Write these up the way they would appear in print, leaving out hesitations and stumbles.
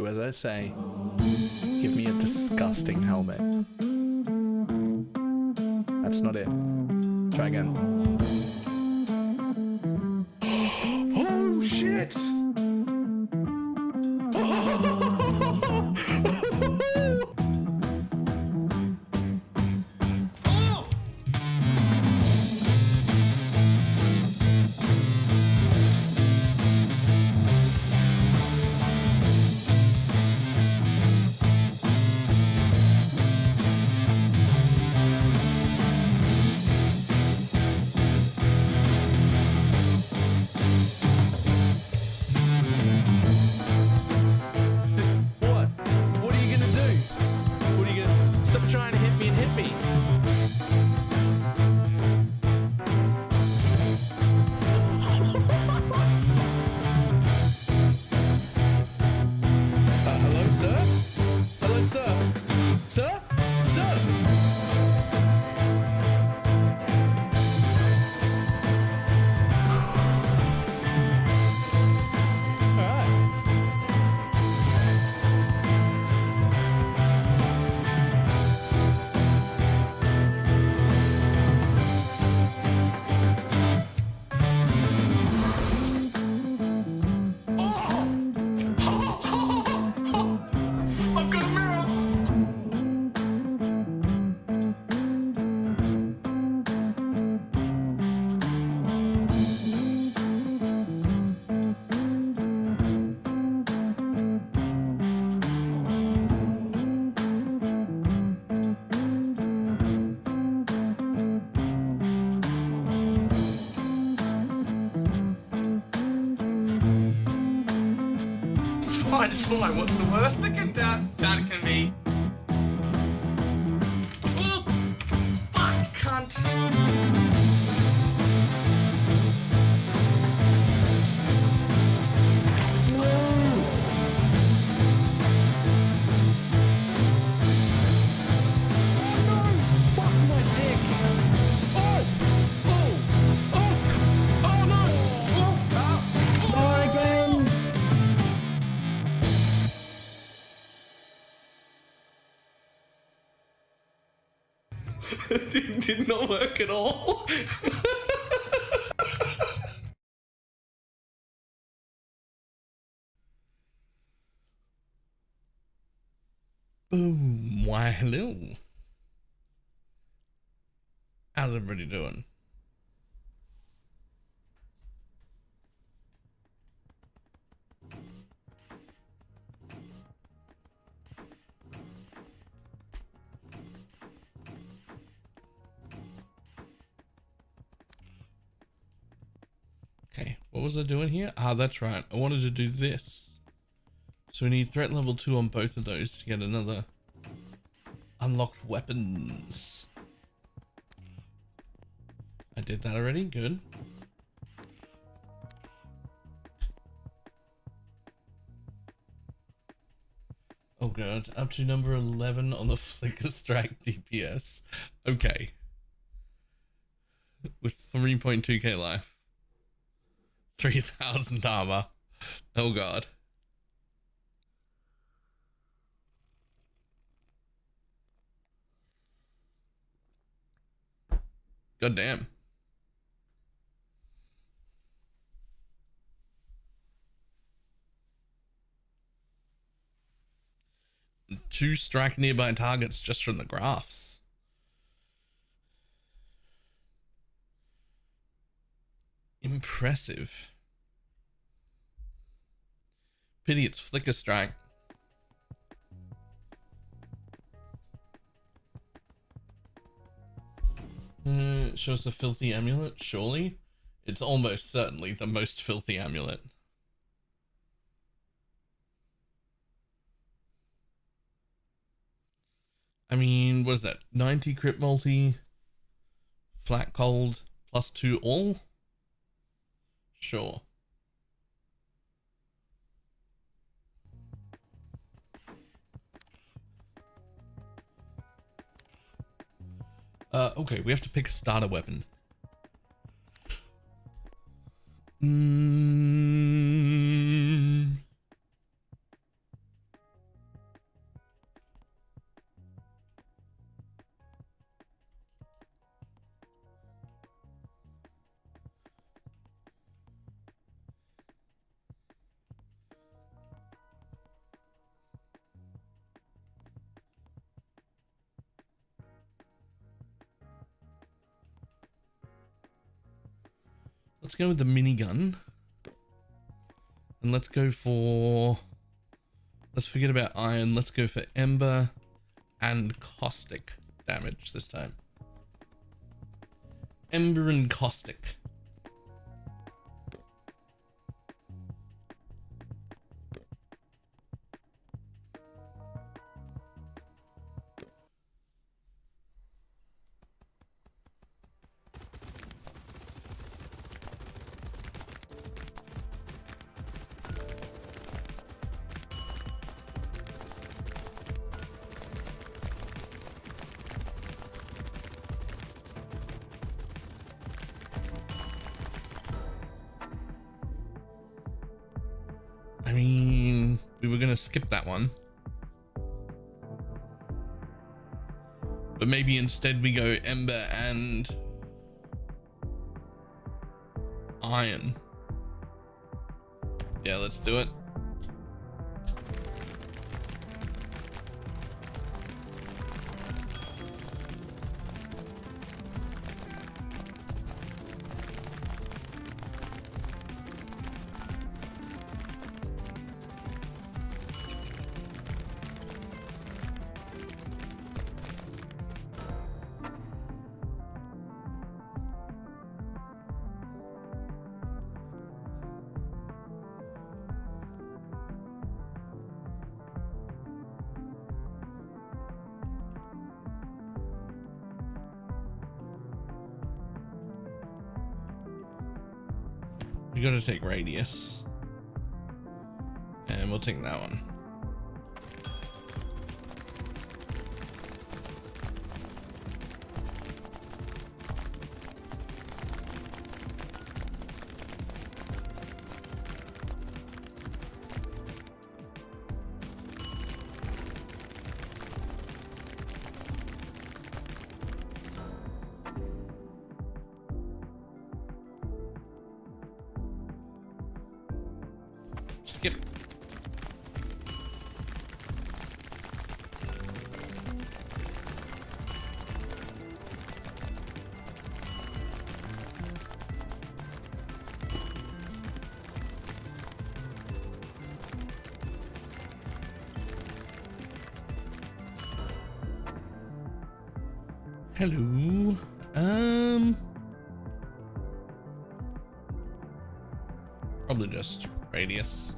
as I say. Give me a disgusting helmet. That's not it. Try again. Oh shit! Trying to hit me and hit me. Hello, sir? Hello, sir? Sir? Sir? It's fine. What's the worst that can be? Oh, fuck, cunt. It did not work at all. Boom. Why, hello. How's everybody doing? Okay, what was I doing here? Ah, that's right. I wanted to do this. So we need threat level 2 on both of those to get another unlocked weapons. I did that already, good. Oh god, up to number 11 on the Flicker Strike DPS. Okay. With 3.2k life. 3,000 armor. Oh god. God damn. Two strike nearby targets just from the graphs. Impressive. Pity it's Flicker Strike. Shows the filthy amulet, surely? It's almost certainly the most filthy amulet. I mean, what is that? 90 crit multi, flat cold, +2 all? Sure. Okay, we have to pick a starter weapon. Let's go with the minigun. And let's go for... Let's forget about iron. Let's go for ember and caustic damage this time. Ember and caustic. I mean, we were gonna skip that one. But maybe instead we go ember and iron. Yeah, let's do it. You gotta take radius. And we'll take that one. Skip. Hello. Probably just radius.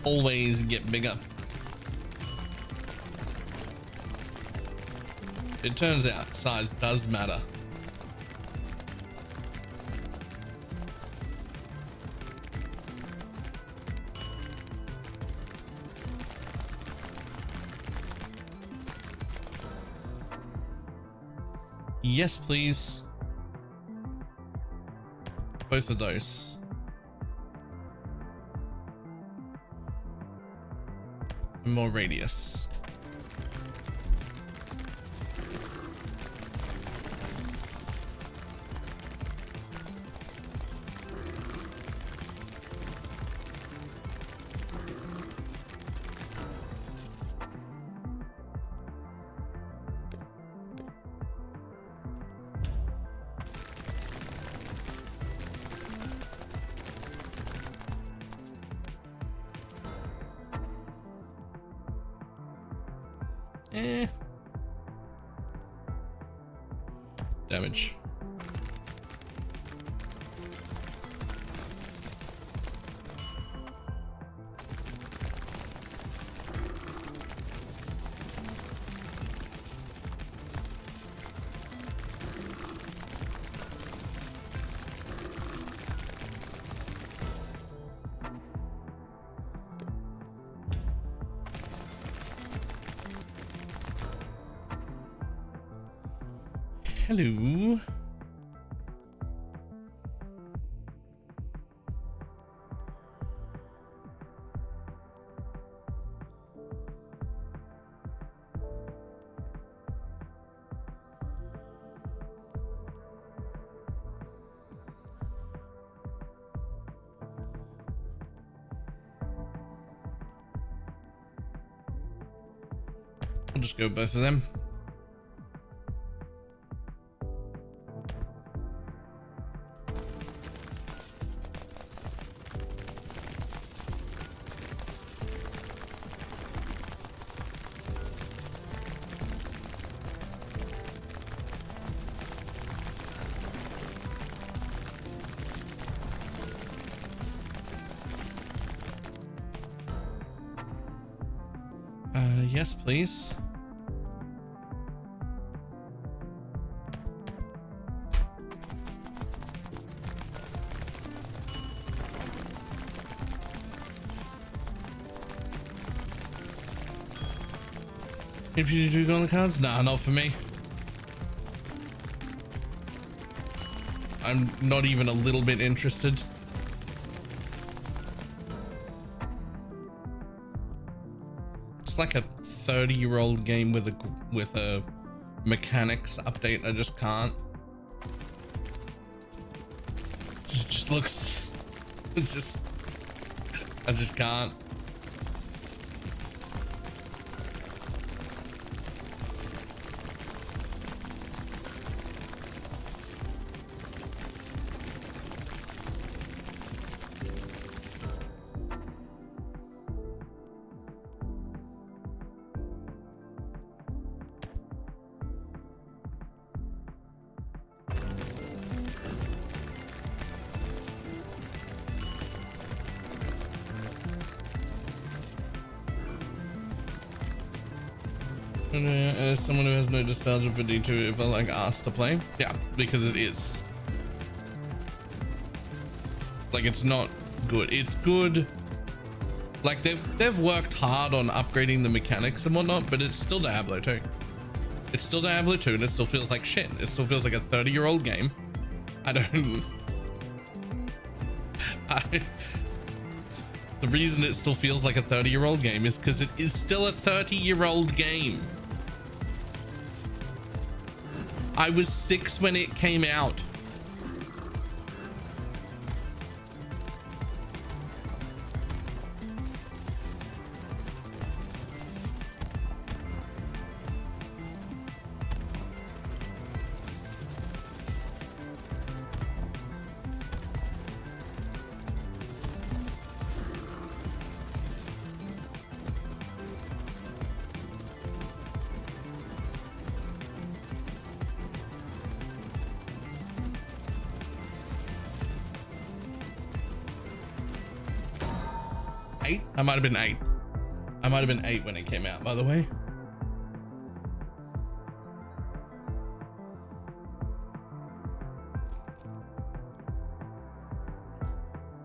Always get bigger. It turns out size does matter. Yes, please. Both of those. More radius. Damage. Hello. We'll just go both of them. Yes, please. If you do go on the cards? Nah, not for me. I'm not even a little bit interested. It's like a 30-year-old game with a mechanics update. I just can't. It just looks. It's just. I just can't. As someone who has no nostalgia for D2, if I like asked to play, yeah, because it is. Like, it's not good. It's good. Like, they've worked hard on upgrading the mechanics and whatnot, but it's still Diablo 2. It's still Diablo 2, and it still feels like shit. It still feels like a 30-year-old game. I don't. The reason it still feels like a 30-year-old game is because it is still a 30-year-old game. I was 6 when it came out. I might have been 8. I might have been 8 when it came out, by the way.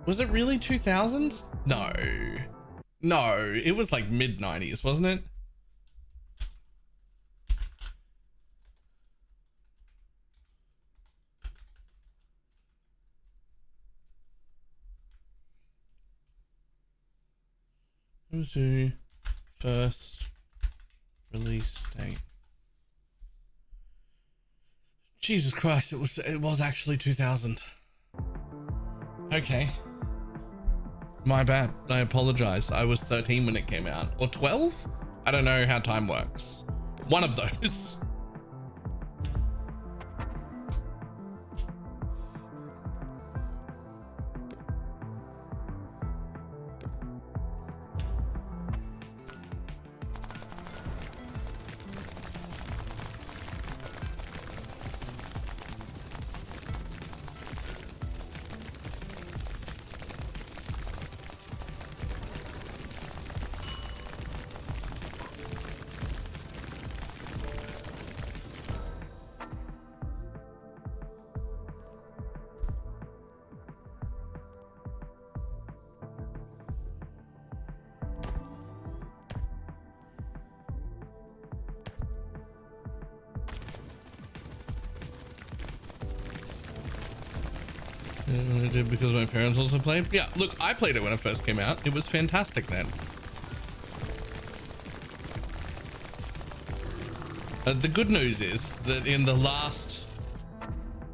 Was it really 2000? No. No, it was like mid 90s, wasn't it? To first release date. Jesus Christ, it was actually 2000. Okay. My bad. I apologize. I was 13 when it came out. Or 12? I don't know how time works. One of those. I did because my parents also played. Yeah, look, I played it when it first came out. It was fantastic then. The good news is that in the last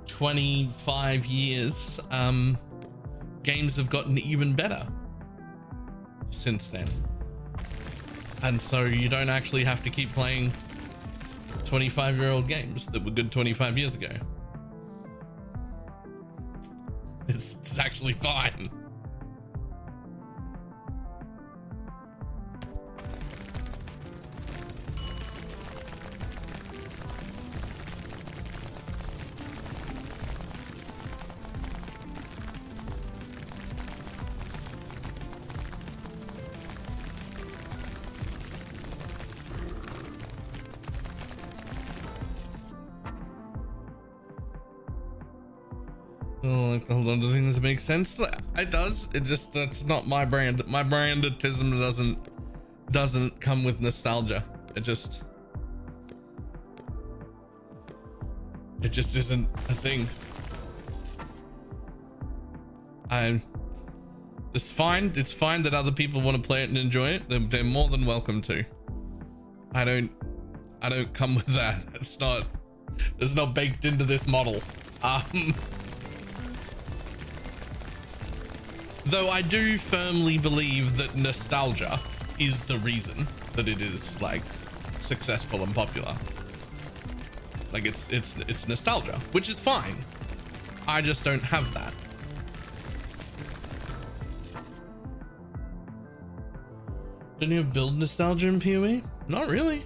25 years, games have gotten even better since then. And so you don't actually have to keep playing 25-year-old games that were good 25 years ago. It's actually fine. Oh, like a lot of things make sense. It does. It just, that's not my brand. My brandatism doesn't come with nostalgia. It just isn't a thing. It's fine. It's fine that other people want to play it and enjoy it. They're more than welcome to. I don't come with that. It's not baked into this model. Though I do firmly believe that nostalgia is the reason that it is like successful and popular. Like it's nostalgia, which is fine. I just don't have that. Don't you have build nostalgia in PoE? Not really.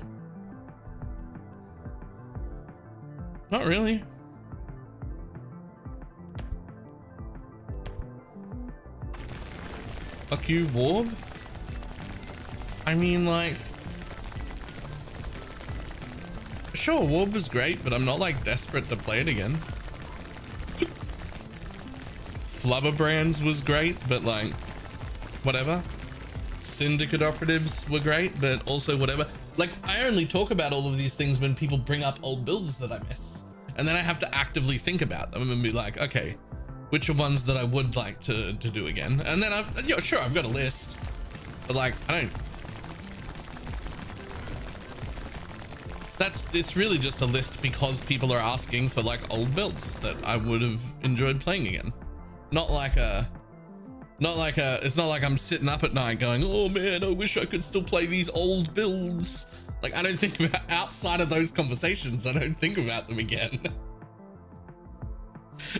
Not really. Fuck you, Warb. I mean, like, sure, Warb was great, but I'm not like desperate to play it again. Flubber Brands was great, but like, whatever. Syndicate Operatives were great, but also whatever. Like, I only talk about all of these things when people bring up old builds that I miss. And then I have to actively think about them and be like, okay, which are ones that I would like to do again? And then sure, I've got a list, but like, it's really just a list because people are asking for like old builds that I would have enjoyed playing again. It's not like I'm sitting up at night going, oh man, I wish I could still play these old builds. Like, I don't think about, outside of those conversations, I don't think about them again.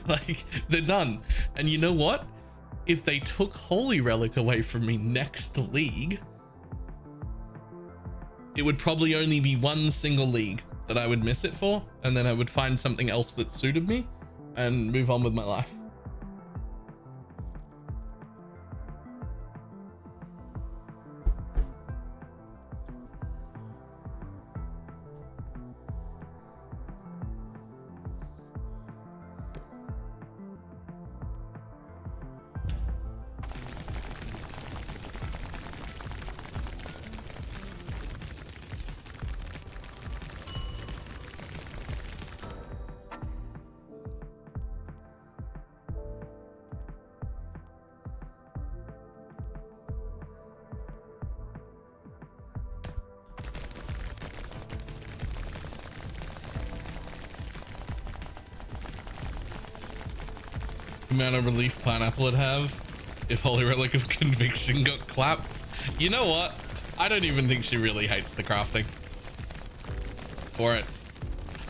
Like, they're done. And you know what? If they took Holy Relic away from me next league, it would probably only be one single league that I would miss it for, and then I would find something else that suited me and move on with my life. Amount of relief Pineapple would have if Holy Relic of Conviction got clapped. You know what? I don't even think she really hates the crafting for it.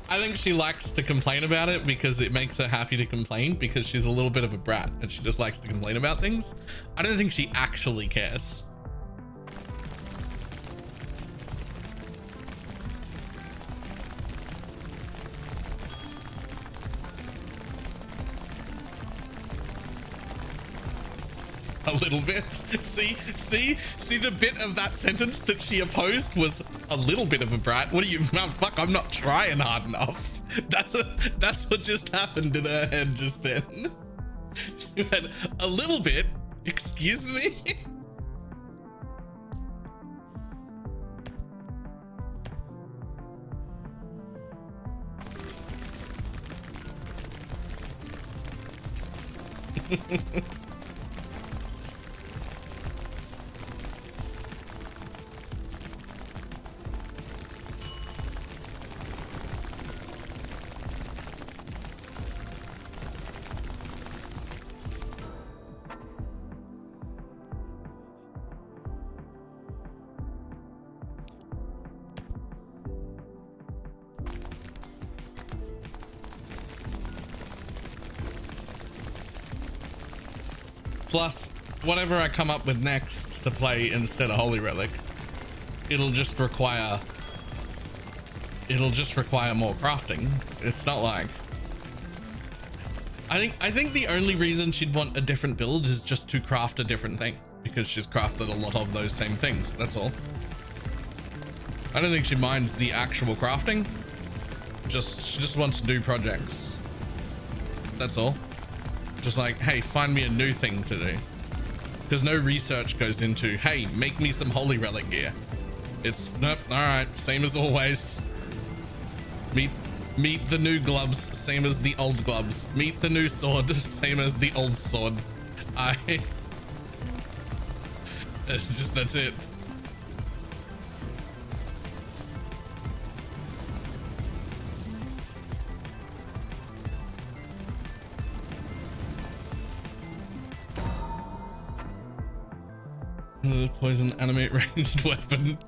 I think she likes to complain about it because it makes her happy to complain, because she's a little bit of a brat and she just likes to complain about things. I don't think she actually cares. A little bit. See the bit of that sentence that she opposed was a little bit of a brat. What do you, man, fuck, I'm not trying hard enough. That's what just happened in her head just then. She went, a little bit, excuse me. Plus, whatever I come up with next to play instead of Holy Relic, it'll just require more crafting. It's not like, I think the only reason she'd want a different build is just to craft a different thing, because she's crafted a lot of those same things. That's all. I don't think she minds the actual crafting. She just wants to do projects. That's all. Just like, hey, find me a new thing to do. Because no research goes into, hey, make me some holy relic gear. It's nope. All right, same as always. Meet the new gloves, same as the old gloves. Meet the new sword, same as the old sword. That's it. Poison animate ranged weapon.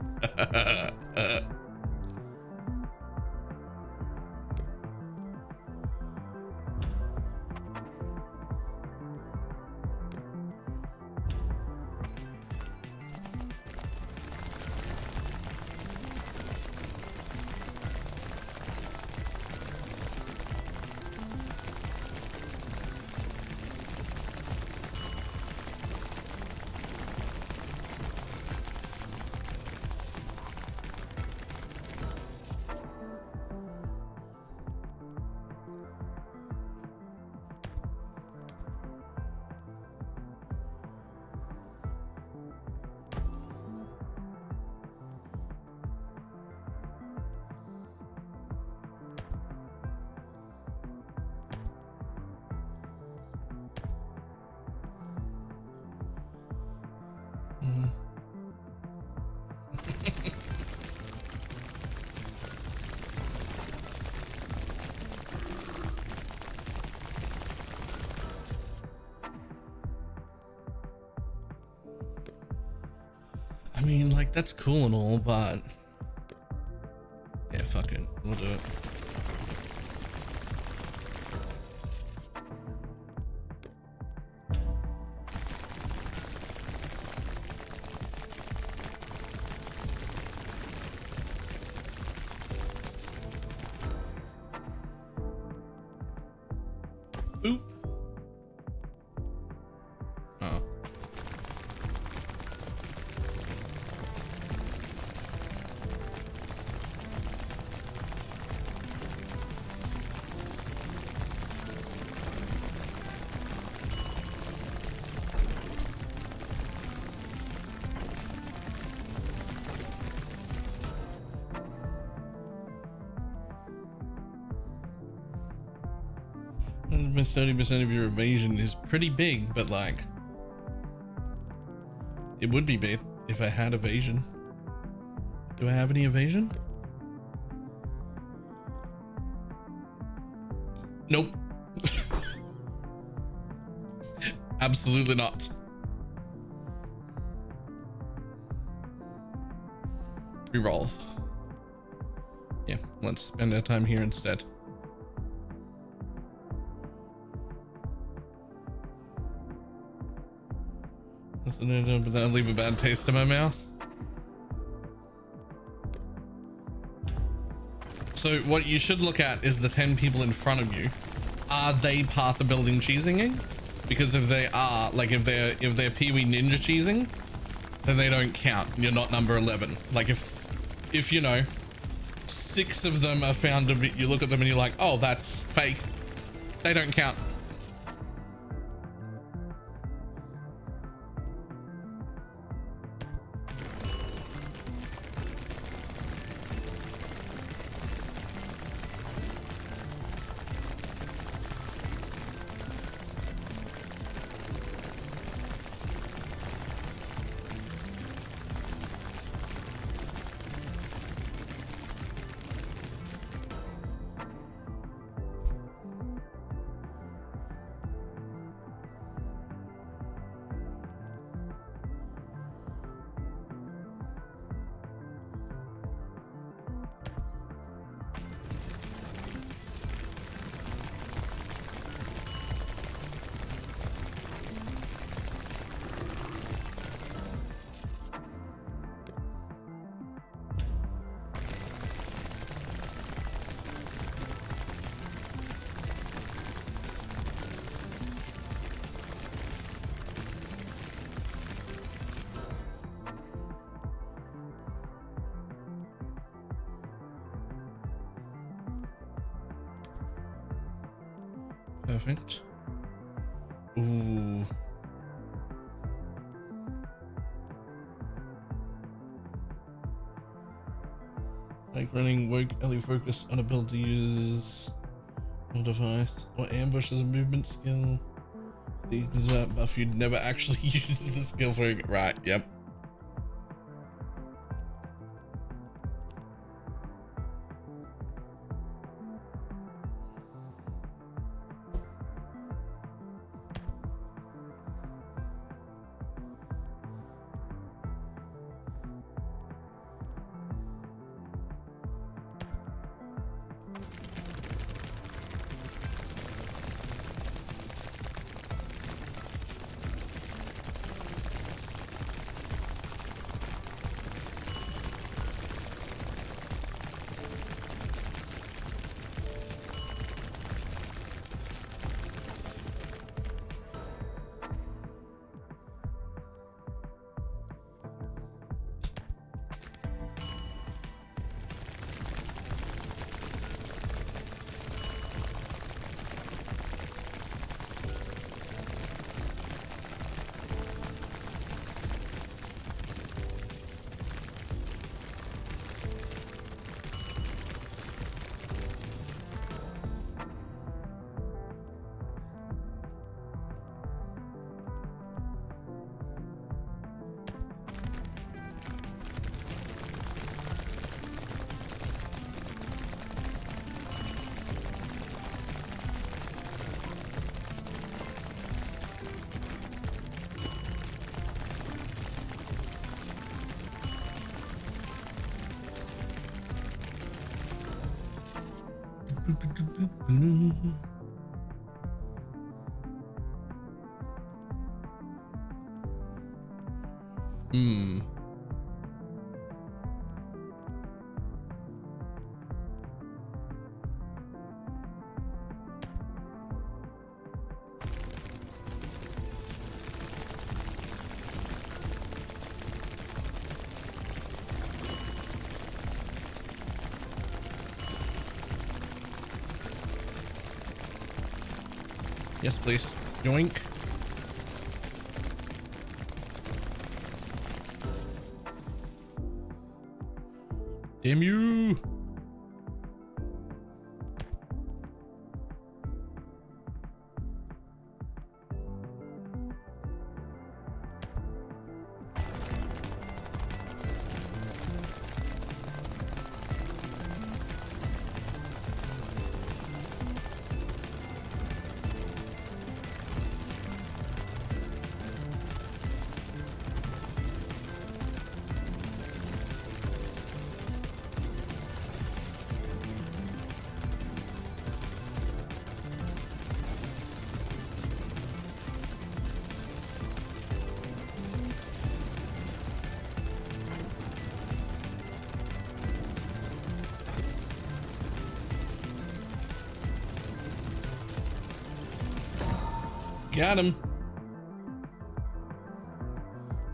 I mean, like, that's cool and all, but yeah, fuck it, we'll do it. Oop. Oh. Miss 30% of your evasion is pretty big, but like, it would be big if I had evasion. Do I have any evasion? Nope. Absolutely not. Reroll. Yeah, let's spend our time here instead. But that'll leave a bad taste in my mouth. So what you should look at is the 10 people in front of you. Are they path ability cheesing? Because if they are, like if they're Pee-wee Ninja cheesing, then they don't count. You're not number 11. Like if you know, 6 of them are found to be, you look at them and you're like, oh, that's fake. They don't count. Perfect. Ooh. Like running woke Ellie focus on ability uses a device or ambush as a movement skill. See, does that buff you'd never actually use the skill for it? Right, yep. Hmm. Yes, please. Yoink. Damn you. Got him.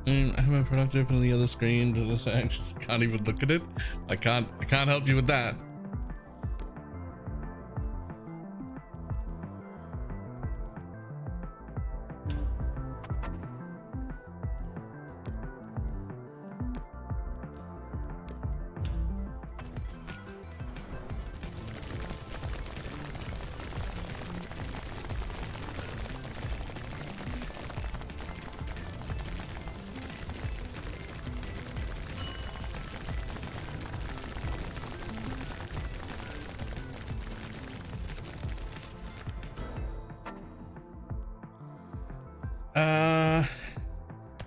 I have my product open on the other screen, but I just can't even look at it. I can't help you with that.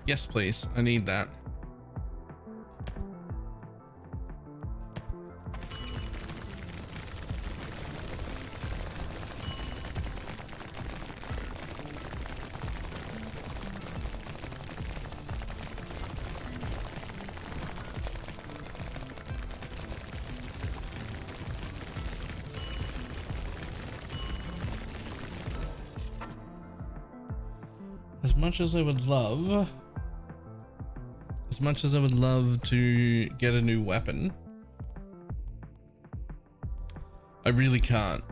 Yes, please. I need that. As much as I would love to get a new weapon, I really can't.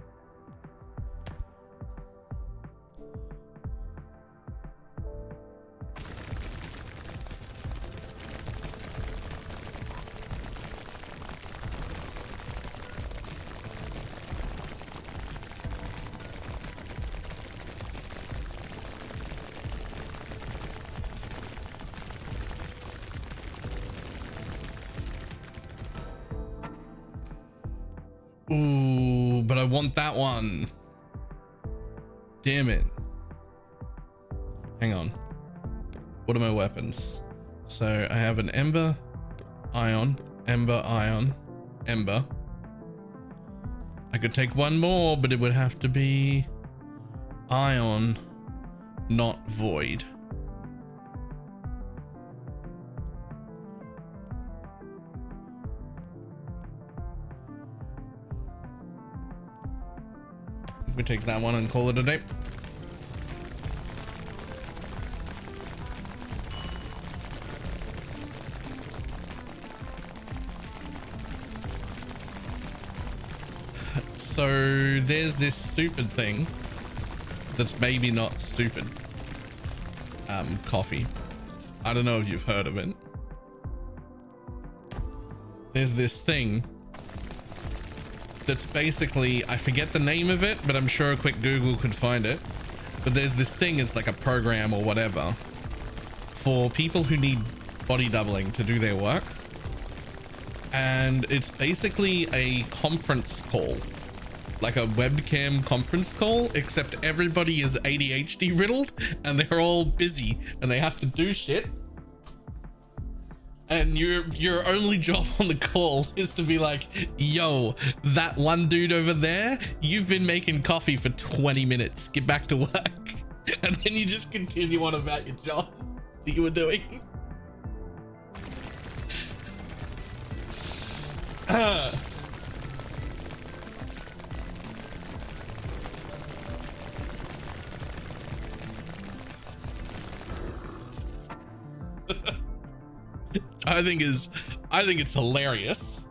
Ooh, but I want that one. Damn it. Hang on. What are my weapons? So I have an ember, ion, ember, ion, ember. I could take one more, but it would have to be ion, not void. We take that one and call it a day. So there's this stupid thing that's maybe not stupid. Coffee. I don't know if you've heard of it. There's this thing that's basically, I forget the name of it, but I'm sure a quick Google could find it. But there's this thing, it's like a program or whatever for people who need body doubling to do their work. And it's basically a conference call, like a webcam conference call, except everybody is ADHD riddled and they're all busy and they have to do shit. And your only job on the call is to be like, yo, that one dude over there, you've been making coffee for 20 minutes. Get back to work. And then you just continue on about your job that you were doing. I think it's hilarious.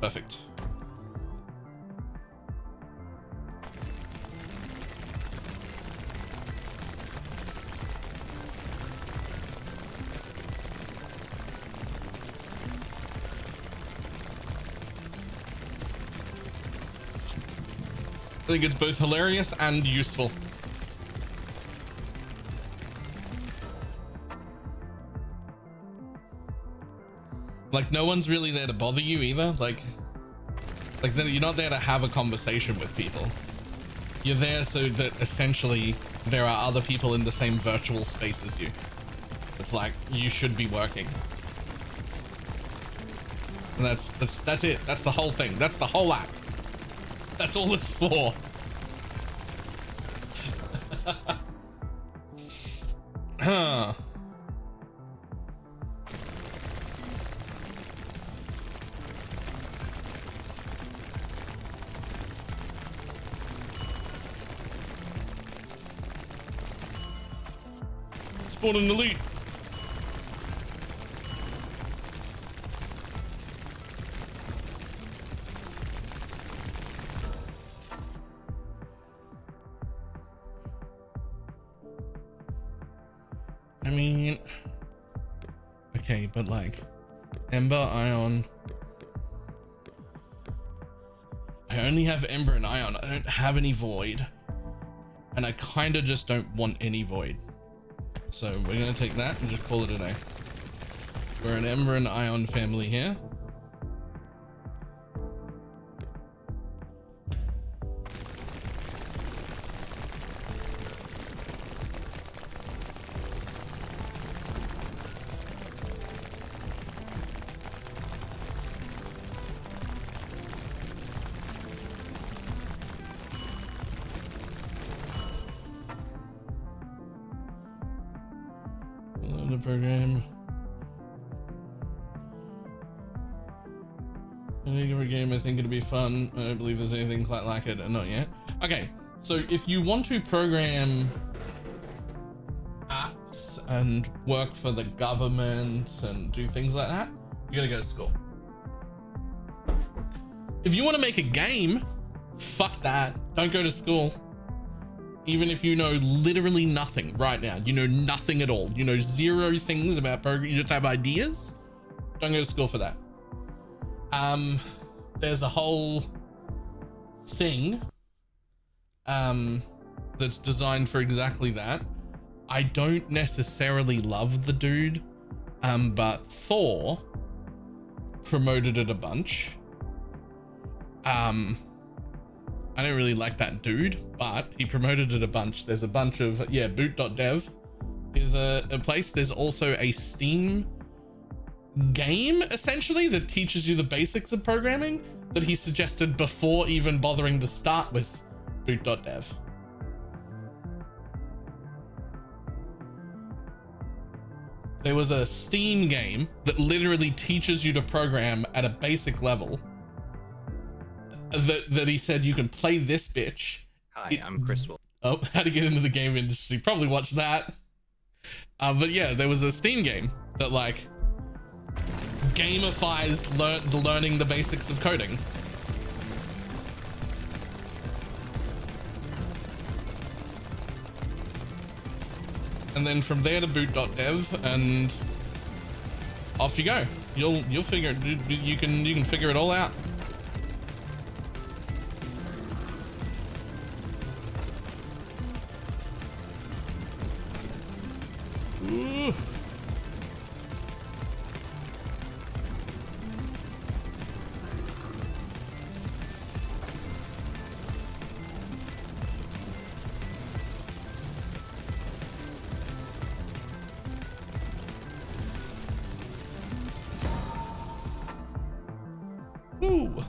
Perfect. I think it's both hilarious and useful. Like, no one's really there to bother you either. Like you're not there to have a conversation with people. You're there so that essentially there are other people in the same virtual space as you. It's like, you should be working. And that's it. That's the whole thing. That's the whole app. That's all it's for. Huh. Spawn an elite. I mean, okay, but like Ember, Ion. I only have Ember and Ion. I don't have any Void. And I kind of just don't want any Void. So we're going to take that and just call it a day. We're an Ember and Ion family here. The program. Any different game, I think it'll be fun. I don't believe there's anything quite like it, and not yet. Okay, so if you want to program apps and work for the government and do things like that, you gotta go to school. If you want to make a game, fuck that. Don't go to school. Even if you know literally nothing right now, you know nothing at all, you know zero things about programming, you just have ideas, Don't go to school for that. There's a whole thing that's designed for exactly that. I don't necessarily love the dude, but Thor promoted it a bunch. I don't really like that dude, but he promoted it a bunch. There's a bunch of, yeah, boot.dev is a place. There's also a Steam game essentially that teaches you the basics of programming that he suggested before even bothering to start with boot.dev. There was a Steam game that literally teaches you to program at a basic level that he said you can play this bitch. Hi, I'm Crystal. Oh, how to get into the game industry. Probably watch that. But yeah, there was a Steam game that like gamifies learning the basics of coding. And then from there to boot.dev and off you go. You'll figure it. You can figure it all out. Ooh. Ooh.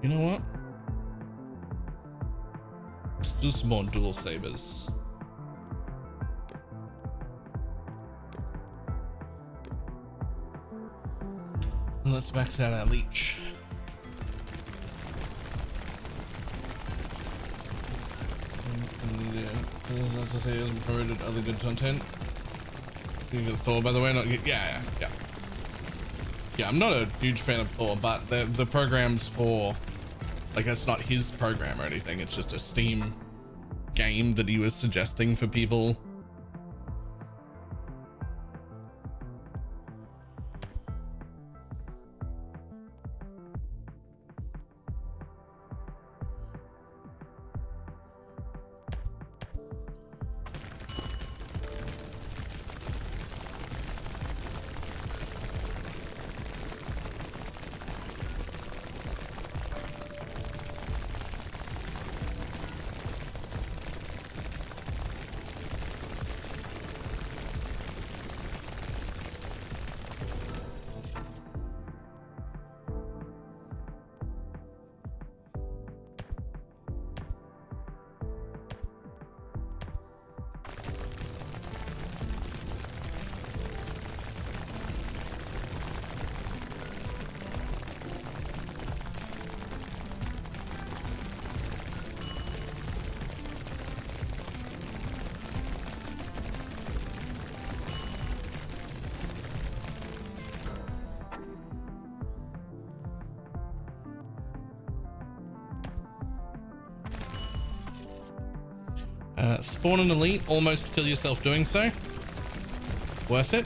You know what? Let's do some more dual sabers. And let's max out our leech. Yeah, not to say it hasn't promoted other good content. You get Thor, by the way, not yeah. Yeah, I'm not a huge fan of Thor, but the programs for, like, it's not his program or anything. It's just a Steam game that he was suggesting for people. Spawn an elite, almost kill yourself doing so. Worth it.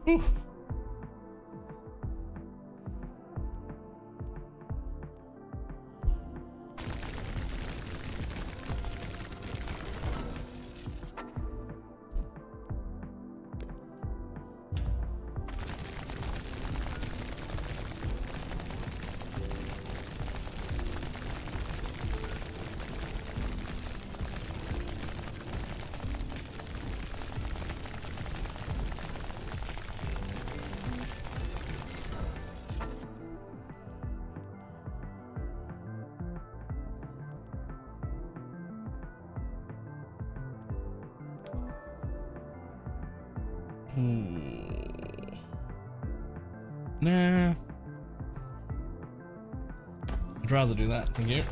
Whew. Nah. I'd rather do that, thank you.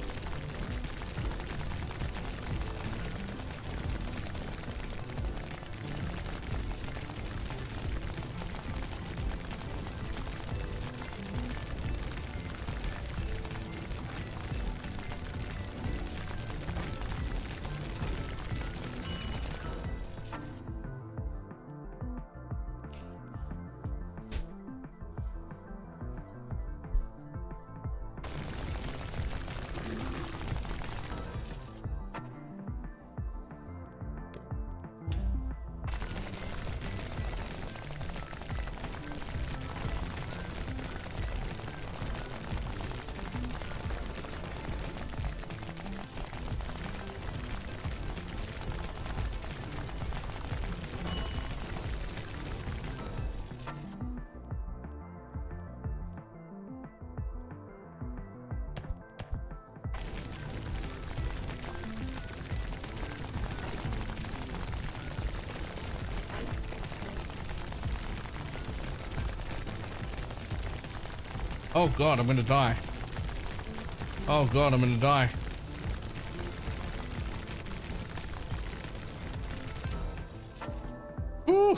Oh god, I'm gonna die. Oh god, I'm gonna die. Whew.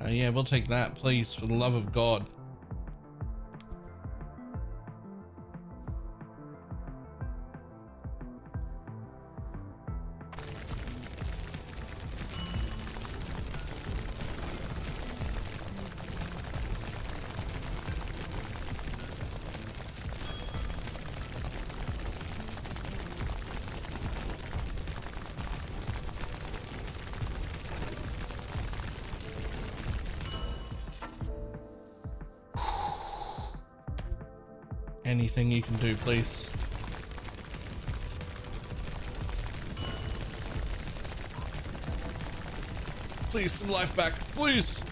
Yeah, we'll take that, please, for the love of God. Anything you can do, please. Please, some life back, please.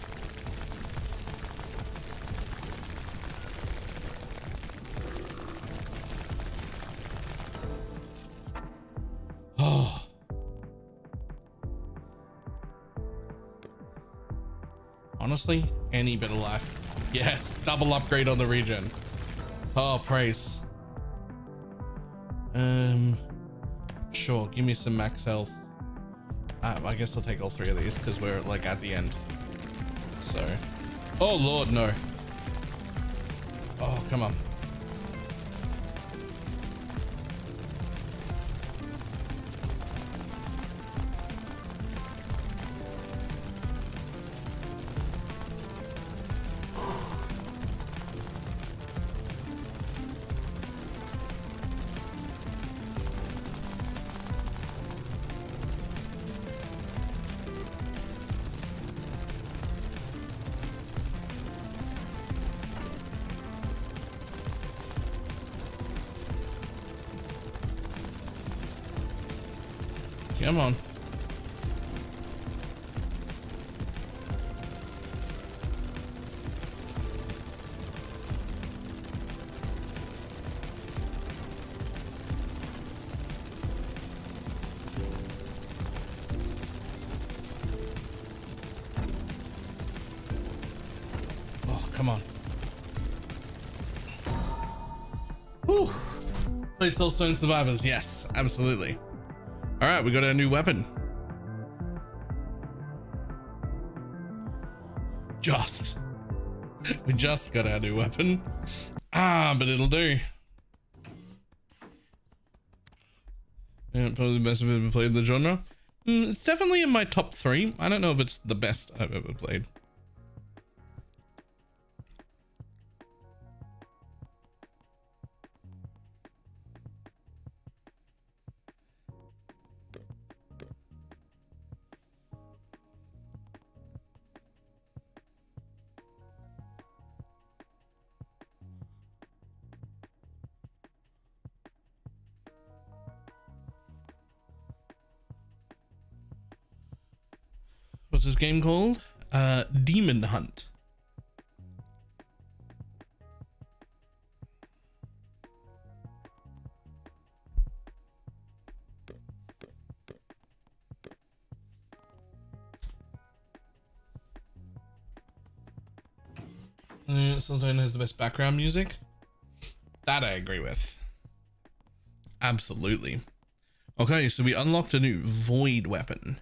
Oh. Honestly, any bit of life. Yes, double upgrade on the regen. Oh, praise. Sure, give me some max health. I guess I'll take all three of these because we're like at the end. So, oh Lord, no. Oh, come on. Come on. Oh, come on. Whew. Played Soulstone Survivors. Yes, absolutely. All right, we got our new weapon. We just got our new weapon. Ah, but it'll do. Yeah, probably the best I've ever played in the genre. It's definitely in my top 3. I don't know if it's the best I've ever played. What's this game called? Demon Hunt. Sultan has the best background music. That I agree with. Absolutely. Okay, so we unlocked a new void weapon.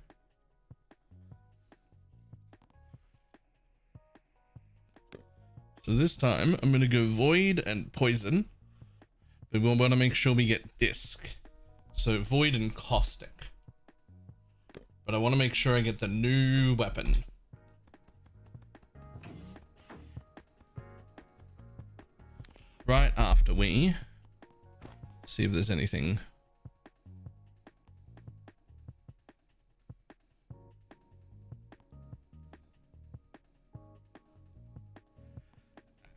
So this time I'm gonna go void and poison, but we want to make sure we get disc. So void and caustic. But I want to make sure I get the new weapon. Right after we see if there's anything.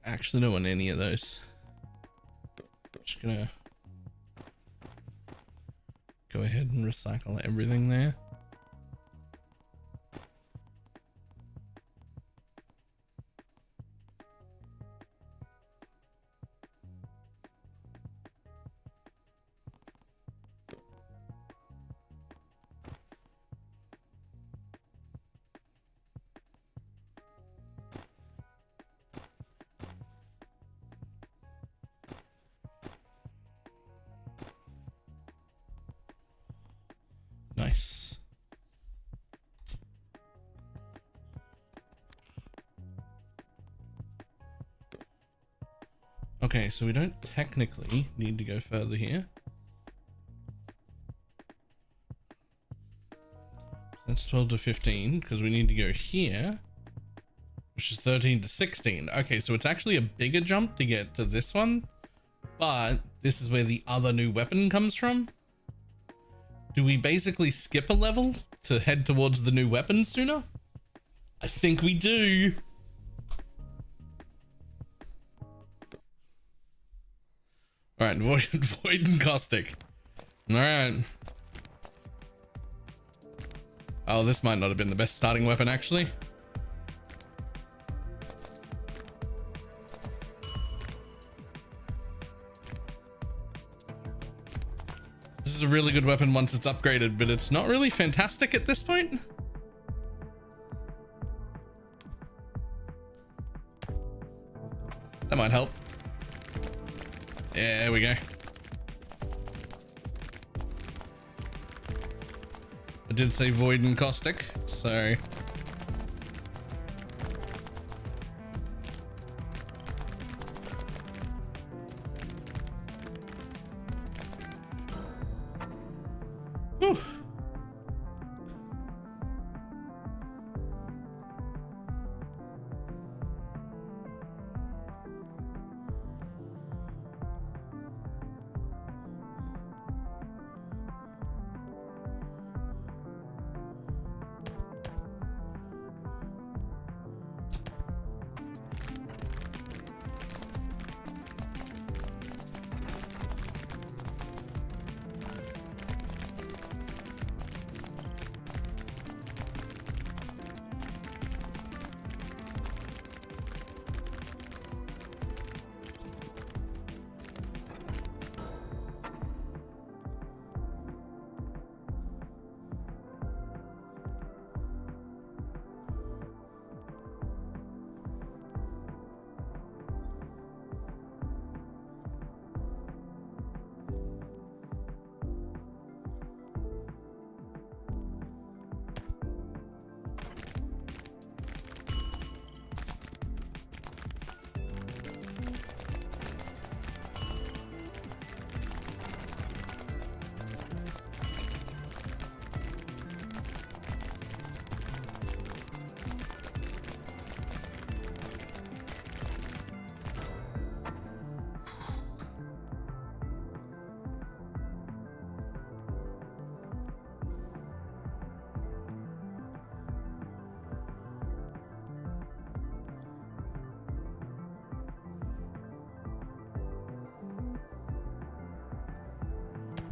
I actually don't want any of those. Just gonna go ahead and recycle everything there. Nice. Okay, so we don't technically need to go further here. That's 12 to 15 because we need to go here, which is 13 to 16. Okay, so it's actually a bigger jump to get to this one, but this is where the other new weapon comes from. Do we basically skip a level to head towards the new weapon sooner? I think we do. All right, void and caustic. All right. Oh, this might not have been the best starting weapon, actually. This is a really good weapon once it's upgraded, but it's not really fantastic at this point. That might help. Yeah, there we go. I did say void and caustic, so whew.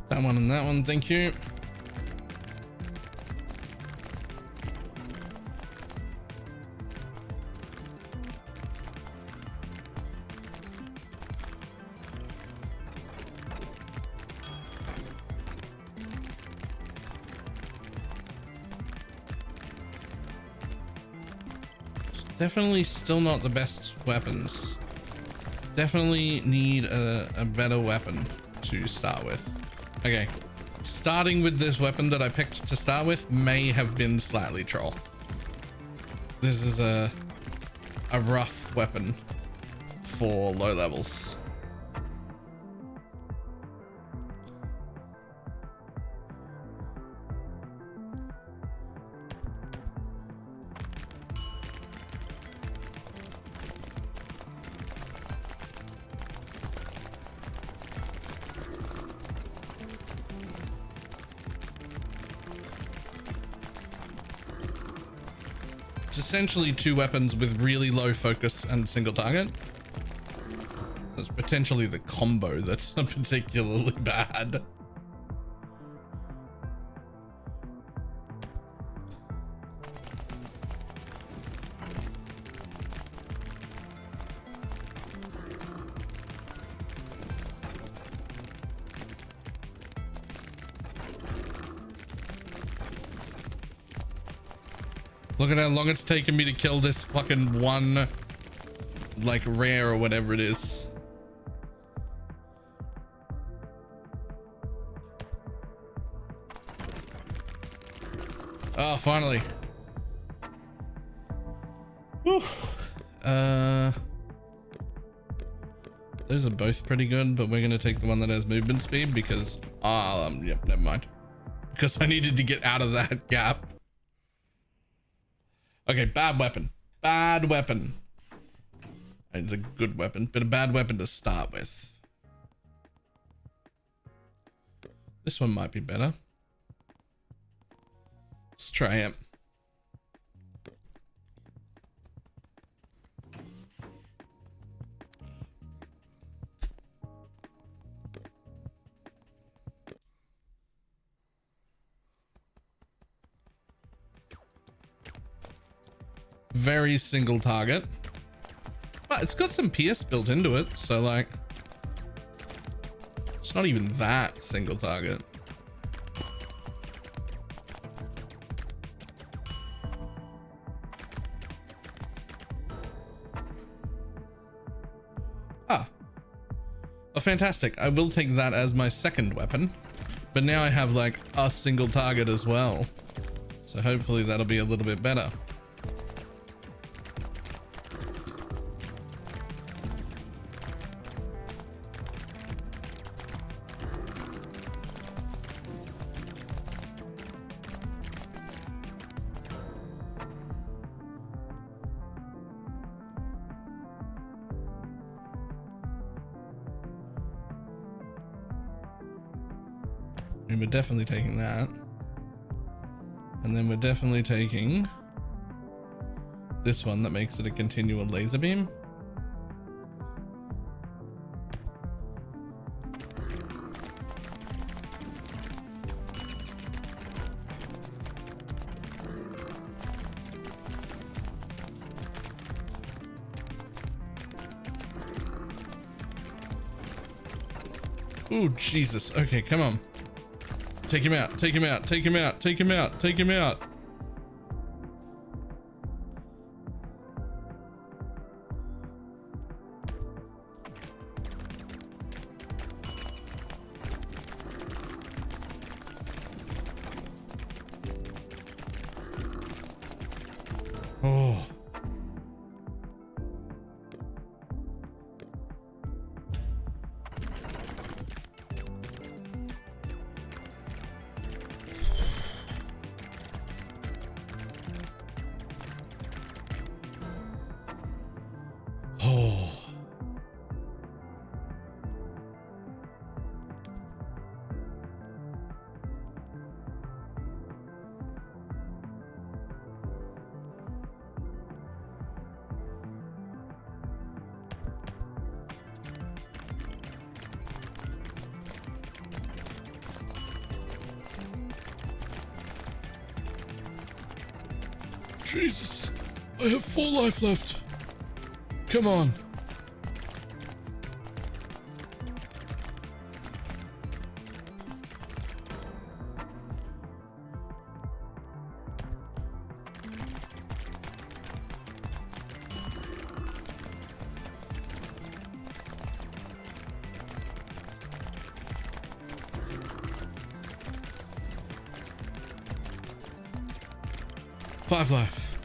That one and that one, thank you. Definitely still not the best weapons. Definitely need a better weapon to start with. Okay, starting with this weapon that I picked to start with may have been slightly troll. This is a rough weapon for low levels. It's essentially two weapons with really low focus and single target. That's potentially the combo that's particularly bad. Look at how long it's taken me to kill this fucking one, like, rare or whatever it is. Oh, finally. Whew. Those are both pretty good, but we're gonna take the one that has movement speed because, yep, never mind. Because I needed to get out of that gap. Okay, bad weapon. Bad weapon. It's a good weapon, but a bad weapon to start with. This one might be better. Let's try it. Very single target, but it's got some pierce built into it, so like it's not even that single target. Oh, fantastic. I will take that as my second weapon, but now I have like a single target as well, so hopefully that'll be a little bit better. And we're definitely taking that. And then we're definitely taking this one that makes it a continual laser beam. Oh, Jesus. Okay, come on. Take him out, take him out, take him out, take him out, take him out. Oh. Oh. Jesus, I have 4 life left. Come on. 5 life.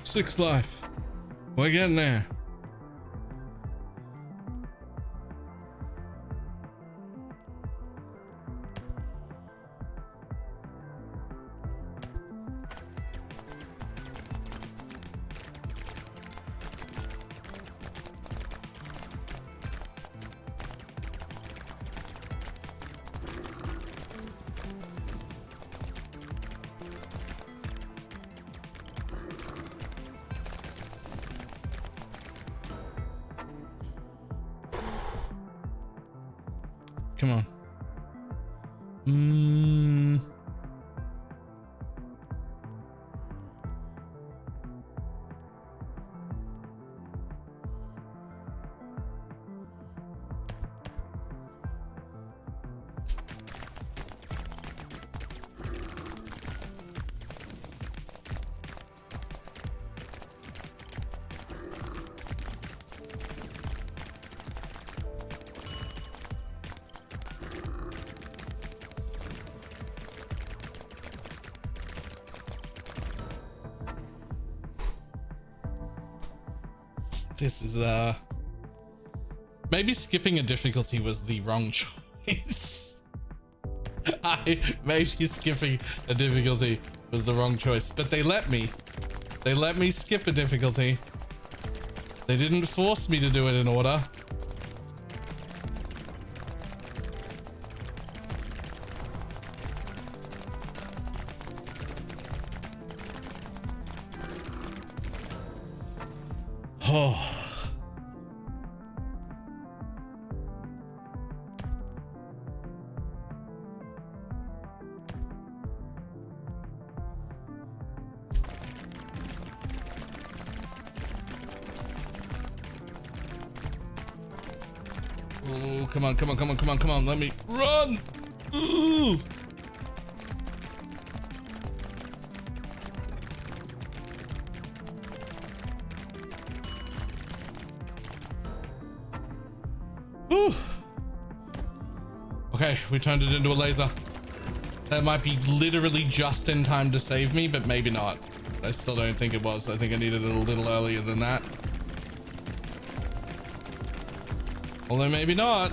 6 life. We're getting there. Come on. This is maybe skipping a difficulty was the wrong choice. Maybe skipping a difficulty was the wrong choice, but they let me skip a difficulty. They didn't force me to do it in order. Oh. Oh, come on, come on, come on, come on, come on. Let me run. Ooh. Whew. Okay, we turned it into a laser. That might be literally just in time to save me, but maybe not. I still don't think it was. I think I needed it a little earlier than that. Although maybe not.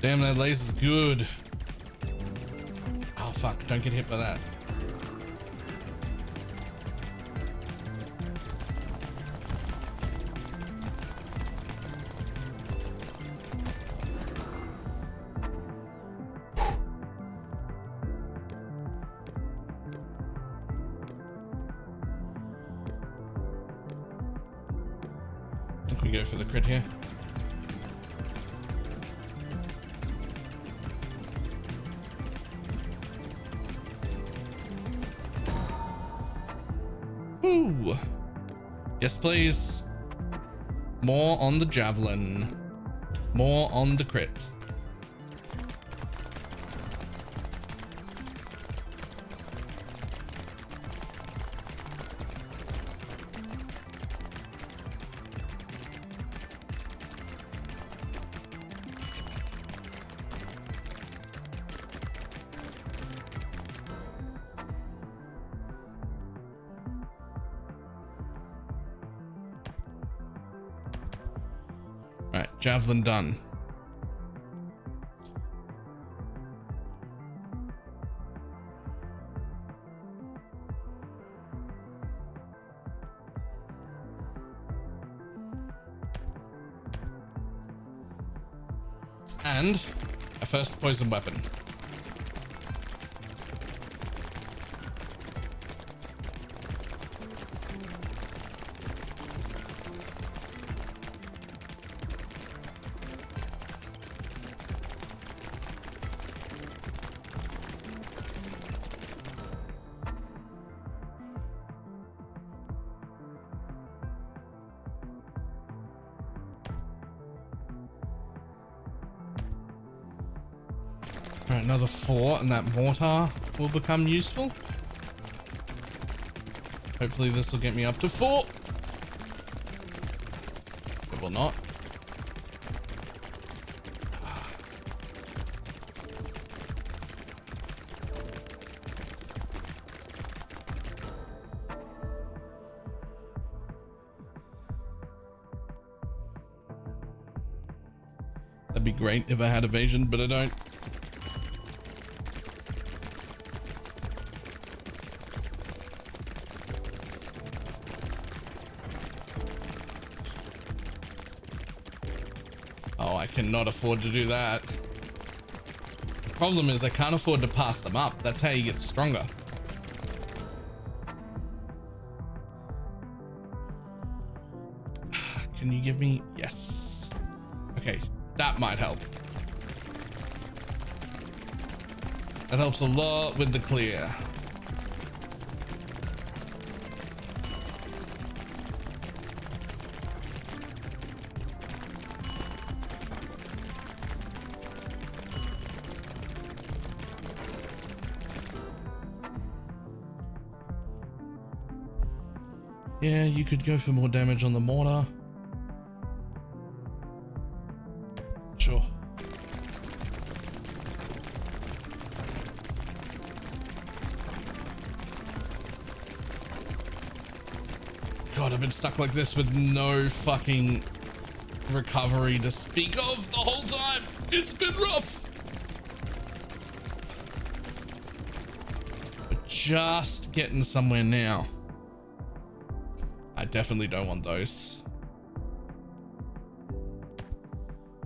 Damn, that laser's good. Oh fuck, don't get hit by that. I think we go for the crit here. Ooh. Yes, please. More on the javelin. More on the crit. Right, javelin done. And a first poison weapon. All Right, another 4 and that mortar will become useful. Hopefully this will get me up to 4. It will not. That'd be great if I had evasion, but I don't. Oh, I cannot afford to do that. The problem is I can't afford to pass them up. That's how you get stronger. Can you give me? Yes. Okay, that might help. That helps a lot with the clear. Yeah, you could go for more damage on the mortar. Sure. God, I've been stuck like this with no fucking recovery to speak of the whole time. It's been rough. But just getting somewhere now. I definitely don't want those.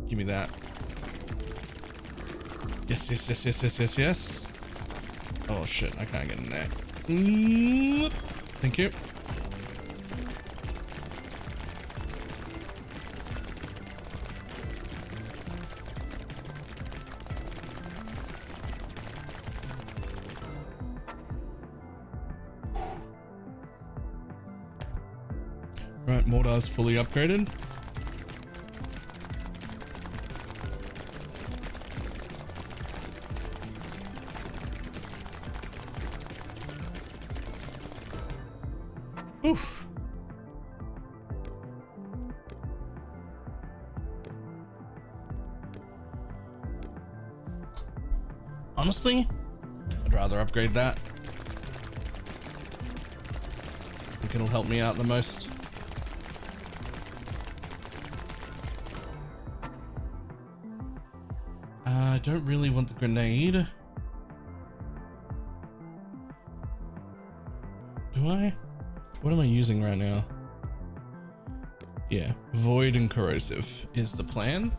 Give me that. Yes, yes, yes, yes, yes, yes, yes. Oh shit, I can't get in there. Thank you. Right, mortar's fully upgraded. Oof. Honestly, I'd rather upgrade that. I think it'll help me out the most. I don't really want the grenade. Do I? What am I using right now? Yeah, void and corrosive is the plan.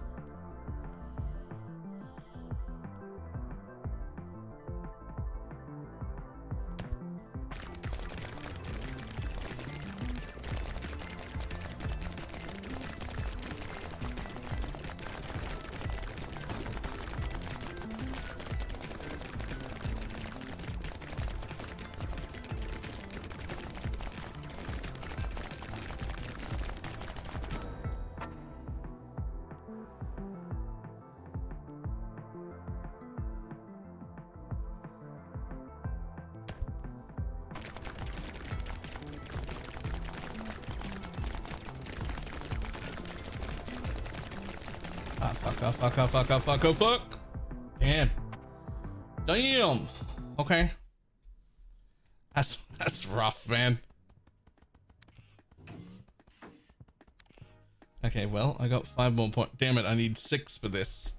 Fuck. Damn. Damn. Okay. That's rough, man. Okay, well, I got 5 more points. Damn it, I need 6 for this.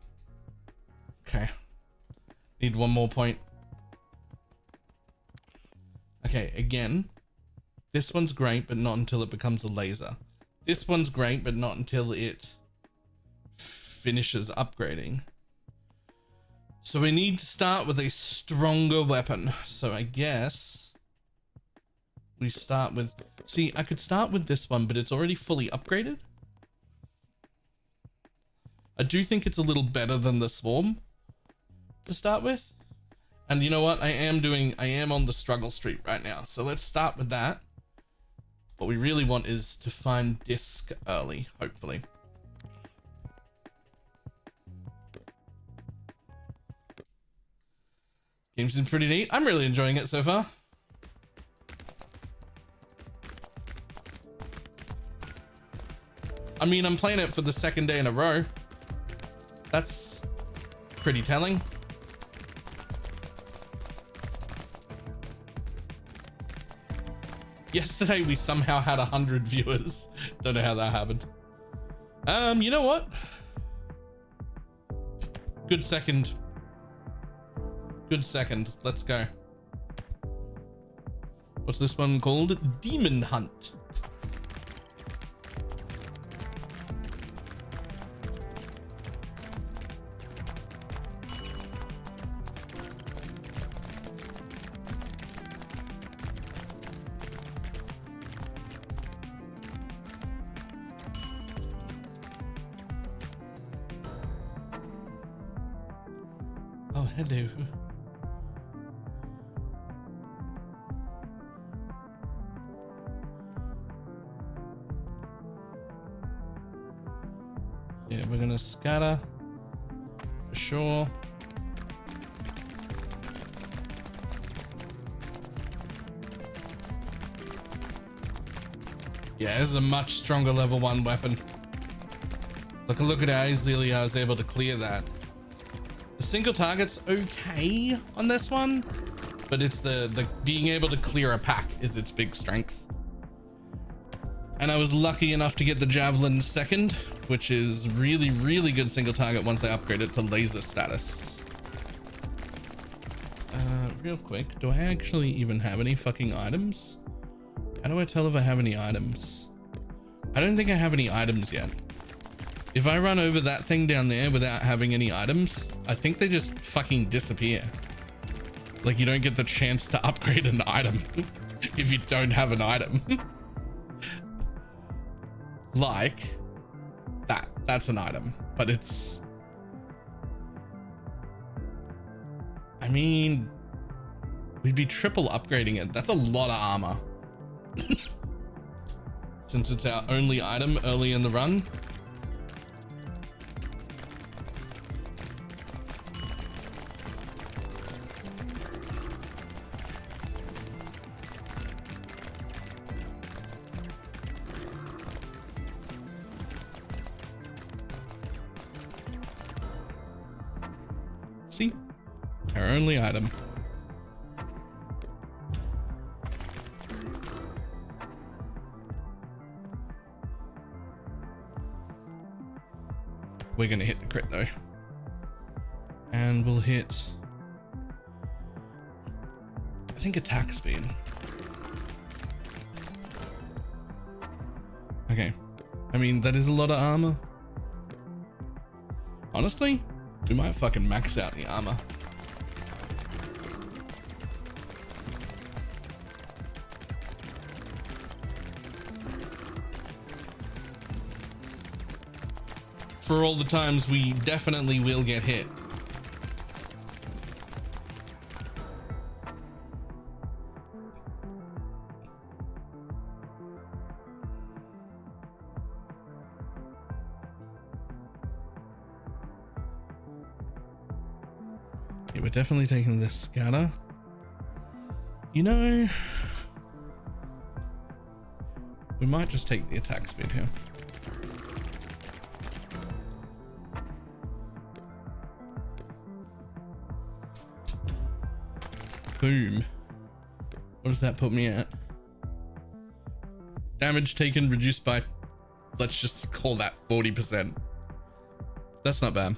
Okay. Need 1 more point. Okay, again. This one's great, but not until it becomes a laser. This one's great, but not until it finishes upgrading. So we need to start with a stronger weapon. So I guess we start with, see, I could start with this one, but it's already fully upgraded. I do think it's a little better than the swarm to start with. And you know what? I am on the struggle street right now. So let's start with that. What we really want is to find disc early, hopefully. Game's been pretty neat. I'm really enjoying it so far. I mean, I'm playing it for the second day in a row. That's pretty telling. Yesterday we somehow had 100 viewers. Don't know how that happened. You know what? Good second. Good second. Let's go. What's this one called? Demon Hunt. Oh, hello. Yeah, we're gonna scatter for sure. Yeah, this is a much stronger level 1 weapon. Look at how easily I was able to clear that. The single target's okay on this one, but it's the being able to clear a pack is its big strength. And I was lucky enough to get the javelin second, which is really, really good single target once I upgrade it to laser status. Real quick, do I actually even have any fucking items? How do I tell if I have any items? I don't think I have any items yet. If I run over that thing down there without having any items, I think they just fucking disappear. Like you don't get the chance to upgrade an item if you don't have an item. Like that's an item, but it's, I mean, we'd be triple upgrading it. That's a lot of armor. Since it's our only item early in the run. See, our only item. We're gonna hit the crit though, and we'll hit, I think, attack speed. Okay, I mean that is a lot of armor. Honestly, we might fucking max out the armor. For all the times we definitely will get hit. Yeah, we're definitely taking this scatter. You know, we might just take the attack speed here. Boom. What does that put me at? Damage taken reduced by, let's just call that 40%. That's not bad.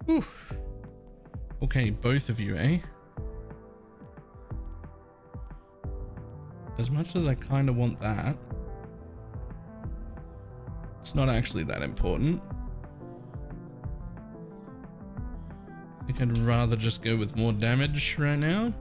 Whew. Okay, both of you, eh? As much as I kind of want that, it's not actually that important. I think I'd rather just go with more damage right now.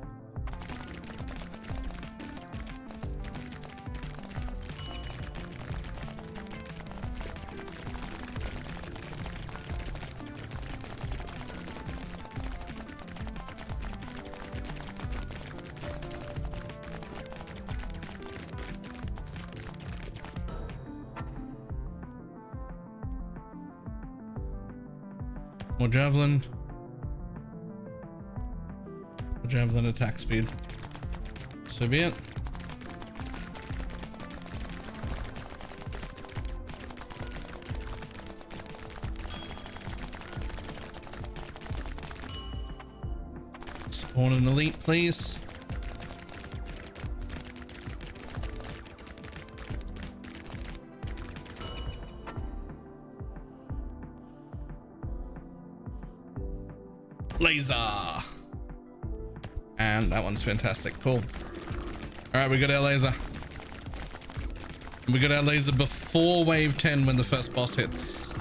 More javelin. More javelin attack speed. So be it. Spawn an elite, please. Laser. And that one's fantastic. Cool. All right, we got our laser. We got our laser before wave 10 when the first boss hits.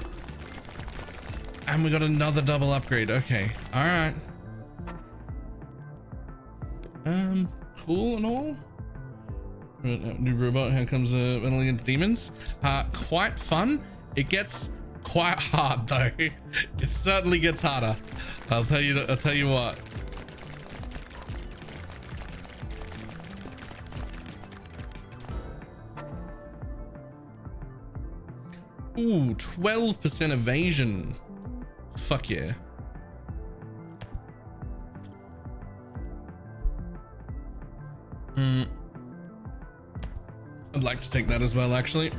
And we got another double upgrade. Okay. All right. Cool and all. New robot. Here comes Meddling into Demons. Quite fun. It gets quite hard though. It certainly gets harder. I'll tell you what. Ooh, 12% evasion. Fuck yeah. I'd like to take that as well, actually.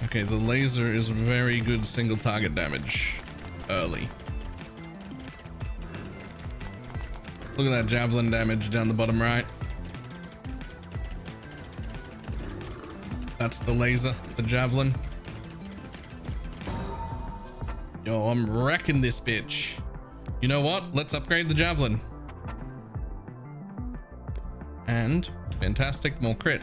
Okay, the laser is very good single target damage early. Look at that javelin damage down the bottom right. That's the laser, the javelin. Yo, I'm wrecking this bitch. You know what? Let's upgrade the javelin. And fantastic, more crit.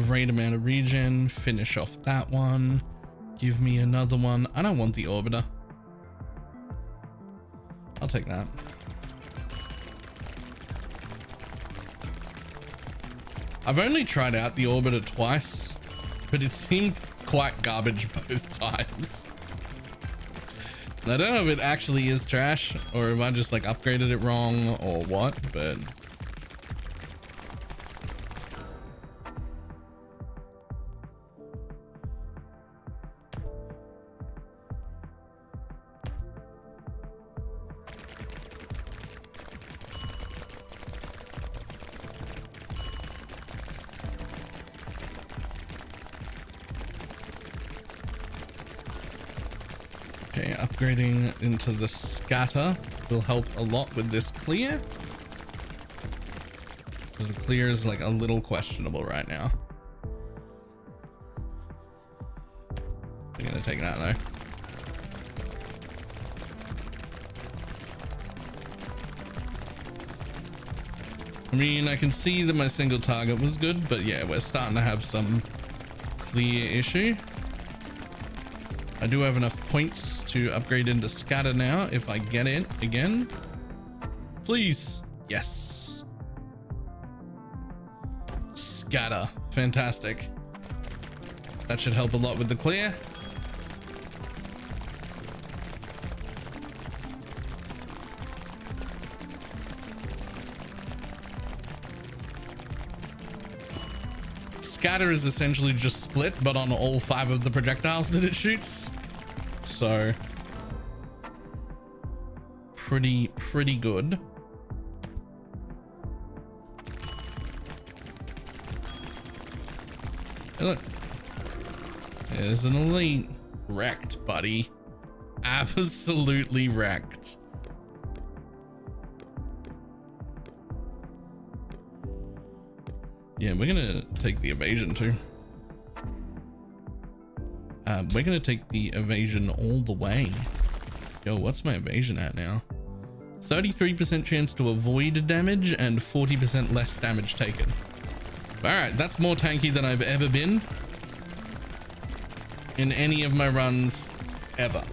Great amount of regen. Finish off that one. Give me another one. I don't want the orbiter. I'll take that. I've only tried out the orbiter twice, but it seemed quite garbage both times. I don't know if it actually is trash or if I just like upgraded it wrong or what, but okay, upgrading into the scatter will help a lot with this clear. Because the clear is like a little questionable right now. I'm gonna take that though. I mean, I can see that my single target was good, but yeah, we're starting to have some clear issue. I do have enough points to upgrade into scatter now if I get it again. Please. Yes. Scatter. Fantastic. That should help a lot with the clear. Scatter is essentially just split, but on all 5 of the projectiles that it shoots. So pretty good. Hey, look, there's an elite. Wrecked, buddy. Absolutely wrecked. Yeah, we're gonna take the evasion too. We're gonna take the evasion all the way. Yo, what's my evasion at now? 33% chance to avoid damage and 40% less damage taken. All right, that's more tanky than I've ever been in any of my runs ever.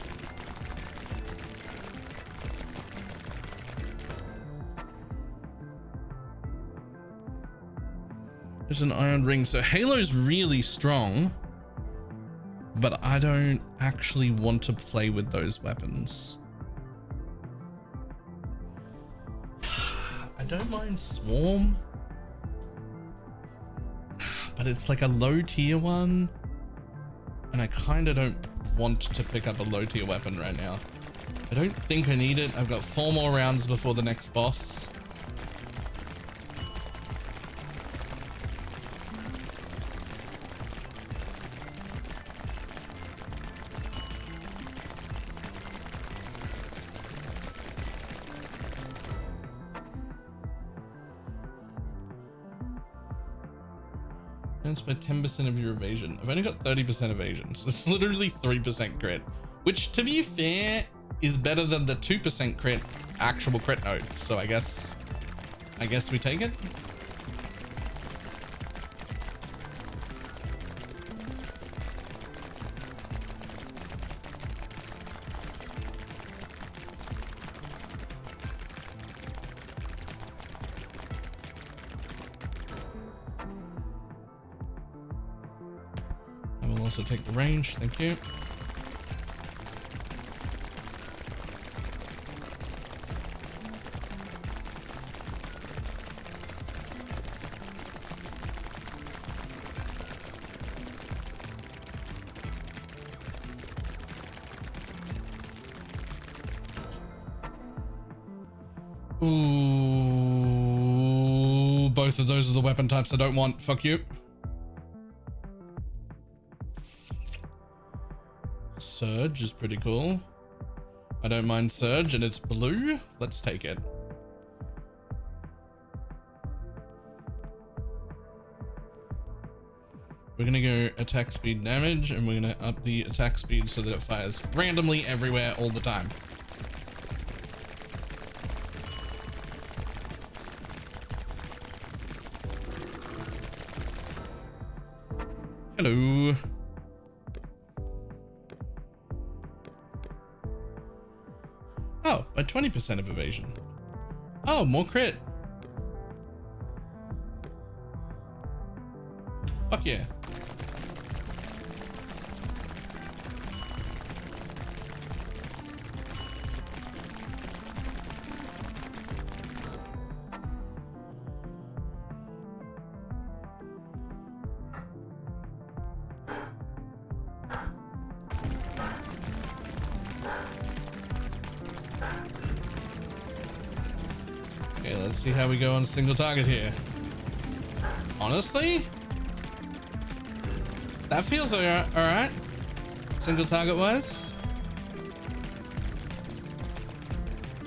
There's an iron ring. So Halo's really strong, but I don't actually want to play with those weapons. I don't mind Swarm, but it's like a low tier one, and I kind of don't want to pick up a low tier weapon right now. I don't think I need it. I've got 4 more rounds before the next boss. By 10% of your evasion. I've only got 30% evasion, so it's literally 3% crit, which to be fair is better than the 2% crit actual crit notes. So I guess we take it. Also take the range, thank you. Ooh, both of those are the weapon types I don't want. Fuck you. Surge is pretty cool. I don't mind Surge, and it's blue. Let's take it. We're gonna go attack speed damage, and we're gonna up the attack speed so that it fires randomly everywhere all the time. Hello. Oh, by 20% of evasion. Oh, more crit. Fuck yeah. Okay, let's see how we go on single target here. Honestly, that feels all right. Single target wise,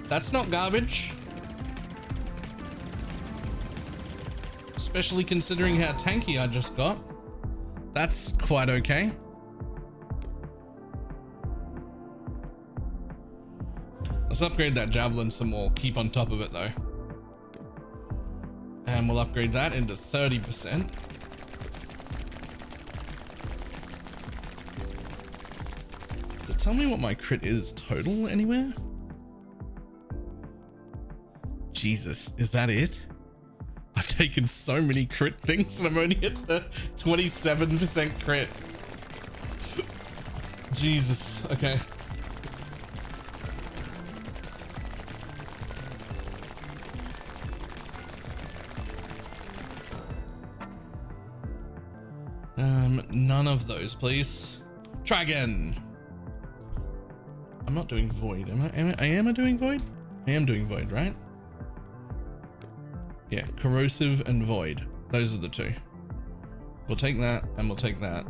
that's not garbage, especially considering how tanky I just got. That's quite okay. Let's upgrade that javelin some more. Keep on top of it though. And we'll upgrade that into 30%. Tell me what my crit is total anywhere. Jesus, is that it? I've taken so many crit things and I'm only at the 27% crit. Jesus, okay. None of those, please. Try again. I'm not doing void. Am I doing void? I am doing void, right? Yeah, corrosive and void. Those are the two. We'll take that and we'll take that.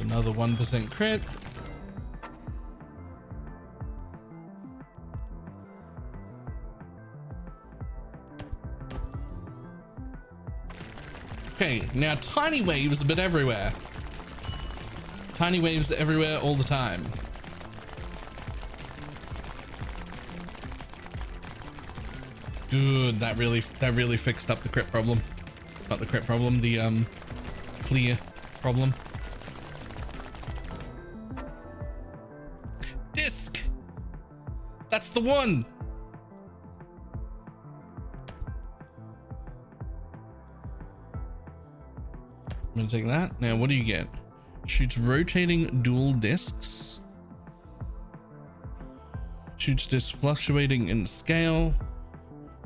Another 1% crit. Okay, now tiny waves a bit everywhere. Tiny waves everywhere all the time. Good. That really fixed up the crit problem. Not the crit problem, the clear problem. Disc. That's the one. I'm gonna take that. Now, what do you get? Shoots rotating dual discs. Shoots disc fluctuating in scale.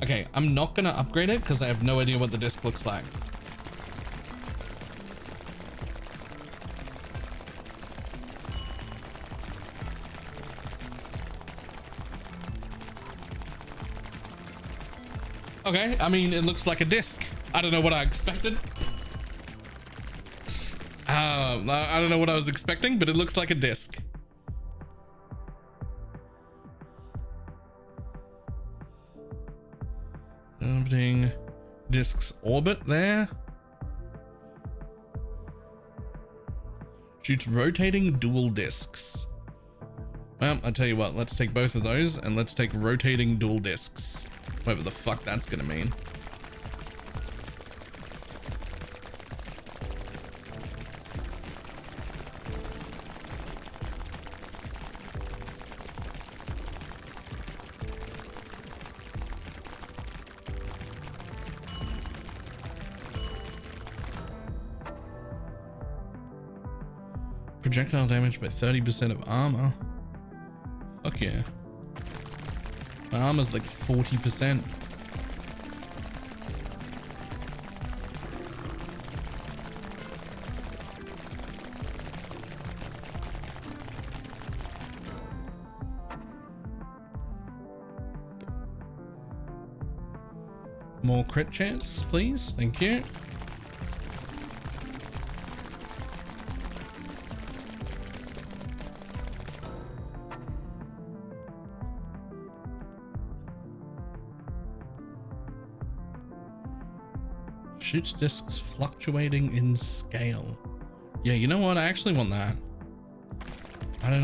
Okay, I'm not gonna upgrade it because I have no idea what the disc looks like. Okay, I mean, it looks like a disc. I don't know what I expected. I don't know what I was expecting, but it looks like a disc. Orbiting disc's orbit there. Shoots rotating dual discs. Well, I tell you what, let's take both of those and let's take rotating dual discs. Whatever the fuck that's gonna mean. Projectile damage by 30% of armor. Fuck yeah. My armor's like 40%. More crit chance, please. Thank you. Shoots discs fluctuating in scale. Yeah, you know what? I actually want that. I don't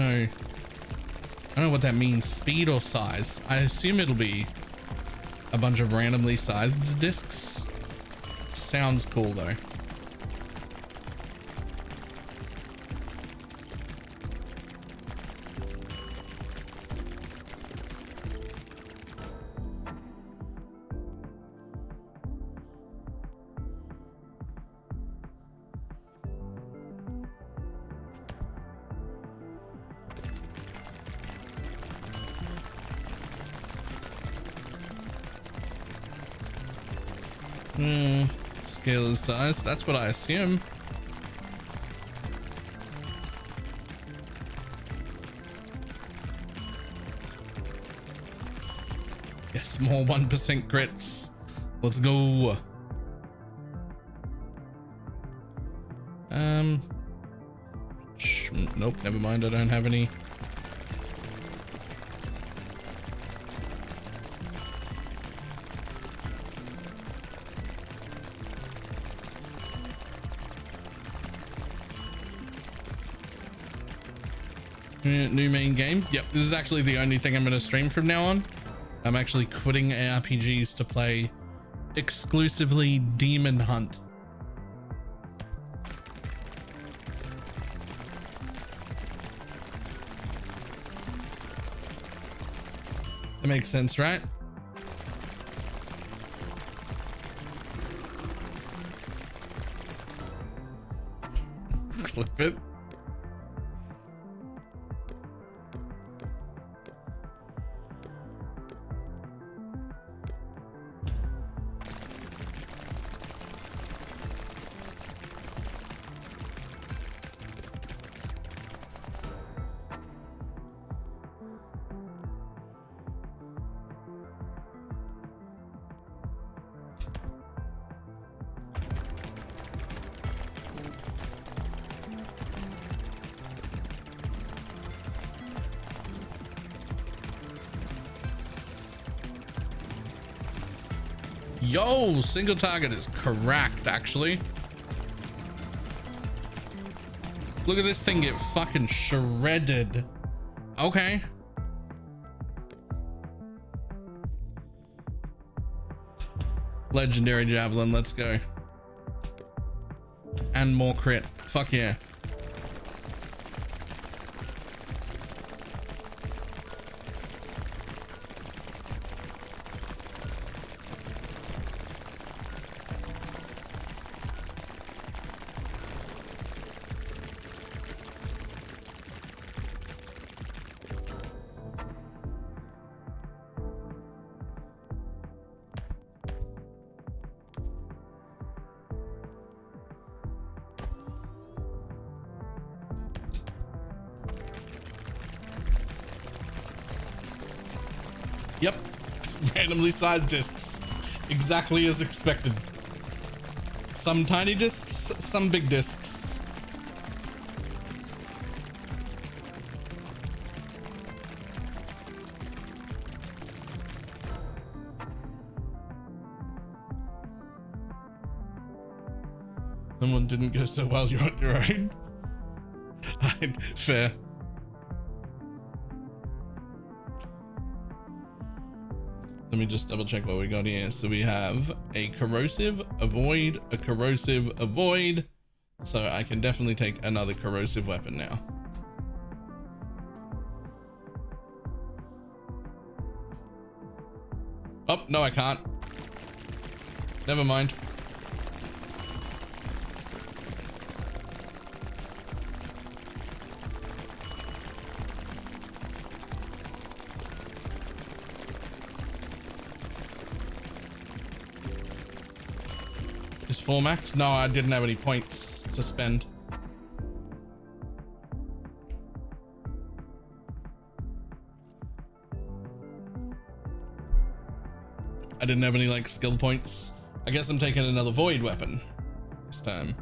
know what that means. Speed or size. I assume it'll be a bunch of randomly sized discs. Sounds cool though. Scale is size. That's what I assume. Yes, more 1% crits. Let's go. Nope, never mind. I don't have any. New main game. Yep, this is actually the only thing I'm going to stream from now on. I'm actually quitting ARPGs to play exclusively Demon Hunt. That makes sense, right? Clip it. Yo, single target is correct, actually. Look at this thing get fucking shredded. Okay. Legendary javelin, let's go. And more crit. Fuck yeah. Yep, randomly sized discs, exactly as expected. Some tiny discs, some big discs. Someone didn't go so well, you're on your own. Fair. Let me just double check what we got here. So we have a corrosive, avoid, a corrosive, avoid. So I can definitely take another corrosive weapon now. Oh, no, I can't. Never mind. Is 4 max? No, I didn't have any points to spend. I didn't have any like skill points. I guess I'm taking another void weapon this time.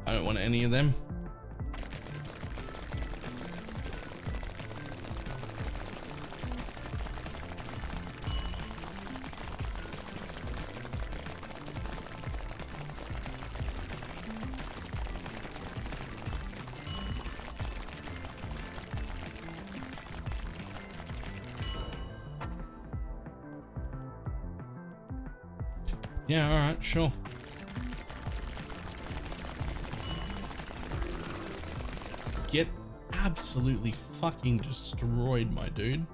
I don't want any of them. Yeah, all right, sure. Get absolutely fucking destroyed, my dude.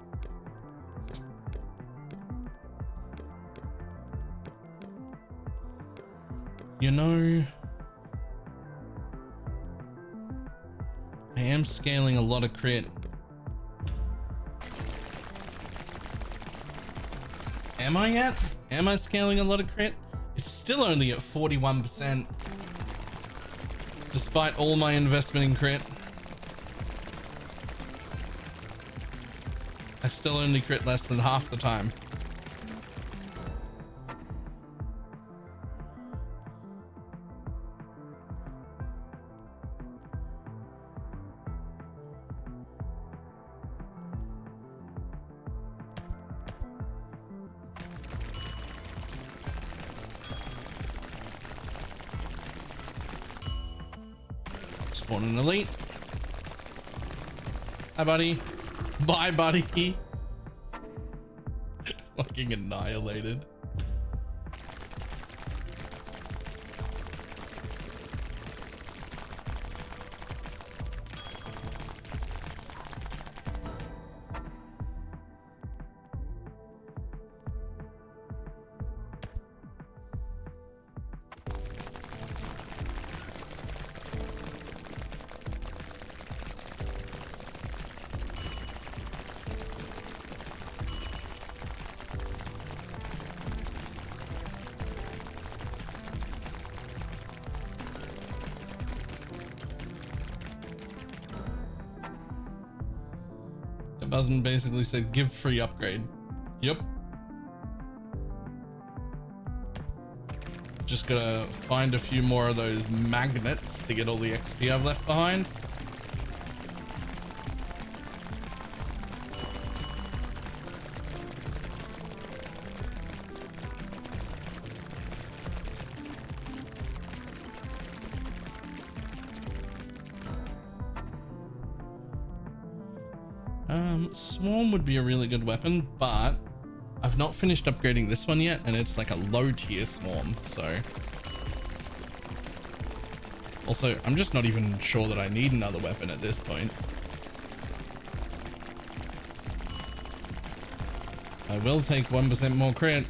You know, I am scaling a lot of crit. Am I yet? Am I scaling a lot of crit? It's still only at 41%. Despite all my investment in crit. I still only crit less than half the time. Spawn an elite. Hi, buddy. Bye, buddy. Fucking annihilated. Buzzman basically said, give free upgrade. Yep. Just gotta find a few more of those magnets to get all the XP I've left behind. Swarm would be a really good weapon, but I've not finished upgrading this one yet, and it's like a low tier swarm, so. Also, I'm just not even sure that I need another weapon at this point. I will take 1% more crit.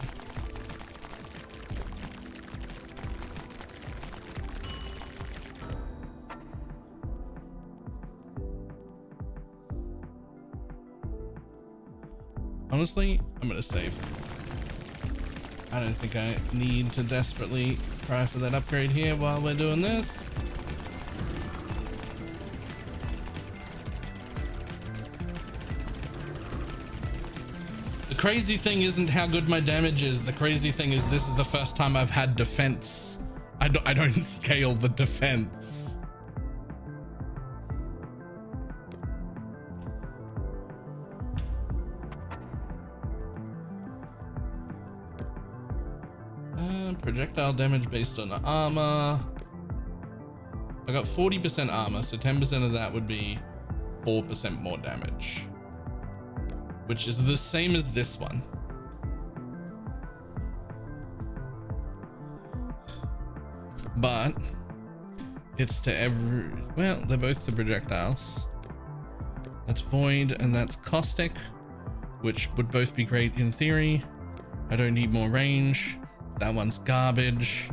Honestly, I'm gonna save. I don't think I need to desperately try for that upgrade here while we're doing this. The crazy thing isn't how good my damage is. The crazy thing is this is the first time I've had defense. I don't scale the defense. Projectile damage based on armor. I got 40% armor, so 10% of that would be 4% more damage, which is the same as this one. But it's to every, well, they're both to projectiles. That's void and that's caustic, which would both be great in theory. I don't need more range. That one's garbage.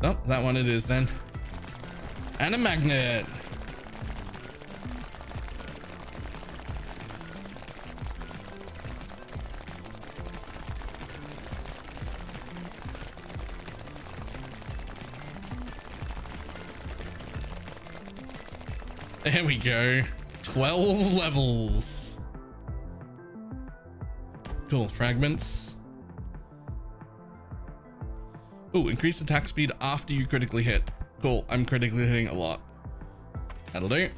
Oh, that one it is then. And a magnet. There we go. 12 levels. Cool. Fragments. Ooh, increase attack speed after you critically hit. Cool, I'm critically hitting a lot. That'll do.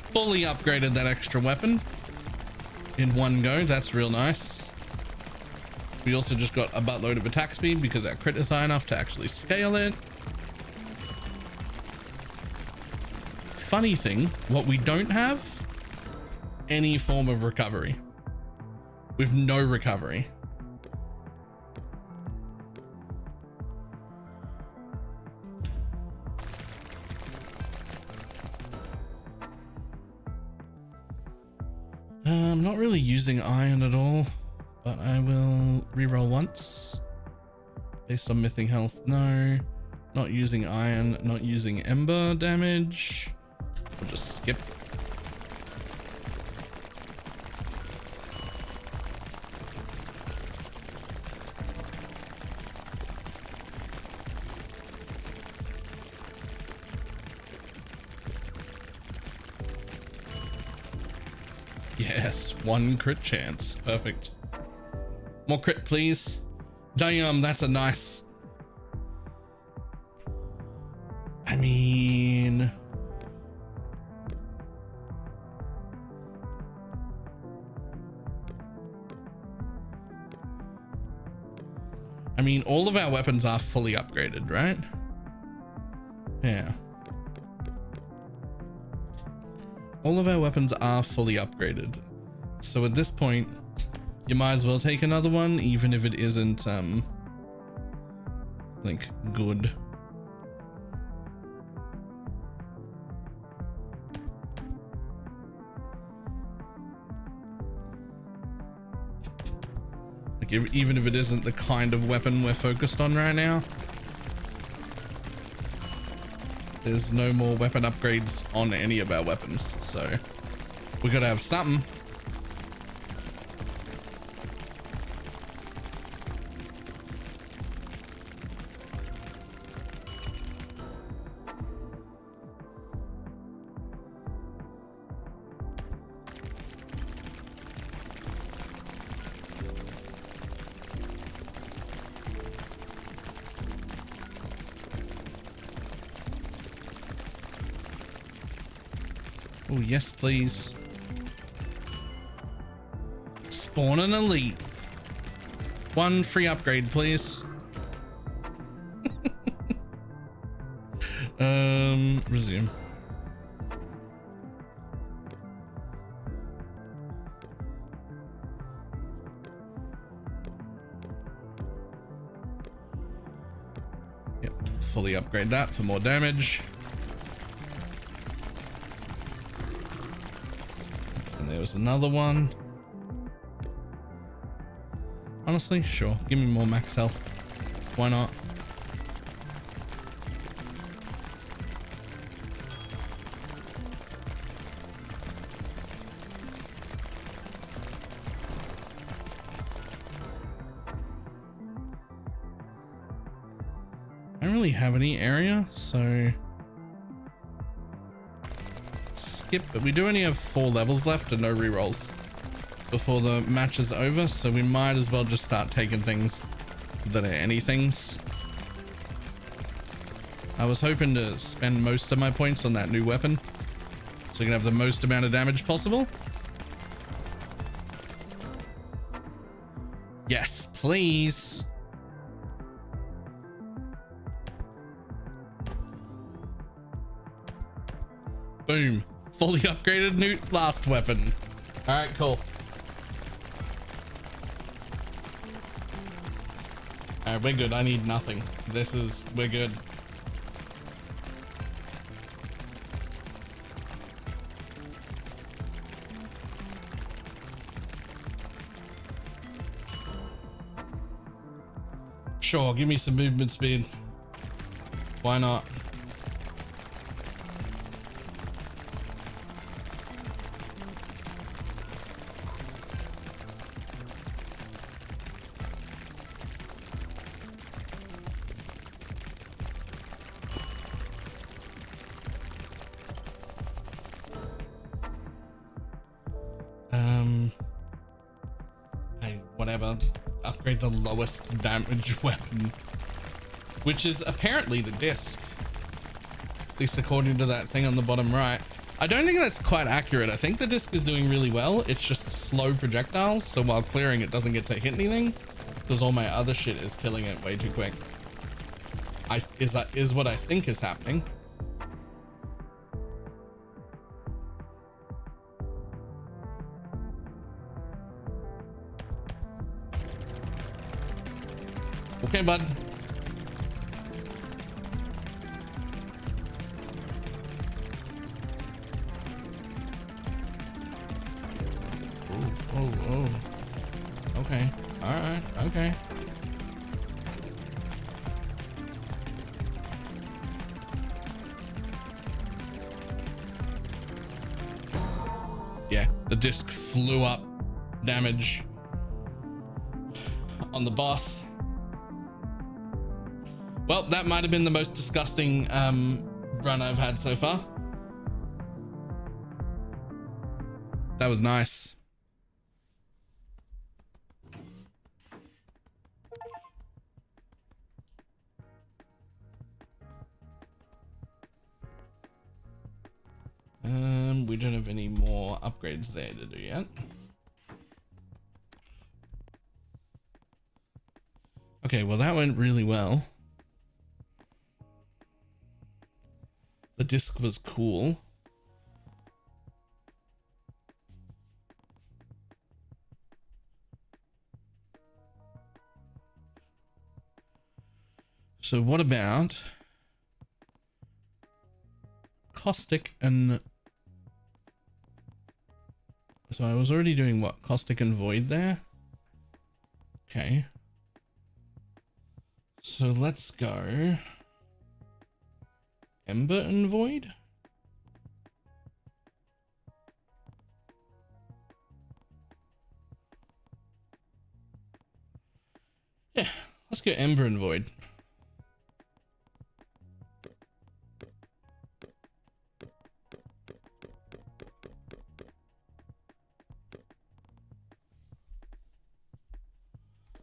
Fully upgraded that extra weapon in one go. That's real nice. We also just got a buttload of attack speed because our crit is high enough to actually scale it. Funny thing, what we don't have, any form of recovery. We've no recovery. I'm not really using iron at all, but I will reroll once. Based on mythic health, no. Not using iron, not using ember damage. I'll just skip. Yes, 1 crit chance. Perfect. More crit, please. Damn, that's a nice... I mean... all of our weapons are fully upgraded, right? Yeah. All of our weapons are fully upgraded. So at this point, you might as well take another one, even if it isn't, like, good. Like, even if it isn't the kind of weapon we're focused on right now. There's no more weapon upgrades on any of our weapons, so we gotta have something. Oh, yes, please. Spawn an elite. One free upgrade, please. Resume. Yep, fully upgrade that for more damage. And there was another one. Honestly, sure. Give me more max health. Why not? I don't really have any area, so skip. But we do only have 4 levels left and no rerolls before the match is over, so we might as well just start taking things that are anythings. I was hoping to spend most of my points on that new weapon so you can have the most amount of damage possible. Yes, please. Boom. Fully upgraded new last weapon. All right, cool. All right, we're good. I need nothing. We're good. Sure, give me some movement speed. Why not? Whatever. Upgrade the lowest damage weapon, which is apparently the disc, at least according to that thing on the bottom right. I don't think that's quite accurate. I think the disc is doing really well. It's just slow projectiles, so while clearing it doesn't get to hit anything because all my other shit is killing it way too quick. Is what I think is happening. Okay, bud. Oh. Okay. All right. Okay. Yeah, the disc flew up damage on the boss. Well, that might have been the most disgusting run I've had so far. That was nice. We don't have any more upgrades there to do yet. Okay, well that went really well. The disc was cool. So what about caustic and... So I was already doing what? Caustic and void there? Okay. So let's go Ember and void. Yeah, let's go Ember and void.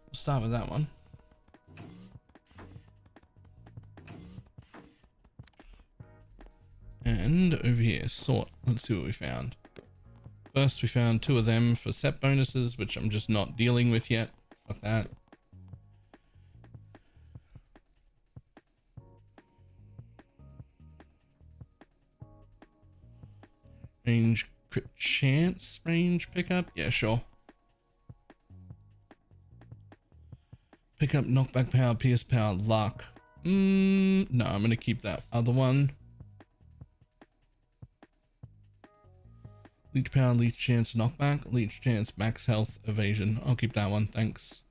We'll start with that one. And over here, sort. Let's see what we found. First, we found 2 of them for set bonuses, which I'm just not dealing with yet. Fuck that. Range crit chance range pickup? Yeah, sure. Pickup knockback power, PS power, luck. No, I'm gonna keep that other one. Leech power, leech chance, knockback, leech chance, max health, evasion. I'll keep that one, thanks.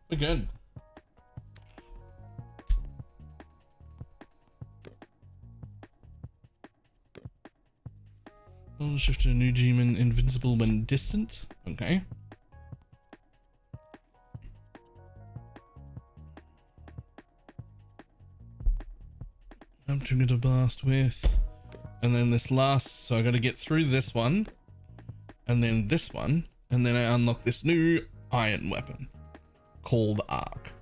We're good. I'll shift to a new demon, invincible when distant. Okay. I'm triggered to blast with, and then this last, so I got to get through this one, and then this one, and then I unlock this new iron weapon called Arc.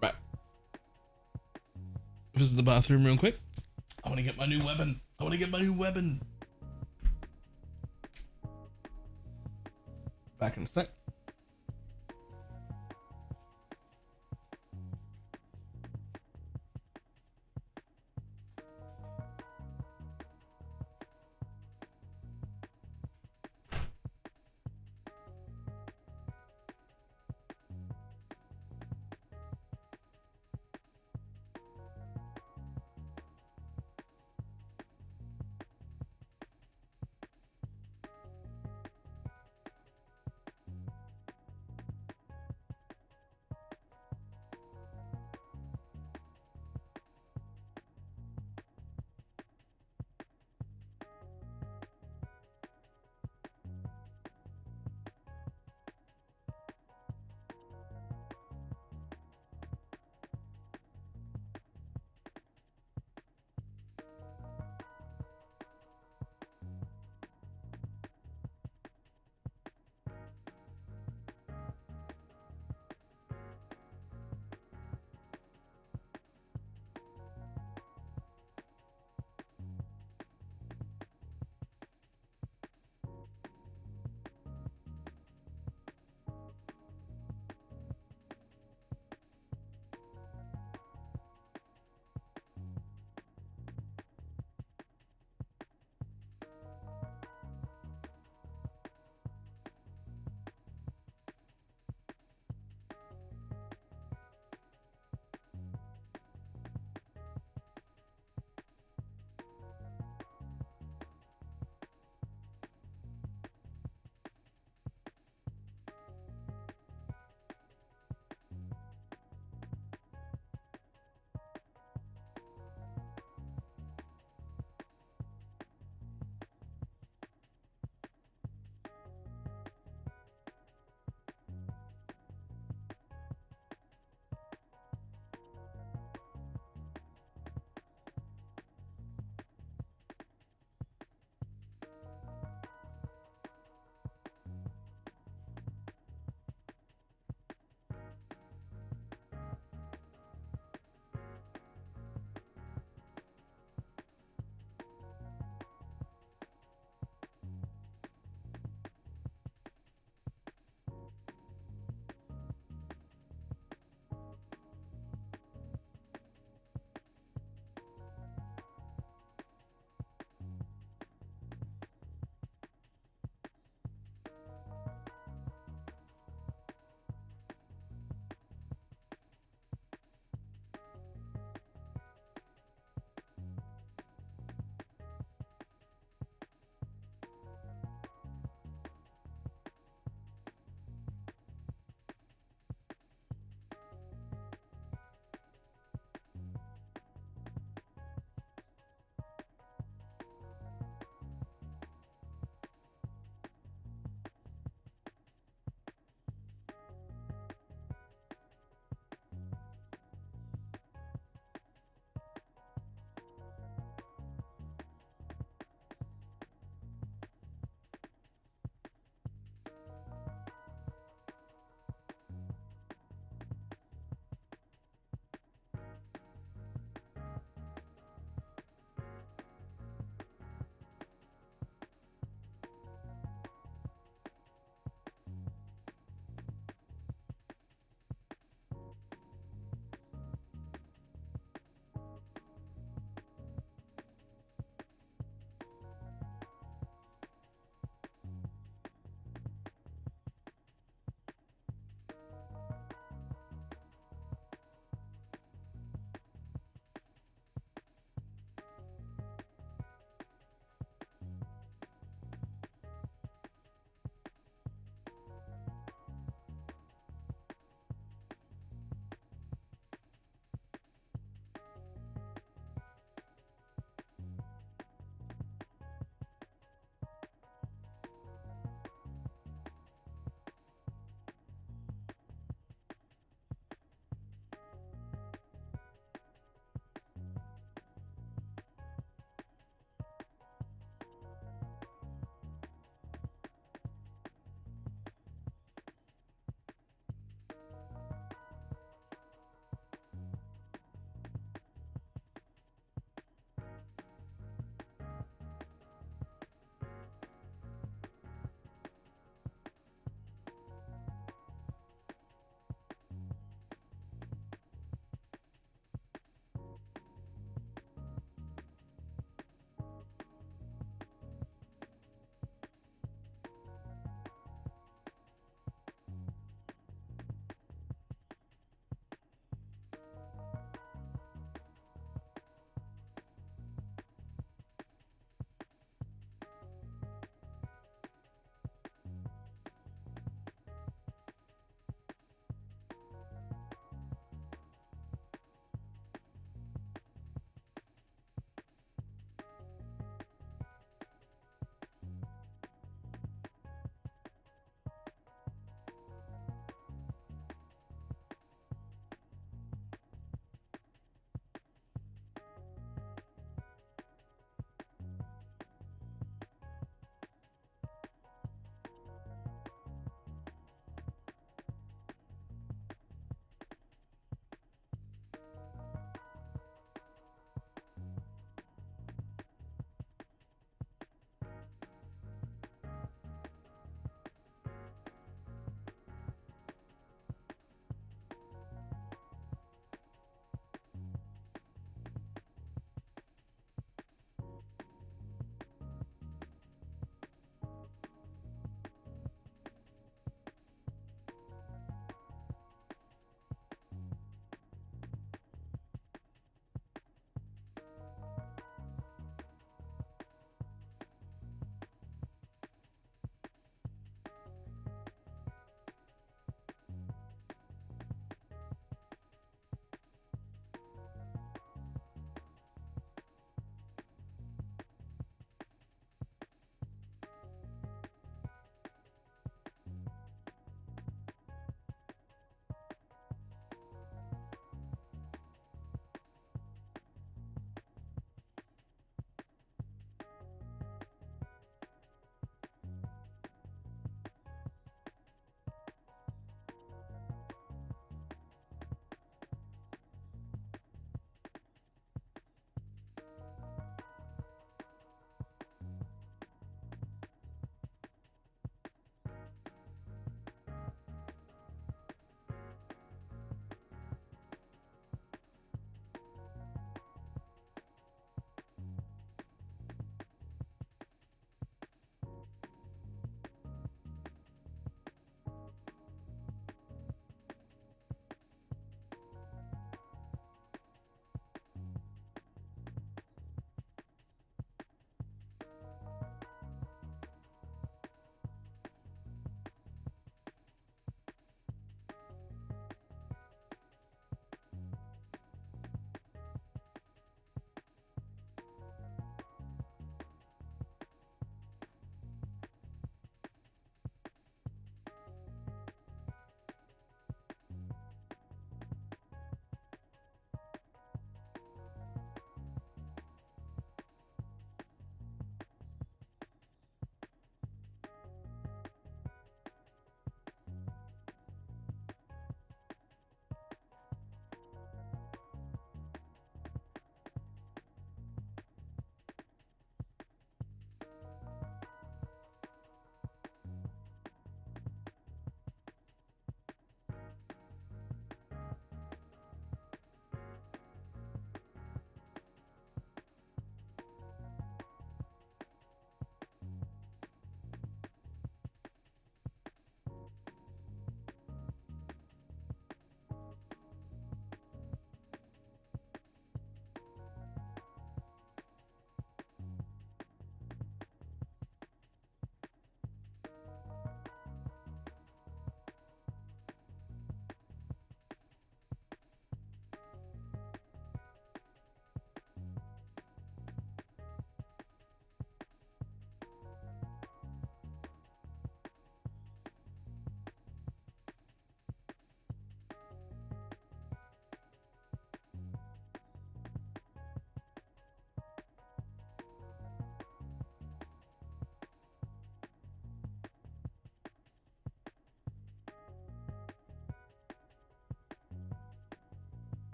Right. Visit the bathroom real quick. I want to get my new weapon. I want to get my new weapon. Back in a sec.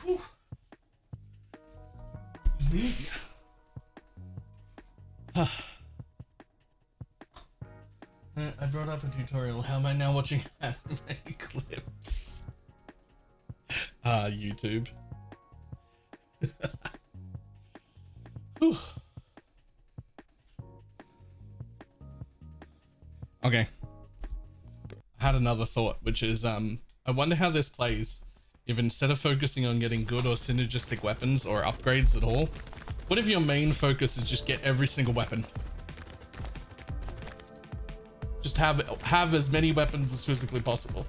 Whew. I brought up a tutorial. How am I now watching anime clips? YouTube. Whew. Okay. I had another thought, which is I wonder how this plays if instead of focusing on getting good or synergistic weapons or upgrades at all, what if your main focus is just get every single weapon? Just have as many weapons as physically possible.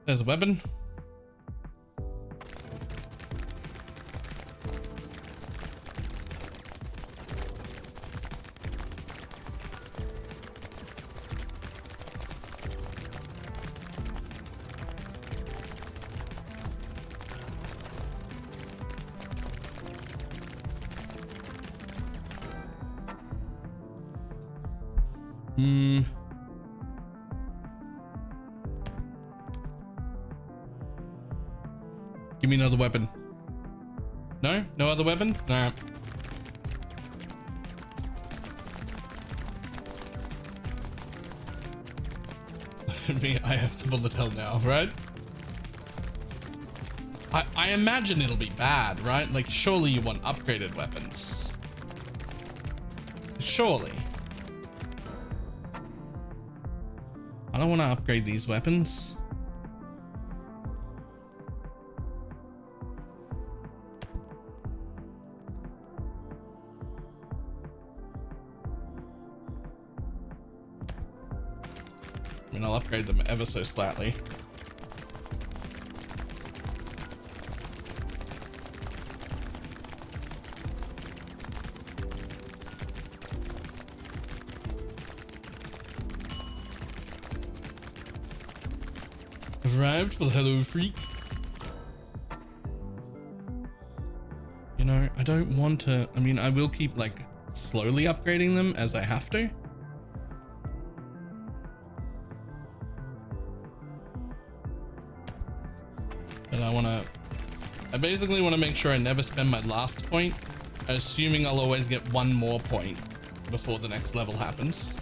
There's a weapon. Give me another weapon. No? No other weapon? Nah. Me, I have the bullet hell now, right? I imagine it'll be bad, right? Like, surely you want upgraded weapons. Surely. I don't want to upgrade these weapons. I mean, I'll upgrade them ever so slightly. Arrived. Well, hello, freak. You know, I don't want to. I mean, I will keep like slowly upgrading them as I have to. But I basically want to make sure I never spend my last point, assuming I'll always get one more point before the next level happens,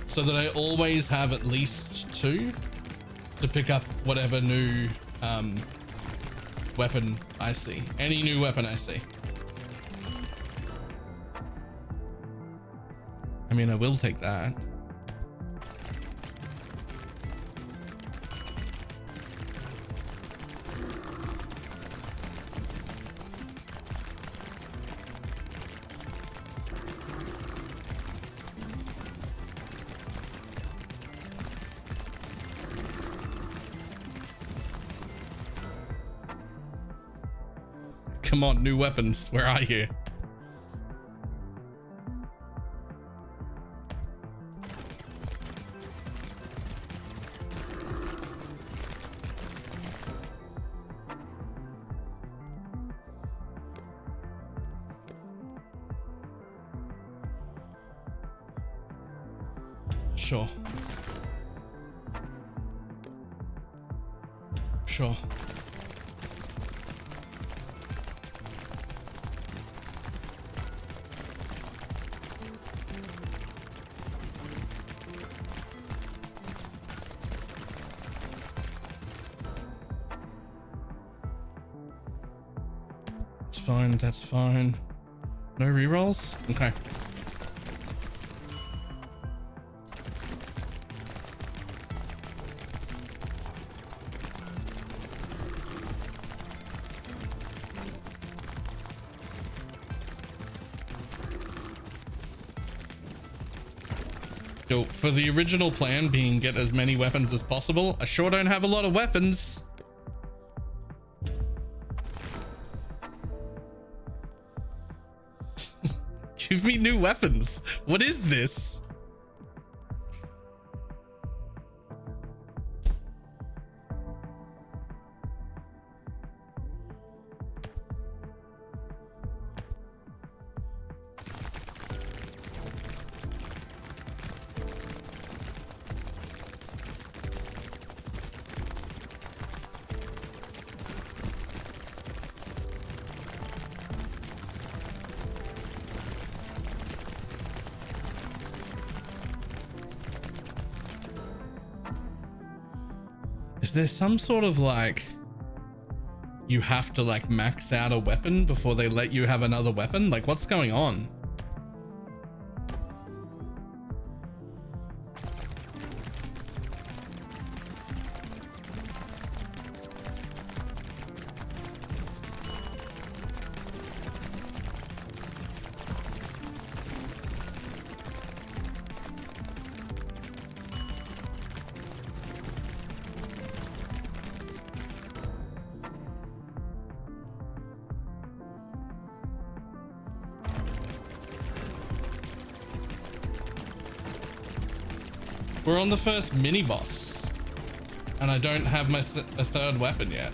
so that I always have at least 2 to pick up whatever new weapon I see. Any new weapon I see. I mean, I will take that. Come on, new weapons. Where are you? Sure. Sure. Fine, that's fine. No rerolls? Okay. So for the original plan being get as many weapons as possible, I sure don't have a lot of weapons. Give me new weapons. What is this? Is there some sort of like, you have to like max out a weapon before they let you have another weapon? Like what's going on? We're on the first mini boss and I don't have a third weapon yet.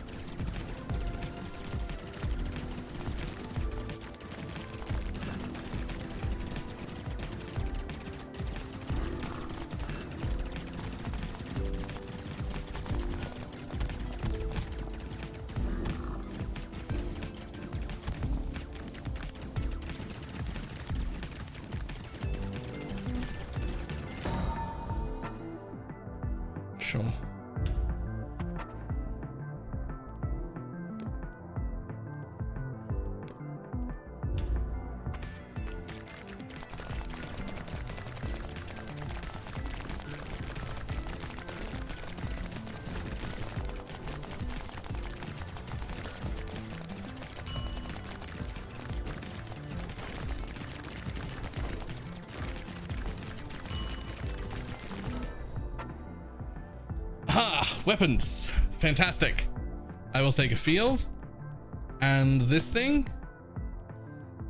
Sure. Weapons. Fantastic. I will take a field and this thing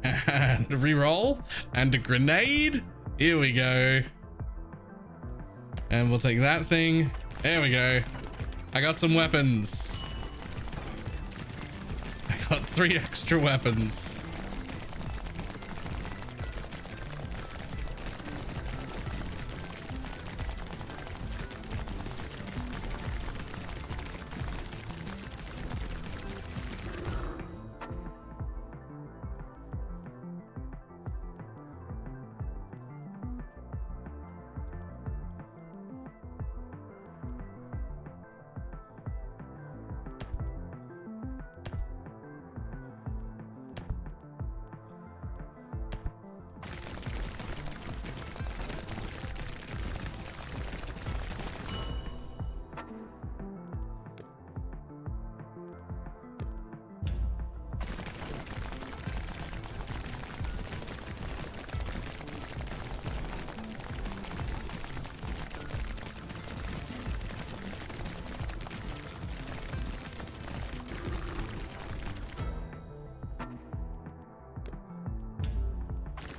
and re-roll and a grenade. Here we go. And we'll take that thing. There we go. I got some weapons. I got 3 extra weapons.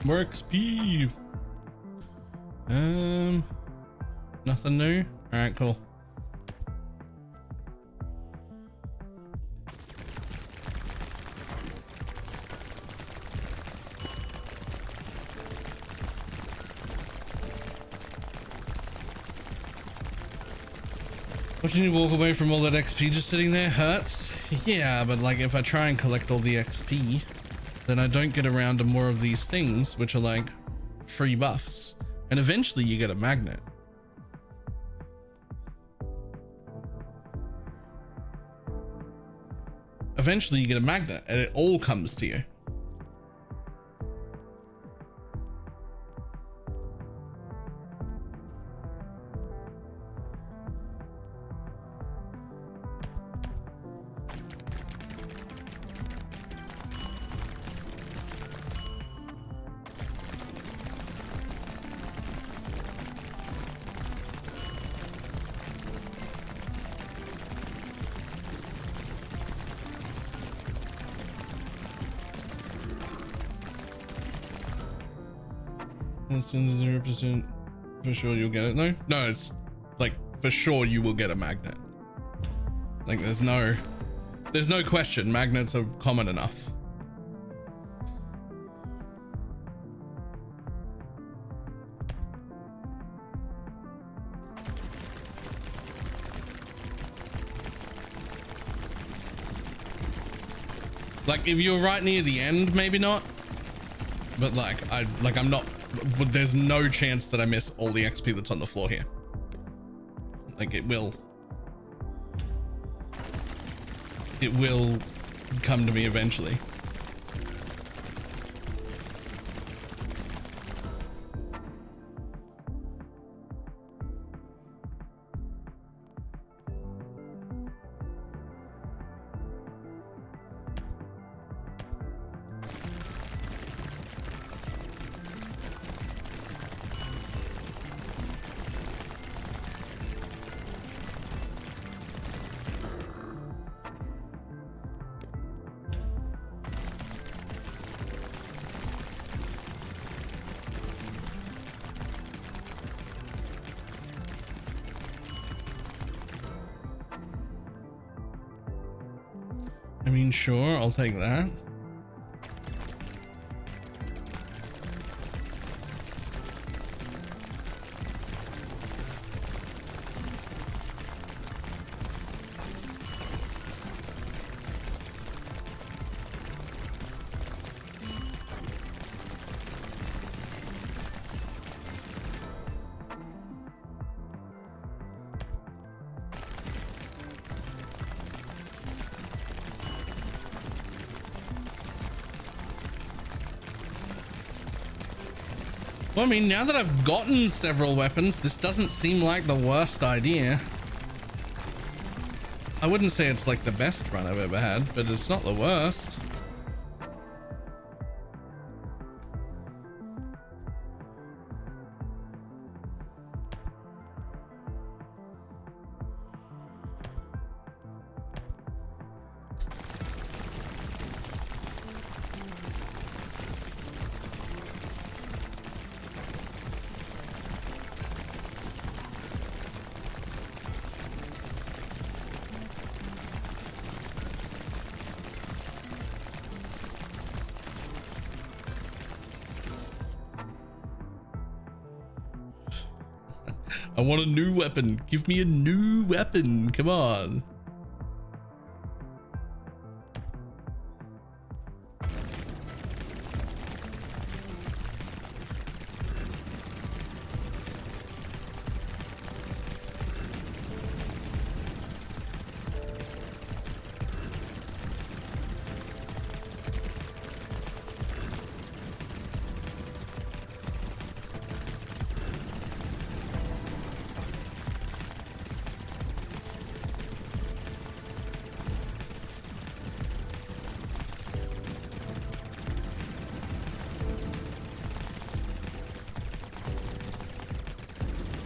More XP. Nothing new. All right, cool. Watching you walk away from all that XP just sitting there hurts. Yeah, but like if I try and collect all the XP, then I don't get around to more of these things, which are like free buffs. And eventually you get a magnet. Eventually you get a magnet and it all comes to you. It's in 0% for sure you'll get it. No, it's like for sure you will get a magnet. Like there's no question. Magnets are common enough. Like if you're right near the end, maybe not. But I'm not. There's no chance that I miss all the XP that's on the floor here. Like it will. it will come to me eventually. I mean, sure, I'll take that. Well, I mean, now that I've gotten several weapons, this doesn't seem like the worst idea. I wouldn't say it's like the best run I've ever had, but it's not the worst. I want a new weapon. Give me a new weapon. Come on.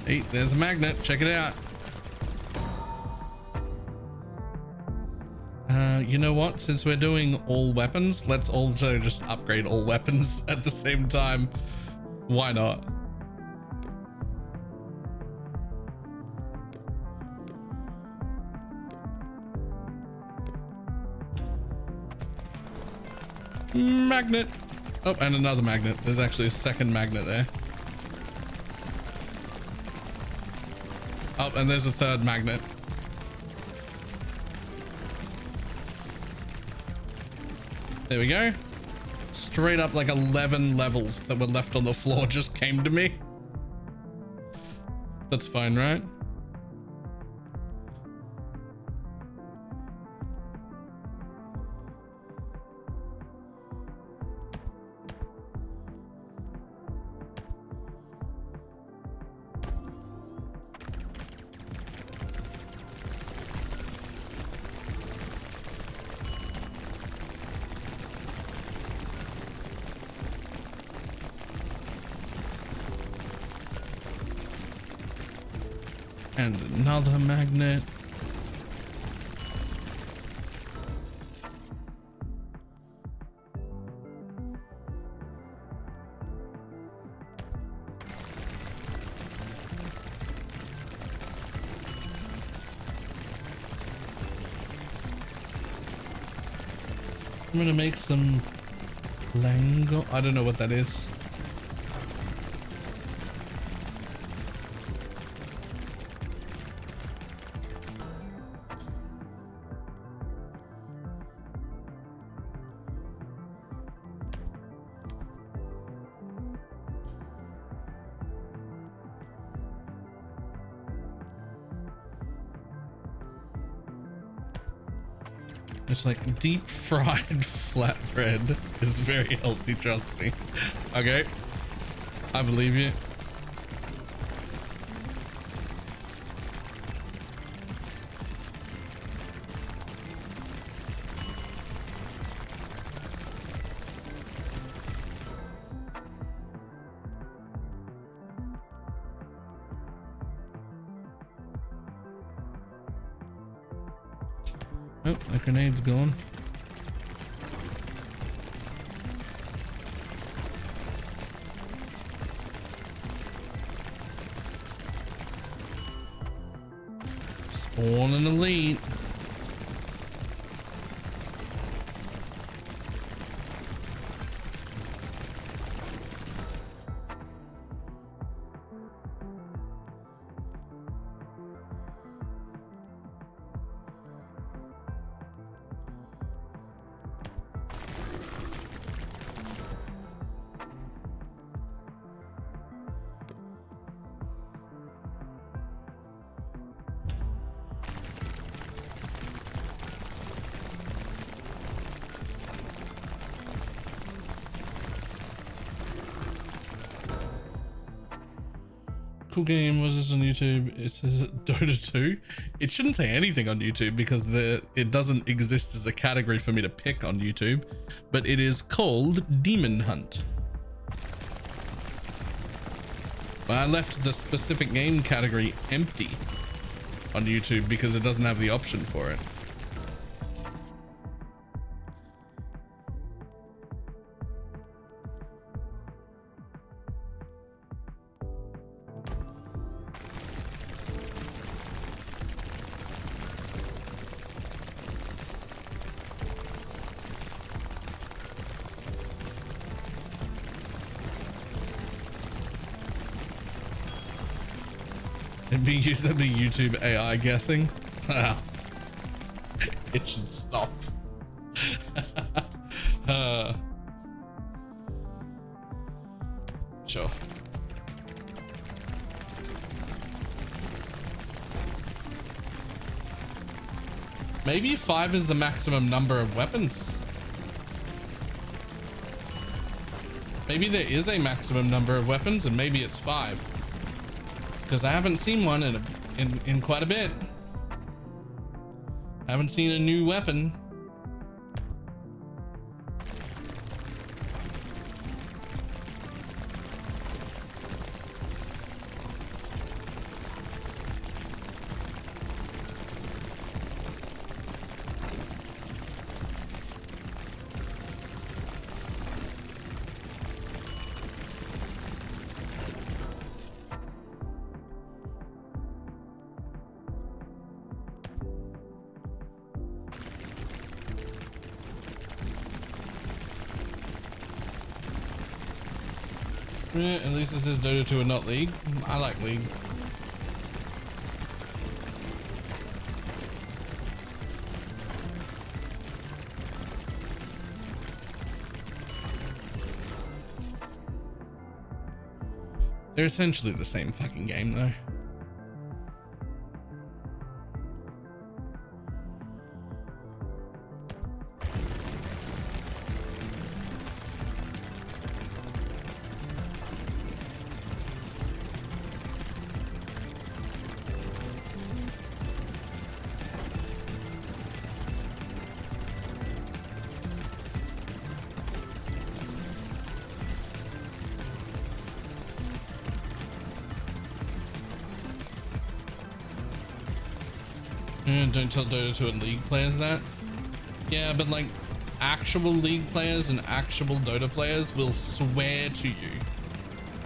Hey, there's a magnet. Check it out. You know what? Since we're doing all weapons, let's also just upgrade all weapons at the same time. Why not? Magnet. Oh, and another magnet. There's actually a second magnet there. Oh, and there's a third magnet. There we go. Straight up like 11 levels that were left on the floor just came to me. That's fine, right? And another magnet. I'm gonna make some lango. I don't know what that is. It's like deep fried flatbread is very healthy, trust me. Okay, I believe you. Oh, the grenade's gone. Spawn an elite. Cool game. Was this on YouTube? It says Dota 2. It shouldn't say anything on YouTube because it doesn't exist as a category for me to pick on YouTube, but it is called Demon Hunt. But I left the specific game category empty on YouTube because it doesn't have the option for it. That'd be YouTube AI guessing. It should stop. Sure. Maybe 5 is the maximum number of weapons. Maybe there is a maximum number of weapons and maybe it's 5. Because I haven't seen one in quite a bit. I haven't seen a new weapon. Yeah, at least it says Dota 2 and not League. I like League. They're essentially the same fucking game though. Don't tell Dota 2 and League players that. Yeah, but like actual League players and actual Dota players will swear to you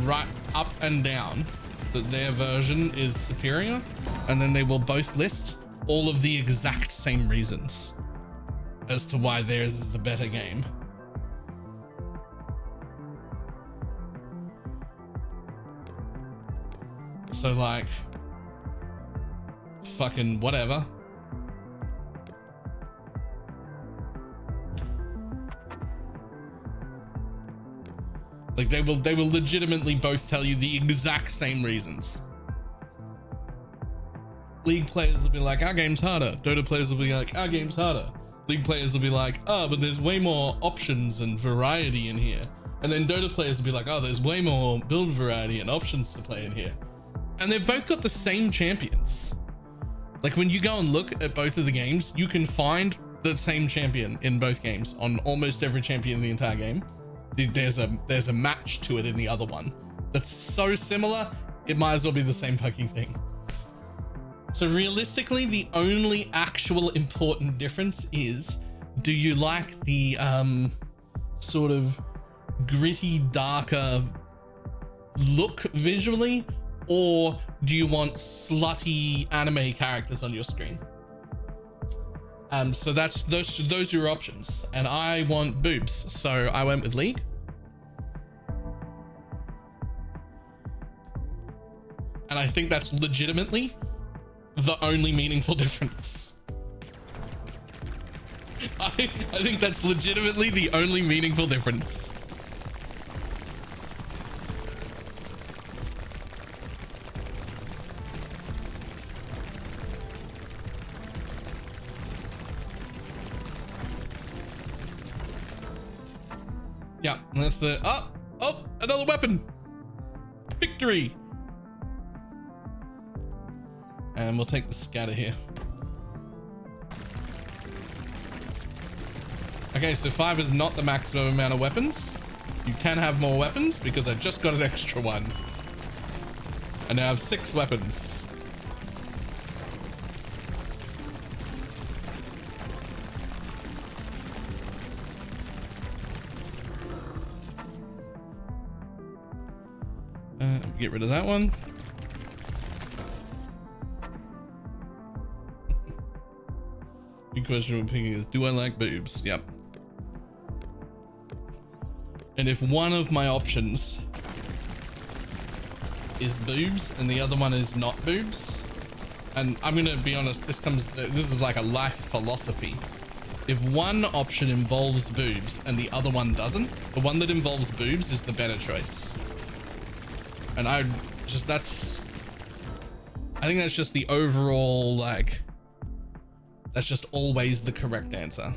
right up and down that their version is superior, and then they will both list all of the exact same reasons as to why theirs is the better game. So like fucking whatever. Like they will legitimately both tell you the exact same reasons. League players will be like, our game's harder. Dota players will be like, our game's harder. League players will be like, oh, but there's way more options and variety in here. And then Dota players will be like, oh, there's way more build variety and options to play in here. And they've both got the same champions. Like when you go and look at both of the games, you can find the same champion in both games on almost every champion in the entire game. There's a match to it in the other one that's so similar, it might as well be the same fucking thing. So realistically, the only actual important difference is, do you like the sort of gritty, darker look visually, or do you want slutty anime characters on your screen? So that's those are your options, and I want boobs, so I went with League. And I think that's legitimately the only meaningful difference. I think that's legitimately the only meaningful difference. Yeah, and that's the oh, another weapon. Victory. And we'll take the scatter here. Okay, so 5 is not the maximum amount of weapons. You can have more weapons because I just got an extra one. And now I have 6 weapons. Get rid of that one. Big question we're picking is, do I like boobs? Yep. And if one of my options is boobs and the other one is not boobs, and I'm gonna be honest, this is like a life philosophy. If one option involves boobs and the other one doesn't, the one that involves boobs is the better choice. And I think that's just the overall, like, that's just always the correct answer.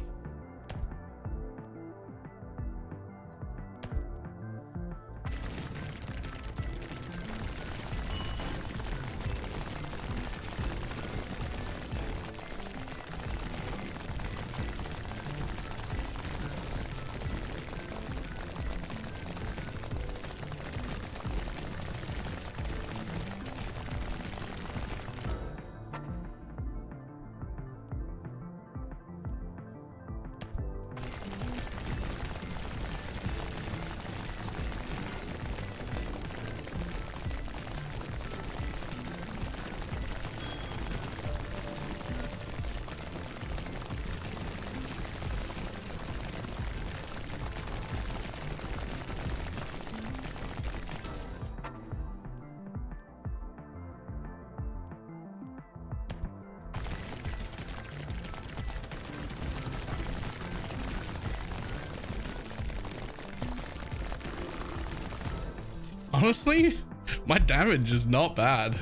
Honestly, my damage is not bad.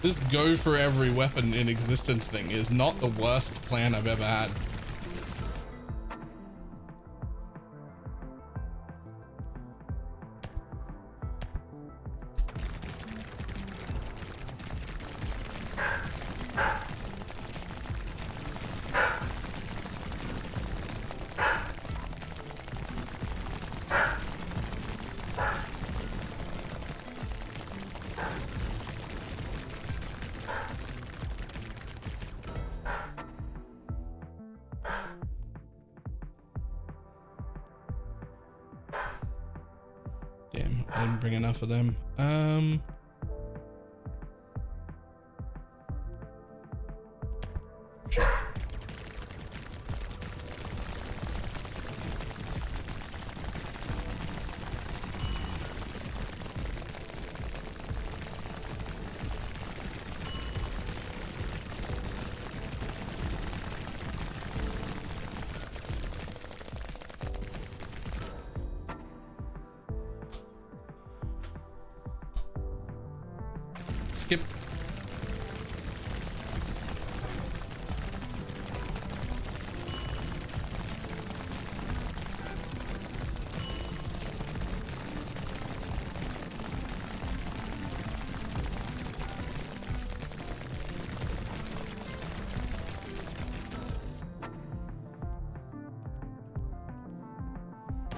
This go for every weapon in existence thing is not the worst plan I've ever had. Damn, I didn't bring enough of them. skip.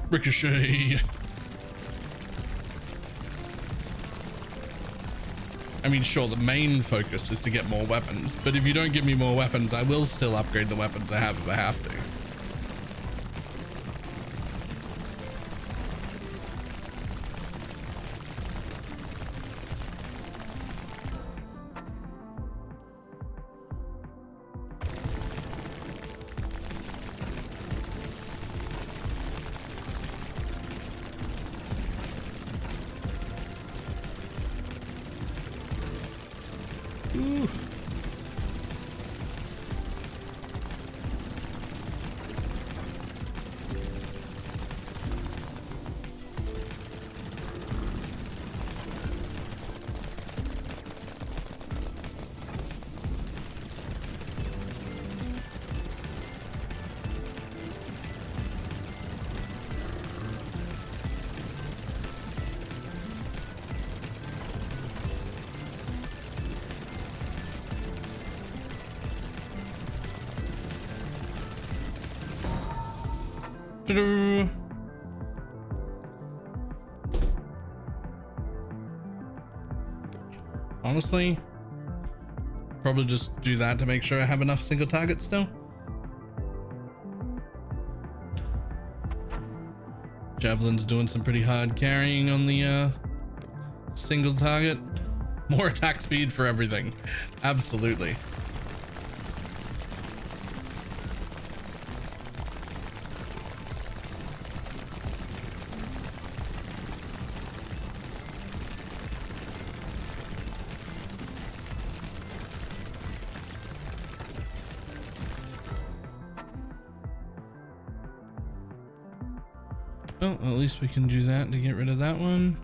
Ricochet. I mean, sure, the main focus is to get more weapons, but if you don't give me more weapons, I will still upgrade the weapons I have if I have to. Ooh. Honestly, probably just do that to make sure I have enough single targets still. Javelin's doing some pretty hard carrying on the single target. More attack speed for everything. Absolutely. Well, at least we can do that to get rid of that one.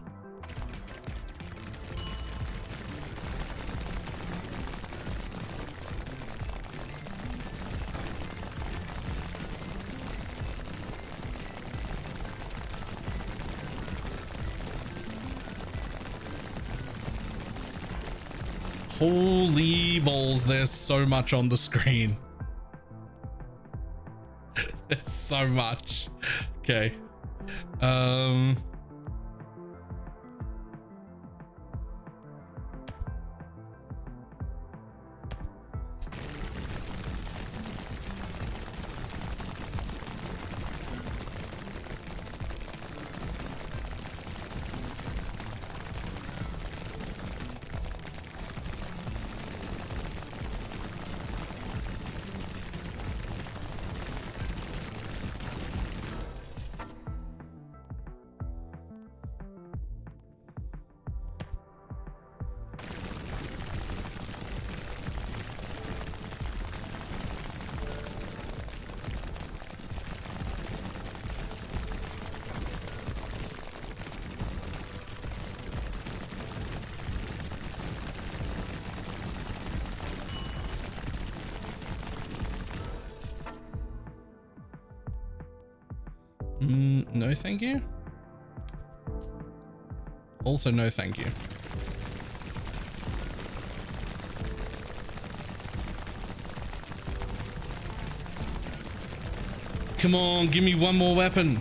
Holy balls, there's so much on the screen. There's so much. Okay. No, thank you. Also, no, thank you. Come on, give me one more weapon.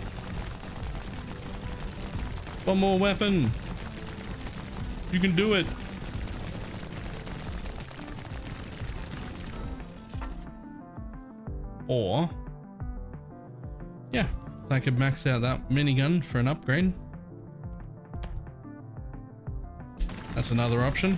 One more weapon. You can do it. Or, yeah, I could max out that minigun for an upgrade. That's another option.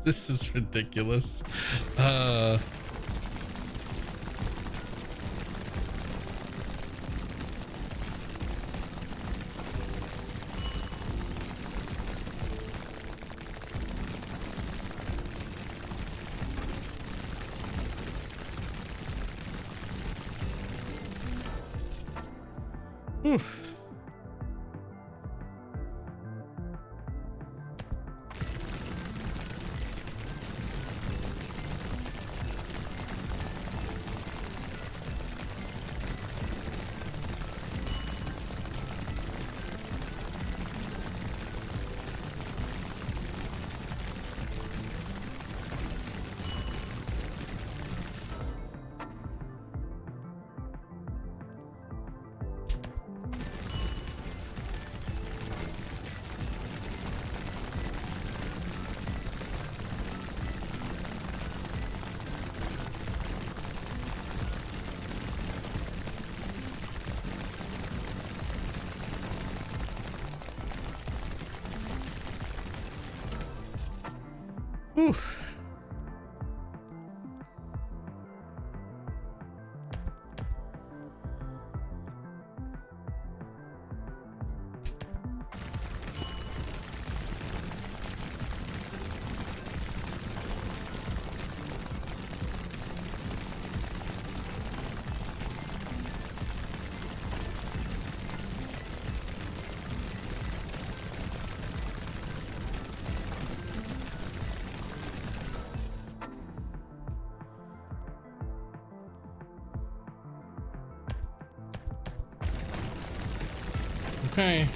This is ridiculous. Whew. Whew. Okay.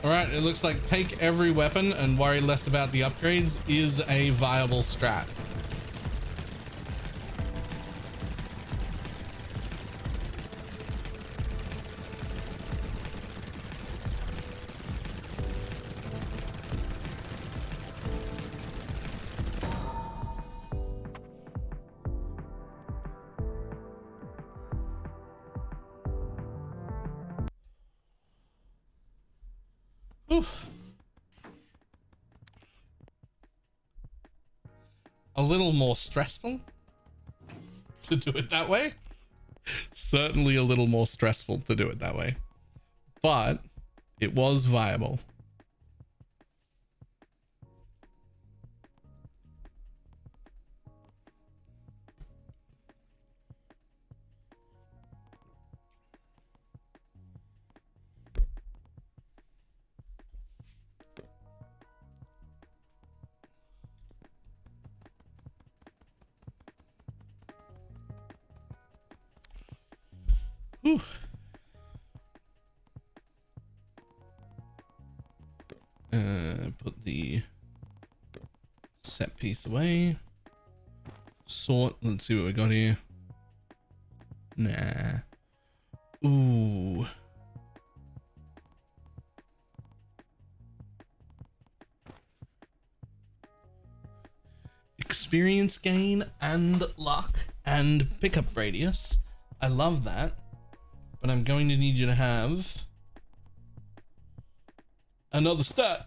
All right, it looks like take every weapon and worry less about the upgrades is a viable strat. Oof. A little more stressful to do it that way. Certainly a little more stressful to do it that way, but it was viable. Whew. Put the set piece away. Sort. Let's see what we got here. Nah. Ooh. Experience gain and luck and pickup radius. I love that. But I'm going to need you to have another stat.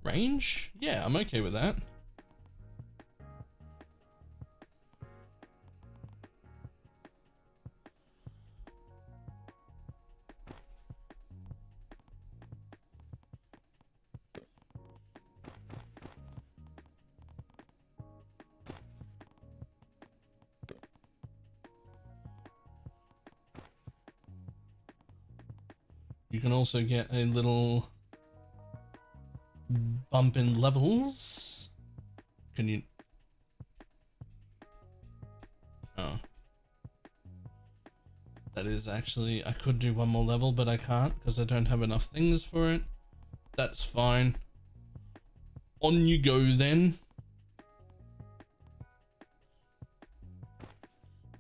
Range? Yeah, I'm okay with that. You can also get a little bump in levels. Can you? Oh. That is actually, I could do one more level, but I can't because I don't have enough things for it. That's fine. On you go then.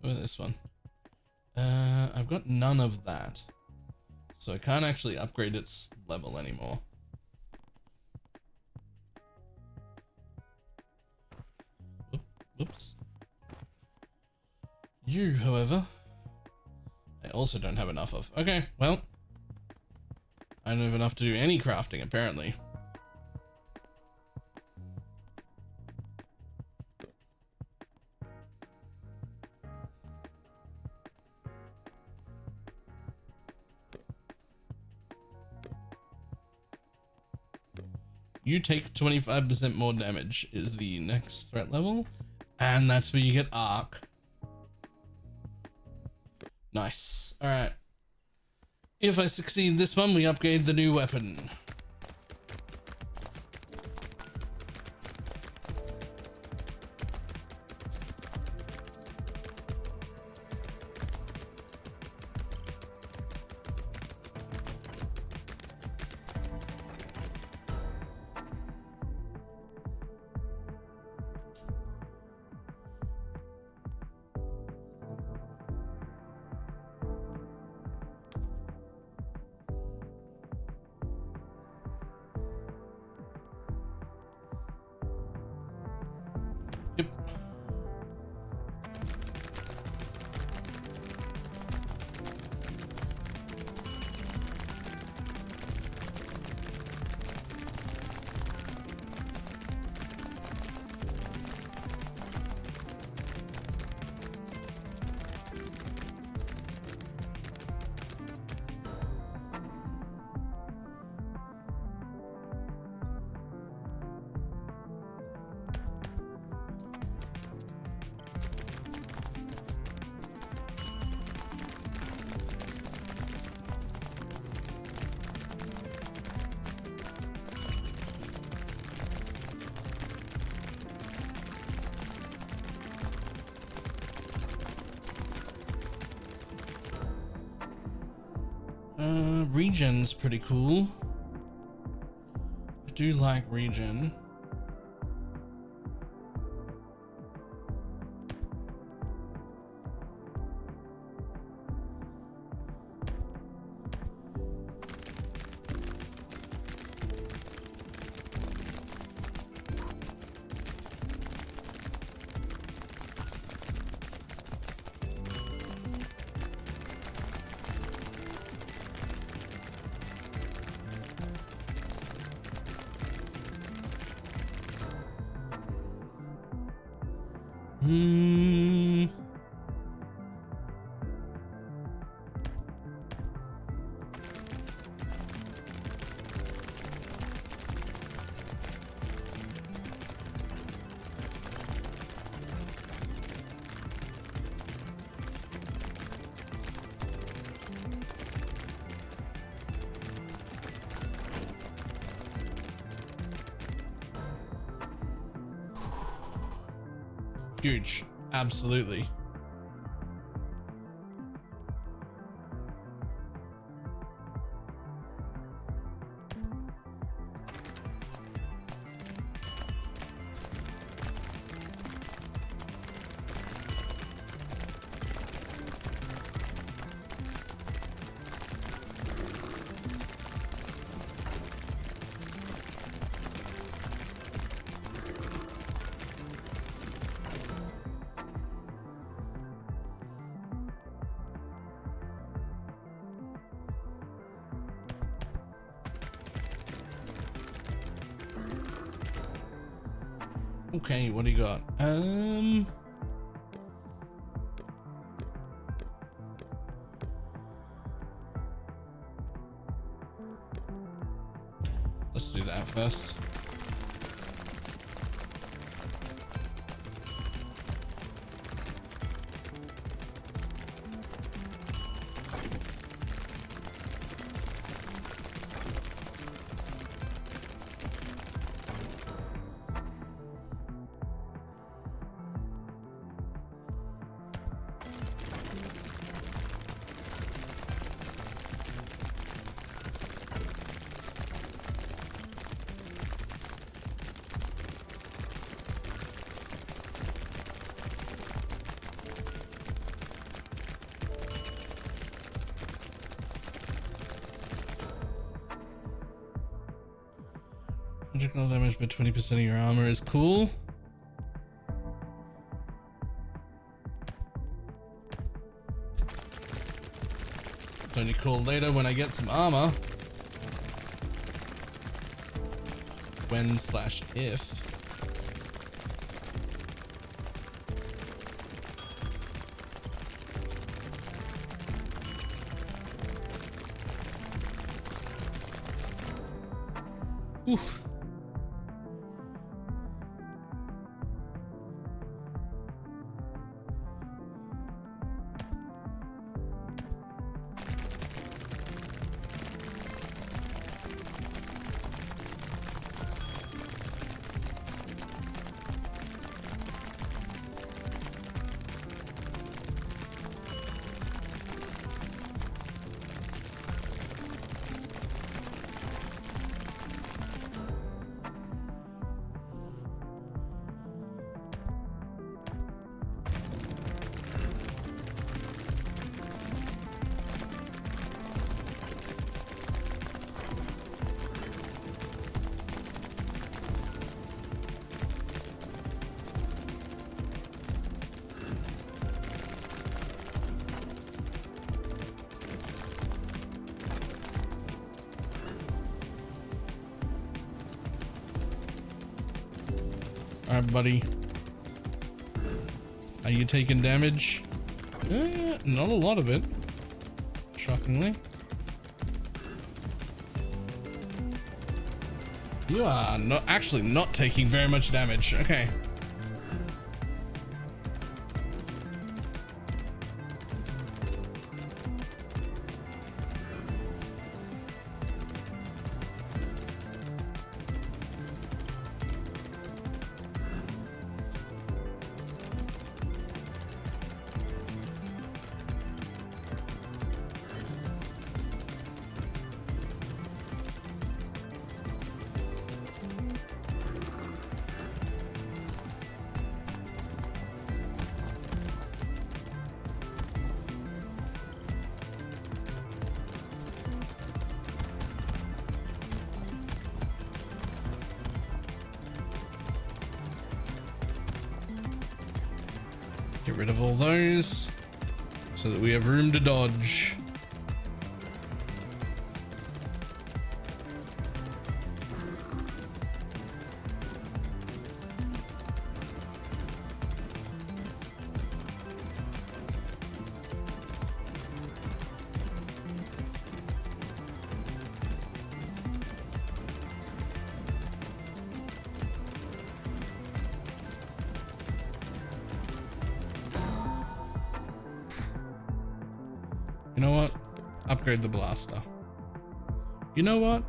Oh, this one. I've got none of that. So I can't actually upgrade its level anymore. Whoops. You, however, I also don't have enough of. Okay, well, I don't have enough to do any crafting, apparently. You take 25% more damage is the next threat level, and that's where you get arc. Nice. All right. If I succeed this one, we upgrade the new weapon. Yep. Regen's pretty cool. I do like regen. Huge, absolutely. Okay, what do you got? Let's do that first. Magical damage, but 20% of your armor is cool. It's only cool later when I get some armor. When/if. Oof. Alright, buddy. Are you taking damage? Not a lot of it. Shockingly. You are actually not taking very much damage. Okay. Get rid of all those so that we have room to dodge. You know what? Upgrade the blaster. You know what?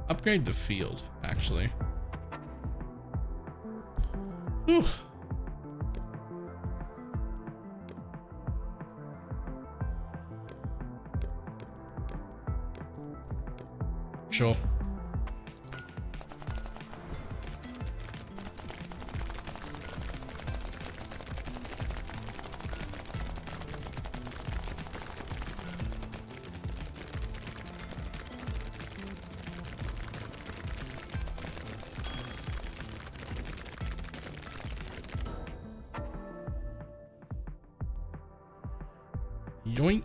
Upgrade the field, actually. Whew. Sure. Yoink.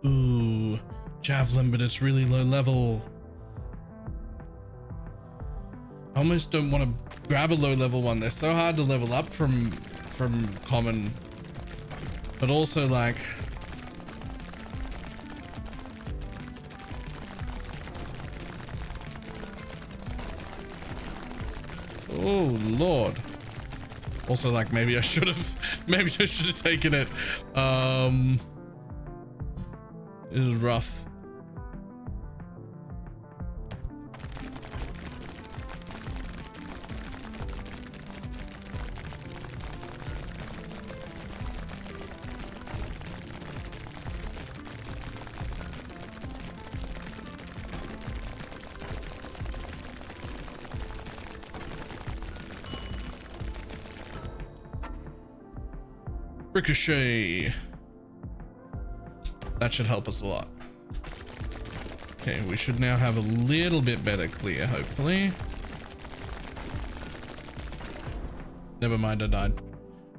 Ooh, javelin, but it's really low level. I almost don't want to grab a low level one. They're so hard to level up from common, but also like, oh Lord. Also, like, maybe I should have taken it. It was rough. Ricochet. That should help us a lot. Okay, we should now have a little bit better clear, hopefully. Never mind, I died.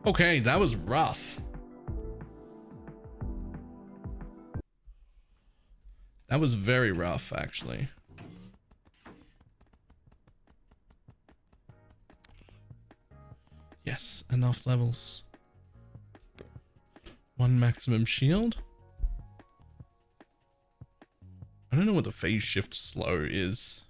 Okay, that was rough. That was very rough, actually. Yes, enough levels. 1 maximum shield. I don't know what the phase shift slow is.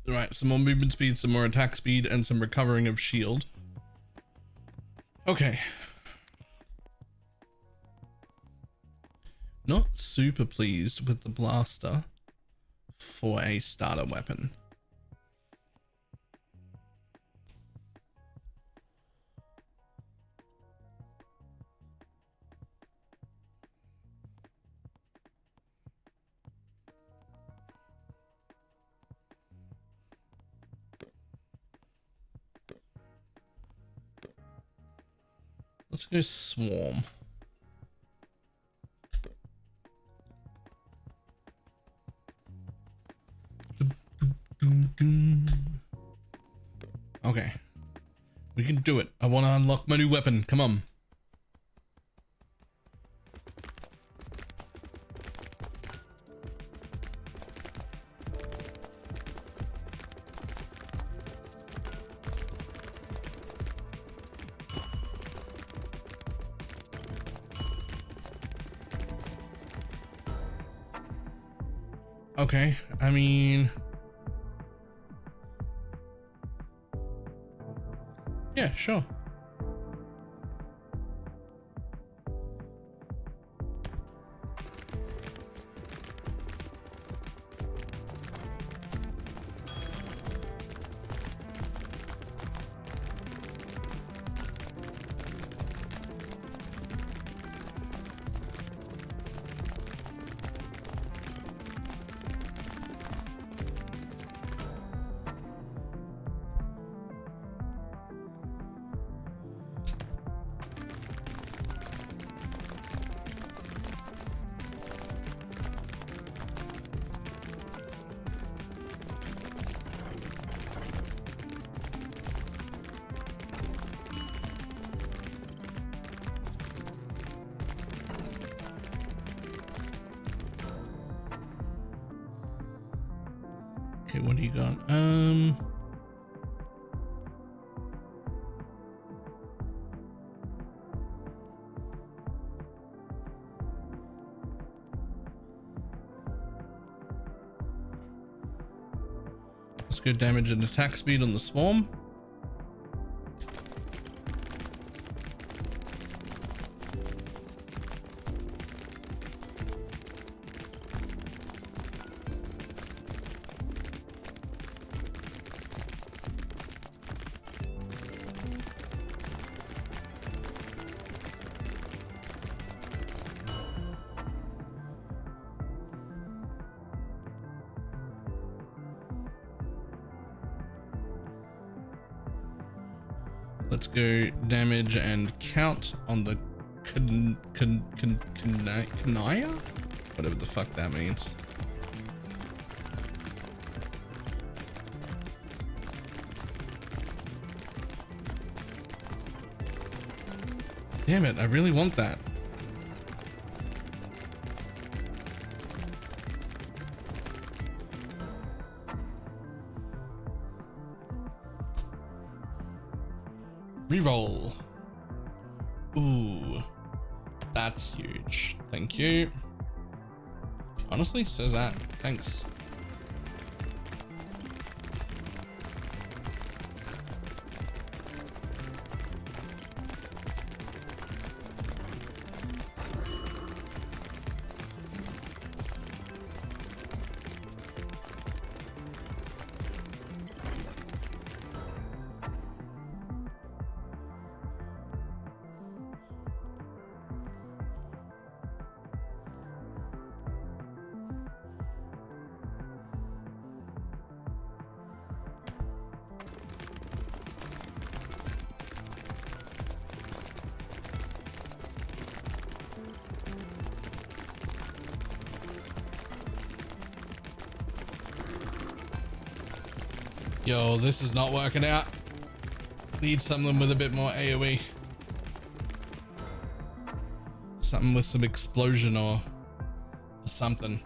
Right, some more movement speed, some more attack speed, and some recovering of shield. Okay. Not super pleased with the blaster for a starter weapon. Let's go swarm. Okay. We can do it. I want to unlock my new weapon. Come on. Okay, I mean, yeah, sure. Okay, what do you got? Let's go damage and attack speed on the swarm. Let's go damage and count on the Kanaya? Whatever the fuck that means. Damn it, I really want that. Reroll. Ooh, that's huge. Thank you. Honestly, says that. Thanks. Yo, this is not working out. Need something with a bit more AoE. Something with some explosion or something.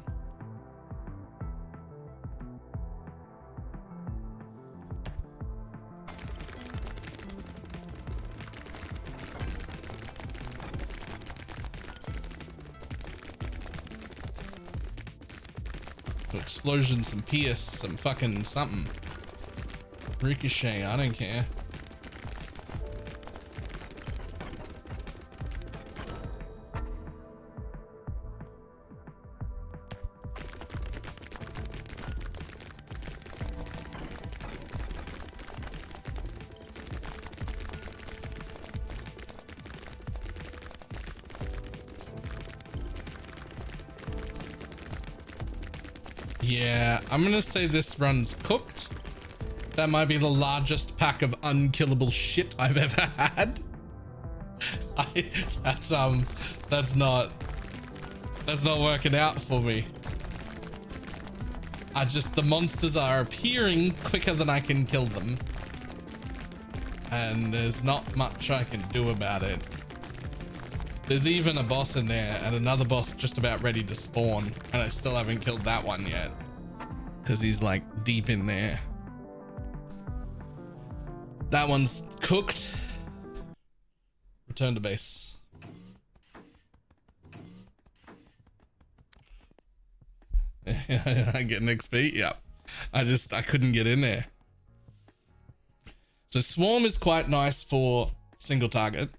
Some explosion, some pierce, some fucking something. Ricochet, I don't care. Yeah, I'm gonna say this run's cooked. That might be the largest pack of unkillable shit I've ever had. That's not working out for me. The monsters are appearing quicker than I can kill them. And there's not much I can do about it. There's even a boss in there and another boss just about ready to spawn. And I still haven't killed that one yet. Because he's like deep in there. That one's cooked. Return to base. I get an XP? Yep. I couldn't get in there. So Swarm is quite nice for single target.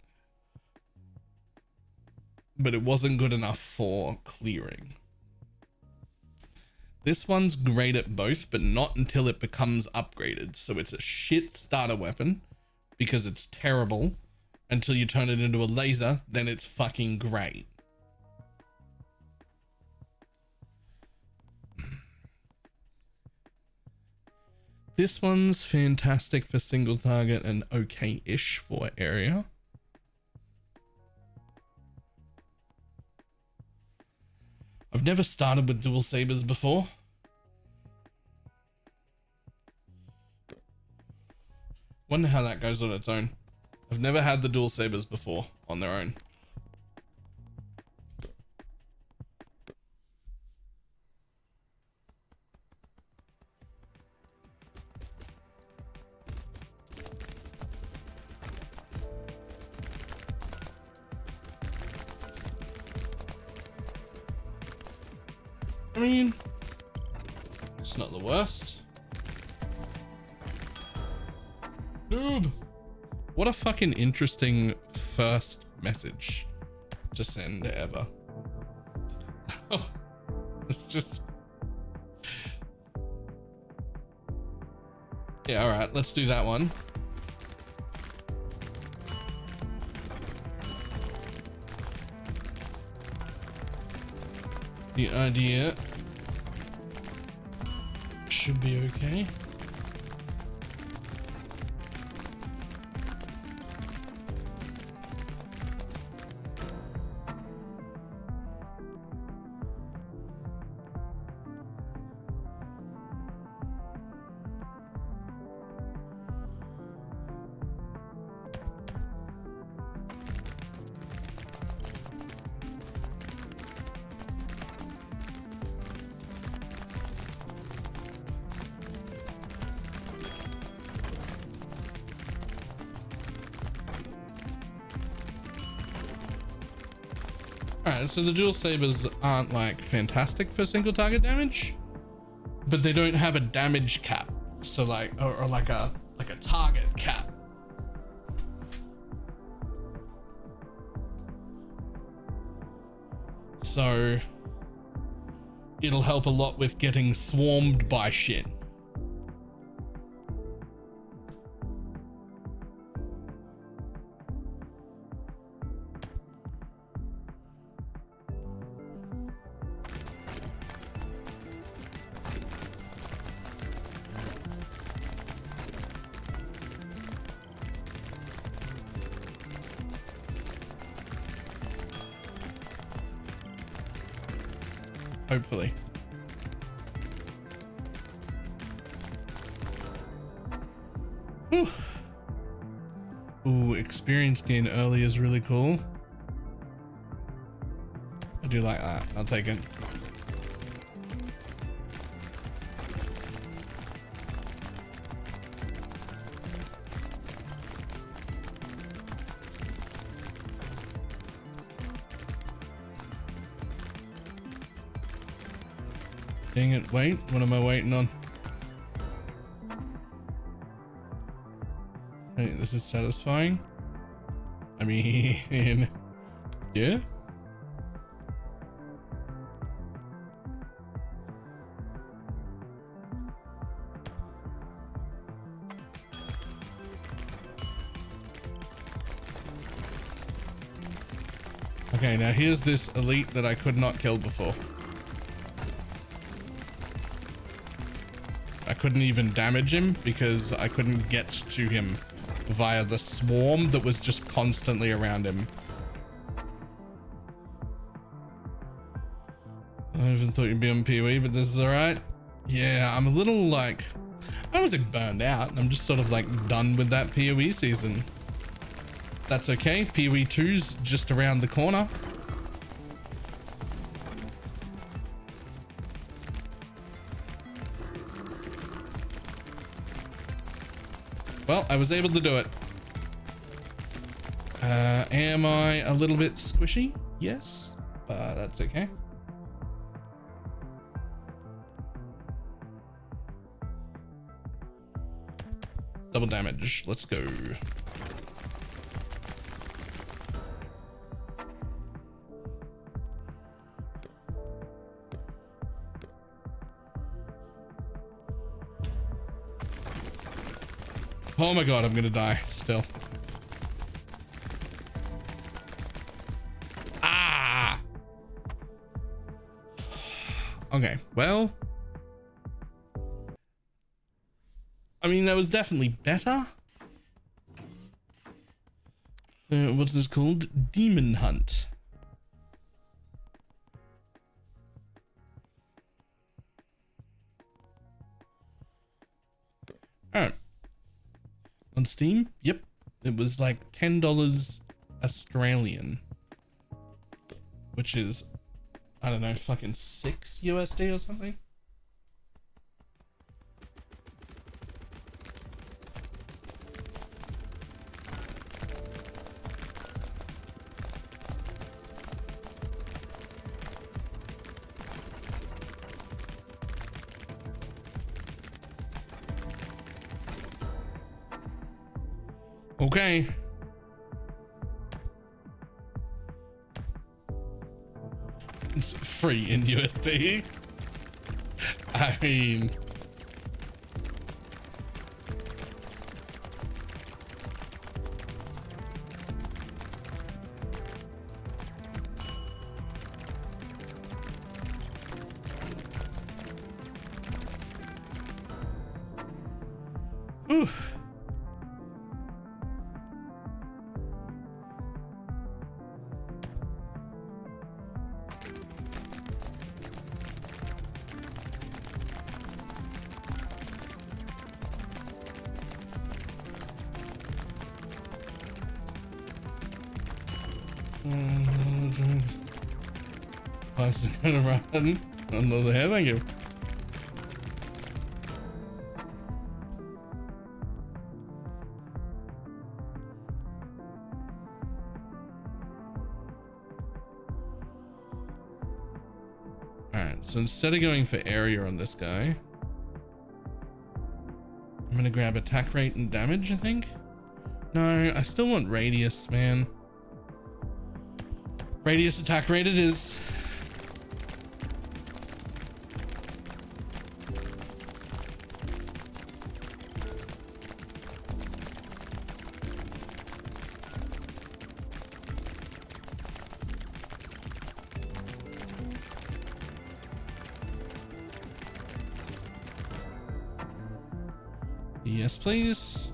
But it wasn't good enough for clearing. This one's great at both, but not until it becomes upgraded. So it's a shit starter weapon because it's terrible until you turn it into a laser, then it's fucking great. This one's fantastic for single target and okay-ish for area. I've never started with dual sabers before. Wonder how that goes on its own. I've never had the dual sabers before on their own. I mean, it's not the worst. Noob. What a fucking interesting first message to send ever. It's just... Yeah, alright, let's do that one. The idea should be okay. Alright, so the dual sabers aren't like fantastic for single target damage, but they don't have a damage cap. So like, or like a target cap. So it'll help a lot with getting swarmed by shit. Hopefully. Whew. Ooh, experience gain early is really cool. I do like that. I'll take it. Dang it, wait, what am I waiting on? Wait, this is satisfying? I mean, yeah? Okay, now here's this elite that I could not kill before. I couldn't even damage him because I couldn't get to him via the swarm that was just constantly around him. I even thought you'd be on PoE, but this is all right. Yeah, I'm a little like, I wasn't burned out. I'm just sort of like done with that PoE season. That's okay. PoE 2's just around the corner. Well, I was able to do it. Am I a little bit squishy? Yes, that's okay. Double damage. Let's go. Oh my god, I'm gonna die still. Ah! Okay, well. I mean, that was definitely better. What's this called? Demon Hunt. Alright. On Steam? Yep. It was like $10 Australian. Which is, I don't know, fucking 6 USD or something. Okay. It's free in USD. I mean, oof. I was gonna run. Another head, thank you. Alright, so instead of going for area on this guy, I'm gonna grab attack rate and damage, I think. No, I still want radius, man. Radius attack rate it is. Yes, please.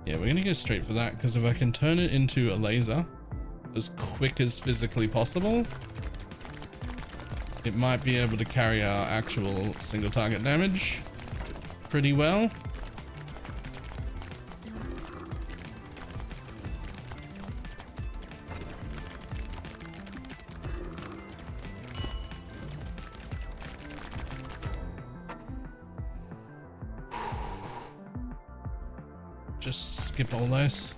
Yeah, we're gonna go straight for that, because if I can turn it into a laser as quick as physically possible, it might be able to carry our actual single target damage pretty well. Just skip all those.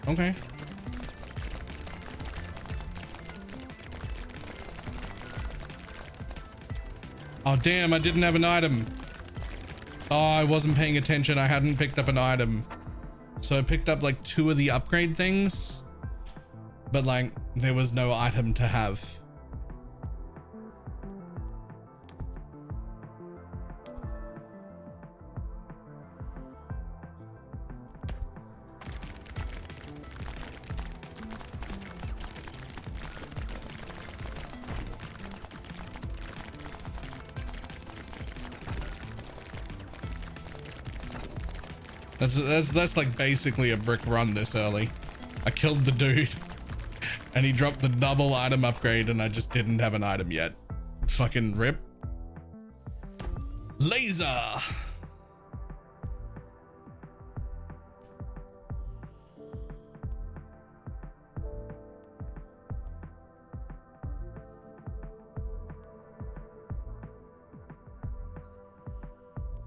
Okay. Oh damn, I didn't have an item. Oh, I wasn't paying attention. I hadn't picked up an item. So I picked up like 2 of the upgrade things, but like there was no item to have. That's like basically a brick run this early. I killed the dude and he dropped the double item upgrade and I just didn't have an item yet. Fucking rip. Laser.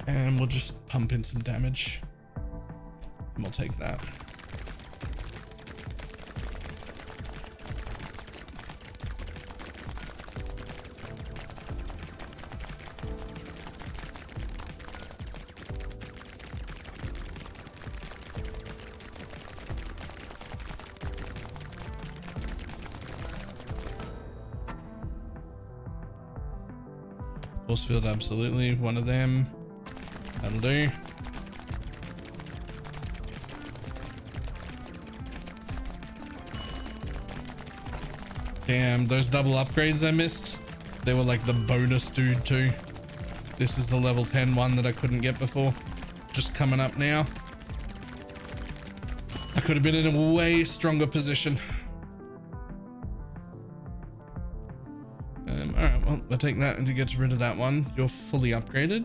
And we'll just pump in some damage. And we'll take that. Force field, absolutely. One of them. That'll do. Damn, those double upgrades I missed. They were like the bonus dude too. This is the level 10 one that I couldn't get before. Just coming up now. I could have been in a way stronger position. All right, well, I'll take that and to get rid of that one. You're fully upgraded.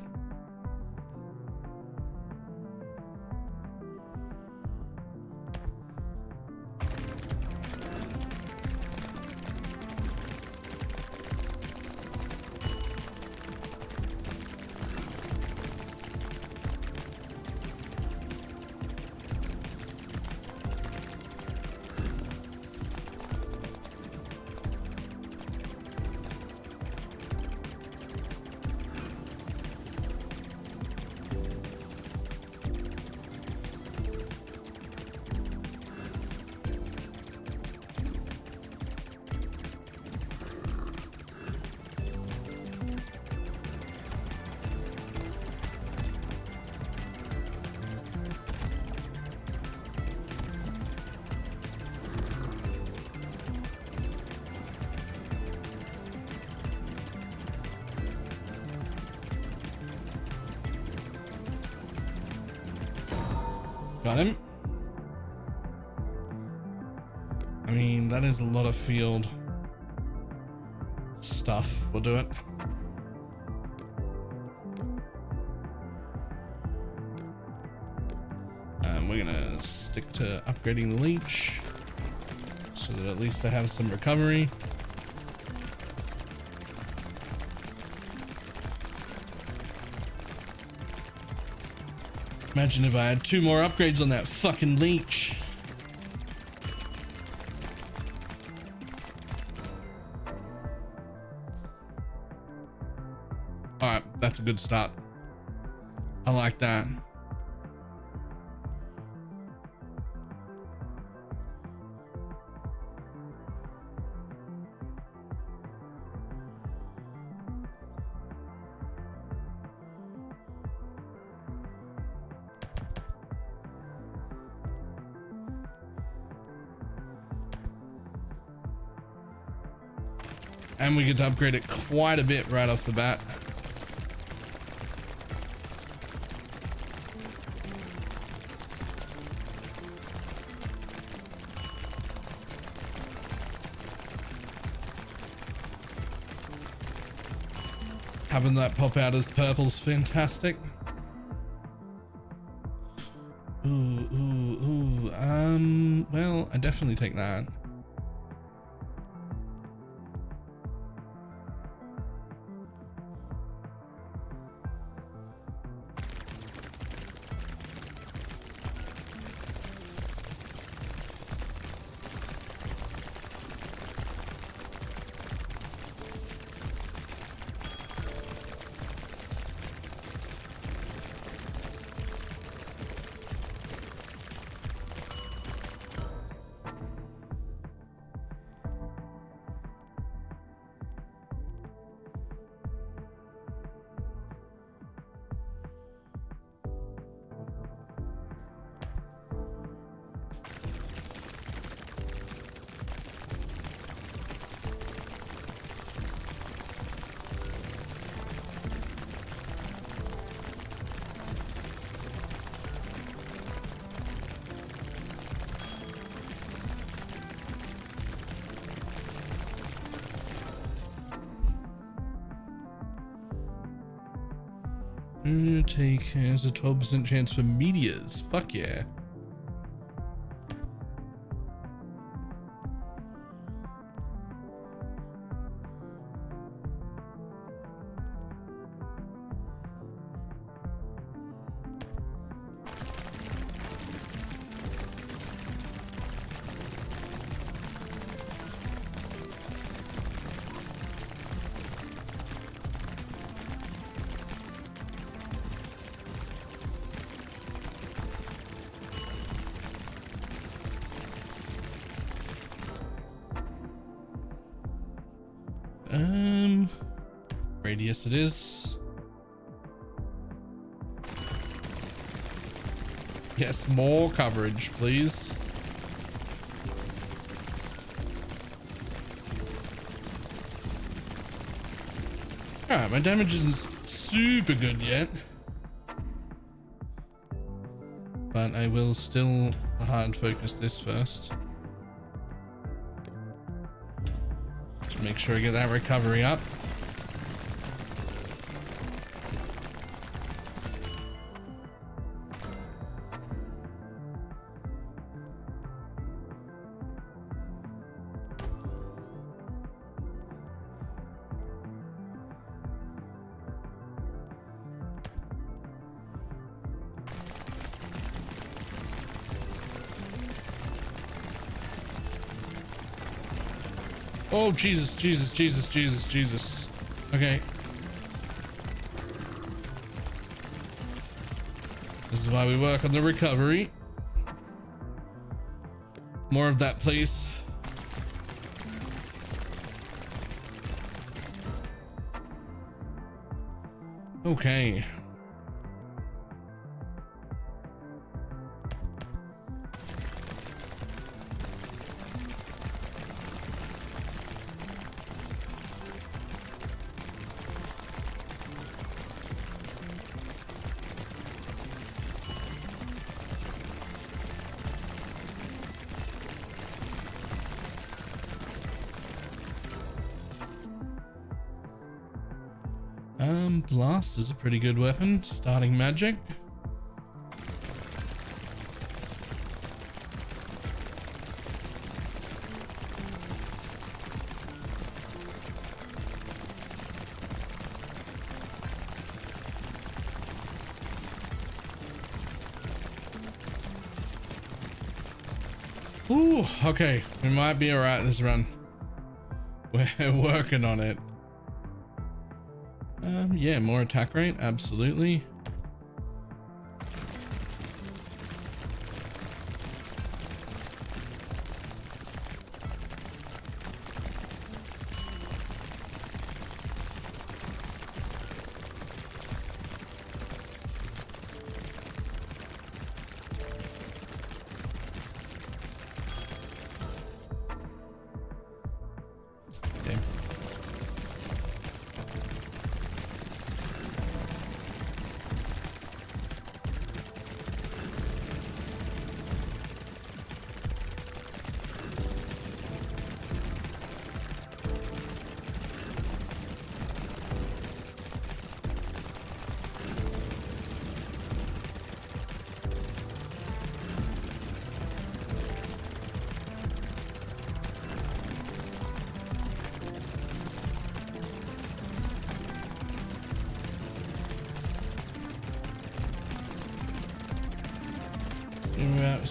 Got him. I mean, that is a lot of field stuff. We'll do it. We're gonna stick to upgrading the leech so that at least I have some recovery. Imagine if I had 2 more upgrades on that fucking leech. All right, that's a good start. I like that. And we get to upgrade it quite a bit right off the bat. Having that pop out as purple's fantastic. Well, I definitely take that. Take has a 12% chance for meteors. Fuck yeah. Radius it is. Yes, more coverage, please. Alright, my damage isn't super good yet, but I will still hard focus this first. Just make sure I get that recovery up. Oh, Jesus, Jesus, Jesus, Jesus, Jesus. Okay. This is why we work on the recovery. More of that, please. Okay. Blast is a pretty good weapon. Starting magic. Ooh, okay. We might be alright this run. We're working on it. Yeah, more attack rate, absolutely.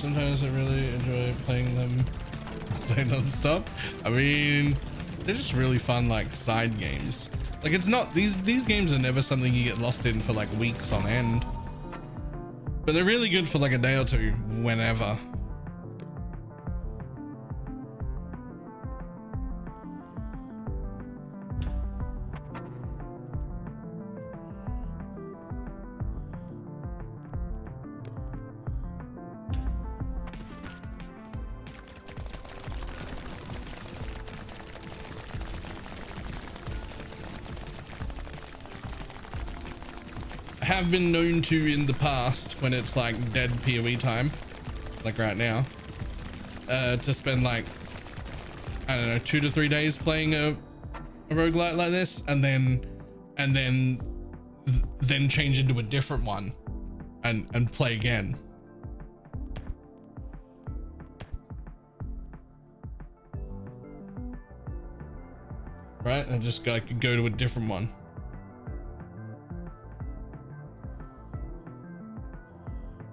sometimes I really enjoy playing them non-stop. I mean, they're just really fun, like side games. Like it's not, these games are never something you get lost in for like weeks on end, but they're really good for like a day or two whenever. Have been known to in the past when it's like dead PoE time, like right now, to spend like, I don't know, 2 to 3 days playing a roguelite like this, and then change into a different one and play again. Right, and just like go to a different one.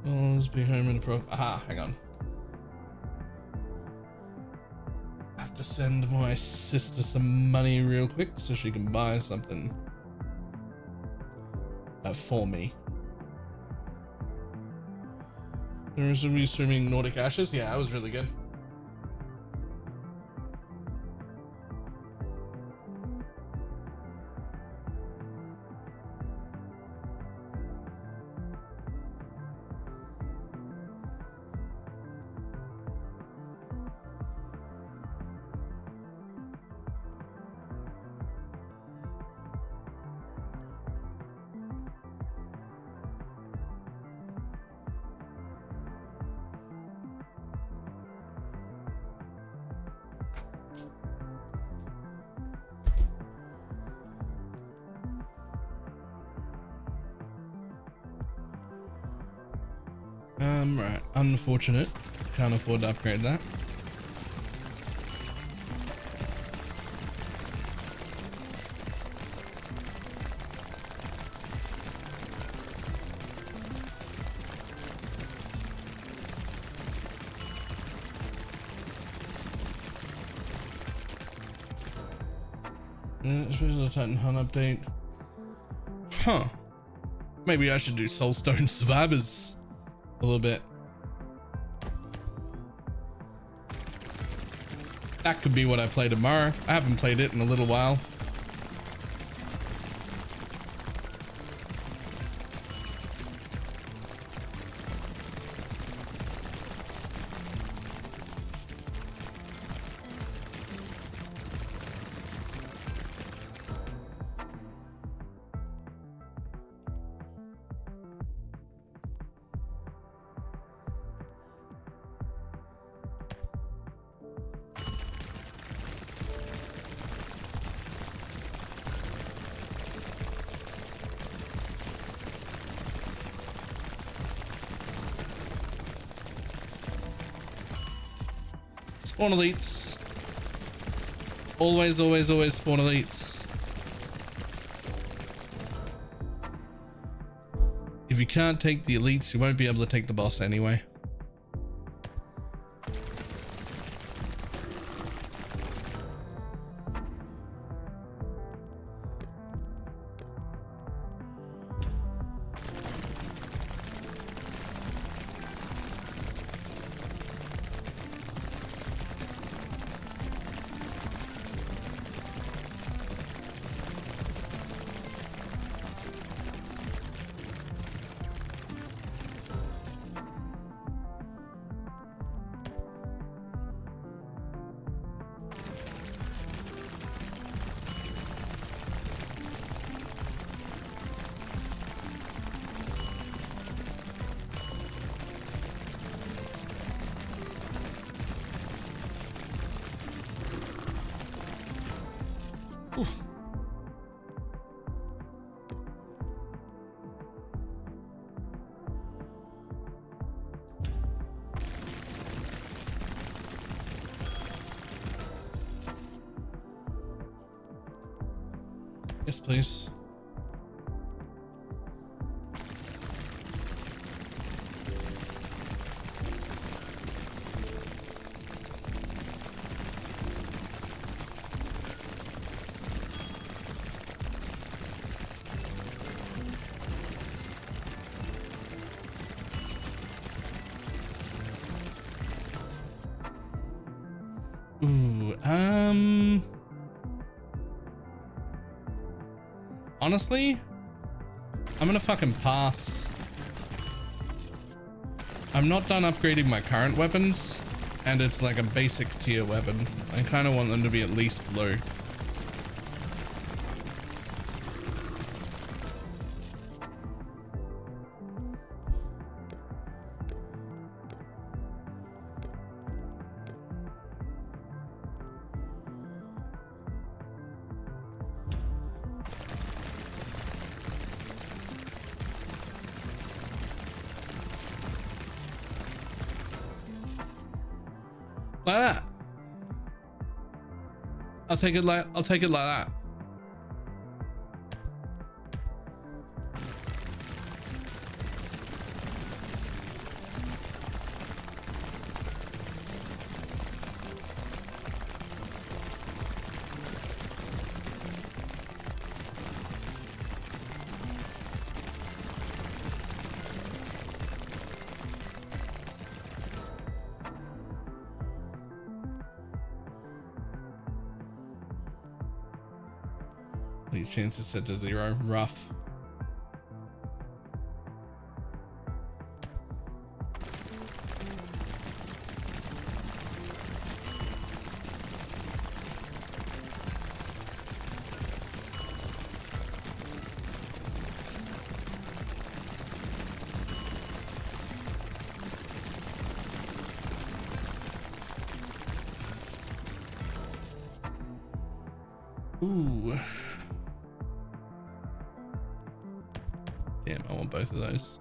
Always be home in a pro. Aha, hang on. I have to send my sister some money real quick so she can buy something for me. There was a streaming Nordic Ashes. Yeah, that was really good. Right, unfortunate. Can't afford to upgrade that. Especially the Titan Hunt update. Huh. Maybe I should do Soulstone Survivors a little bit. That could be what I play tomorrow. I haven't played it in a little while. Spawn elites. Always, always, always spawn elites. If you can't take the elites, you won't be able to take the boss anyway. Oof. Yes, please. Ooh, honestly, I'm gonna fucking pass. I'm not done upgrading my current weapons, and it's like a basic tier weapon. I kind of want them to be at least blue. Like that. I'll take it like that. Lead chances set to 0. Rough. Ooh. Damn, I want both of those.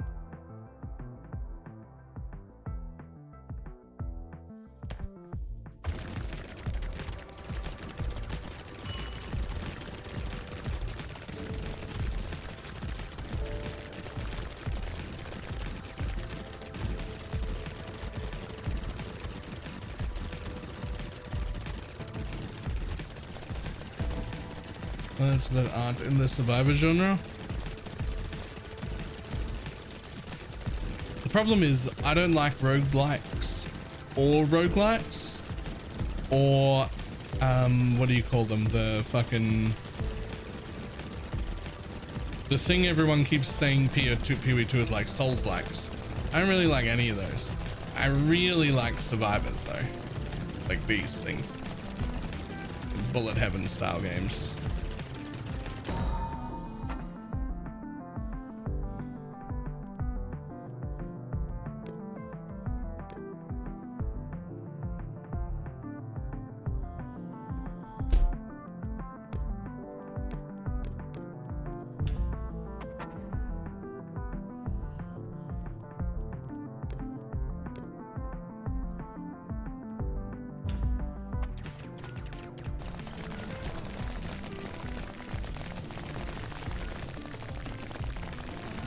Those that aren't in the survivor genre. The problem is I don't like roguelikes or roguelites or what do you call them? The thing everyone keeps saying PoE2 is like Souls likes. I don't really like any of those. I really like survivors though. Like these things. Bullet heaven style games.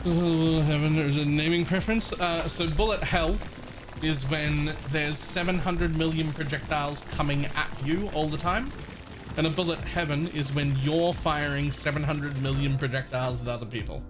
Heaven, there's a naming preference. So bullet hell is when there's 700 million projectiles coming at you all the time. And a bullet heaven is when you're firing 700 million projectiles at other people.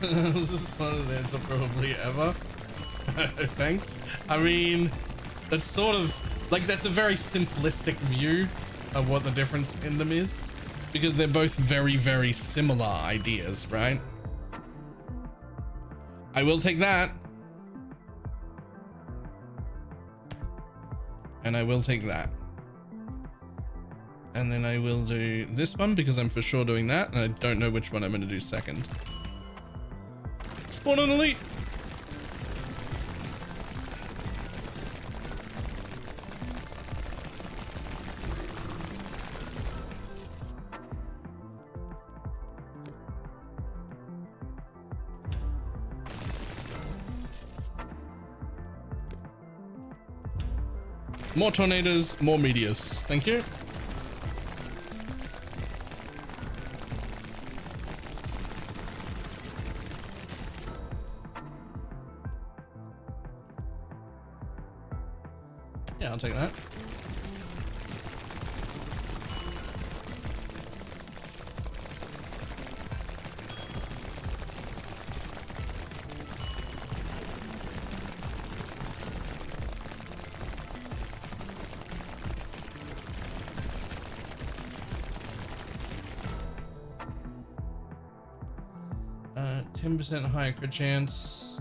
This is one of the answer probably ever. Thanks. I mean, that's sort of like, that's a very simplistic view of what the difference in them is, because they're both very, very similar ideas, right? I will take that. And I will take that. And then I will do this one because I'm for sure doing that. And I don't know which one I'm going to do second. Spawn on elite. More tornadoes, more meteors. Thank you. Yeah, I'll take that. Uh, 10% higher crit chance,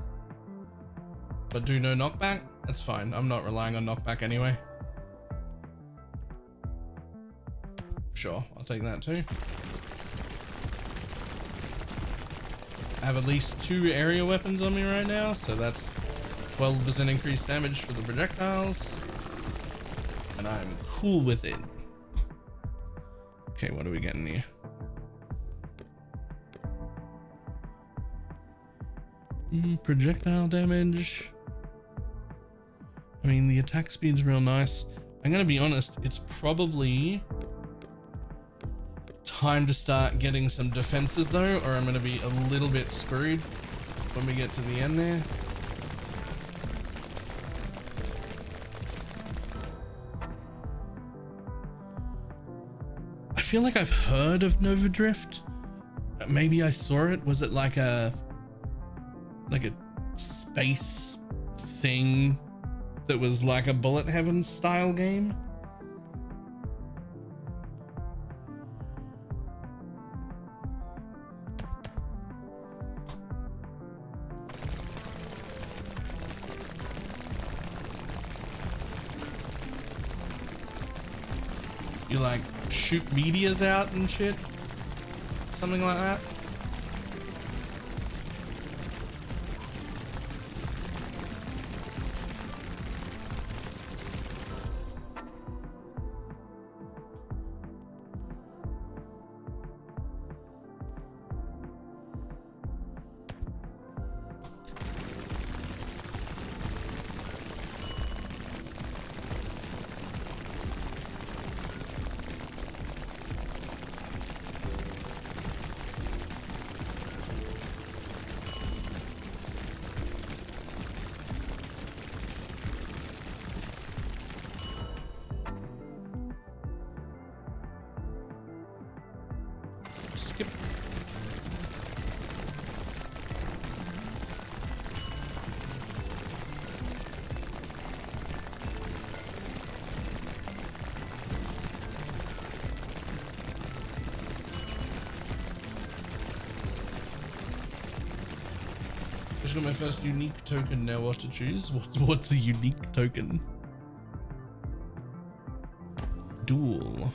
but do no knockback. That's fine. I'm not relying on knockback anyway. Sure, I'll take that too. I have at least 2 area weapons on me right now, so that's 12% increased damage for the projectiles. And I'm cool with it. Okay, what are we getting here? Projectile damage. I mean, the attack speed's real nice. I'm gonna be honest, it's probably time to start getting some defenses though, or I'm gonna be a little bit screwed when we get to the end there. I feel like I've heard of Nova Drift. Maybe I saw it. Was it like a space thing that was like a Bullet Heaven style game? You like shoot meteors out and shit? Something like that? Skip. Just got my first unique token. Now what to choose? What's a unique token? Duel.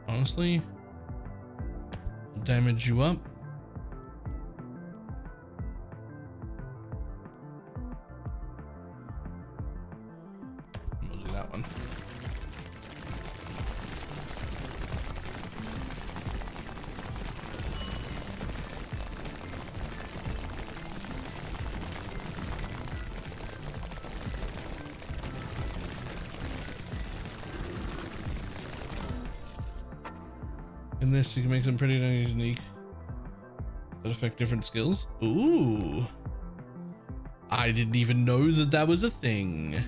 Honestly, I'll damage you up. We'll do that one. In this, you can make them pretty unique that affect different skills. Ooh. I didn't even know that that was a thing.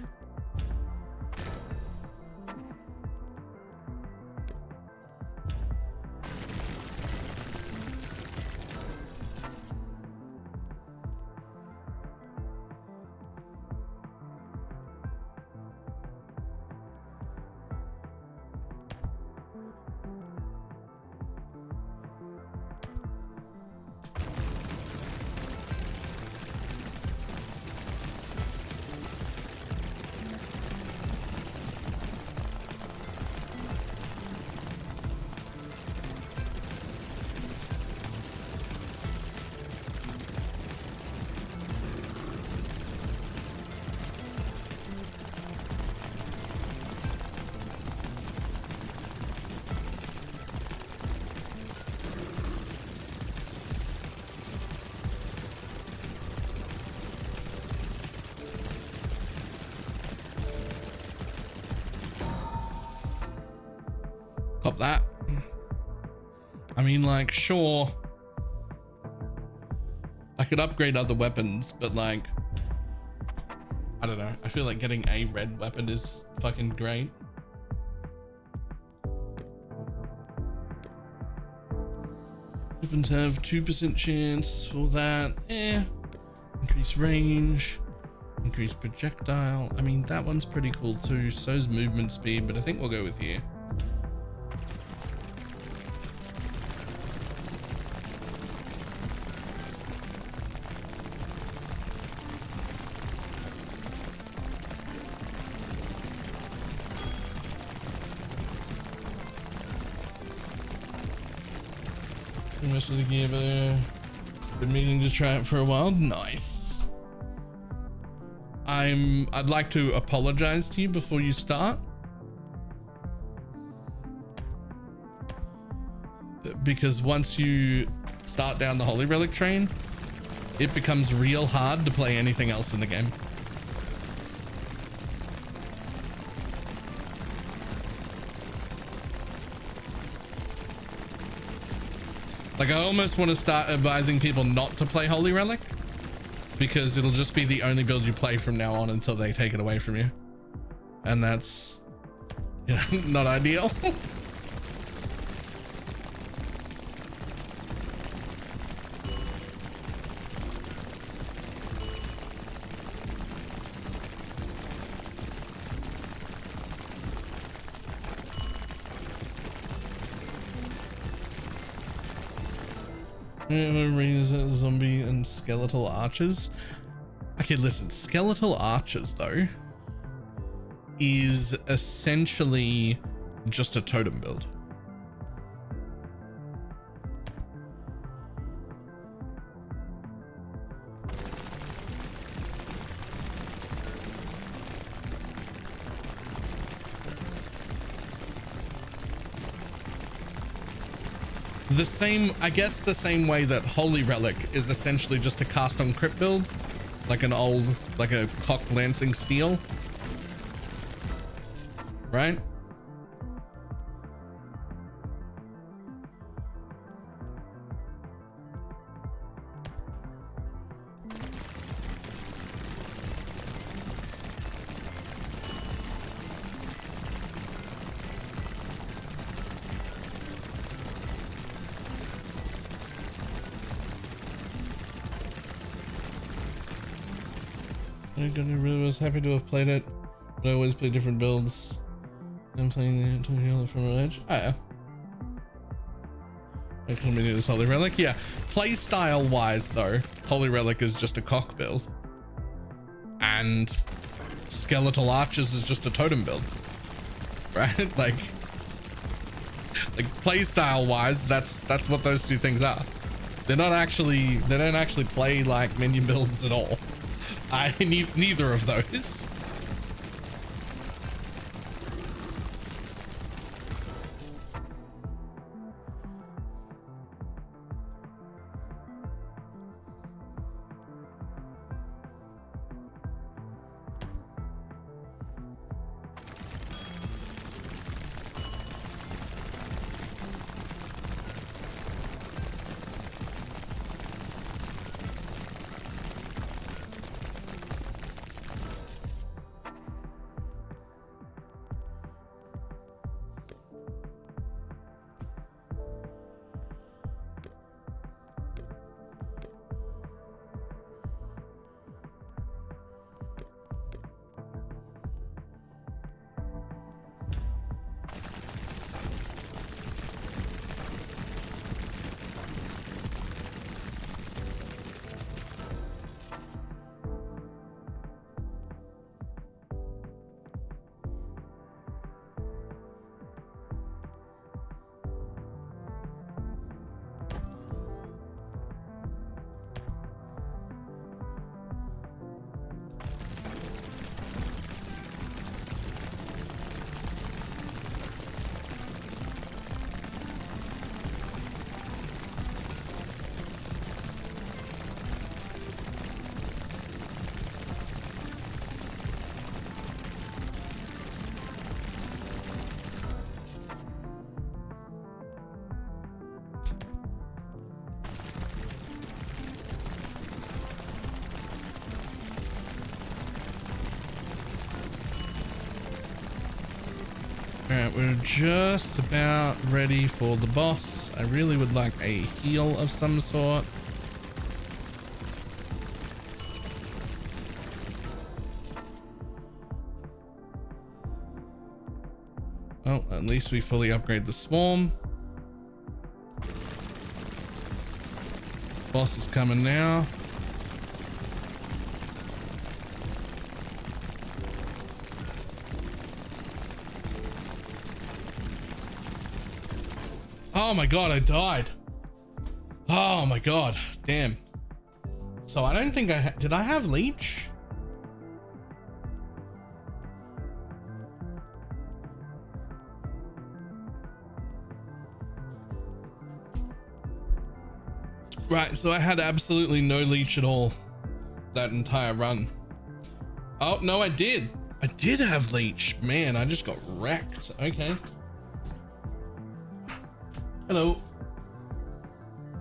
Pop that. I mean, like, sure, I could upgrade other weapons, but like, I don't know. I feel like getting a red weapon is fucking great. Weapons have 2% chance for that. Increase range, increase projectile. I mean, that one's pretty cool too. So's movement speed, but I think we'll go with you. Most of the gear, but been meaning to try it for a while. Nice. I'd like to apologize to you before you start, because once you start down the Holy Relic train, it becomes real hard to play anything else in the game. Like, I almost want to start advising people not to play Holy Relic, because it'll just be the only build you play from now on until they take it away from you. And that's, you know, not ideal. Raise zombie and skeletal archers. Okay, listen, skeletal archers though is essentially just a totem build. The same, I guess the same way that Holy Relic is essentially just a cast on crit build, like an old, like a cock lancing steel, right? I really was happy to have played it, but I always play different builds. I'm playing the from Edge. Oh yeah. I told me to do this Holy Relic. Yeah. Play style wise though, Holy Relic is just a cock build. And Skeletal Archers is just a totem build. Right? Like play style wise, that's what those two things are. They don't actually play like minion builds at all. I need neither of those. All right, we're just about ready for the boss. I really would like a heal of some sort. Oh, at least we fully upgrade the swarm. Boss is coming now. Oh my god, I died. Oh my god, damn. So I don't think did I have leech? Right, so I had absolutely no leech at all that entire run. Oh, no, I did. I did have leech. Man, I just got wrecked. Okay. Hello.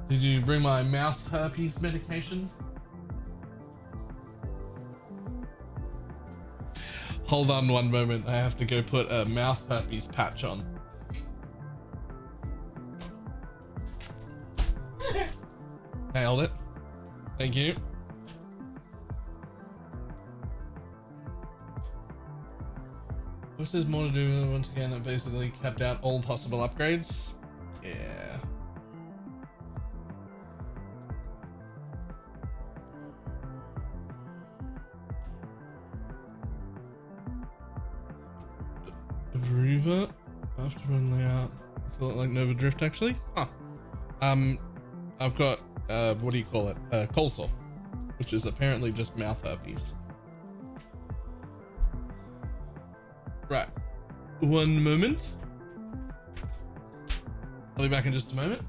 Did you bring my mouth herpes medication? Hold on one moment. I have to go put a mouth herpes patch on. Nailed it. Thank you. Wish there's more to do. Once again, I basically kept out all possible upgrades. Yeah. Aruva after run layout. It's a lot like Nova Drift actually. Huh. I've got what do you call it? Cold sore, which is apparently just mouth herpes. Right. One moment. I'll be back in just a moment.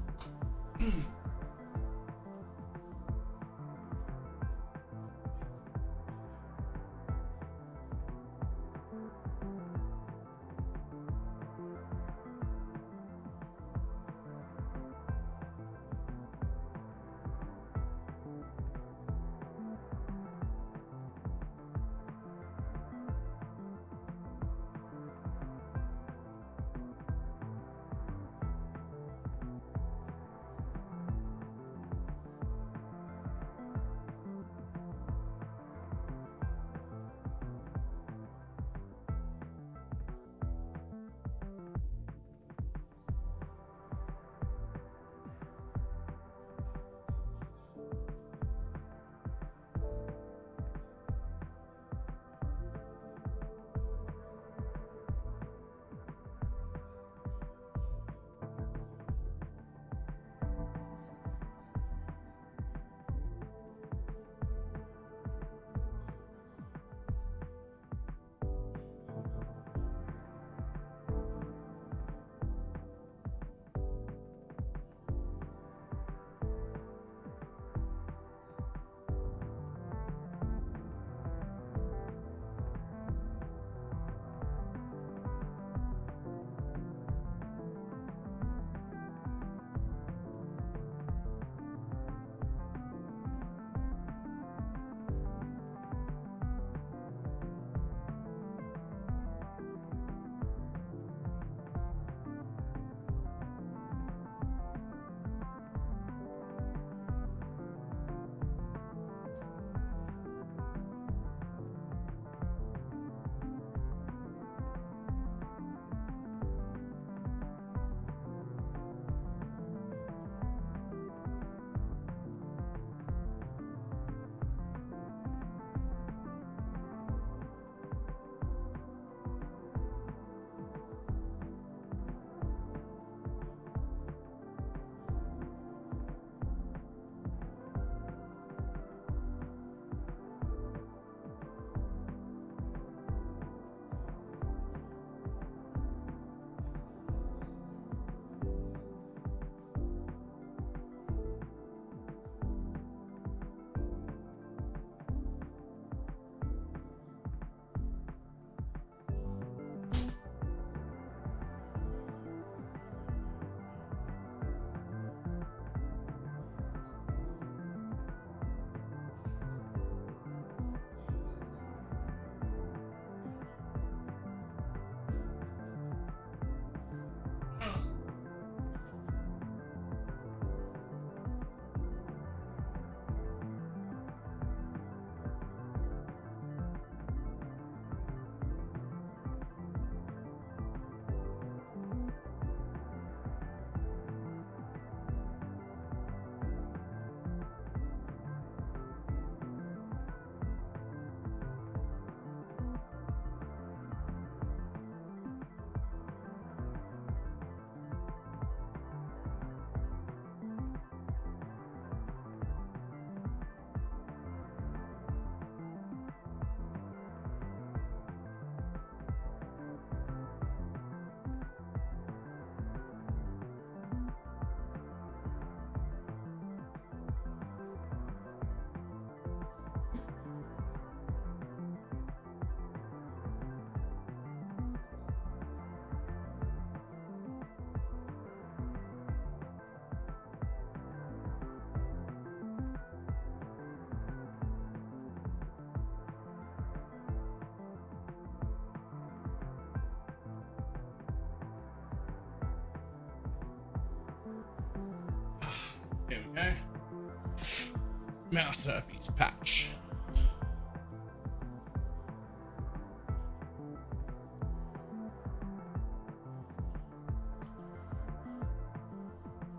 Mouth herpes patch.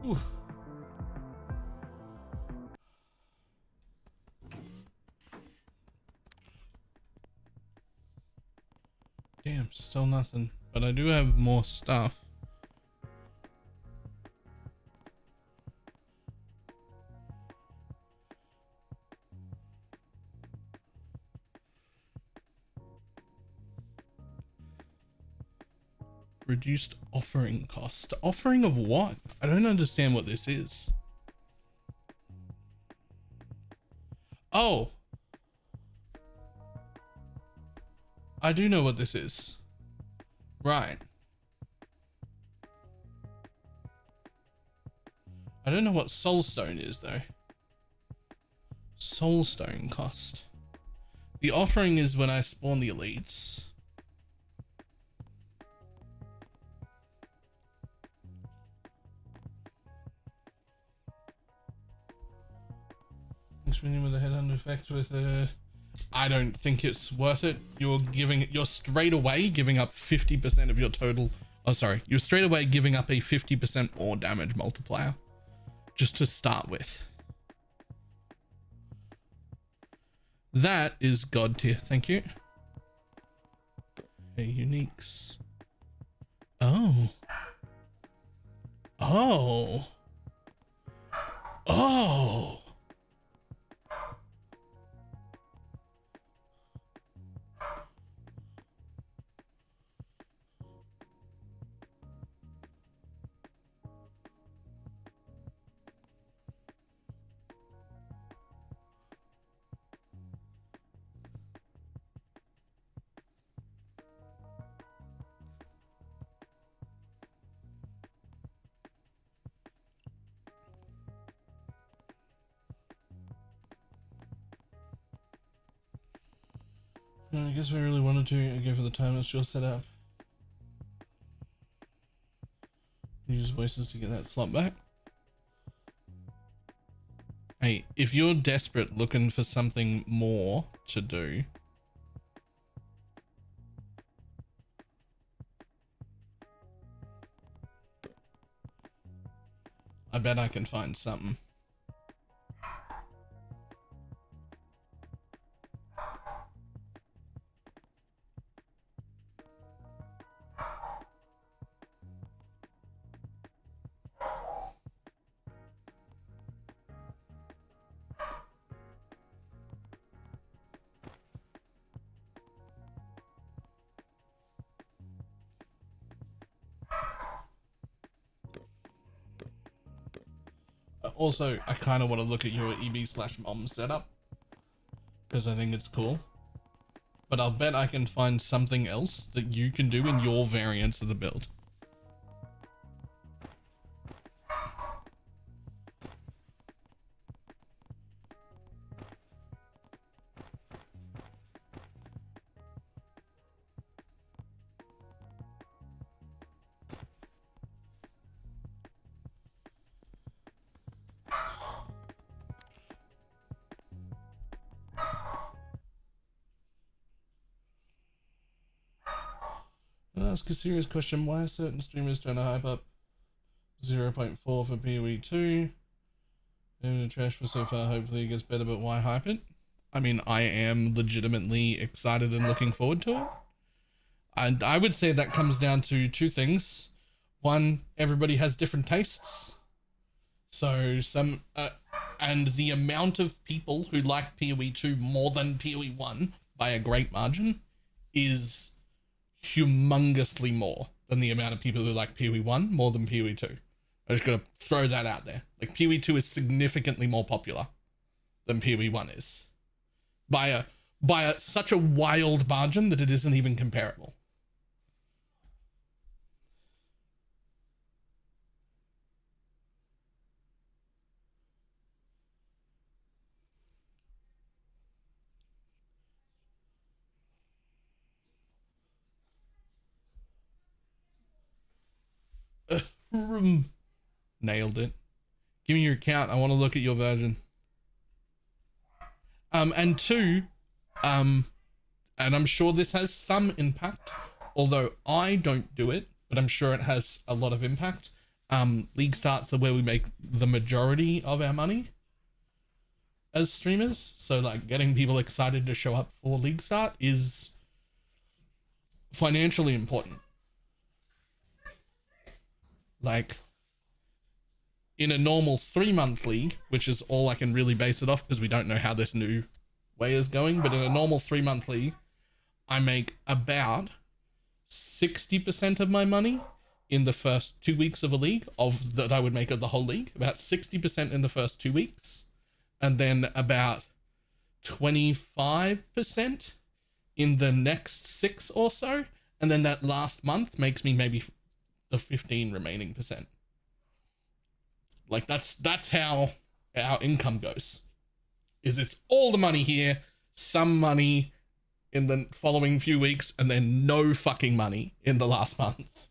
Ooh. Damn, still nothing. But I do have more stuff. Reduced offering cost. Offering of what? I don't understand what this is. Oh. I do know what this is. Right. I don't know what Soulstone is though. Soulstone cost. The offering is when I spawn the elites. Spinning with a headhunter effect with a... I don't think it's worth it. You're straight away giving up 50% of your total. Oh, sorry. You're straight away giving up a 50% more damage multiplier just to start with. That is god tier. Thank you. Okay, uniques. Oh. Oh. Oh. I guess we really wanted to go for the time it's just set up. Use voices to get that slot back. Hey, if you're desperate looking for something more to do, I bet I can find something. Also, I kind of want to look at your EB/mom setup because I think it's cool. But I'll bet I can find something else that you can do in your variants of the build. I'll ask a serious question. Why are certain streamers trying to hype up 0.4 for PoE 2? And the trash for so far, hopefully it gets better, but why hype it? I mean, I am legitimately excited and looking forward to it. And I would say that comes down to two things. One, everybody has different tastes. So and the amount of people who like PoE 2 more than PoE 1 by a great margin is humongously more than the amount of people who like PoE 1 more than PoE 2. I just gotta throw that out there. Like, PoE 2 is significantly more popular than PoE 1 is. By such a wild margin that it isn't even comparable. Nailed it. Give me your account. I want to look at your version. And two, and I'm sure this has some impact, although I don't do it, but I'm sure it has a lot of impact. League starts are where we make the majority of our money as streamers. So like getting people excited to show up for league start is financially important. Like in a normal 3-month league, which is all I can really base it off because we don't know how this new way is going, but in a normal 3-month league, I make about 60% of my money in the first 2 weeks of a league of that I would make of the whole league, about 60% in the first 2 weeks, and then about 25% in the next 6 or so, and then that last month makes me maybe the 15 remaining percent. Like that's how our income goes. Is it's all the money here, some money in the following few weeks, and then no fucking money in the last month.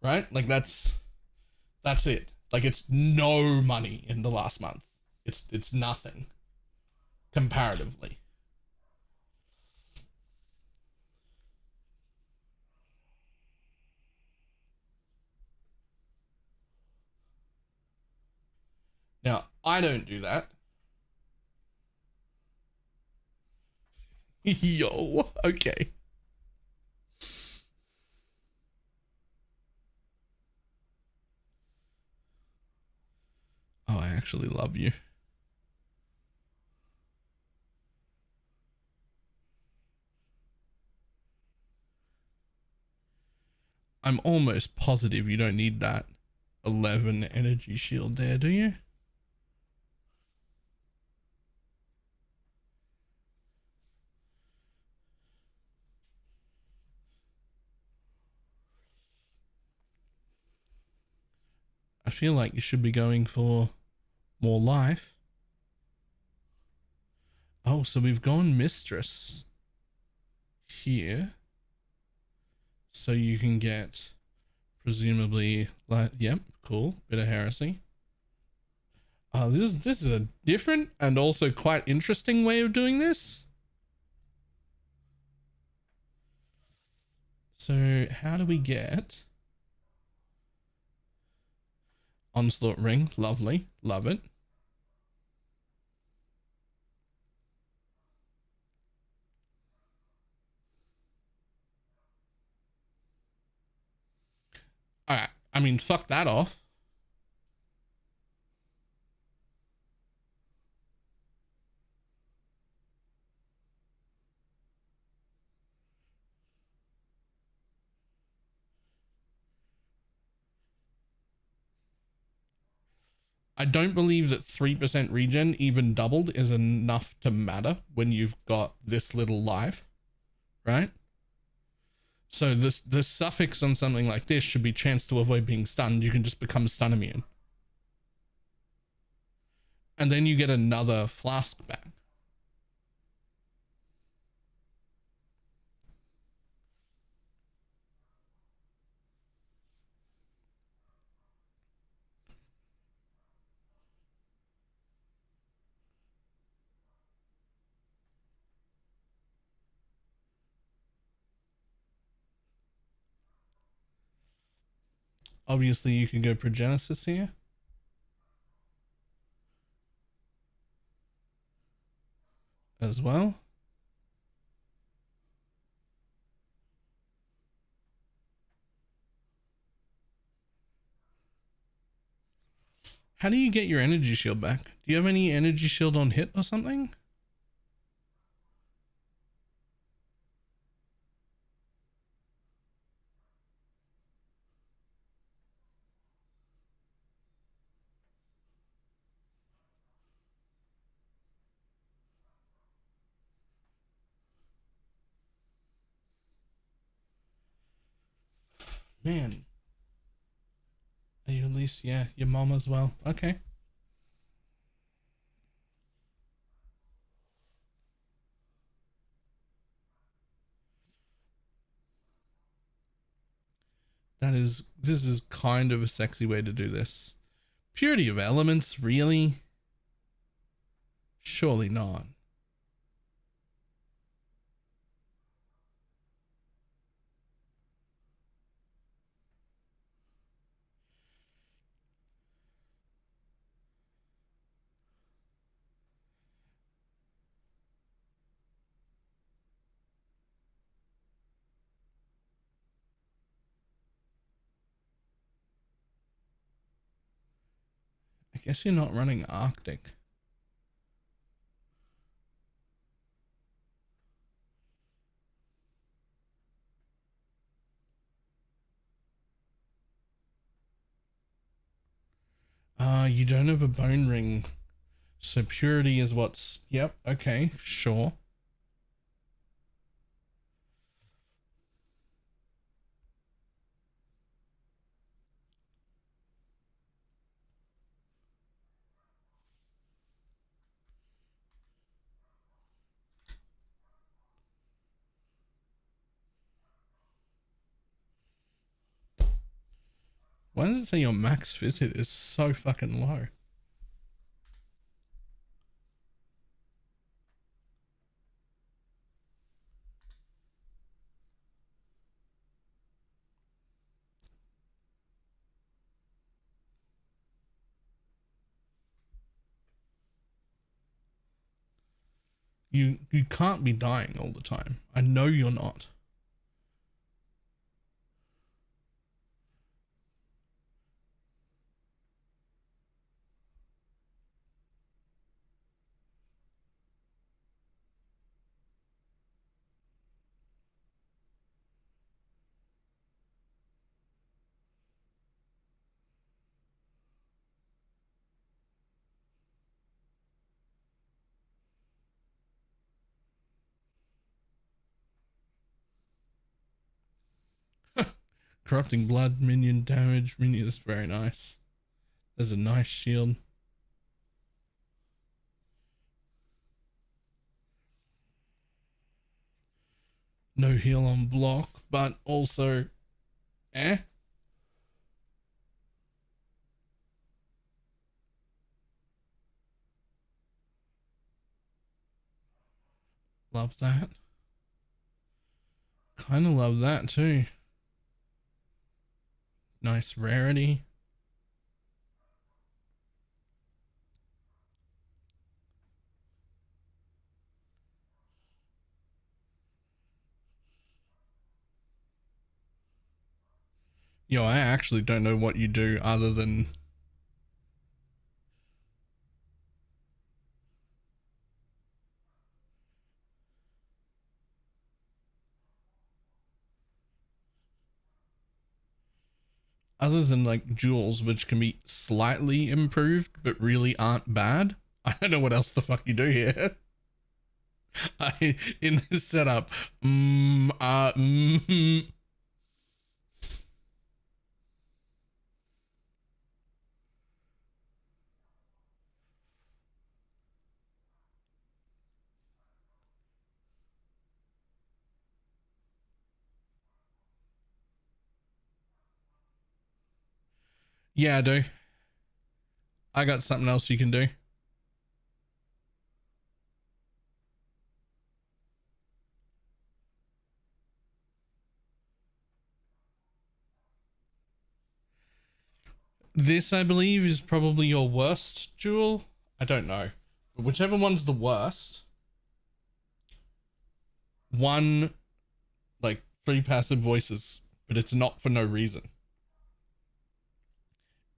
Right? Like that's it. Like it's no money in the last month. It's nothing comparatively. Now, I don't do that. Yo, okay. Oh, I actually love you. I'm almost positive you don't need that 11 energy shield there, do you? I feel like you should be going for more life. Oh, so we've gone Mistress here. So you can get presumably like, yep, cool, bit of heresy. This is a different and also quite interesting way of doing this. So how do we get Onslaught Ring? Lovely, love it. All right, I mean, fuck that off. I don't believe that 3% regen even doubled is enough to matter when you've got this little life, right? So the suffix on something like this should be chance to avoid being stunned. You can just become stun immune. And then you get another flask back. Obviously, you can go Progenesis here. As well. How do you get your energy shield back? Do you have any energy shield on hit or something? Man. Are you at least, yeah, your mom as well. Okay. This is kind of a sexy way to do this. Purity of elements, really? Surely not. I guess you're not running Arctic. You don't have a bone ring. So purity is what's... Yep, okay, sure. Why does it say your max visit is so fucking low? You can't be dying all the time. I know you're not. Corrupting blood, minion damage, minion is very nice. There's a nice shield. No heal on block, but also loves that. Kind of loves that too. Nice rarity. Yo, I actually don't know what you do other than... Other than like jewels, which can be slightly improved, but really aren't bad. I don't know what else the fuck you do here. In this setup. Yeah, I do. I got something else you can do. This, I believe, is probably your worst jewel. I don't know. But whichever one's the worst, one, like, 3 passive voices, but it's not for no reason.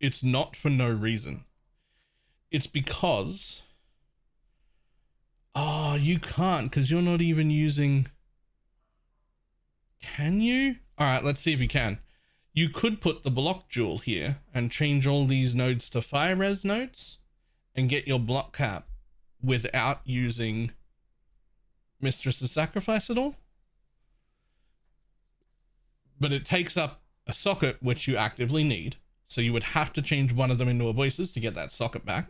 It's not for no reason. It's because... Oh, you can't, because you're not even using... Can you? Alright, let's see if you can. You could put the block jewel here and change all these nodes to fire res nodes and get your block cap without using Mistress's Sacrifice at all. But it takes up a socket which you actively need. So you would have to change one of them into a voices to get that socket back.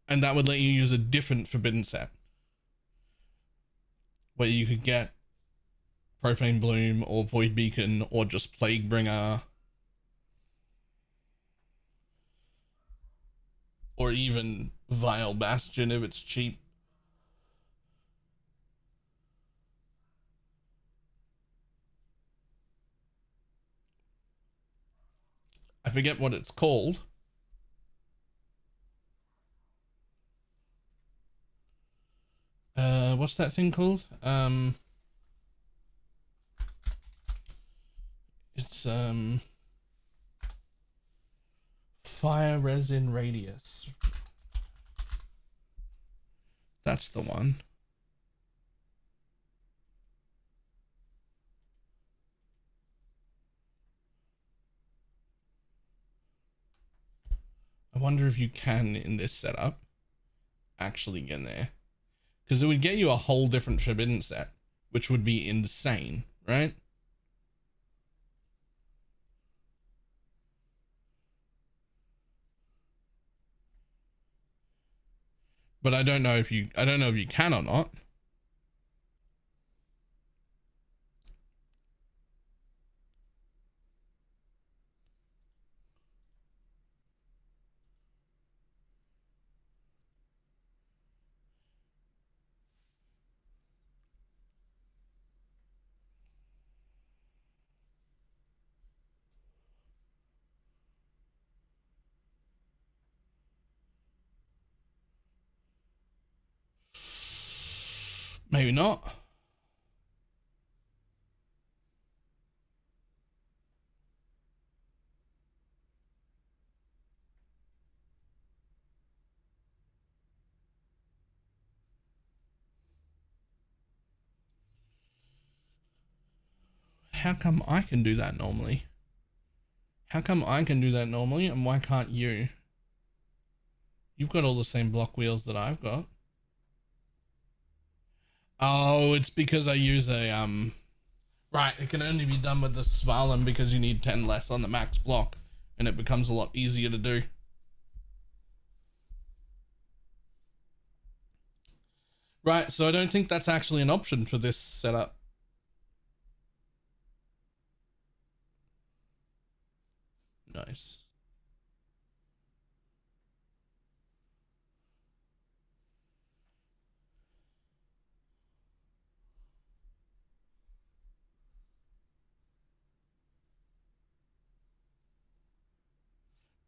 And that would let you use a different forbidden set, where you could get Propane Bloom or Void Beacon or just Plague Bringer. or even Vile Bastion if it's cheap. I forget what it's called. What's that thing called? It's Fire Resin Radius. That's the one. I wonder if you can, in this setup, actually get in there. Because it would get you a whole different Forbidden set, which would be insane, right? But I don't know if you can or not. Maybe not. How come I can do that normally? How come I can do that normally and why can't you? You've got all the same block wheels that I've got. Oh, it's because I use a right, it can only be done with the Svalin because you need 10 less on the max block and it becomes a lot easier to do. Right, so I don't think that's actually an option for this setup. Nice.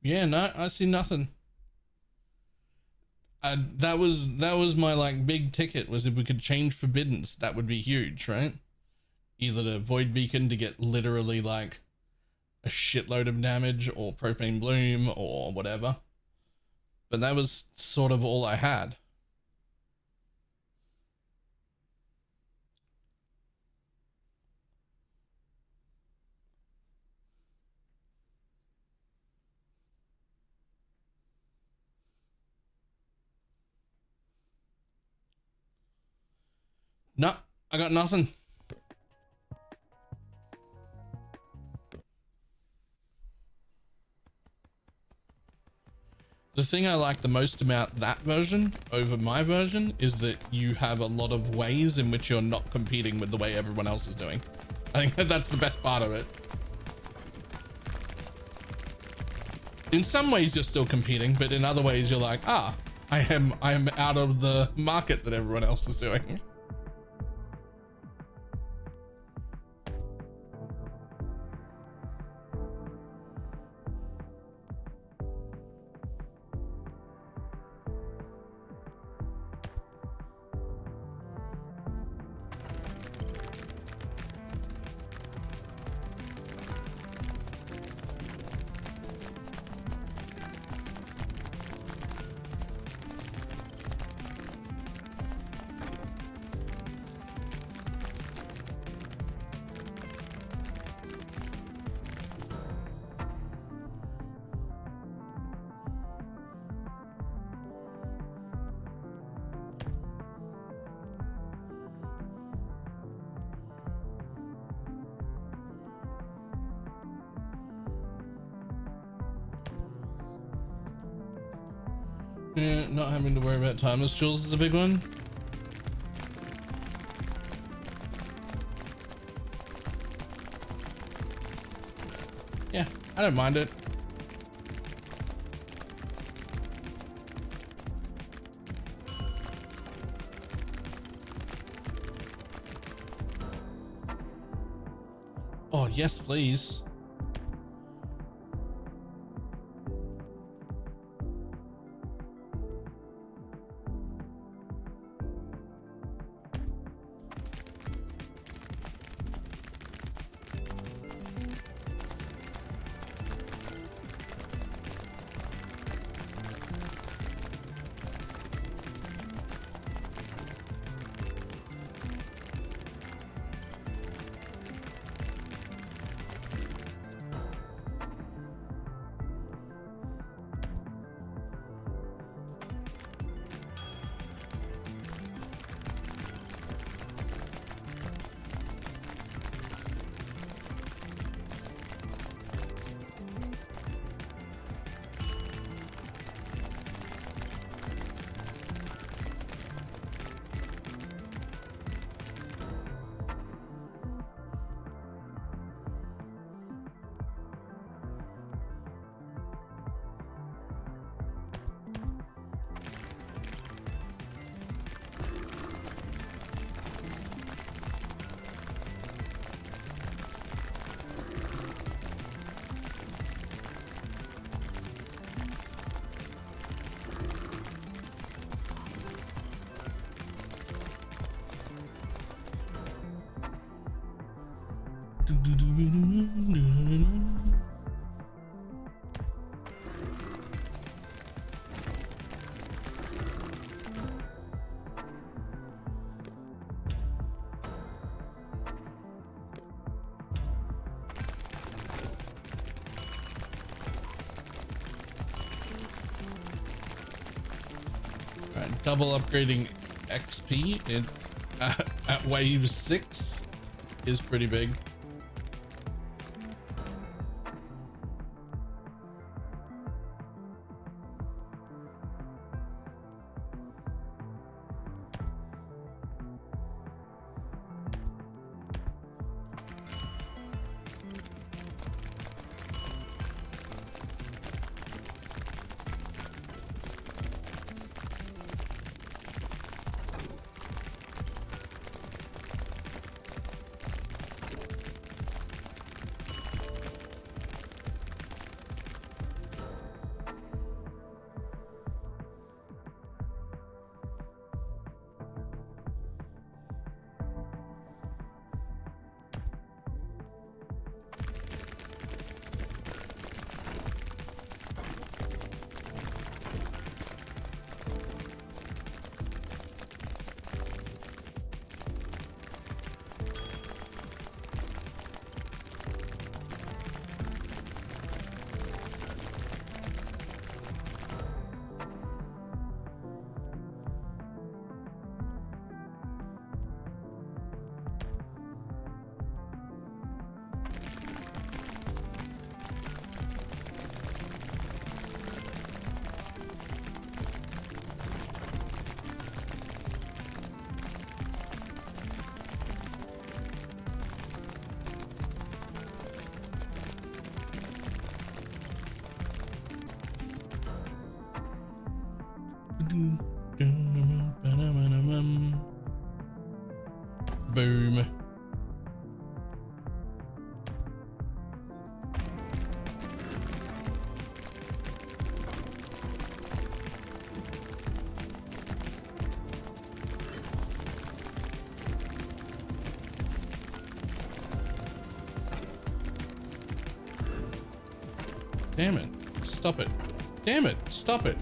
Yeah, no, I see nothing. That was my like big ticket, was if we could change Forbiddens, that would be huge, right? Either the Void Beacon to get literally like a shitload of damage, or Propane Bloom, or whatever. But that was sort of all I had. No, I got nothing. The thing I like the most about that version over my version is that you have a lot of ways in which you're not competing with the way everyone else is doing. I think that's the best part of it. In some ways you're still competing, but in other ways you're like, I am out of the market that everyone else is doing. Yeah, not having to worry about timeless jewels is a big one. Yeah, I don't mind it. Oh, yes, please. Double upgrading XP at wave 6 is pretty big. Boom. Damn it. Stop it. Damn it. Stop it.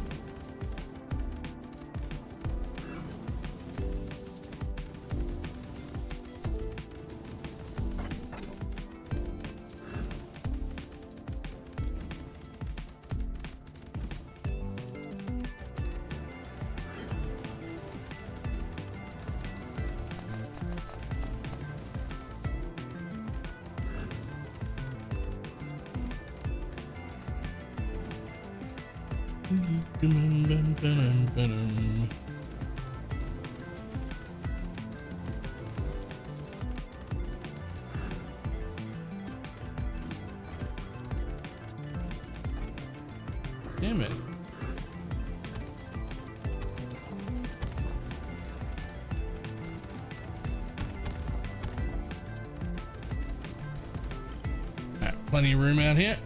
Damn it. Plenty of room out here.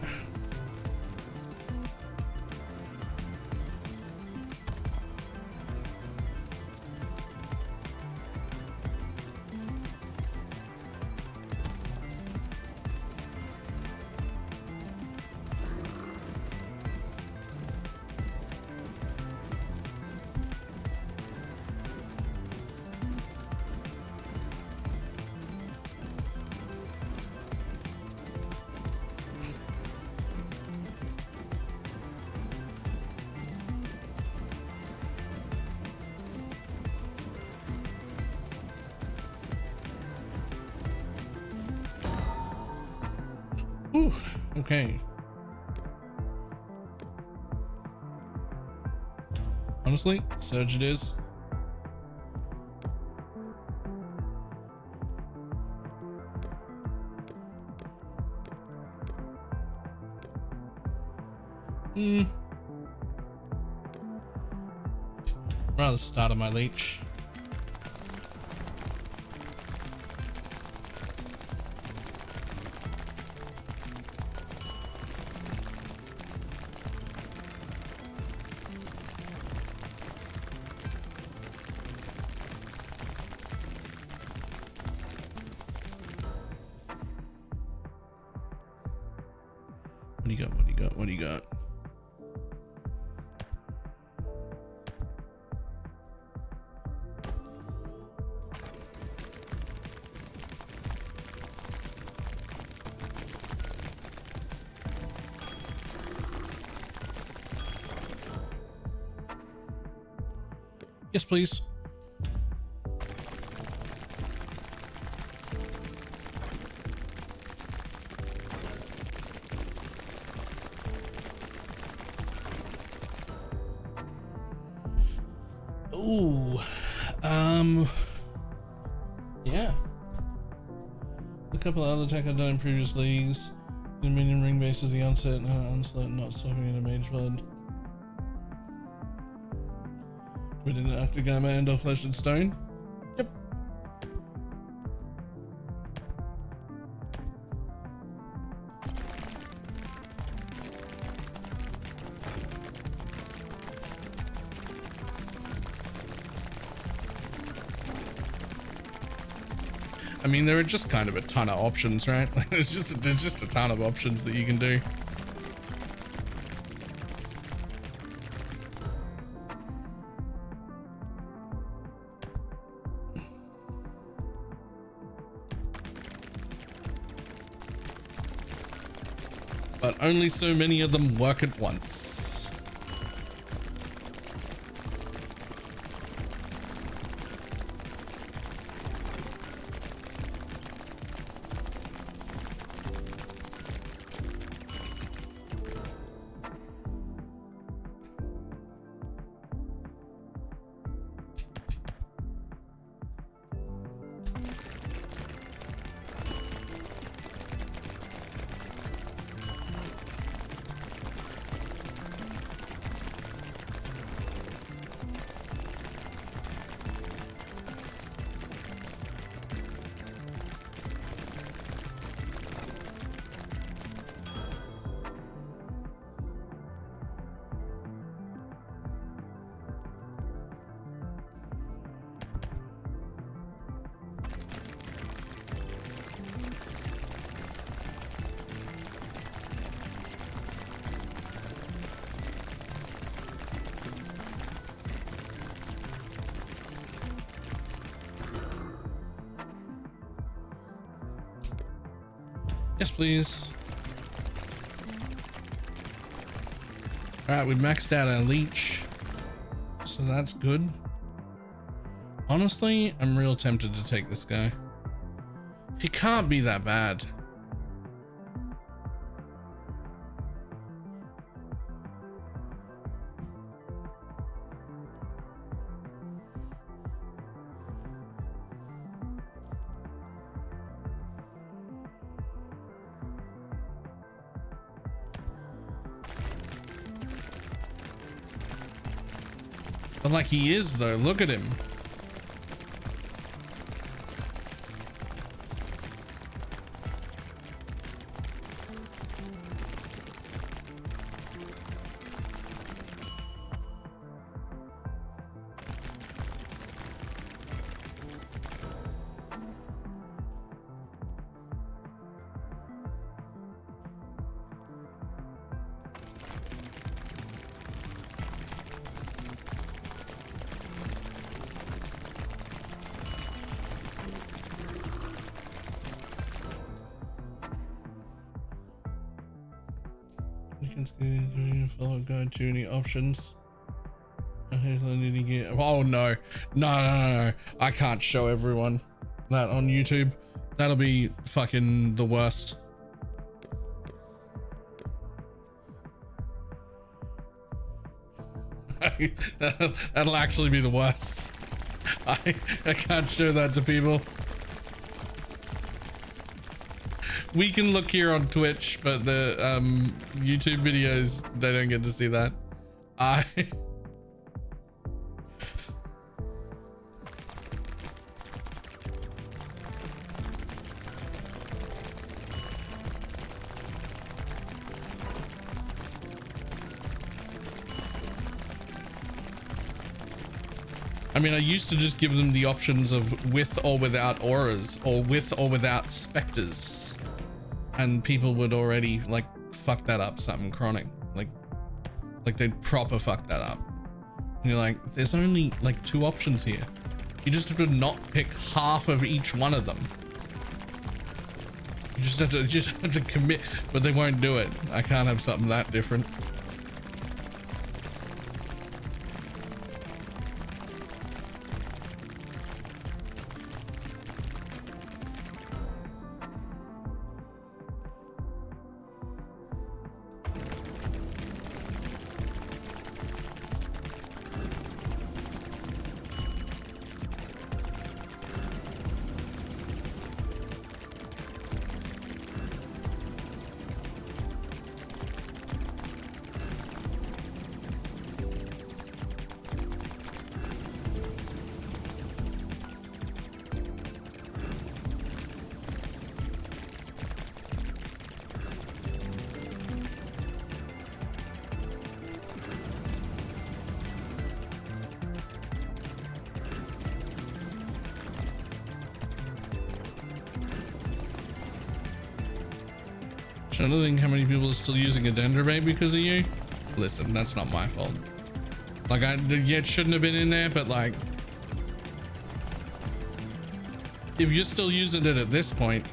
Ooh, okay. Honestly, surge it is. Rather start on my leech. What do you got? What do you got? What do you got? Yes, please. Ooh, yeah. A couple of other attack I've done in previous leagues. The minion ring base is the onset, onslaught, not stopping in a mage blood. Within an Octogama and Flesh and Stone. Yep. I mean, there are just kind of a ton of options, right? Like, there's just a ton of options that you can do. But only so many of them work at once. Yes, please. All right, we've maxed out our leech, so that's good. Honestly, I'm real tempted to take this guy. He can't be that bad. But like he is though, look at him. Follow guide to any options. Oh no, no. I can't show everyone that on YouTube. That'll be fucking the worst. That'll actually be the worst. I can't show that to people. We can look here on Twitch, but the YouTube videos, they don't get to see that. I mean, I used to just give them the options of with or without auras, or with or without specters, and people would already like fuck that up something chronic, like they'd proper fuck that up. And you're like, there's only like 2 options here. You just have to not pick half of each one of them. You just have to commit, but they won't do it. I can't have something that different. I don't think how many people are still using a dendrobate because of you. Listen, that's not my fault. Like, yeah, it shouldn't have been in there, but like, if you're still using it at this point,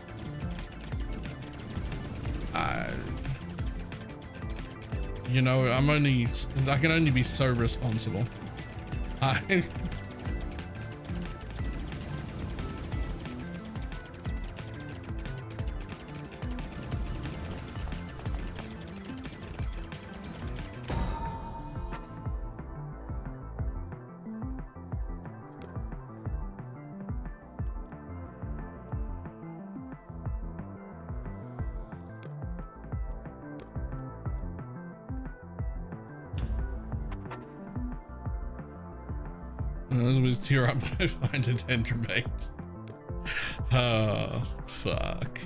you know, I can only be so responsible. I always tear up when I find a dendrobate. Oh, fuck.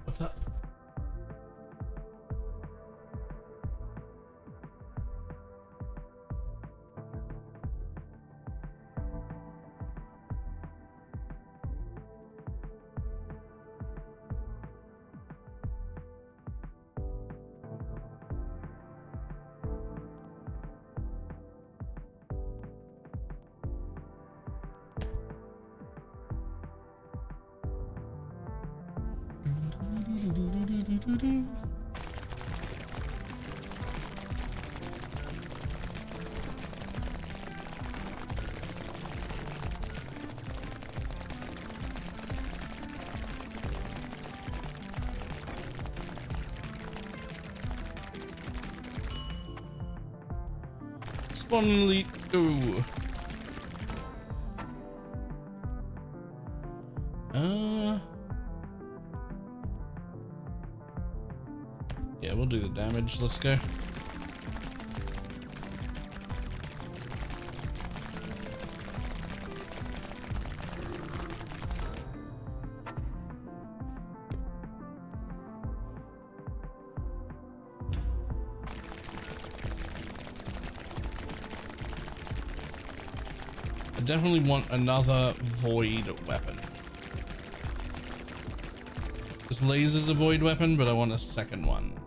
What's up? Finally, go. Yeah, we'll do the damage. Let's go. I definitely want another void weapon. This laser's a void weapon, but I want a second one.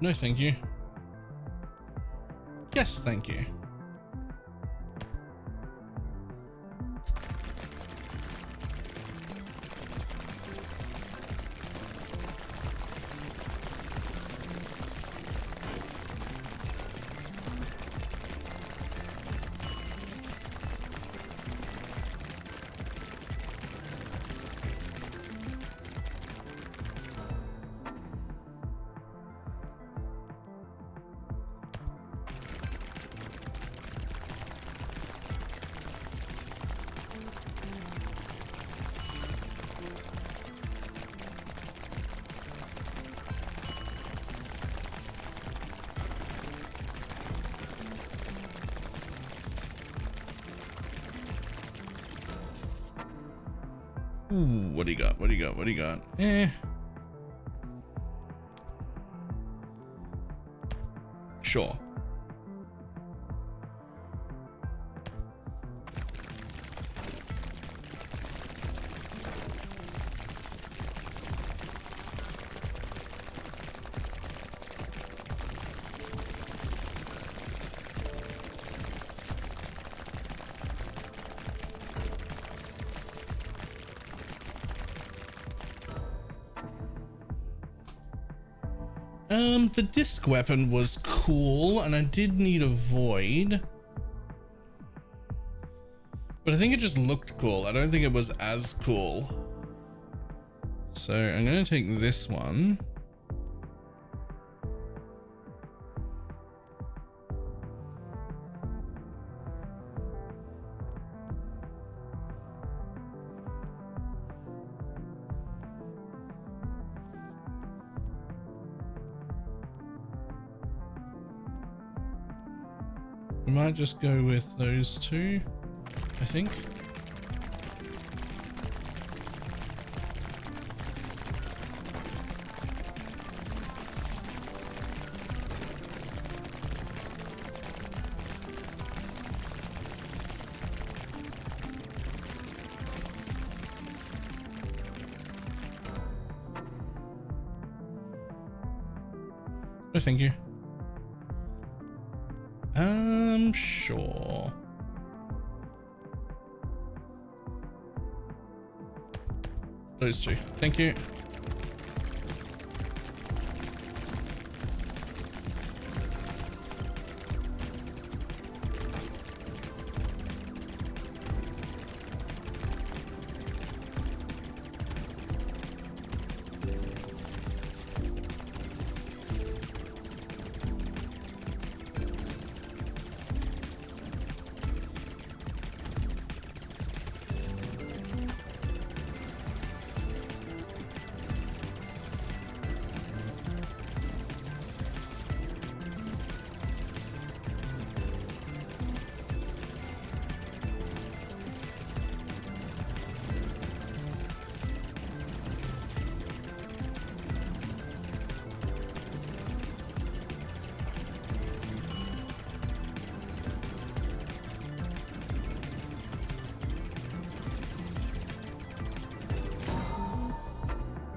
No, thank you. Yes, thank you. Ooh, what do you got? What do you got? What do you got? Sure. The disc weapon was cool, and I did need a void. But I think it just looked cool. I don't think it was as cool. So I'm gonna take this one. We might just go with those two, I think. No, thank you. Sure. Those two. Thank you.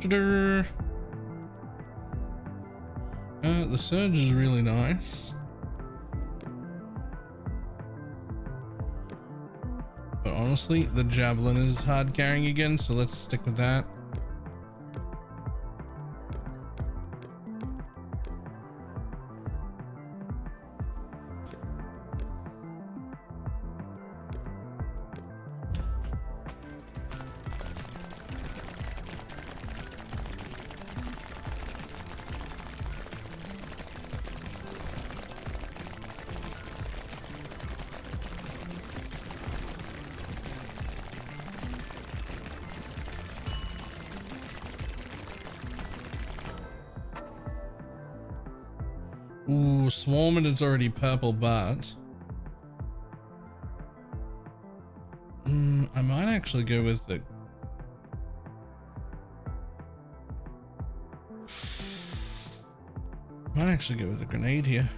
The surge is really nice. But honestly, the javelin is hard carrying again, so let's stick with that. Ooh, Swarming is already purple, but I might actually go with the grenade here.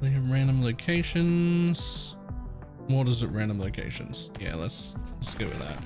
They have random locations. Mortars at random locations. Yeah, let's go with that.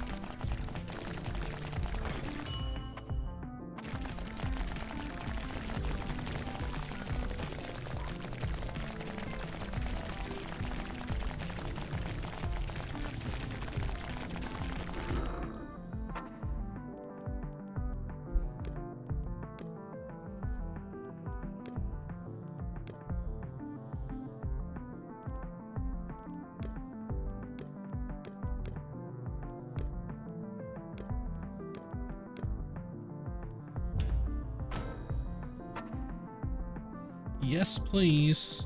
Yes, please.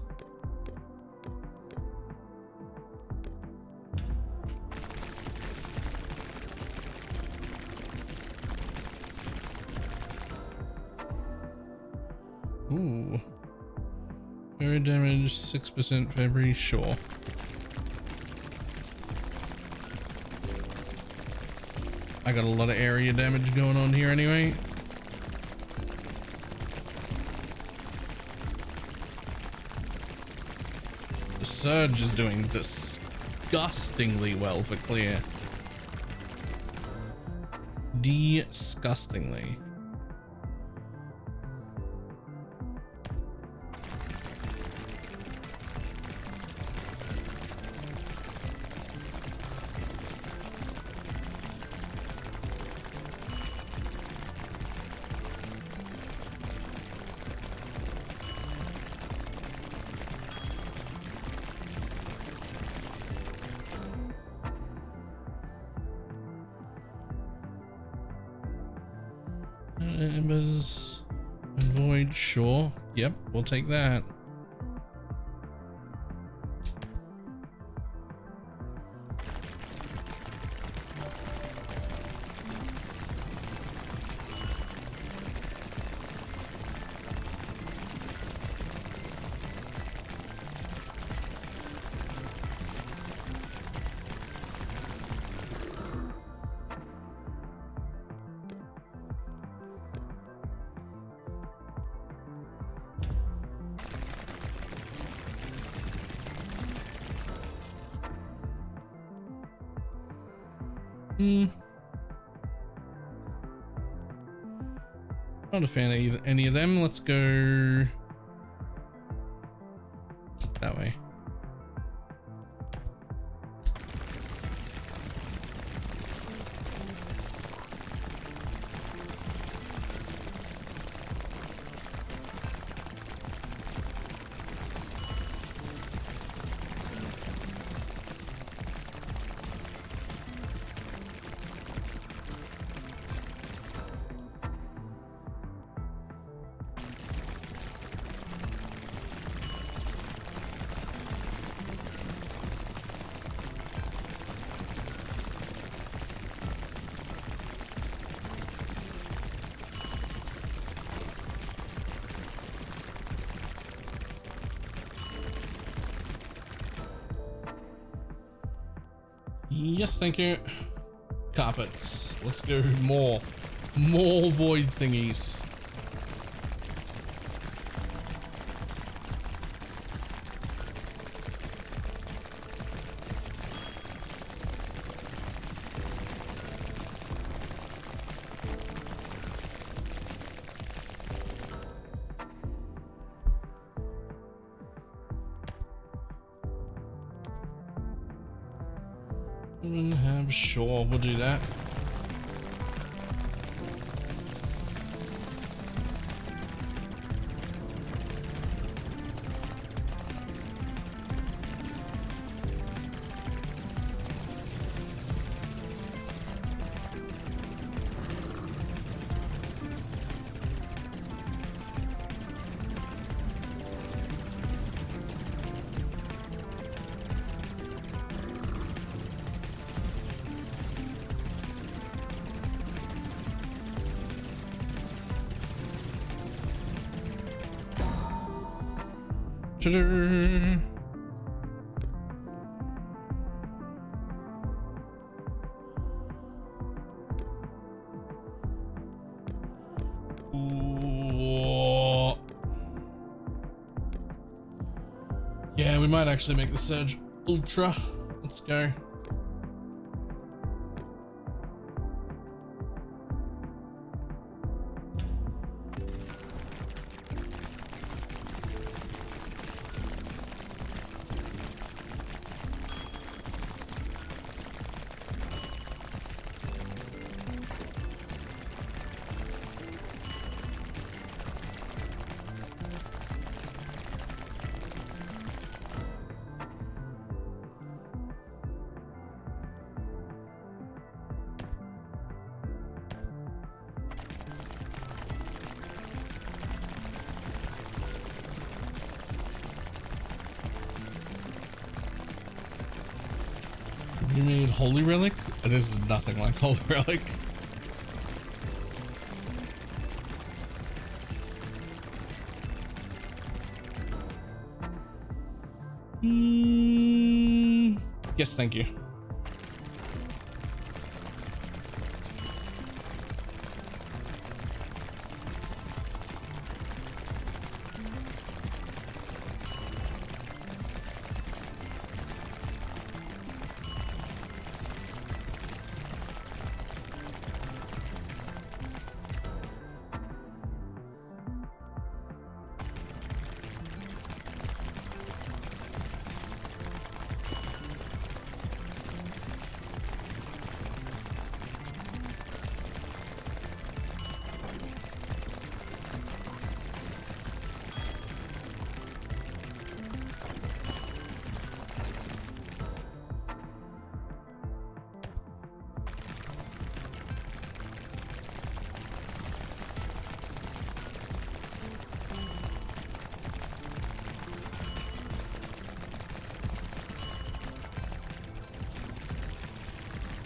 Ooh. Area damage 6% for every sure. I got a lot of area damage going on here anyway. The surge is doing disgustingly well for clear. Disgustingly. Embers and void, sure. Yep, we'll take that. Not a fan of any of them. Let's go Yes, thank you. Carpets. Let's go more void thingies. Sure, we'll do that. Ta-da. Ooh. Yeah, we might actually make the Surge Ultra. Let's go. You mean Holy Relic? This is nothing like Holy Relic. Yes, thank you.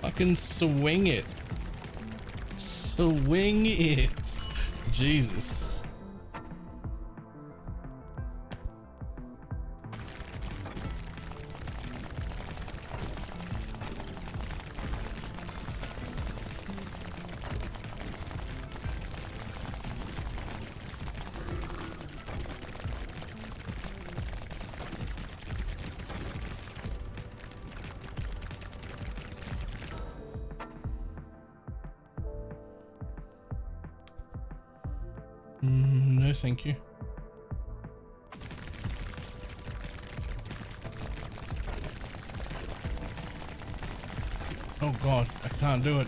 Fucking swing it. Swing it. Jesus. No, thank you. Oh God, I can't do it.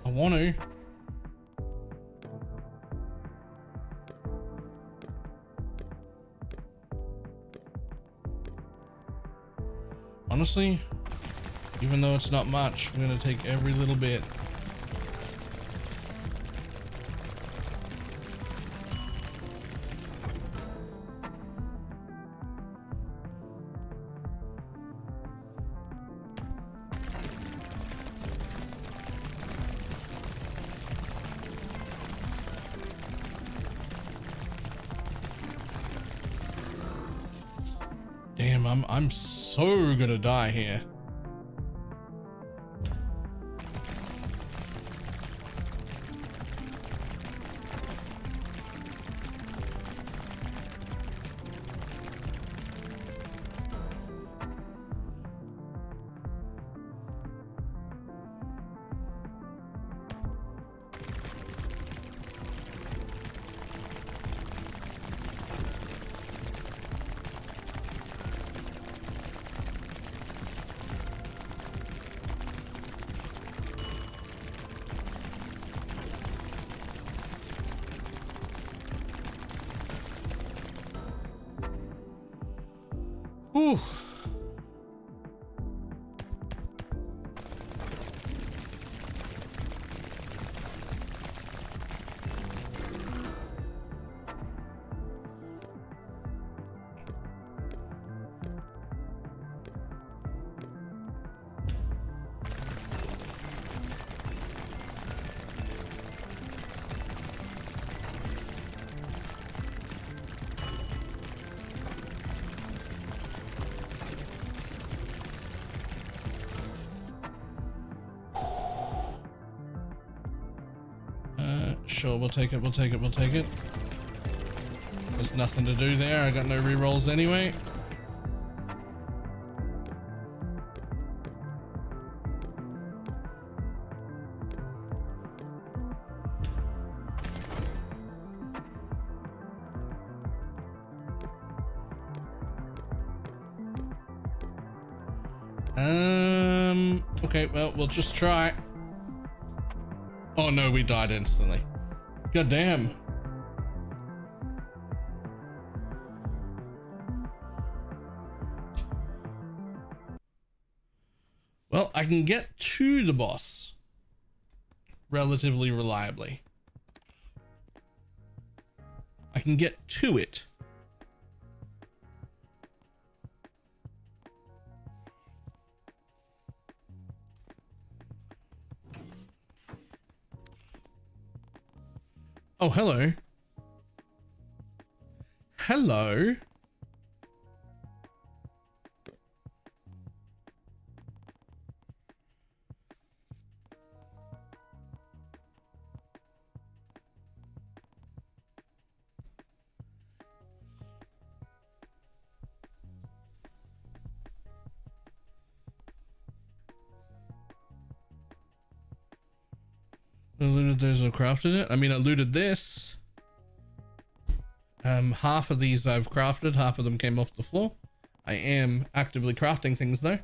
I want to. Honestly, even though it's not much, I'm gonna take every little bit. Damn. Damn, I'm so gonna die here. Whew. Sure, we'll take it, we'll take it, we'll take it. There's nothing to do there. I got no rerolls anyway. Okay, well, we'll just try. Oh no, we died instantly. God damn. Well, I can get to the boss relatively reliably. I can get to it. Oh, hello. Hello. I looted those or crafted it. I mean, I looted this. Half of these I've crafted, half of them came off the floor. I am actively crafting things though.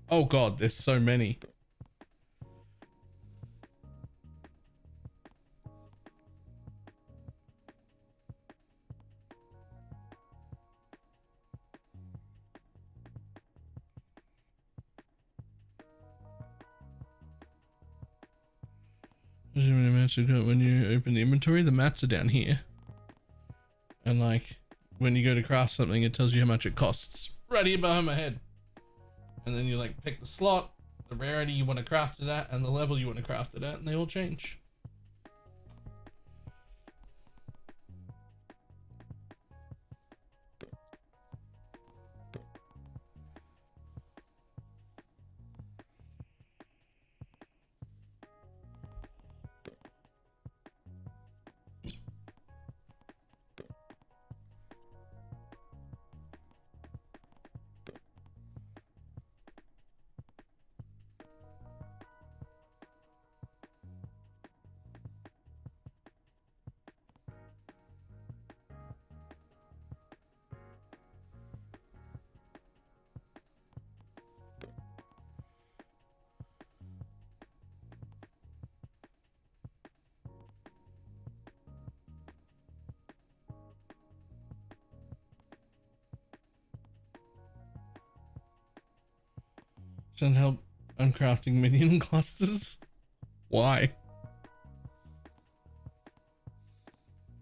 Oh god, there's so many. When you open the inventory, the mats are down here. And like, when you go to craft something, it tells you how much it costs. Right here behind my head. And then you like pick the slot, the rarity you want to craft it at, and the level you want to craft it at, and they all change. Don't help uncrafting minion clusters. Why?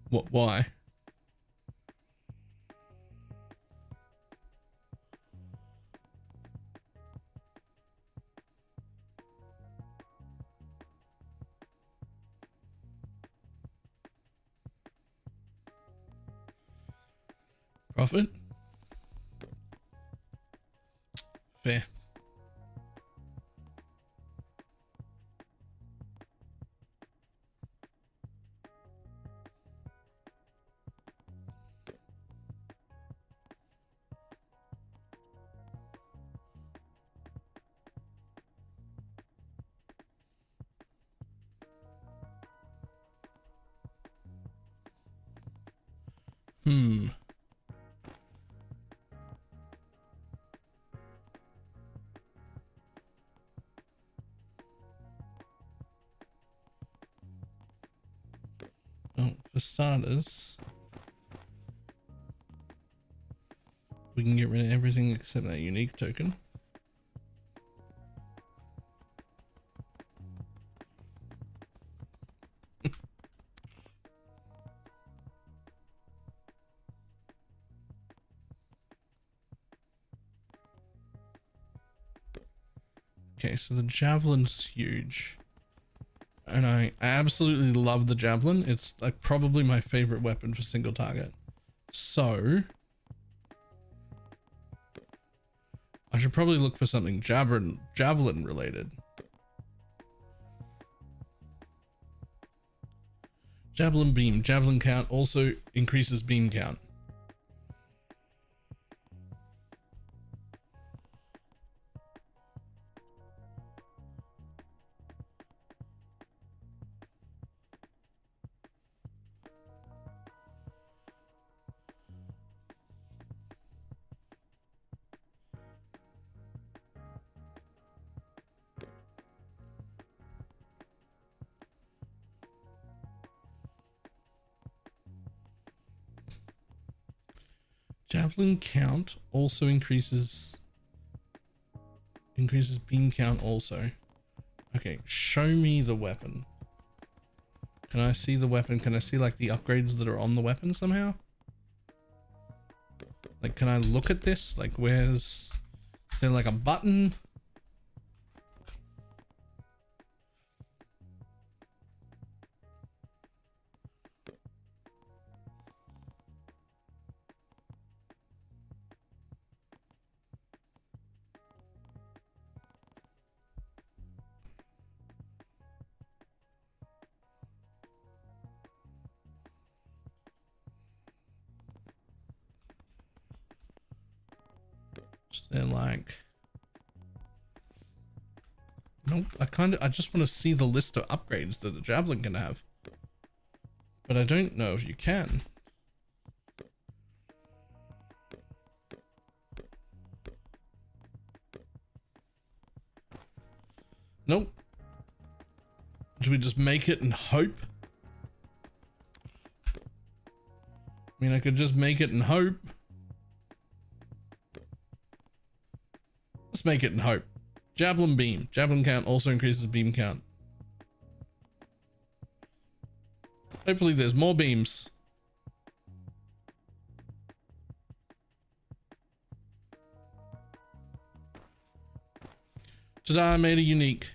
What? Why? Profit? Fair. Well, for starters, we can get rid of everything except that unique token. Okay, so the javelin's huge. And I absolutely love the javelin. It's like probably my favorite weapon for single target. So I should probably look for something javelin related. Javelin beam. Javelin count also increases beam count. Javelin count also increases beam count also. Okay, show me the weapon. Can I see the weapon? Can I see like the upgrades that are on the weapon somehow? Like, can I look at this? Like, is there like a button? They're like, nope. I just want to see the list of upgrades that the javelin can have, but I don't know if you can. Nope. Do we just make it and hope? I mean, I could just make it and hope. Let's make it and hope. Javelin beam. Javelin count also increases beam count. Hopefully there's more beams. Ta-da, I made a unique.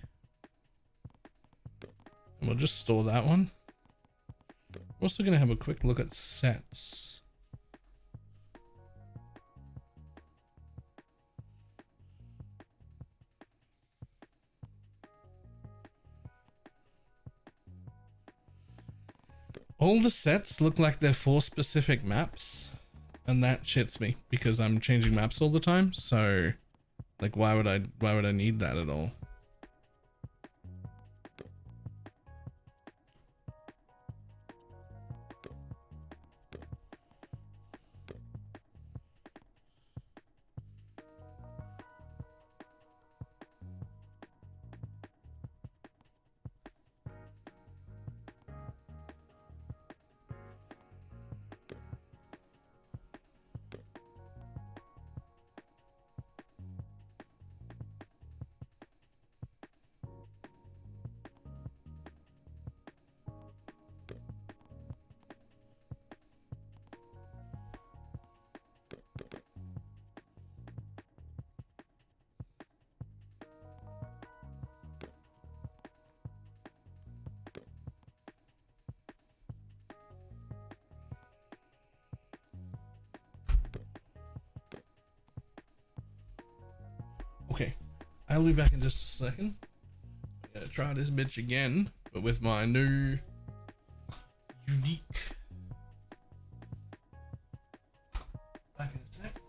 And we'll just store that one. We're also going to have a quick look at sets. All the sets look like they're for specific maps, and that shits me because I'm changing maps all the time. So, like, why would I need that at all? I'll be back in just a second. I'm gonna try this bitch again, but with my new unique. Back in a sec.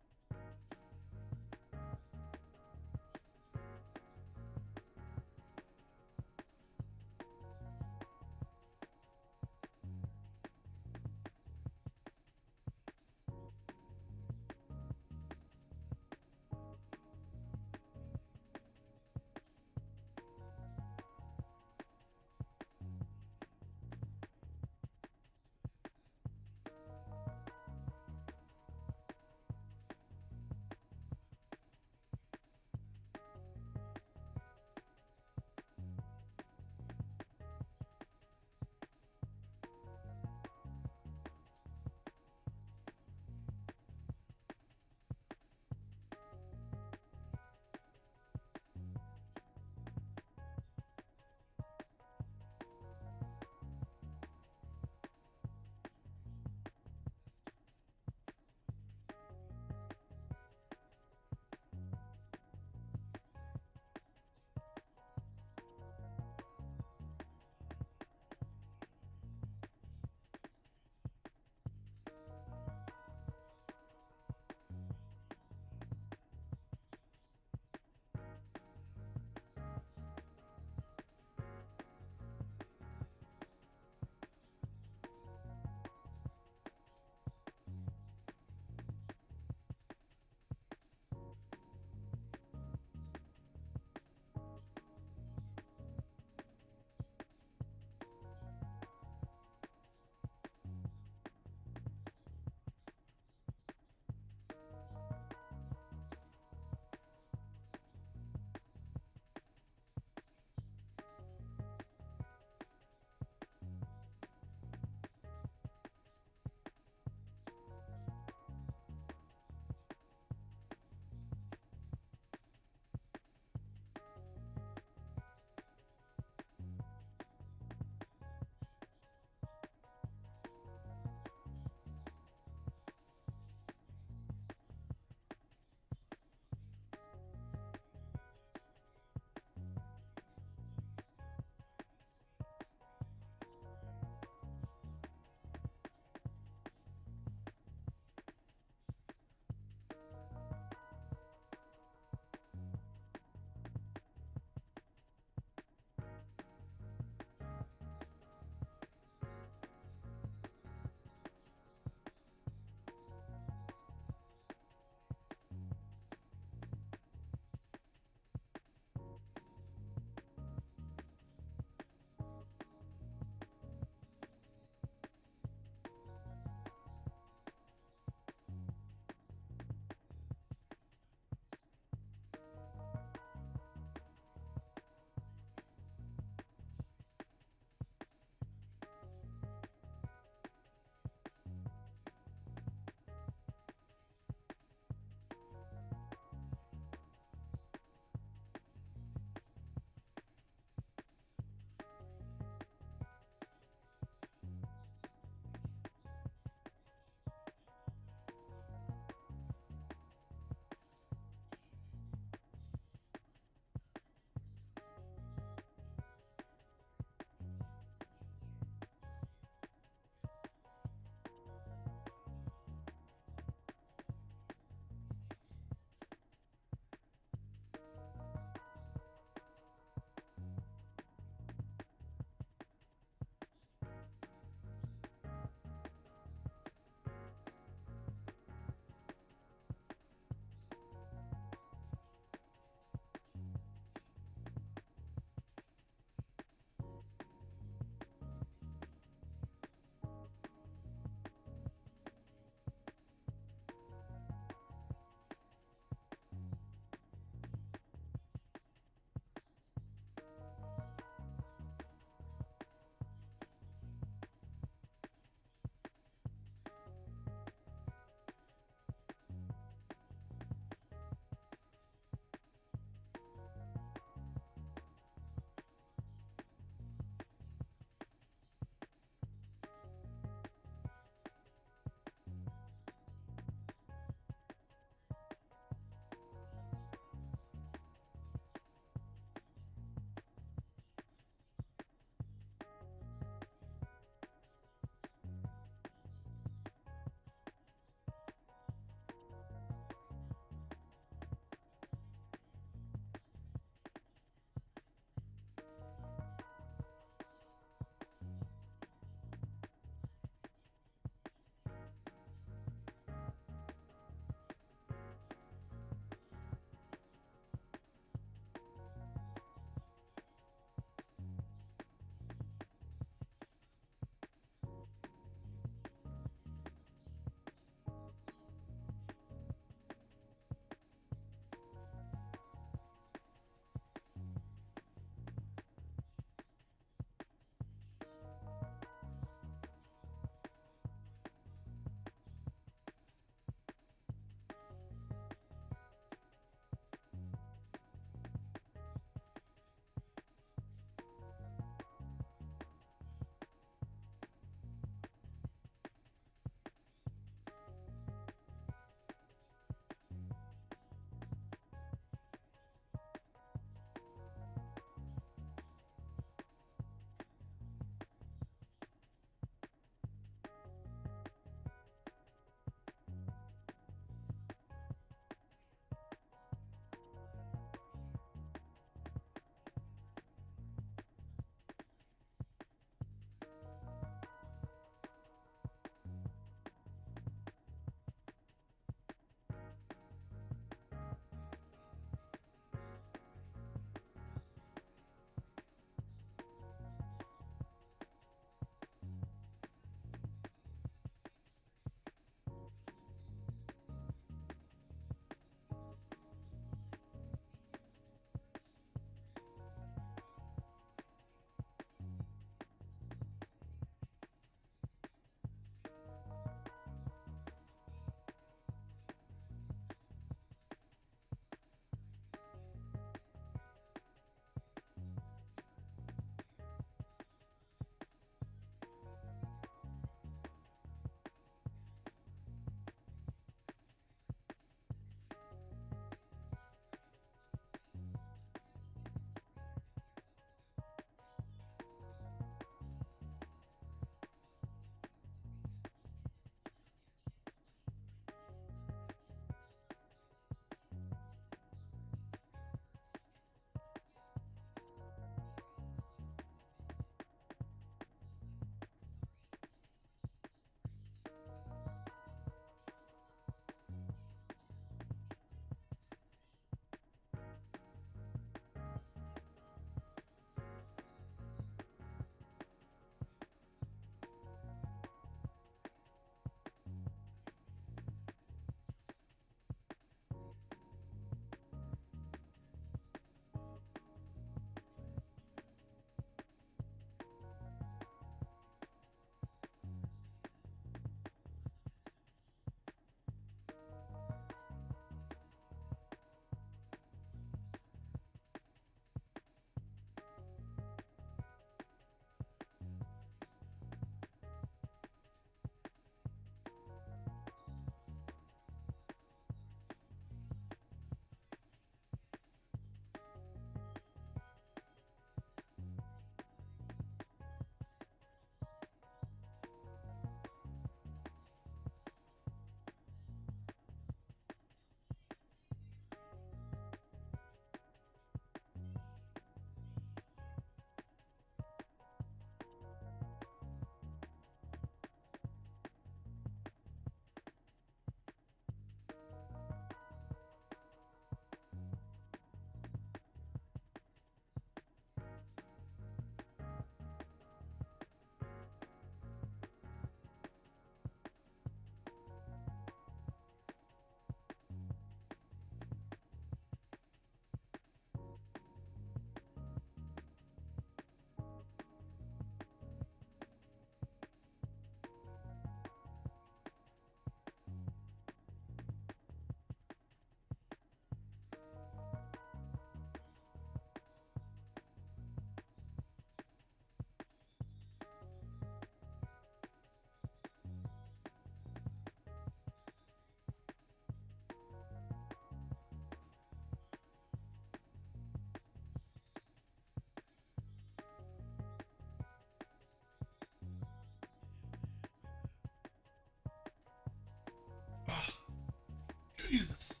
Jesus.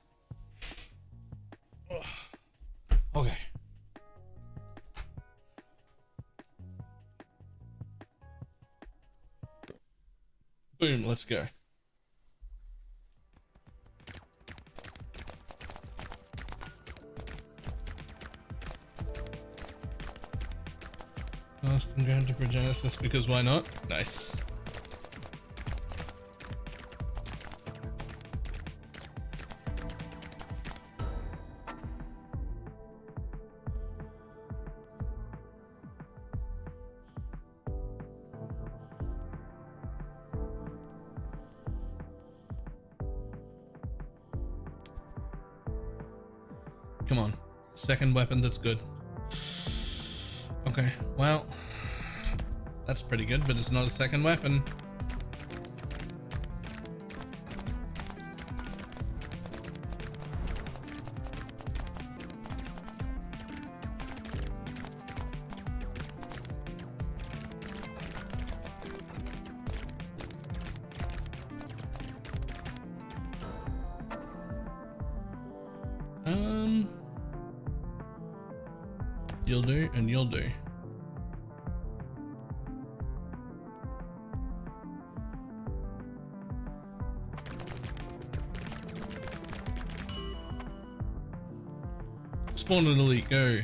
Ugh. Okay. Boom, let's go. I'm going to Progenesis because why not? Nice. Come on. Second weapon that's good. Okay, well, that's pretty good, but it's not a second weapon. You'll do, and you'll do. Spawn an elite, go.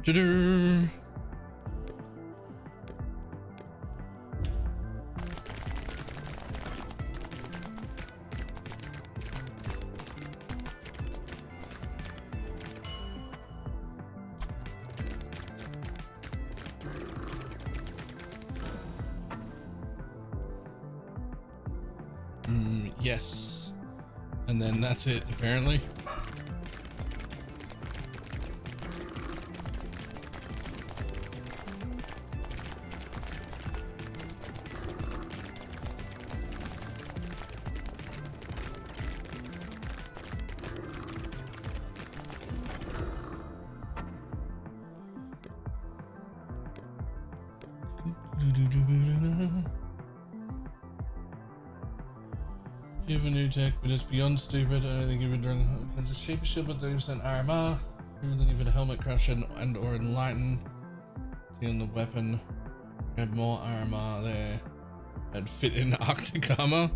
Ta-da! Yes. And then that's it, apparently. You have a new tech, but it's beyond stupid. I think you've been done just shape shield with 30% armor. Everything you've a helmet crush and or enlighten. Stealing the weapon. Have more armor there. And fit in Arctic armor.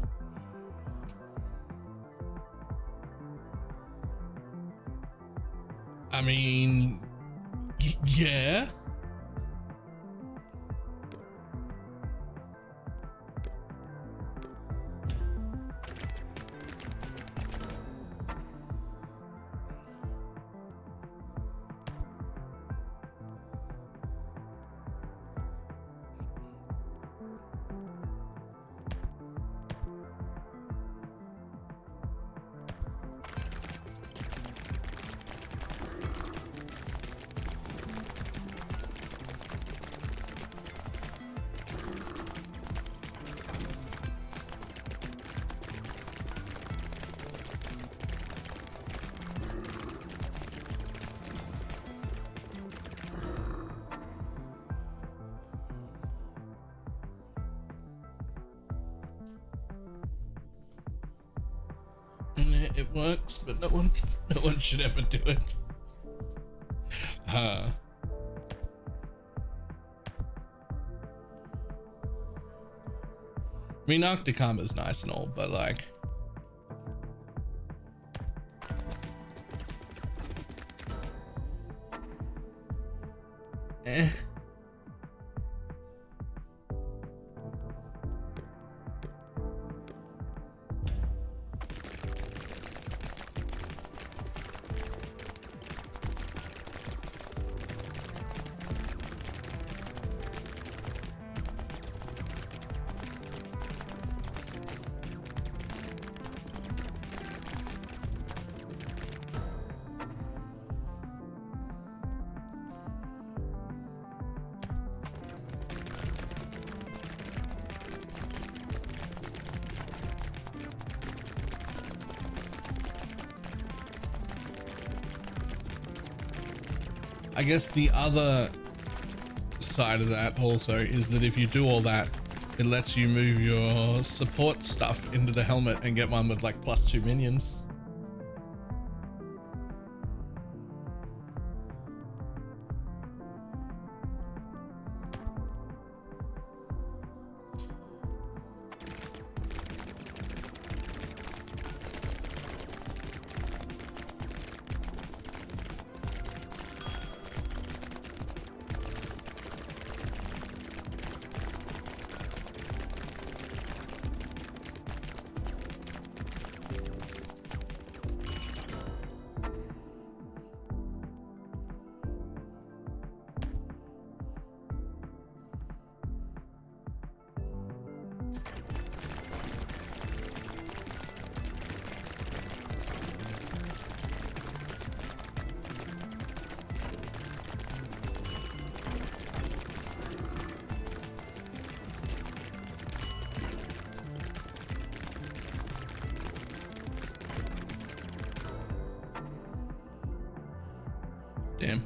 I mean, yeah. It works, but no one should ever do it. I mean, Arctic armor is nice and all, but like, eh. I guess the other side of that also is that if you do all that, it lets you move your support stuff into the helmet and get one with like +2 minions. Damn.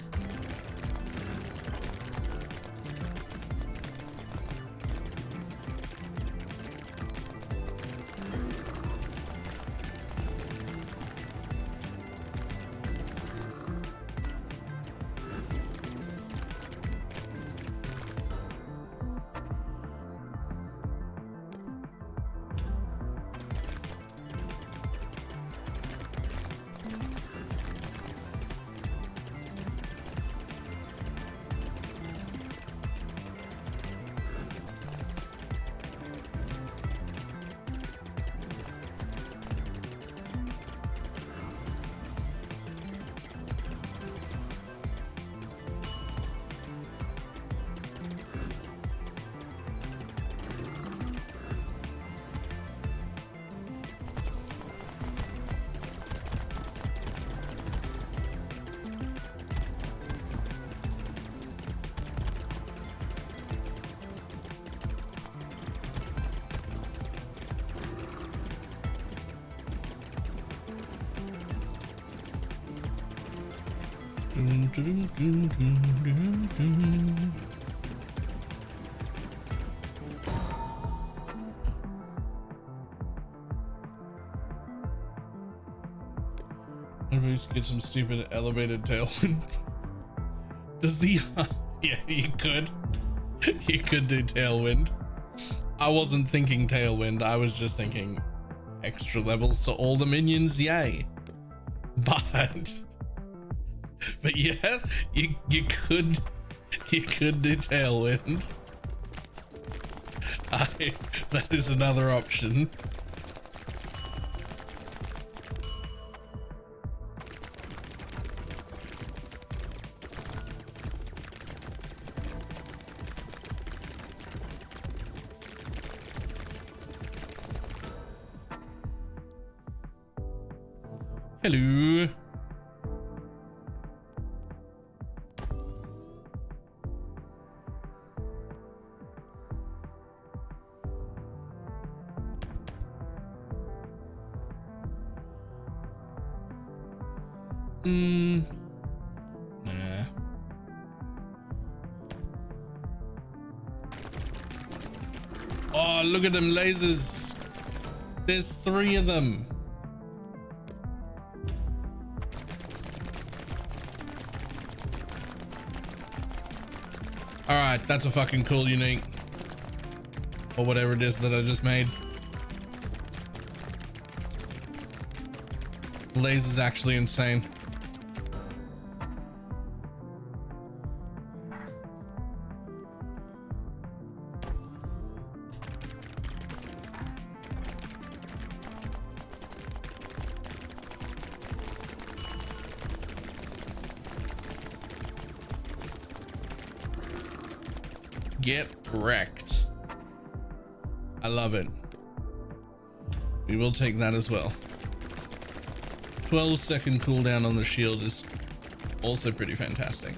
Maybe we should get some stupid elevated tailwind. Does the yeah, you could do tailwind. I wasn't thinking tailwind, I was just thinking extra levels to all the minions, yay. But yeah, you could do tailwind. That is another option. Hello. Nah. Oh, look at them lasers. There's 3 of them. All right, that's a fucking cool unique. Or whatever it is that I just made. Laser's actually insane. Get wrecked. I love it. We will take that as well. 12-second cooldown on the shield is also pretty fantastic.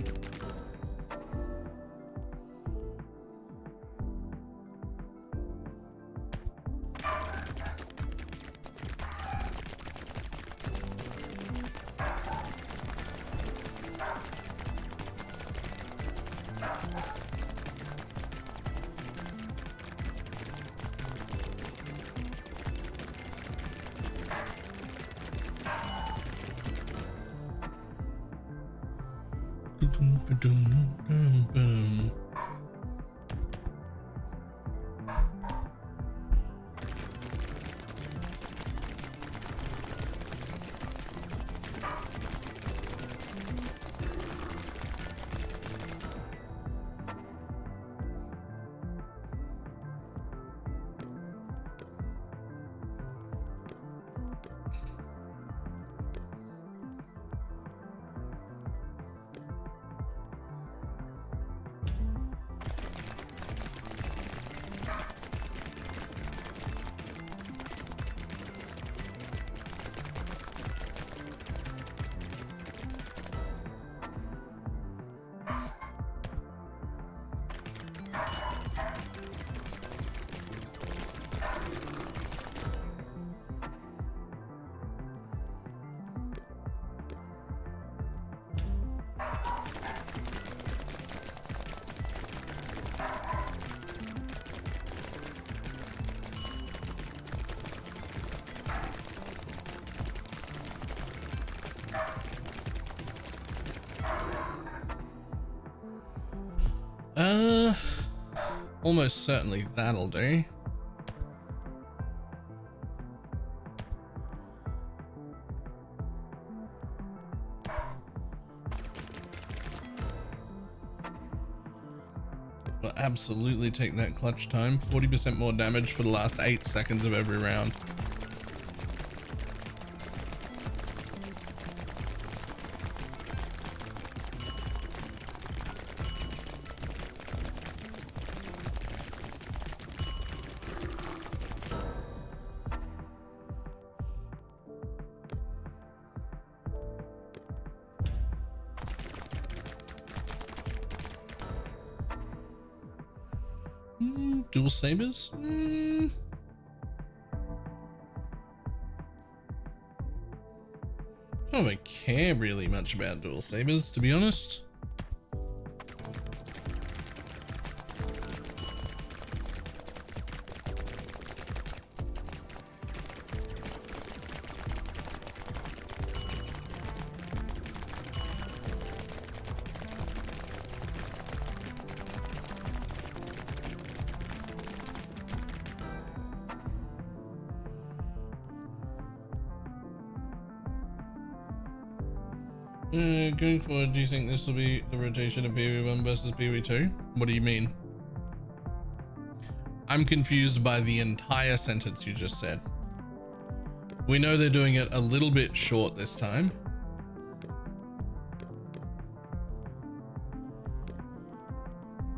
Almost certainly that'll do. Will absolutely take that clutch time. 40% more damage for the last 8 seconds of every round. Dual sabers? I don't really care really much about dual sabers, to be honest. Going forward, do you think this will be the rotation of PV1 versus PV2? What do you mean? I'm confused by the entire sentence you just said. We know they're doing it a little bit short this time.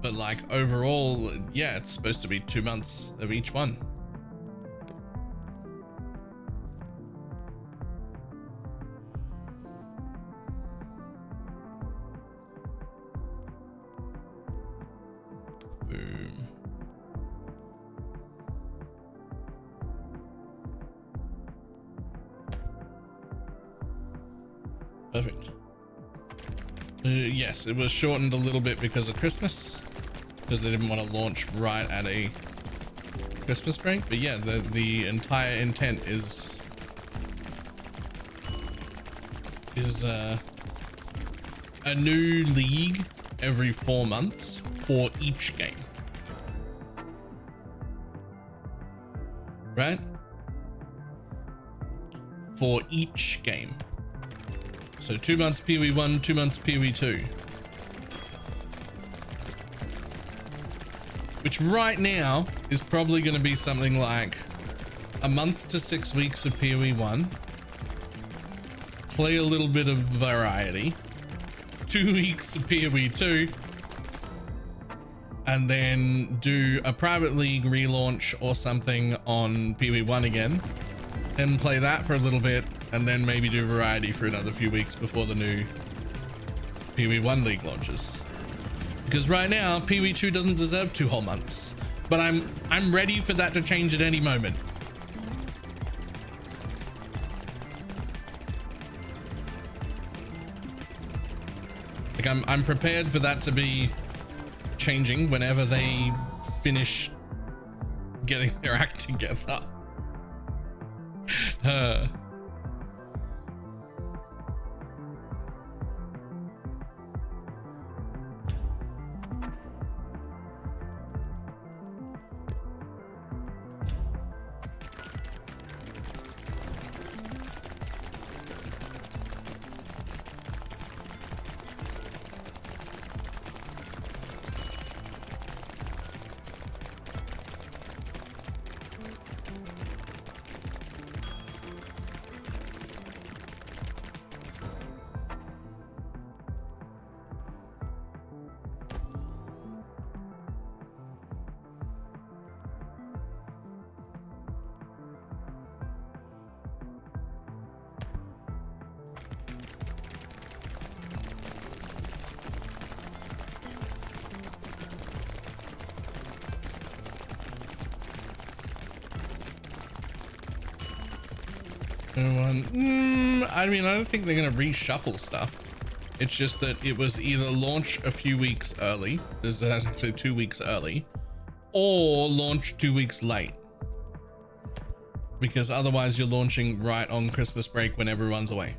But like overall, yeah, it's supposed to be 2 months of each one. Boom. Perfect. Yes, it was shortened a little bit because of Christmas, because they didn't want to launch right at a Christmas break. But yeah, the entire intent is a new league every 4 months for each game, right? For each game. So 2 months PV1, 2 months PV2. Which right now is probably going to be something like a month to 6 weeks of PV1. Play a little bit of variety. 2 weeks of PV2. And then do a private league relaunch or something on PV1 again. Then play that for a little bit. And then maybe do variety for another few weeks before the new PV1 league launches. Because right now, PV2 doesn't deserve 2 whole months. But I'm ready for that to change at any moment. Like I'm prepared for that to be changing whenever they finish getting their act together. I mean, I don't think they're going to reshuffle stuff. It's just that it was either launch a few weeks early, that's actually 2 weeks early, or launch 2 weeks late. Because otherwise you're launching right on Christmas break when everyone's away.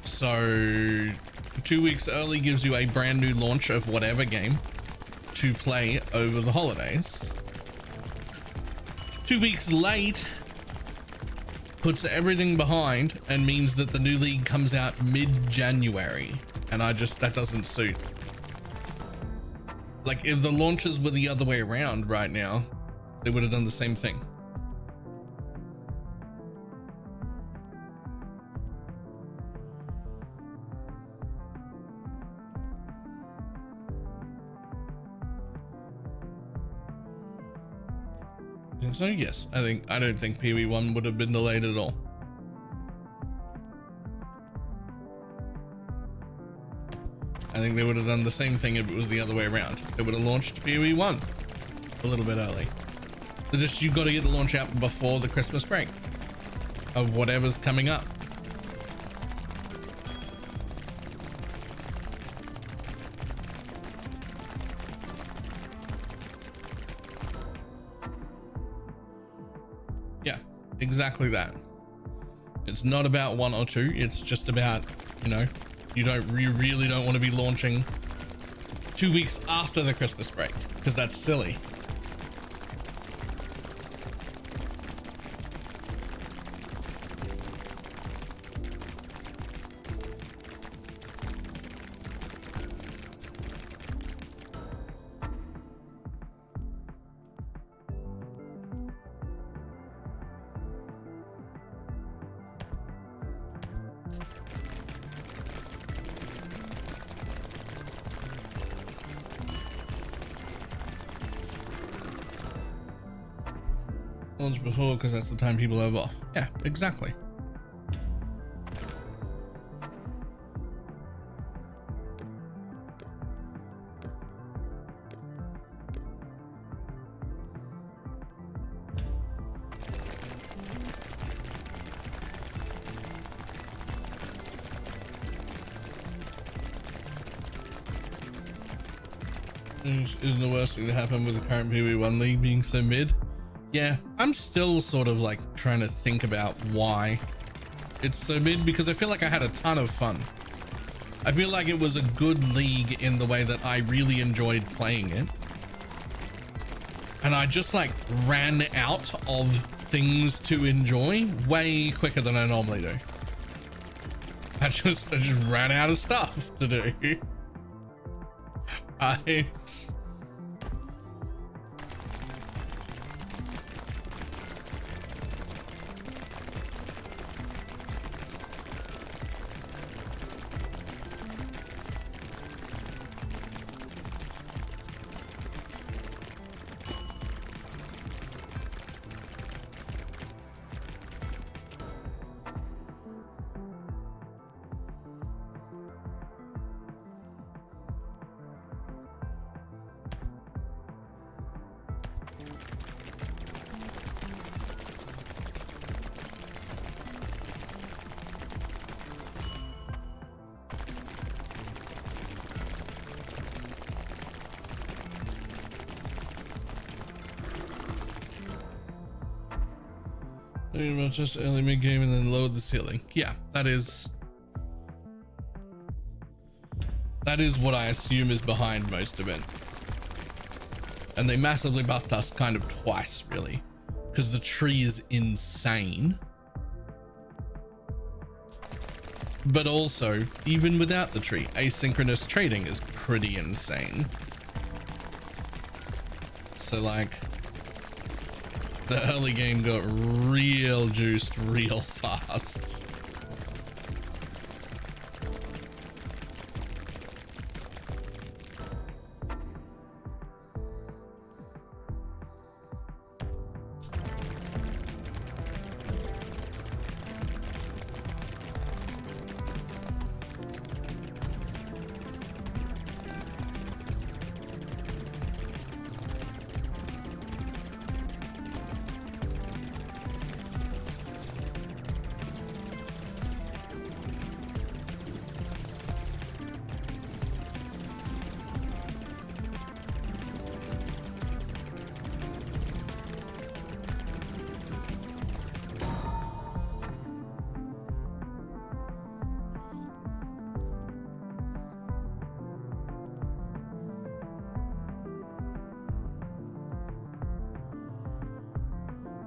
So 2 weeks early gives you a brand new launch of whatever game to play over the holidays. 2 weeks late puts everything behind and means that the new league comes out mid-January, and that doesn't suit. Like, if the launches were the other way around right now, they would have done the same thing. So yes, I don't think PoE1 would have been delayed at all. I think they would have done the same thing if it was the other way around. They would have launched PoE1 a little bit early. So just, you've got to get the launch out before the Christmas break of whatever's coming up. Exactly that. It's not about 1 or 2. It's just about, you know, you really don't want to be launching 2 weeks after the Christmas break, because that's silly. Launch before, because that's the time people have off. Yeah, exactly. Isn't the worst thing that happened with the current PoE1 league being so mid? Yeah, I'm still sort of like trying to think about why it's so mid, because I feel like I had a ton of fun. I feel like it was a good league in the way that I really enjoyed playing it. And I just like ran out of things to enjoy way quicker than I normally do. I just ran out of stuff to do. Just early mid game and then lowered the ceiling. Yeah, that is what I assume is behind most of it. And they massively buffed us kind of twice, really, because the tree is insane. But also, even without the tree, asynchronous trading is pretty insane. So like, the early game got real juiced real fast.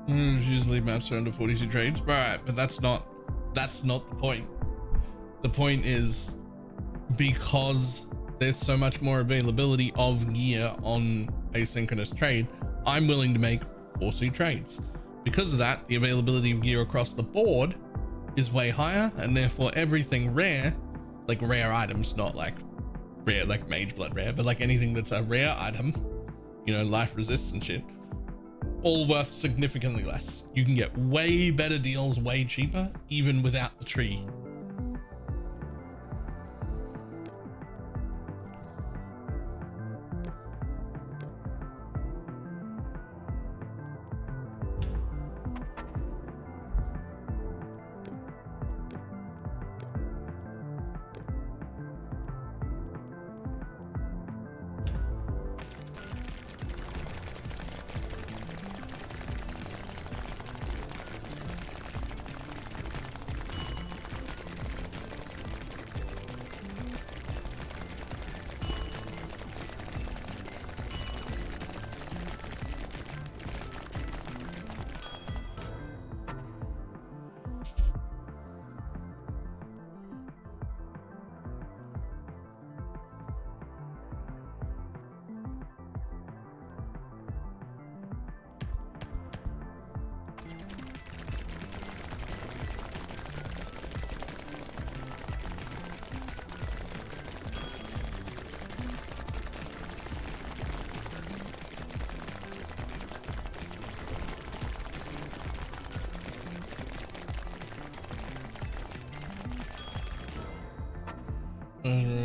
Usually maps are under 42 trades, right? But that's not the point. The point is because there's so much more availability of gear on asynchronous trade, I'm willing to make 40 trades. Because of that, the availability of gear across the board is way higher, and therefore everything rare, like rare items, not like rare like mage blood rare, but like anything that's a rare item, you know, life resistant shit, all worth significantly less. You can get way better deals way cheaper even without the tree.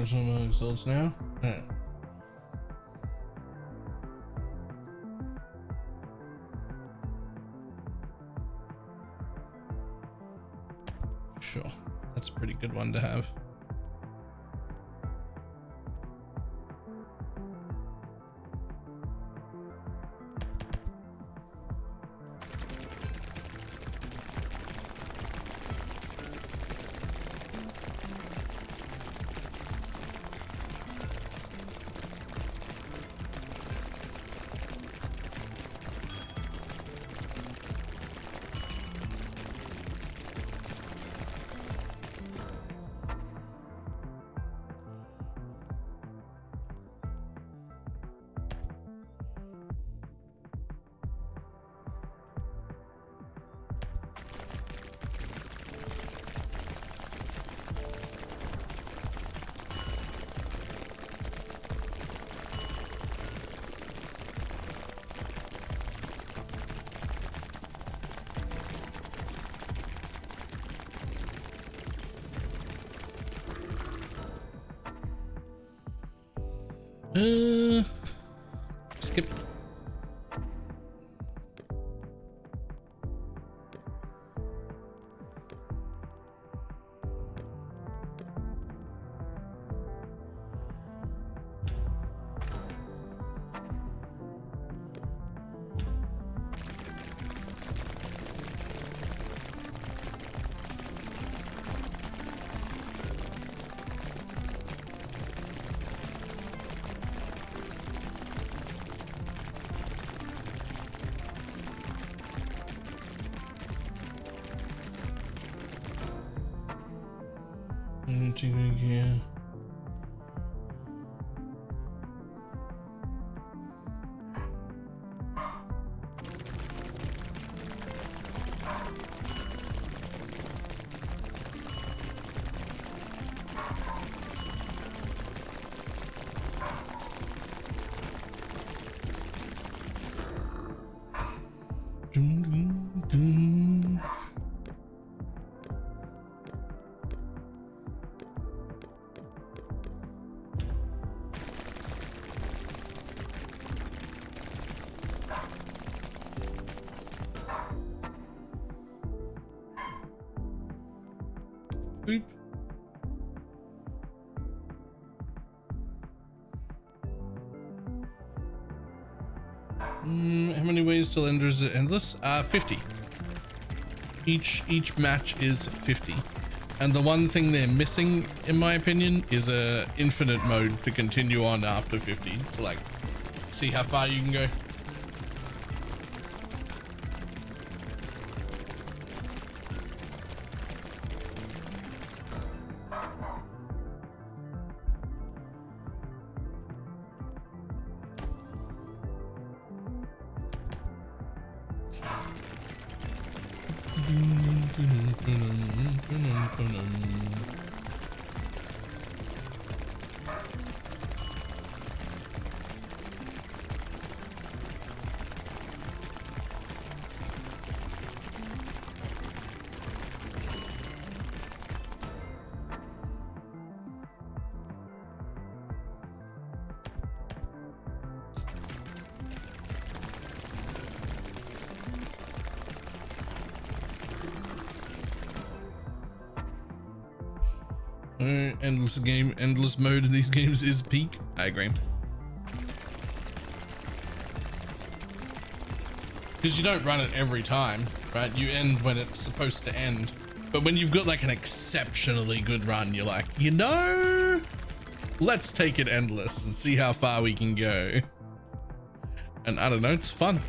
Some results now. Yeah. Sure, that's a pretty good one to have. Skip. Yeah. Dun, dun, dun. Boop. How many ways till Enders is endless? 50. Each match is 50. And the one thing they're missing, in my opinion, is a infinite mode to continue on after 50 to like see how far you can go. Endless mode in these games is peak. I agree. Because you don't run it every time, right? You end when it's supposed to end. But when you've got like an exceptionally good run, you're like, you know, let's take it endless and see how far we can go. And I don't know, it's fun.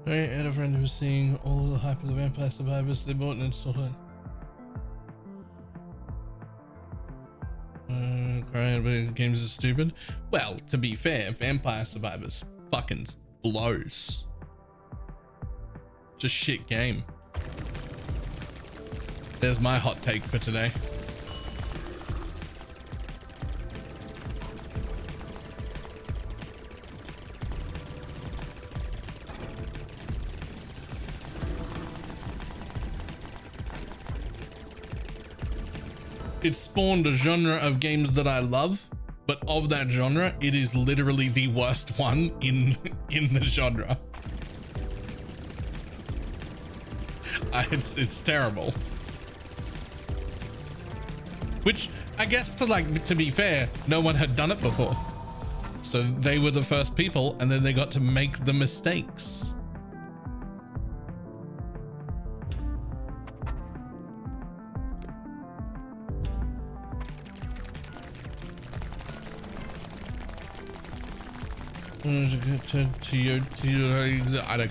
I had a friend who was seeing all of the hype of the Vampire Survivors. They bought and installed it. Crying about games is stupid. Well, to be fair, Vampire Survivors fucking blows. It's a shit game. There's my hot take for today. It spawned a genre of games that I love, but of that genre, it is literally the worst one in the genre. It's terrible. Which I guess to be fair, no one had done it before. So they were the first people, and then they got to make the mistakes.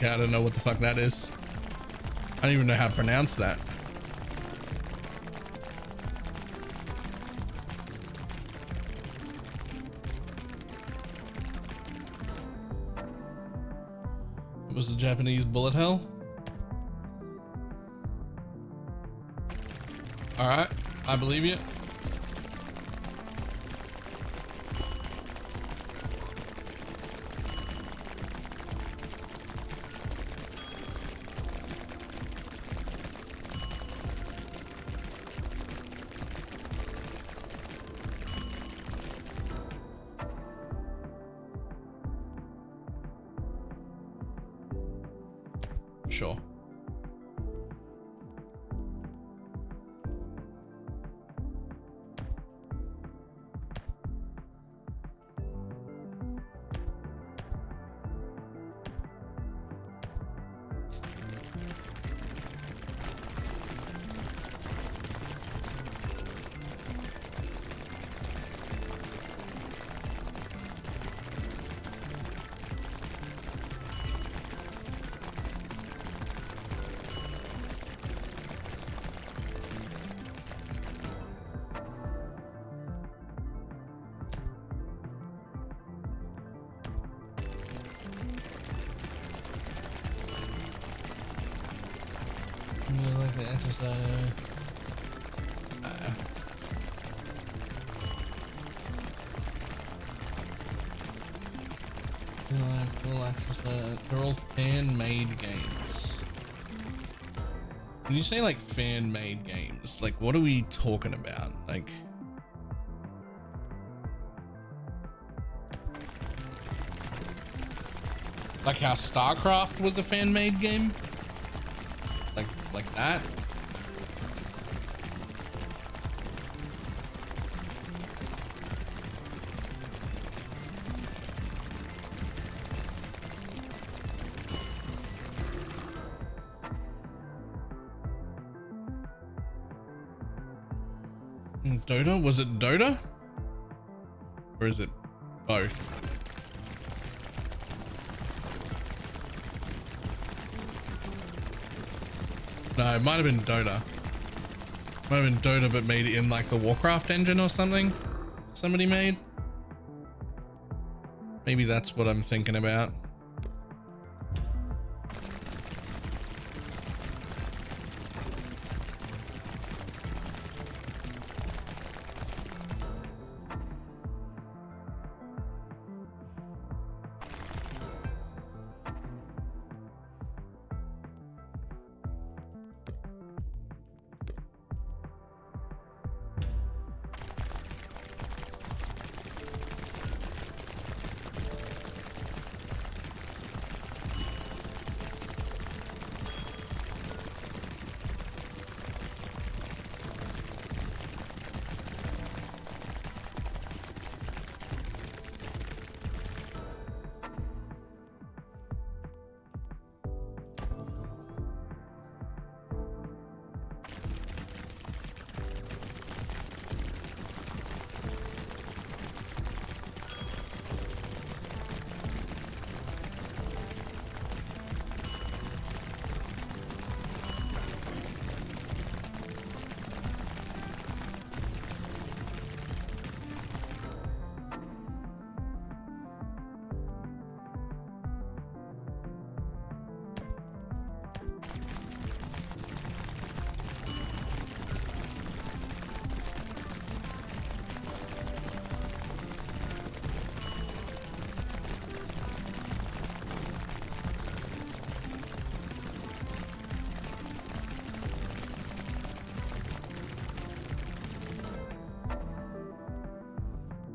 I don't know what the fuck that is. I don't even know how to pronounce that. It was the Japanese bullet hell. All right, I believe you. Sure. Like the exercise. They're all fan-made games. When you say like fan-made games, like what are we talking about? Like how StarCraft was a fan-made game? Like that? Dota? Was it Dota? Or is it both? No, it might have been Dota. Might have been Dota, but made it in like the Warcraft engine or something. Somebody made. Maybe that's what I'm thinking about.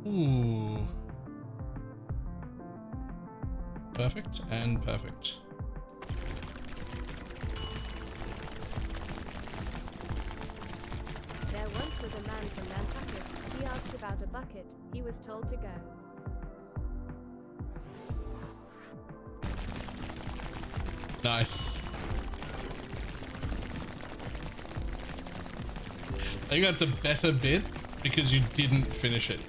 Ooh. Perfect and perfect. There once was a man from Nantucket. He asked about a bucket. He was told to go. Nice. I think that's a better bit because you didn't finish it.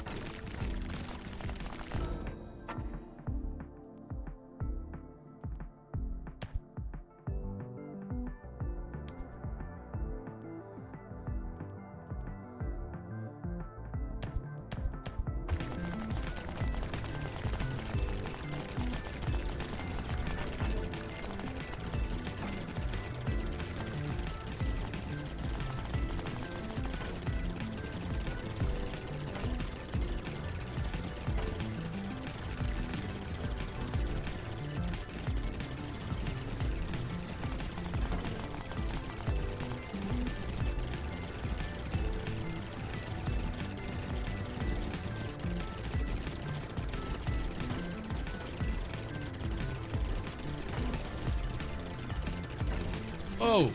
Oh.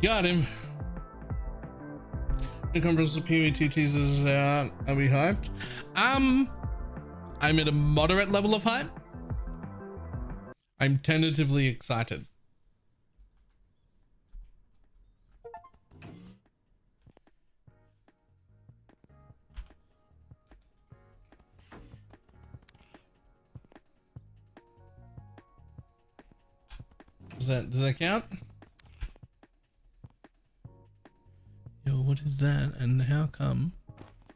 Got him. The compressor PvT teasers out. Are we hyped? I'm at a moderate level of hype. I'm tentatively excited. Does that count? Yo, what is that? And how come?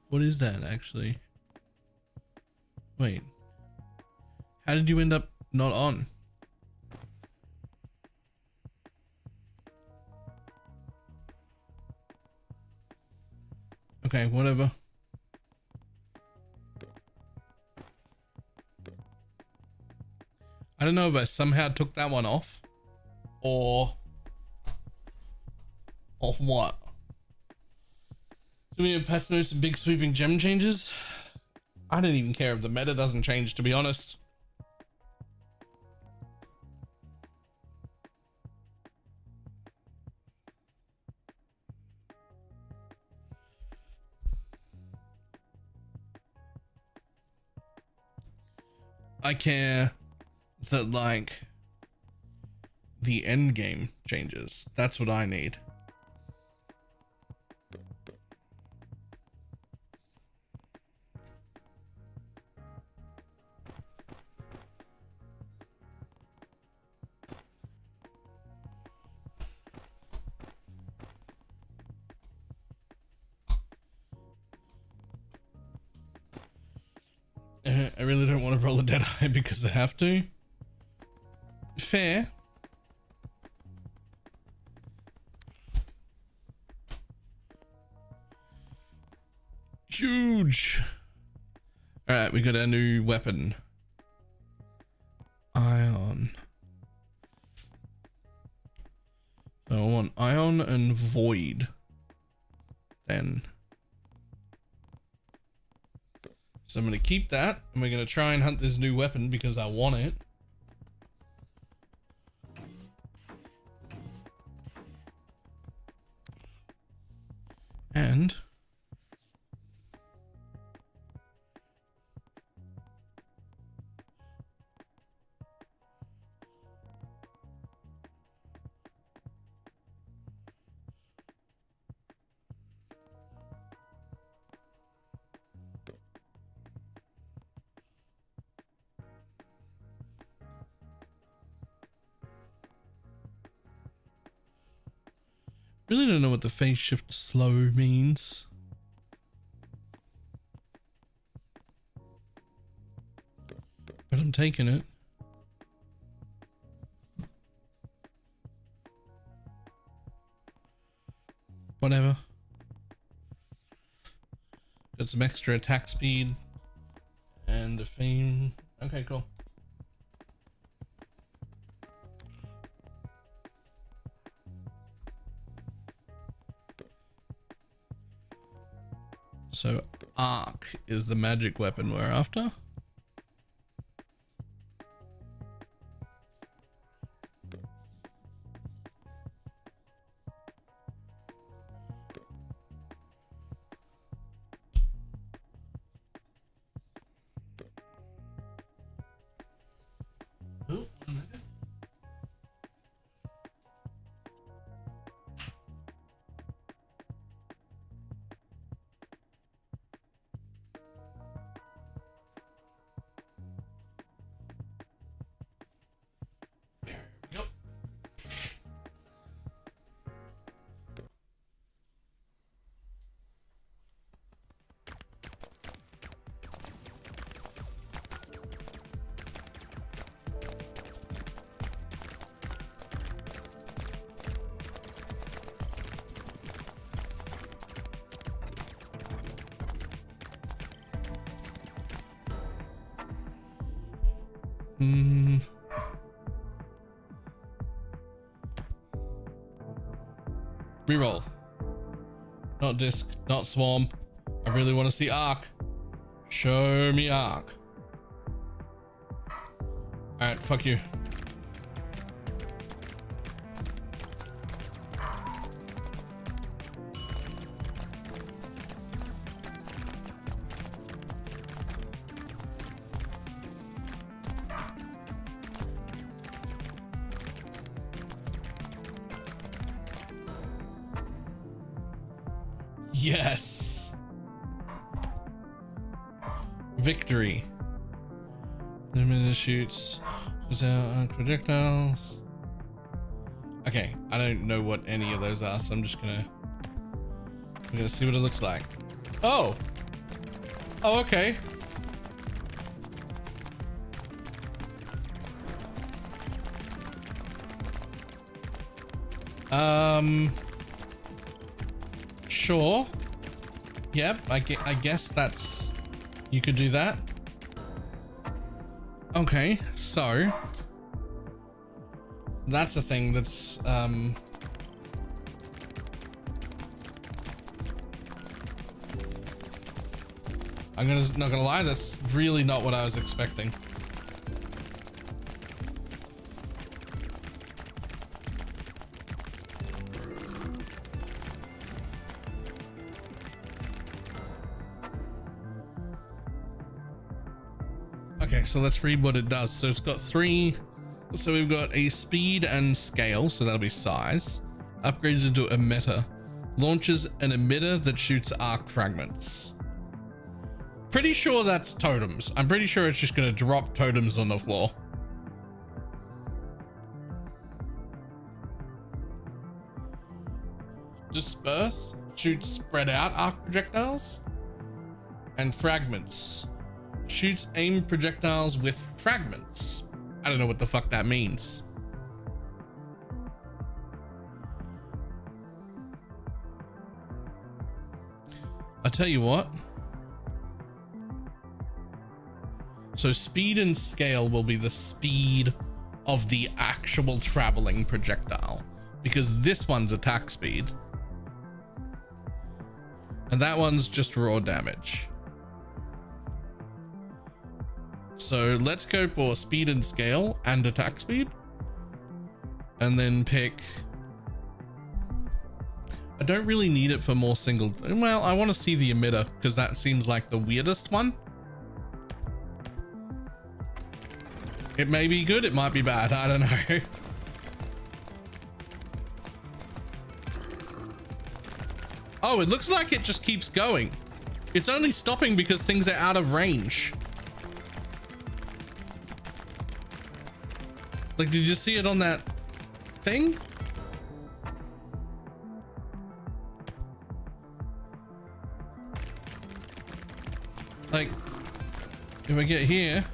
What is that actually? Wait. How did you end up not on? Okay, whatever. I don't know if I somehow took that one off or what. Do we have patch notes and big sweeping gem changes? I don't even care if the meta doesn't change, to be honest. I care that like the end game changes. That's what I need. really don't want to roll a dead eye because I have to. Fair. Huge. All right, we got a new weapon. Ion. So I want ion and void. Then. So I'm going to keep that, and we're going to try and hunt this new weapon because I want it. And really don't know what the phase shift slow means. But I'm taking it. Whatever. Got some extra attack speed and a fame. Okay, cool. So arc is the magic weapon we're after. Oh, one minute. Yep. Reroll. Not disc, not swarm. I really want to see arc. Show me arc. Alright, fuck you. Yes. Victory. Limited shoots projectiles. Okay, I don't know what any of those are, so I'm gonna see what it looks like. Oh. Oh, okay. Sure. Yep, I guess that's... You could do that. Okay, so... That's a thing that's, I'm not gonna lie, that's really not what I was expecting. Okay, so let's read what it does. So it's got three. So we've got a speed and scale, so that'll be size. Upgrades into emitter. Launches an emitter that shoots arc fragments. Pretty sure that's totems. I'm pretty sure it's just gonna drop totems on the floor. Disperse. Shoots spread out arc projectiles. And fragments. Shoots aim projectiles with fragments. I don't know what the fuck that means. I'll tell you what. So speed and scale will be the speed of the actual traveling projectile, because this one's attack speed and that one's just raw damage. So let's go for speed and scale and attack speed, and then pick. I don't really need it for more single. Well, I want to see the emitter because that seems like the weirdest one. It may be good, it might be bad, I don't know. Oh, it looks like it just keeps going. It's only stopping because things are out of range. Like, did you see it on that thing? Like, if I get here.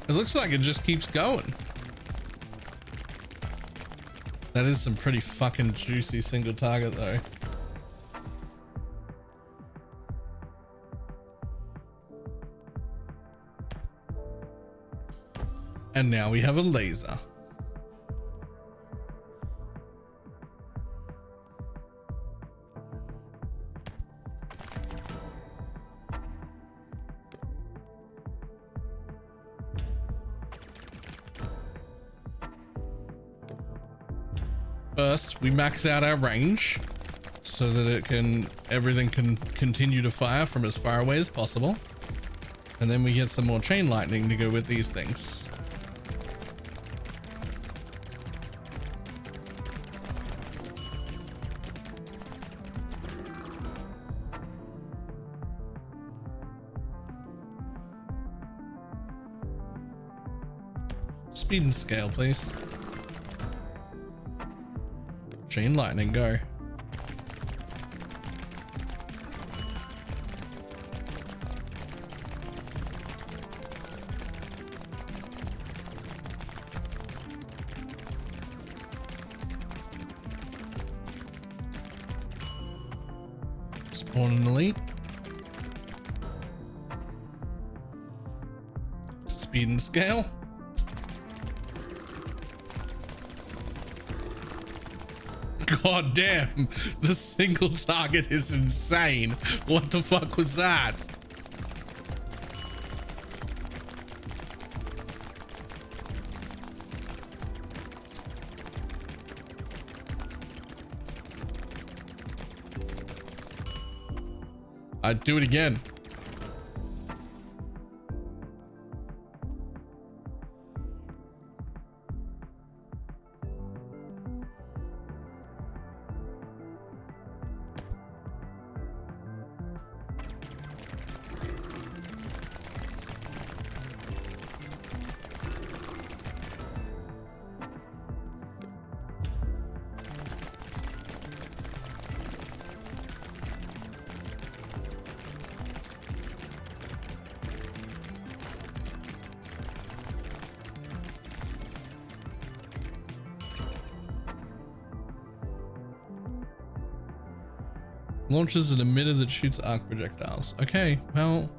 It looks like it just keeps going. That is some pretty fucking juicy single target though. And now we have a laser. First, we max out our range so that everything can continue to fire from as far away as possible. And then we get some more chain lightning to go with these things. Speed and scale, please. Chain lightning, go. Spawn an elite. Speed and scale. God damn, the single target is insane. What the fuck was that? I'd do it again. Launches an emitter that shoots arc projectiles. Okay, well,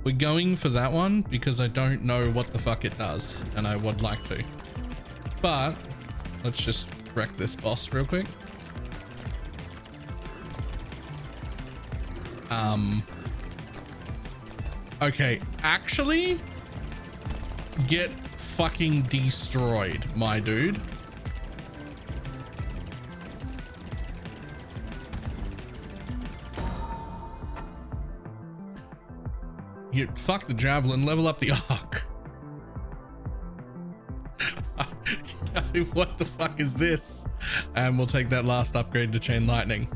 we're going for that one because I don't know what the fuck it does and I would like to. But let's just wreck this boss real quick. Okay, actually get fucking destroyed, my dude. You fuck the javelin, level up the arc. What the fuck is this? And we'll take that last upgrade to chain lightning.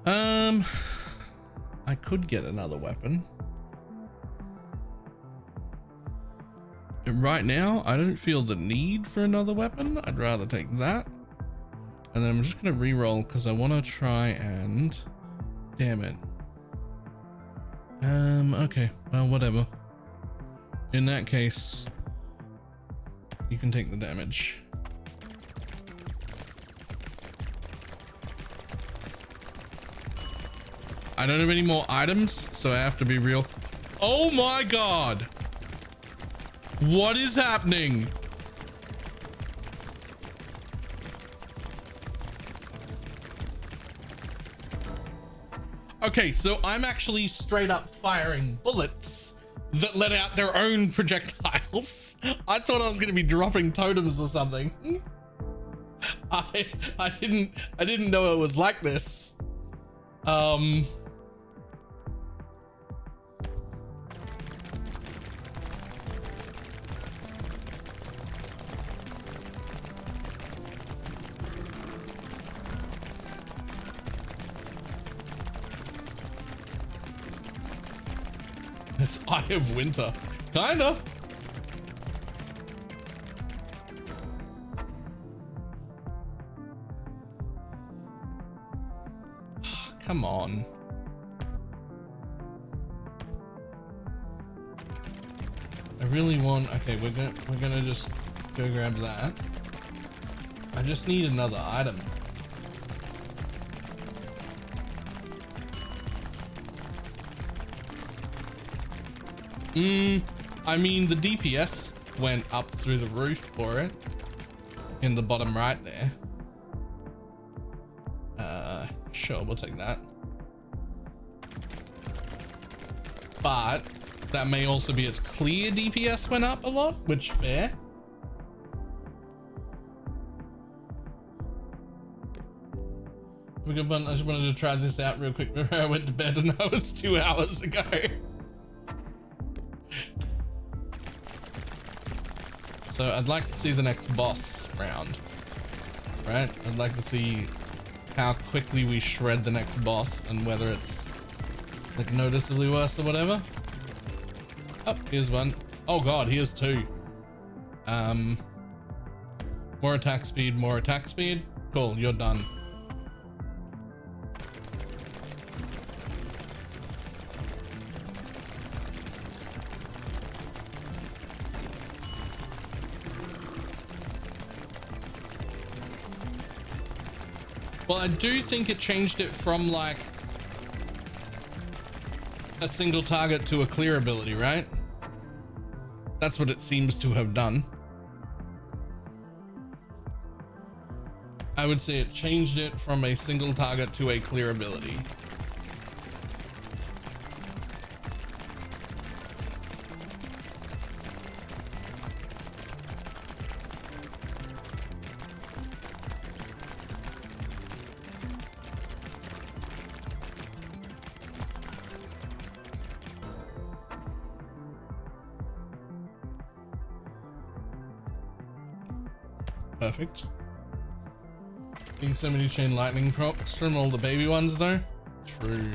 I could get another weapon. Right now, I don't feel the need for another weapon. I'd rather take that. And then I'm just gonna re-roll because I want to try and... Damn it. Okay, well, whatever. In that case, you can take the damage. I don't have any more items, so I have to be real. Oh my God. What is happening? Okay, so I'm actually straight up firing bullets that let out their own projectiles. I thought I was going to be dropping totems or something. I didn't know it was like this. It's Eye of Winter. Kinda. Come on. I really want... Okay, we're gonna just go grab that. I just need another item. I mean, the DPS went up through the roof for it in the bottom right there. Sure, we'll take that. But that may also be its clear DPS went up a lot, which fair. I just wanted to try this out real quick before I went to bed, and that was 2 hours ago. So I'd like to see the next boss round, right? I'd like to see how quickly we shred the next boss and whether it's like noticeably worse or whatever. Oh, here's one. Oh God, here's two. More attack speed, more attack speed. Cool, you're done. Well, I do think it changed it from like a single target to a clear ability, right? That's what it seems to have done. I would say it changed it from a single target to a clear ability. Perfect. Getting so many chain lightning procs from all the baby ones though. True.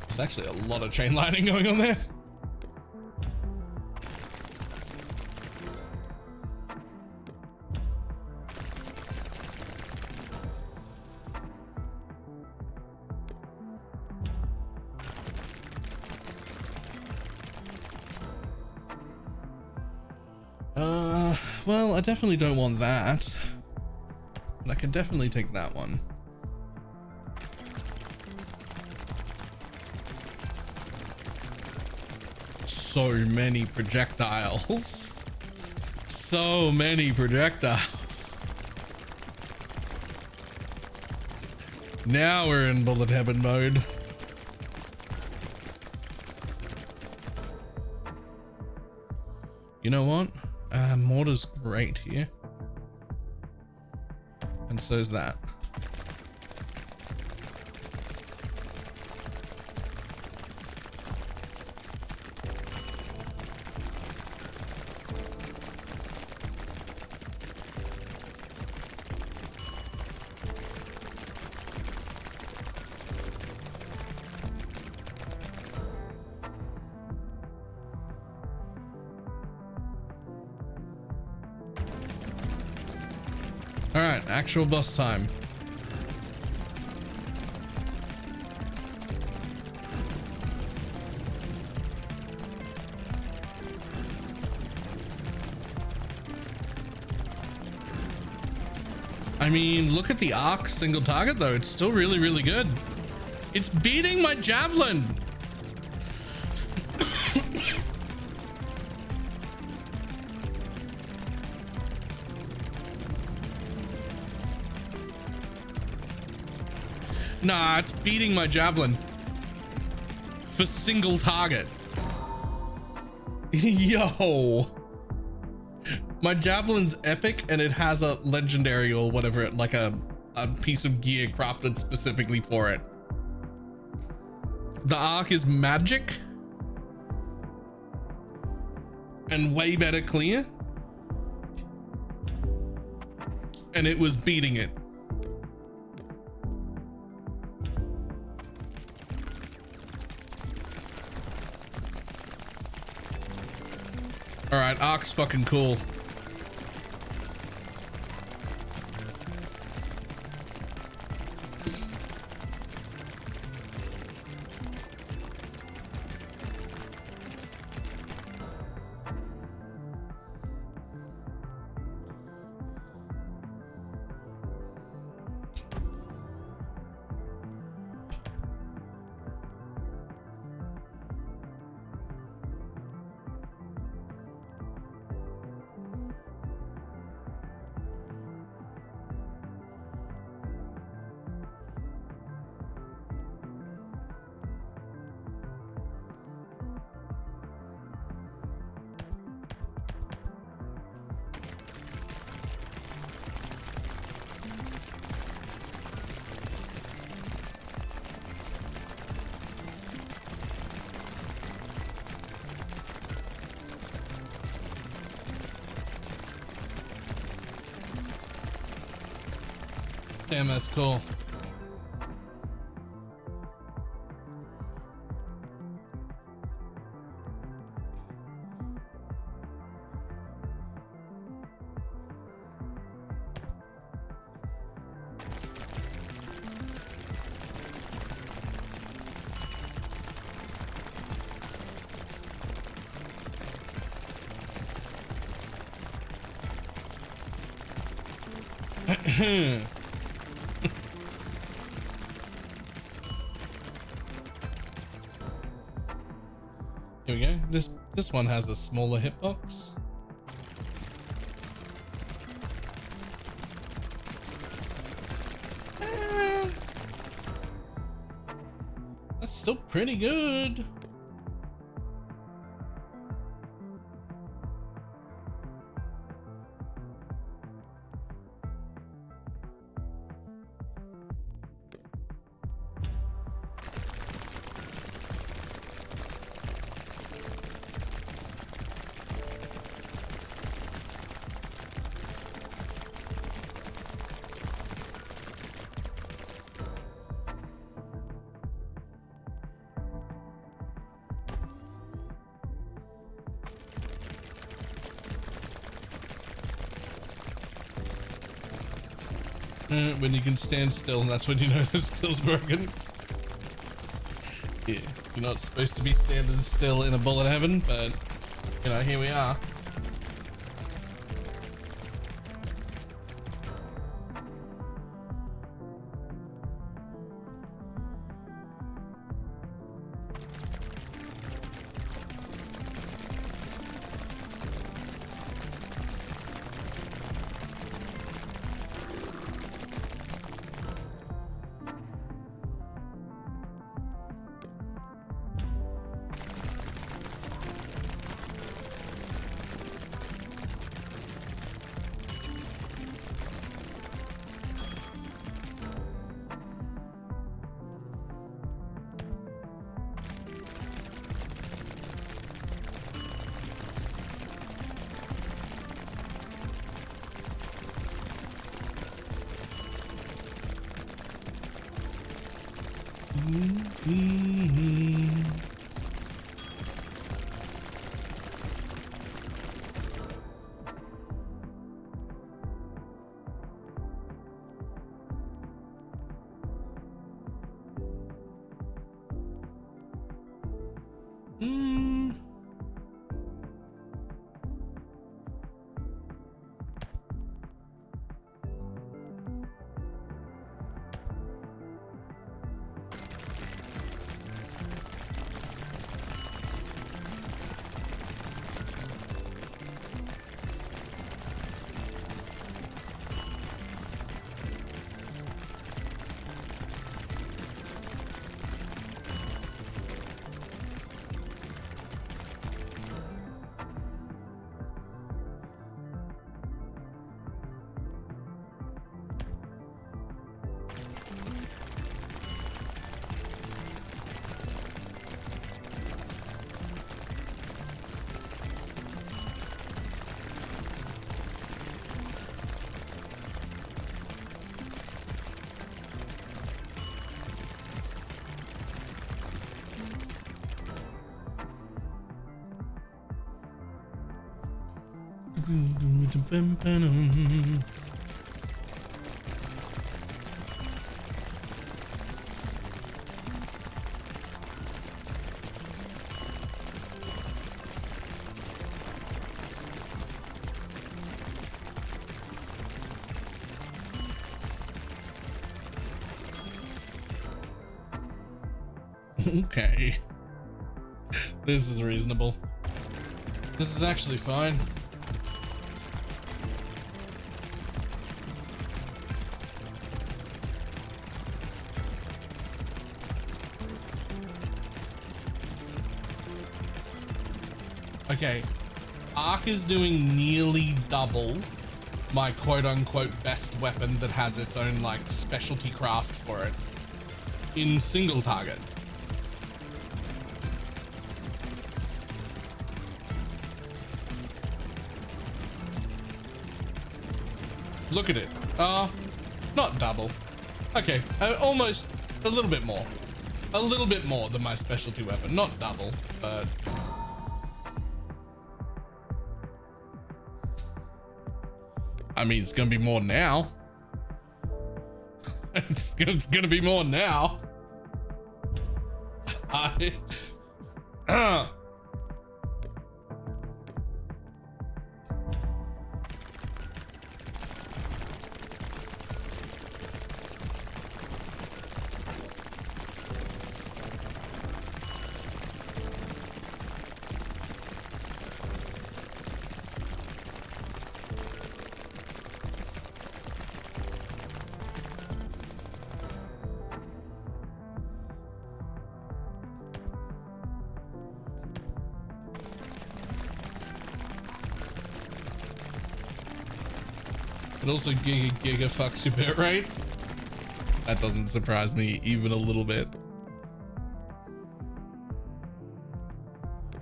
There's actually a lot of chain lightning going on there. Well, I definitely don't want that, but I can definitely take that one. So many projectiles. So many projectiles. Now we're in bullet heaven mode. You know what? Mortar's great here. And so's that. All right, actual boss time. I mean, look at the arc single target though. It's still really, really good. It's beating my javelin. Nah, it's beating my javelin for single target. Yo. My javelin's epic and it has a legendary or whatever, like a piece of gear crafted specifically for it. The arc is magic and way better clear. And it was beating it. All right, arc's fucking cool. Damn, that's cool. Here we go. This one has a smaller hitbox. That's still pretty good. When you can stand still, and that's when you know the skill's broken. Yeah, you're not supposed to be standing still in a bullet heaven, but you know, here we are. Okay. This is reasonable. This is actually fine. Okay. Arc is doing nearly double my quote-unquote best weapon that has its own like specialty craft for it in single target. Look at it. Not double. Okay, almost a little bit more. A little bit more than my specialty weapon. Not double, but... I mean, it's gonna be more now. It's gonna be more now. It also giga fucks your bit rate. That doesn't surprise me even a little bit.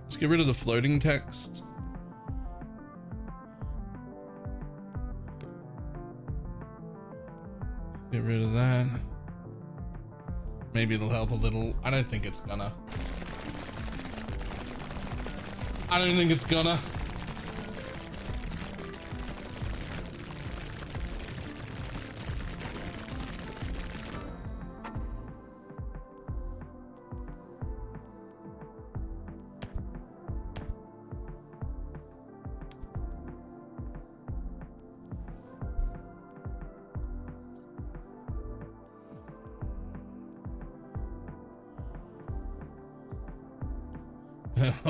Let's get rid of the floating text. Get rid of that. Maybe it'll help a little. I don't think it's gonna. I don't think it's gonna.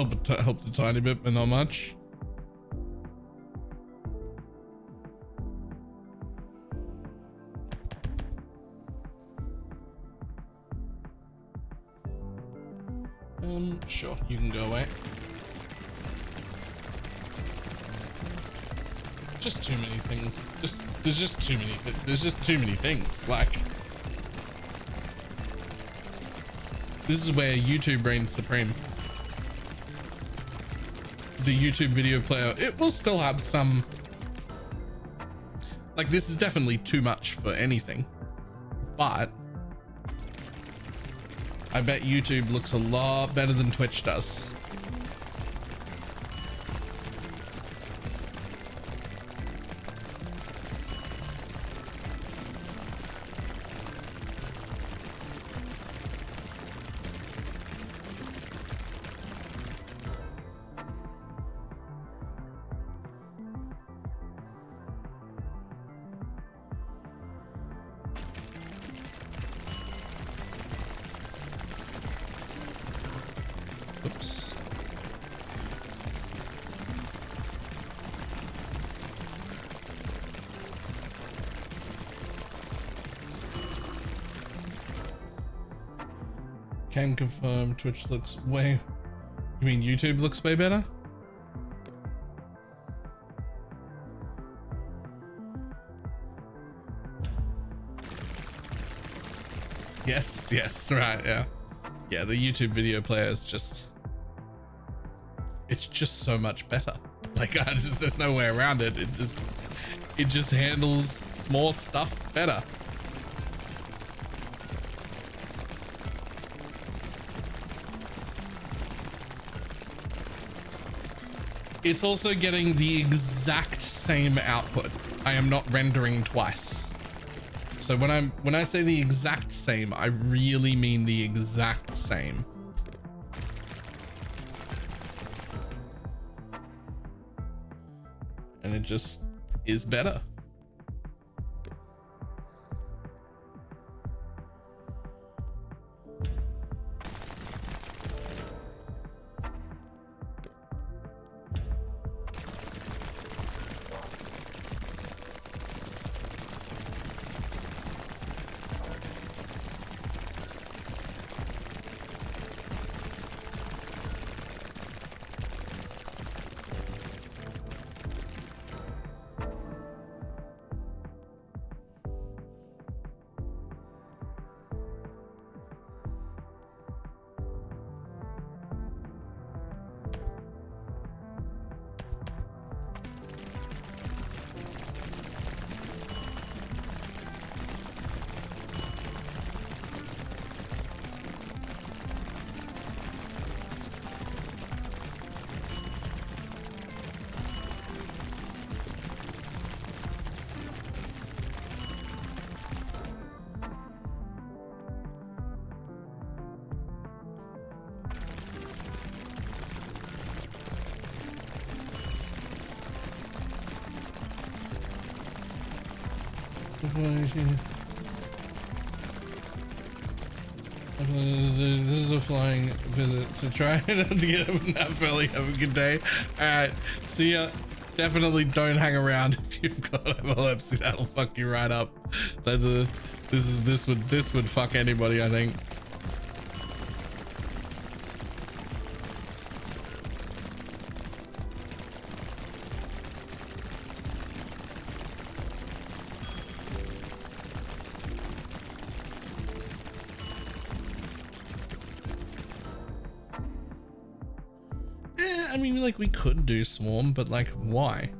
Helped a tiny bit, but not much. Sure, you can go away. Just too many things. There's just too many. There's just too many things. Like, this is where YouTube reigns supreme. The YouTube video player, it will still have some, like, this is definitely too much for anything, but I bet YouTube looks a lot better than Twitch does. Oops. Can confirm Twitch looks way... You mean YouTube looks way better? Yes, right, yeah. Yeah, the YouTube video player is just... It's just so much better. Like, there's no way around it. It just handles more stuff better. it's also getting the exact same output. I am not rendering twice. So when I say the exact same, I really mean the exact same. And it just is better. This is a flying visit to try not to get up and nap early. Have a good day. All right, see ya. Definitely don't hang around if you've got epilepsy. That'll fuck you right up. That's a this would fuck anybody, I think. I mean, like, we could do swarm, but like, why?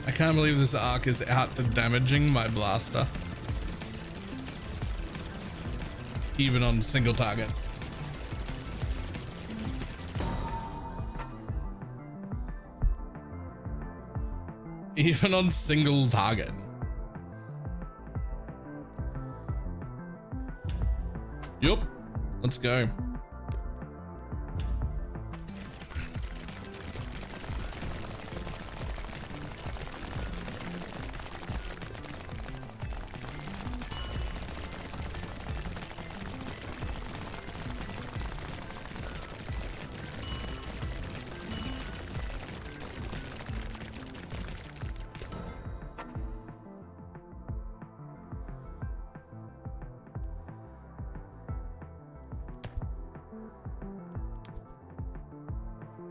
I can't believe this arc is out to damaging my blaster. Even on single target. Even on single target. Yup. Let's go.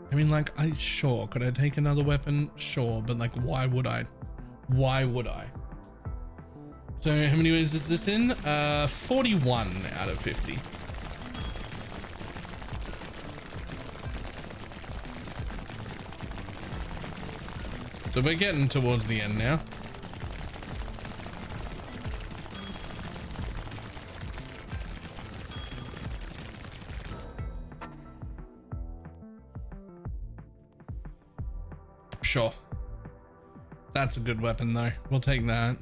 I mean, like, sure, could I take another weapon? Sure, but like, why would I? Why would I? So how many ways is this in? 41 out of 50. So we're getting towards the end now. Sure. That's a good weapon though. We'll take that.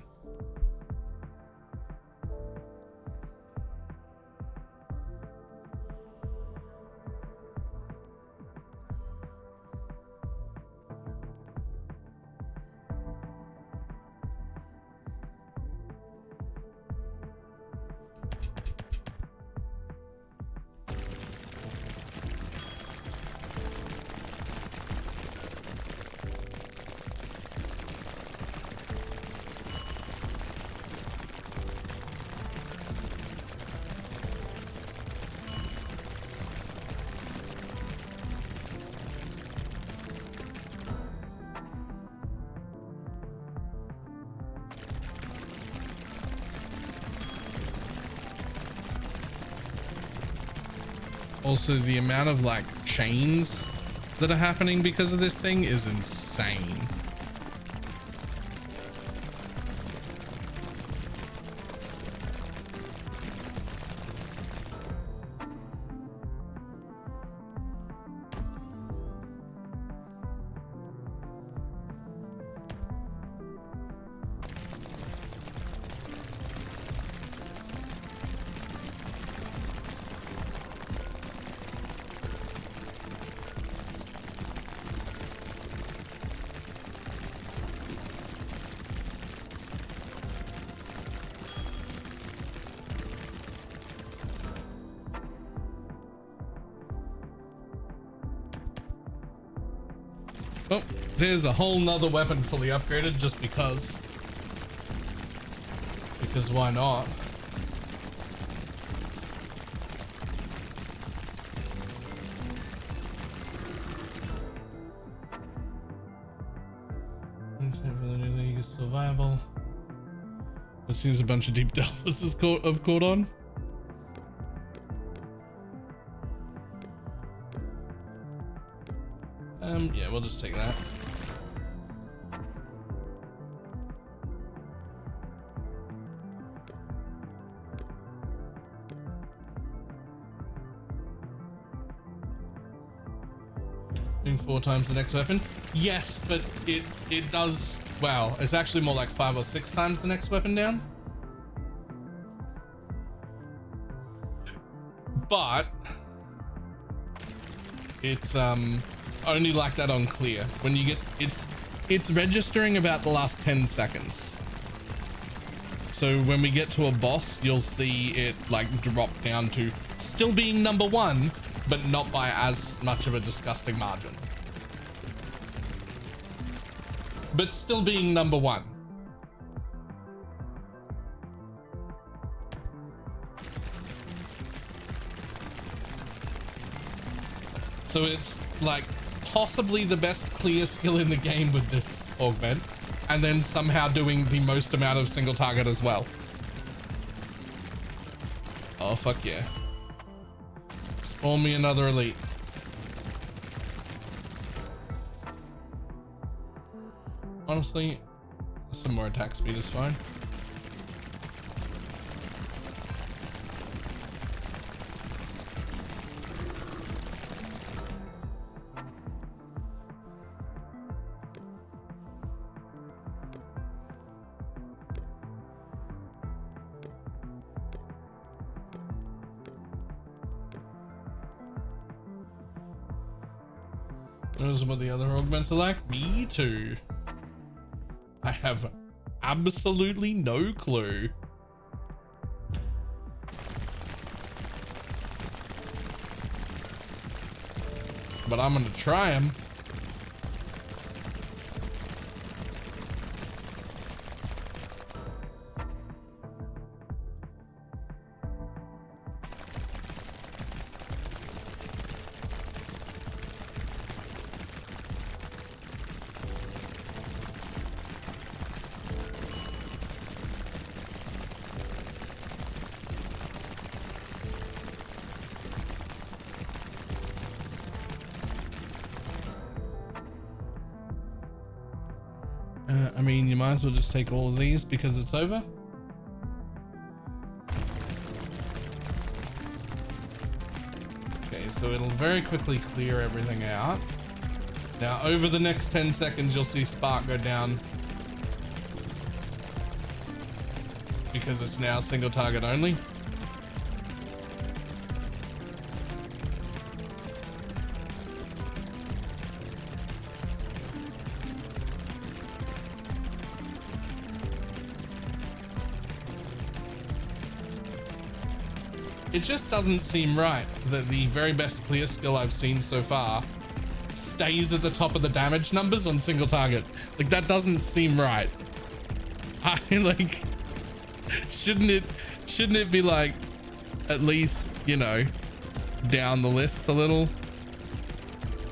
Also, the amount of like chains that are happening because of this thing is insane. Oh, there's a whole nother weapon fully upgraded just because. Because why not? For the new league is still viable. It seems a bunch of deep delvers have caught on. Yeah, we'll just take that. Doing 4 times the next weapon. Yes, but it does, wow, it's actually more like 5 or 6 times the next weapon down. But it's only like that on clear. When you get, it's registering about the last 10 seconds. So when we get to a boss, you'll see it like drop down to still being number 1, but not by as much of a disgusting margin. But still being number 1. So it's like possibly the best clear skill in the game with this augment, and then somehow doing the most amount of single target as well. Oh fuck yeah. Spawn me another elite. Honestly, some more attack speed is fine. Those are what the other augments are like. Me too. I have absolutely no clue. But I'm gonna try them. I mean, you might as well just take all of these because it's over. Okay, so it'll very quickly clear everything out. Now, over the next 10 seconds, you'll see Spark go down because it's now single target only. It just doesn't seem right that the very best clear skill I've seen so far stays at the top of the damage numbers on single target. Like, that doesn't seem right. I like, shouldn't it be like at least, you know, down the list a little?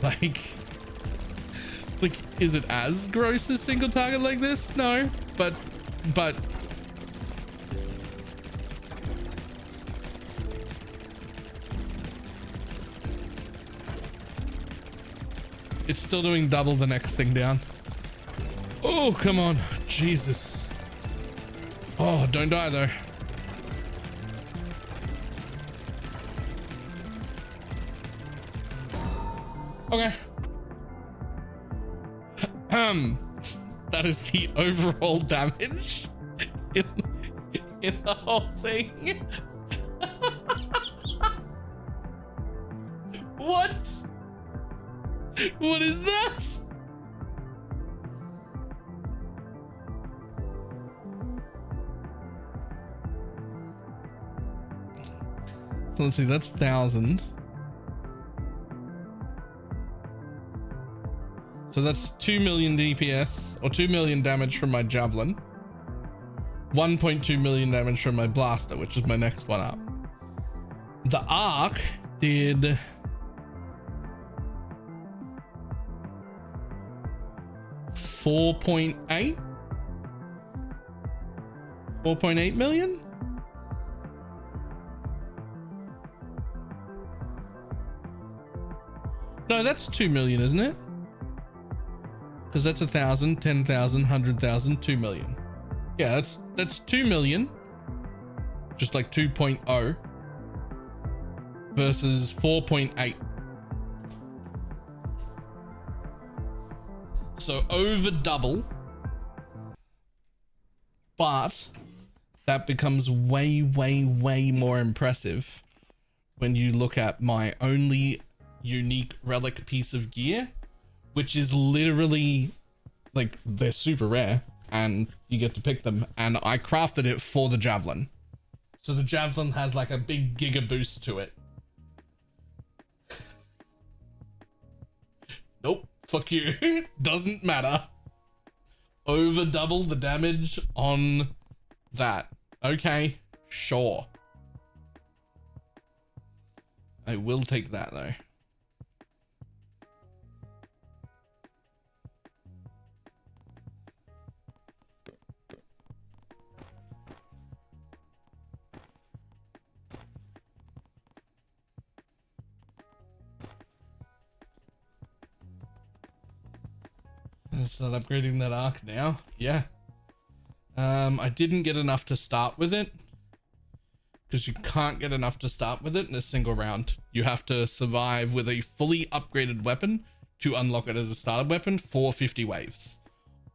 Like, is it as gross as single target like this? No, but it's still doing double the next thing down. Oh, come on. Jesus. Oh, don't die though. Okay. That is the overall damage in the whole thing. What? What is that? So let's see, that's 1,000. So that's 2 million DPS, or 2 million damage from my javelin. 1.2 million damage from my blaster, which is my next one up. The arc did 4.8 million. No, that's 2 million, isn't it? Because that's 1,000, 10,000, 100,000, 2 million. Yeah, that's 2 million. Just like 2.0 versus 4.8. So over double, but that becomes way, way, way more impressive when you look at my only unique relic piece of gear, which is literally like, they're super rare and you get to pick them, and I crafted it for the javelin. So the javelin has like a big giga boost to it. Nope, fuck you. Doesn't matter. Over double the damage on that. Okay, sure. I will take that though. Start upgrading that arc now. Yeah. I didn't get enough to start with it, because you can't get enough to start with it in a single round. You have to survive with a fully upgraded weapon to unlock it as a starter weapon for 50 waves,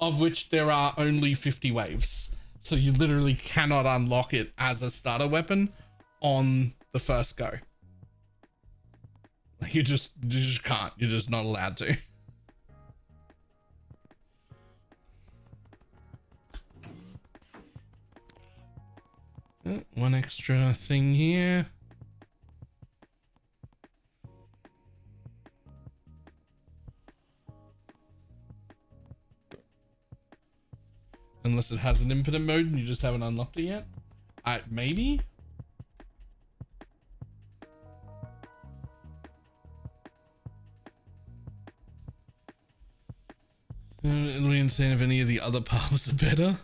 of which there are only 50 waves. So you literally cannot unlock it as a starter weapon on the first go. You just can't. You're just not allowed to. One extra thing here. Unless it has an infinite mode and you just haven't unlocked it yet. Maybe? It'll be insane if any of the other paths are better.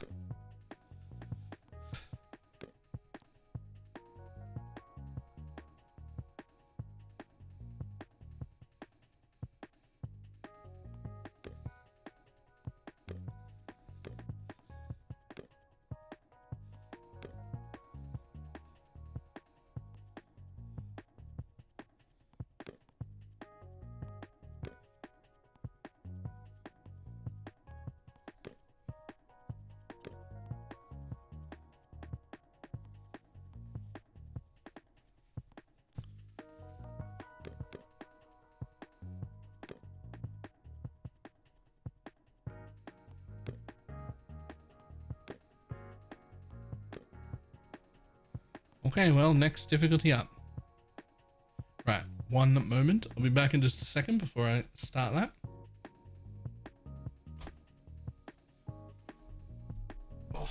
Okay, well, next difficulty up. Right, one moment. I'll be back in just a second before I start that. Oh.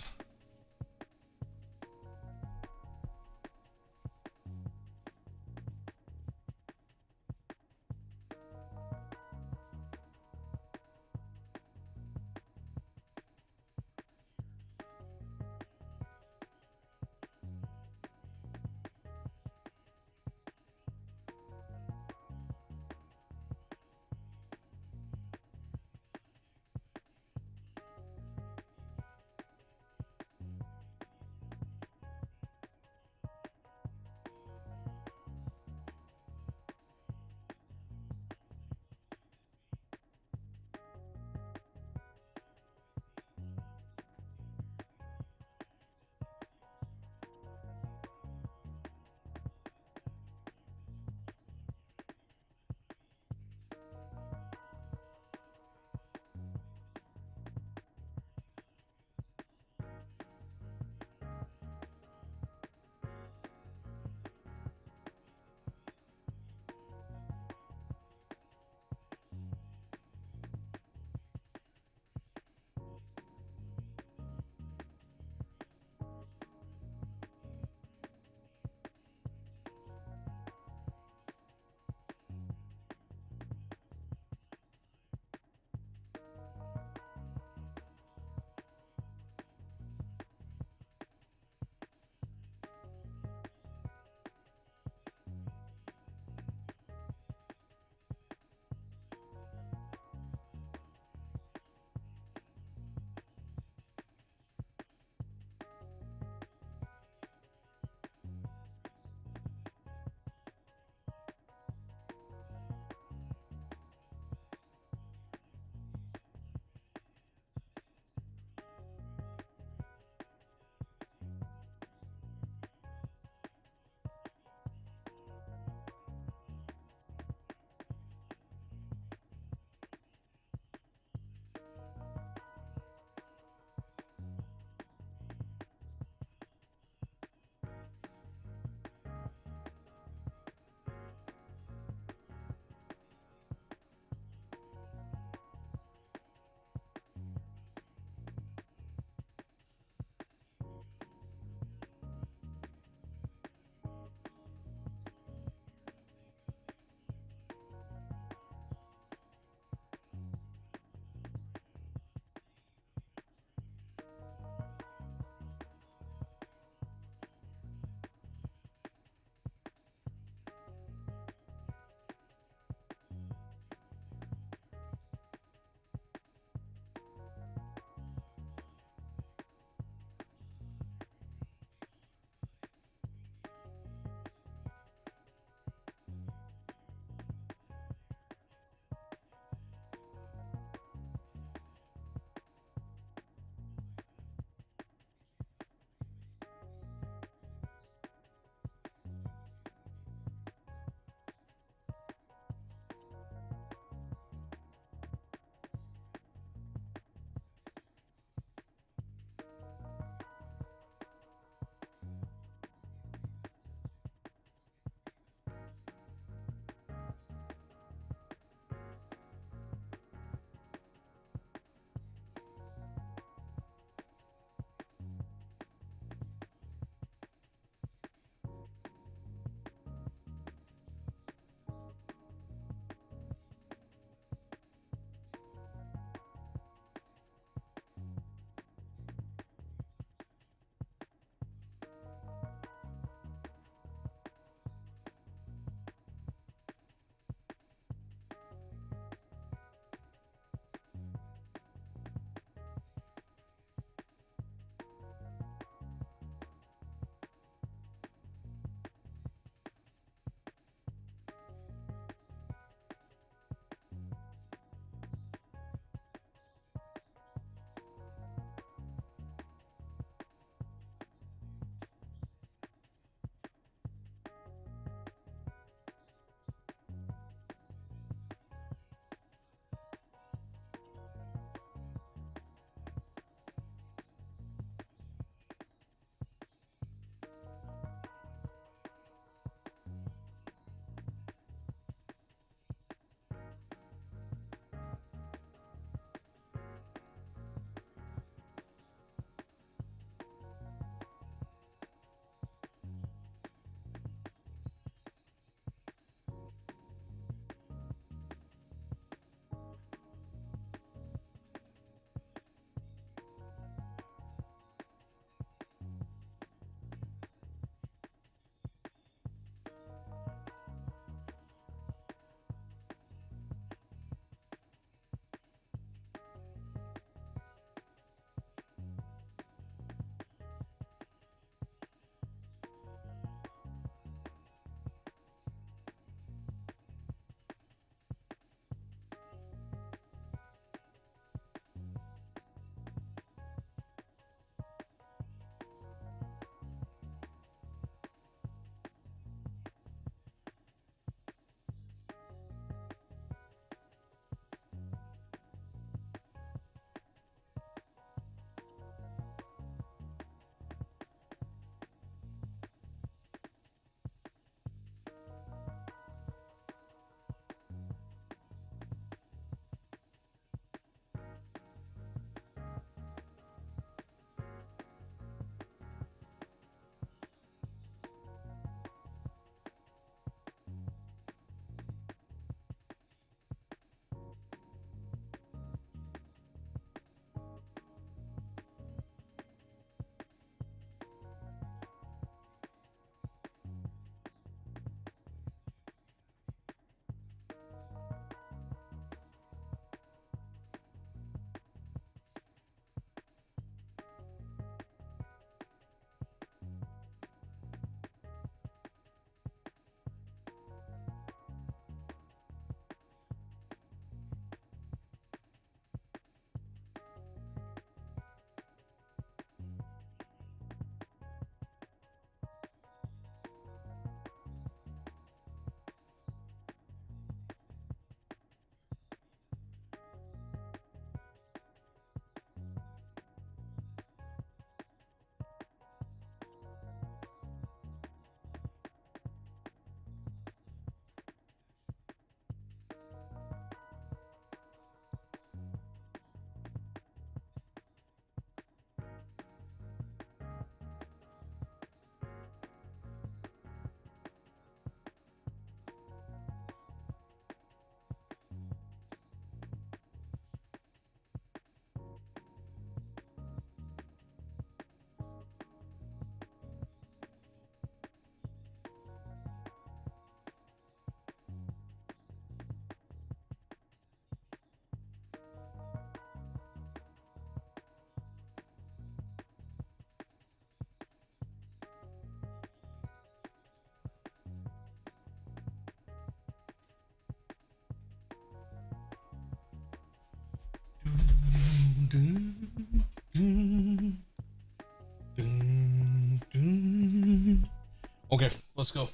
Okay, let's go.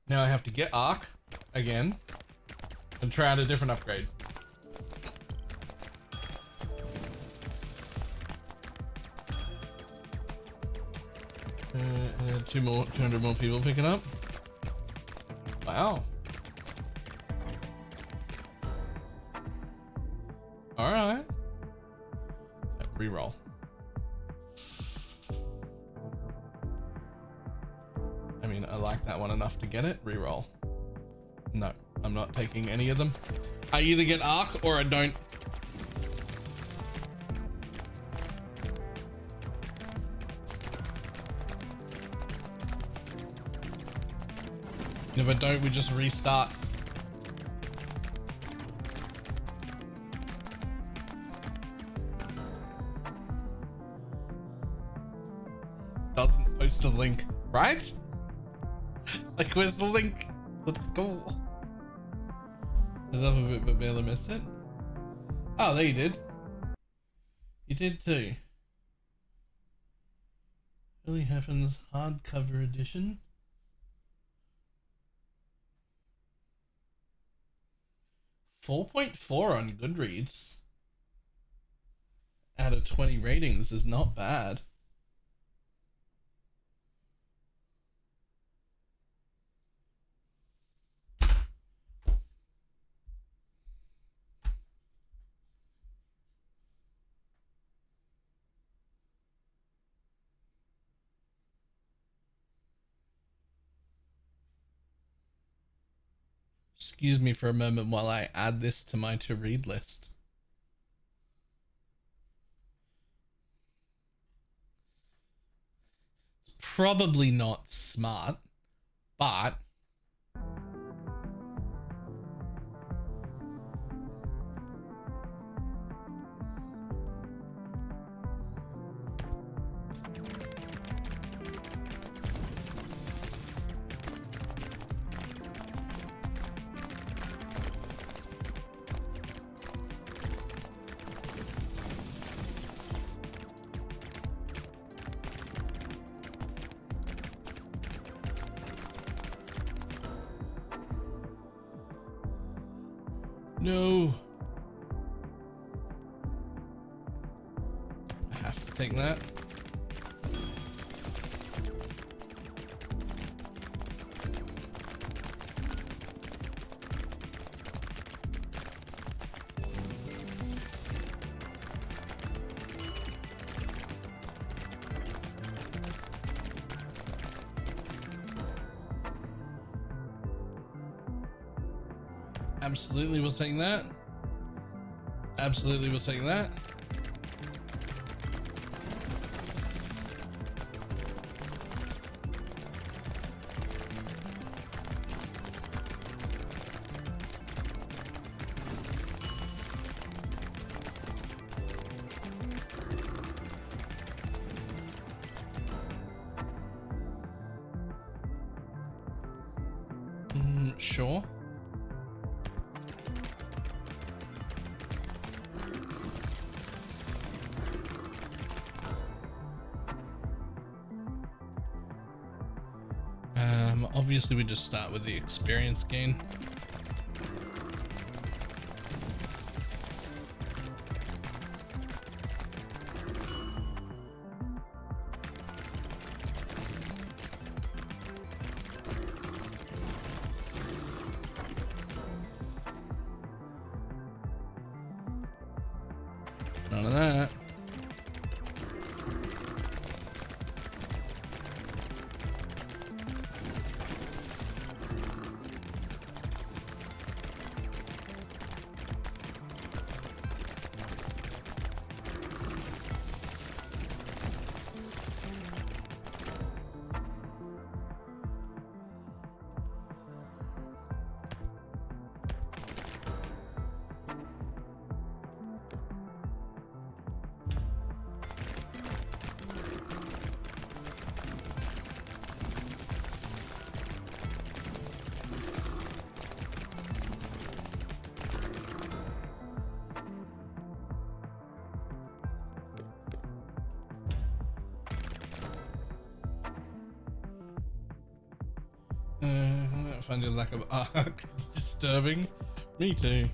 Now I have to get Arc again and try out a different upgrade. Two more, 200 more people picking up. Wow. All right. Reroll. I mean, I like that one enough to get it. Reroll. No, I'm not taking any of them. I either get Arc or I don't. If I don't, we just restart. Doesn't post a link, right? Like, where's the link? Let's go. I love a bit, but barely missed it. Oh, there you did. You did too. Really happens hardcover edition. 4.4 on Goodreads out of 20 ratings is not bad. Excuse me for a moment while I add this to my to-read list. Probably not smart, but no. I have to take that. Absolutely, we'll take that. Absolutely, we'll take that. Sure. Obviously we just start with the experience gain. None of that. I find your lack of arc disturbing. Me too.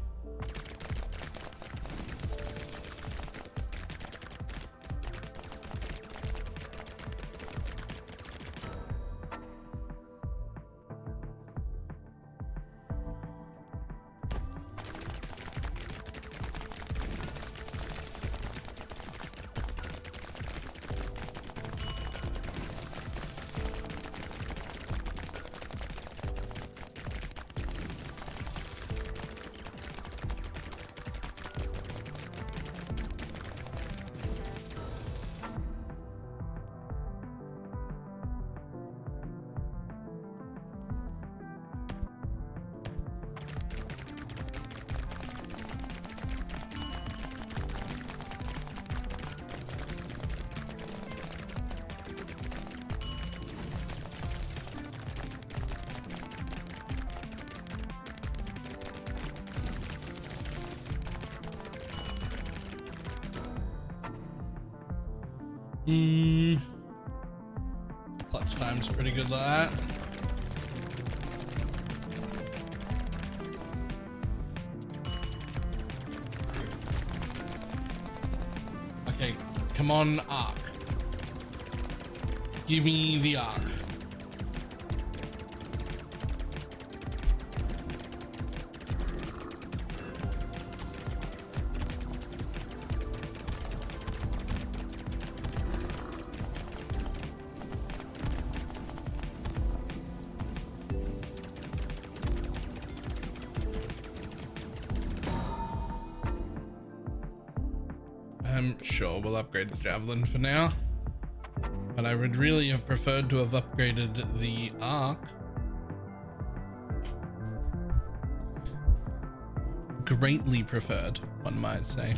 Clutch time's pretty good like that. Okay, come on, arc. Give me the arc. Sure, we'll upgrade the javelin for now, but I would really have preferred to have upgraded the arc. Greatly preferred, one might say.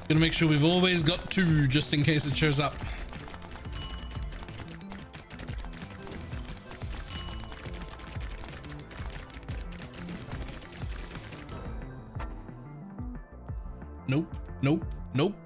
Gonna make sure we've always got two just in case it shows up. Nope, nope, nope.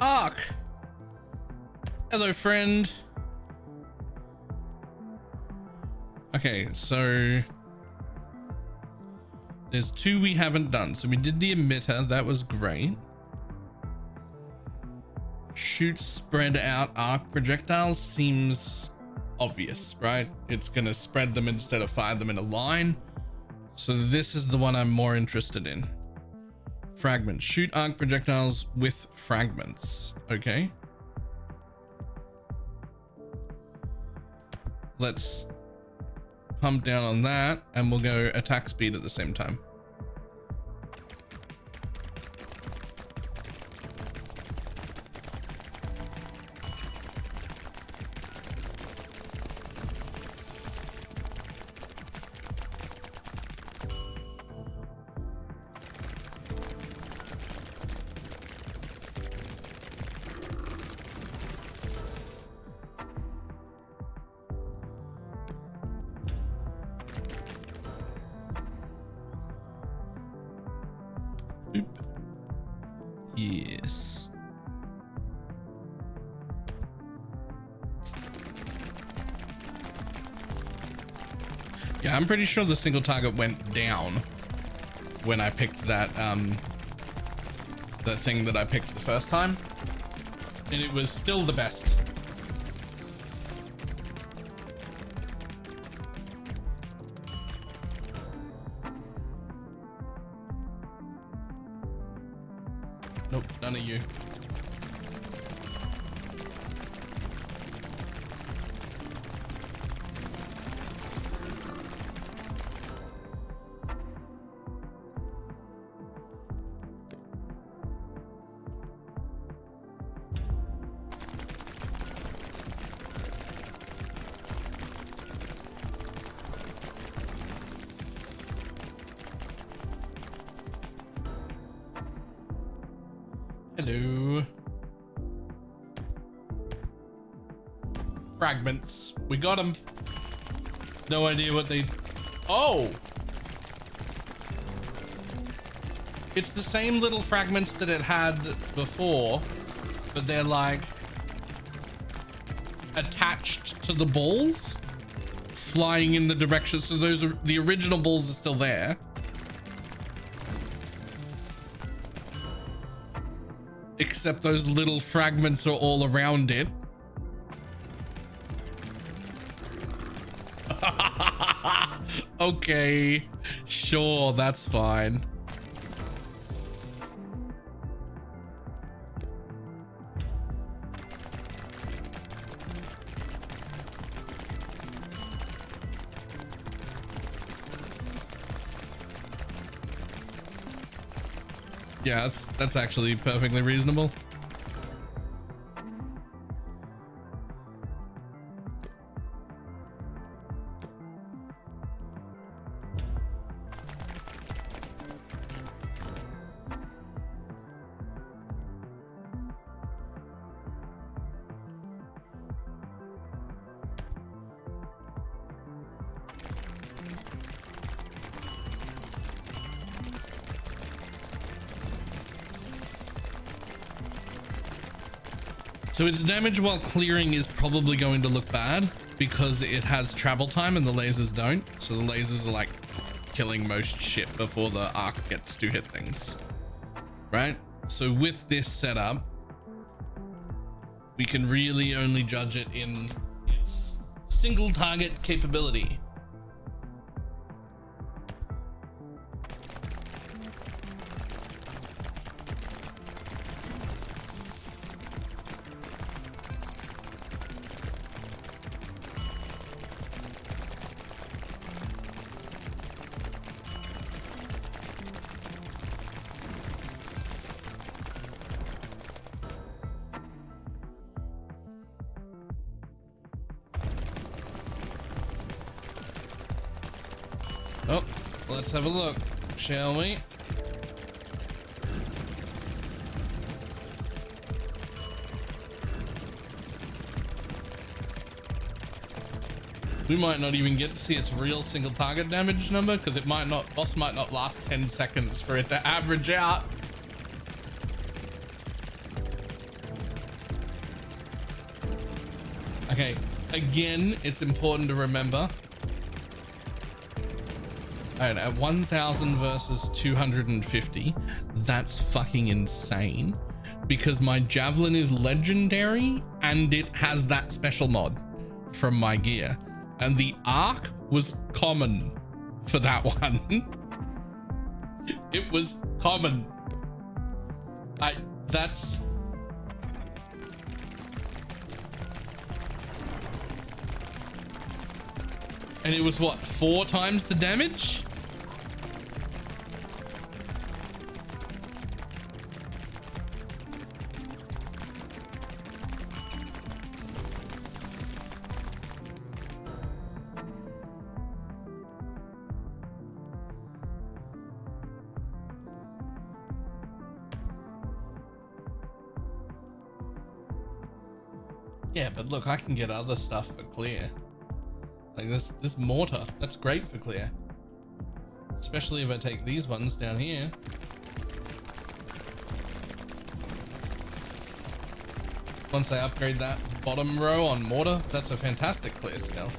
Arc. Hello, friend. Okay, so there's two we haven't done. So we did the emitter, that was great. Shoot spread out arc projectiles seems obvious, right? It's gonna spread them instead of fire them in a line. So this is the one I'm more interested in. Fragments. Shoot arc projectiles with fragments. Okay. Let's pump down on that and we'll go attack speed at the same time. Yeah, I'm pretty sure the single target went down when I picked that the thing that I picked the first time, and it was still the best. Nope, none of you. Hello. Fragments. We got them. No idea what they... Oh! It's the same little fragments that it had before, but they're like attached to the balls, flying in the direction. So those are the original balls are still there. Except those little fragments are all around it. Okay, sure, that's fine. Yeah, that's actually perfectly reasonable. So its damage while clearing is probably going to look bad because it has travel time and the lasers don't. So the lasers are like killing most shit before the arc gets to hit things, right? So with this setup, we can really only judge it in its single target capability. Oh, let's have a look, shall we? We might not even get to see its real single target damage number because it might not, boss might not last 10 seconds for it to average out. Okay, again, it's important to remember. Alright, at 1000 versus 250, that's fucking insane because my javelin is legendary and it has that special mod from my gear, and the arc was common for that one. It was common. That's and it was what, 4 times the damage? Yeah, but look, I can get other stuff for clear. Like this mortar, that's great for clear. Especially if I take these ones down here. Once I upgrade that bottom row on mortar, that's a fantastic clear skill.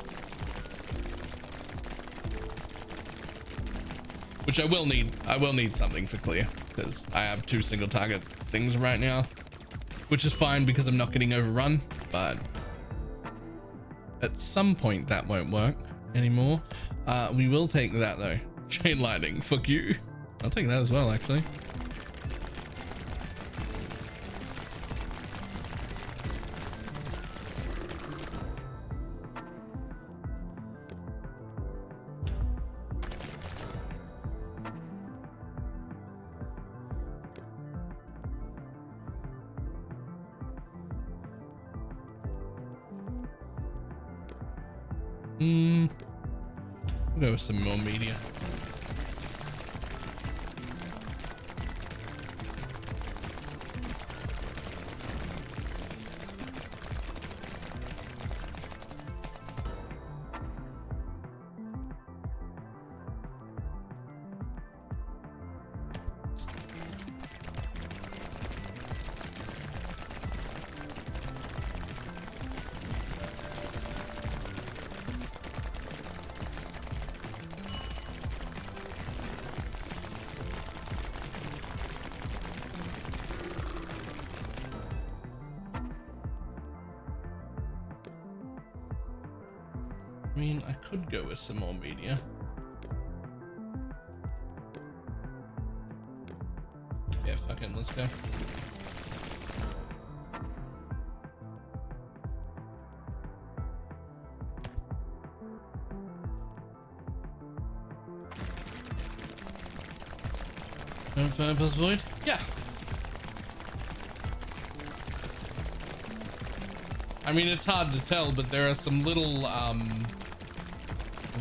which I will need. I will need something for clear because I have 2 single target things right now, which is fine because I'm not getting overrun, but at some point that won't work anymore. We will take that though. Chain lightning, fuck you. I'll take that as well, actually. We'll go with some more media. I mean, I could go with some more media. Yeah, fuck it, let's go. Purpose void? Yeah. I mean, it's hard to tell, but there are some little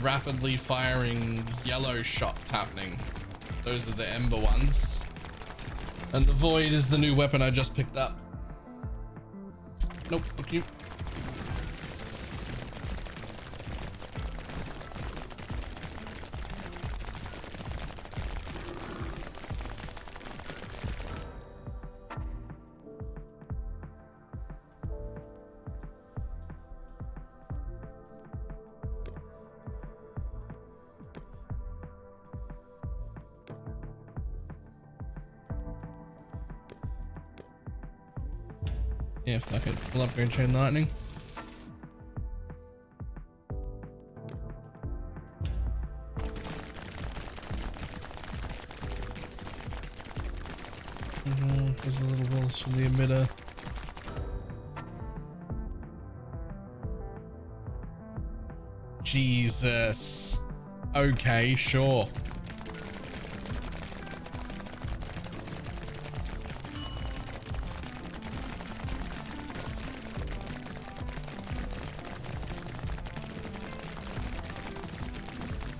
rapidly firing yellow shots happening. Those are the ember ones, and the void is the new weapon I just picked up. Nope, fuck you. Yeah, fuck it. We'll upgrade chain lightning. There's a little walls from the emitter. Jesus. Okay, sure.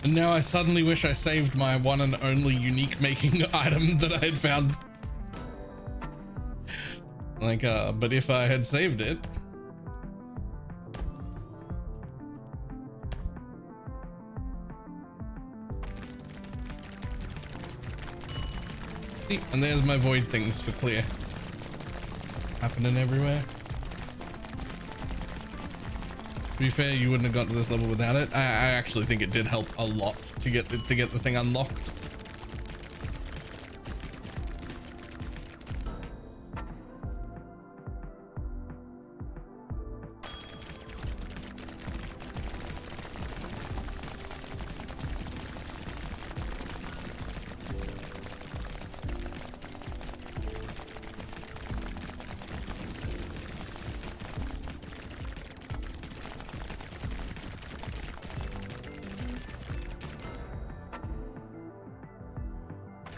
And now I suddenly wish I saved my one and only unique making item that I had found. Like, but if I had saved it. See, and there's my void things for clear. Happening everywhere. To be fair, you wouldn't have got to this level without it. I actually think it did help a lot to get the thing unlocked.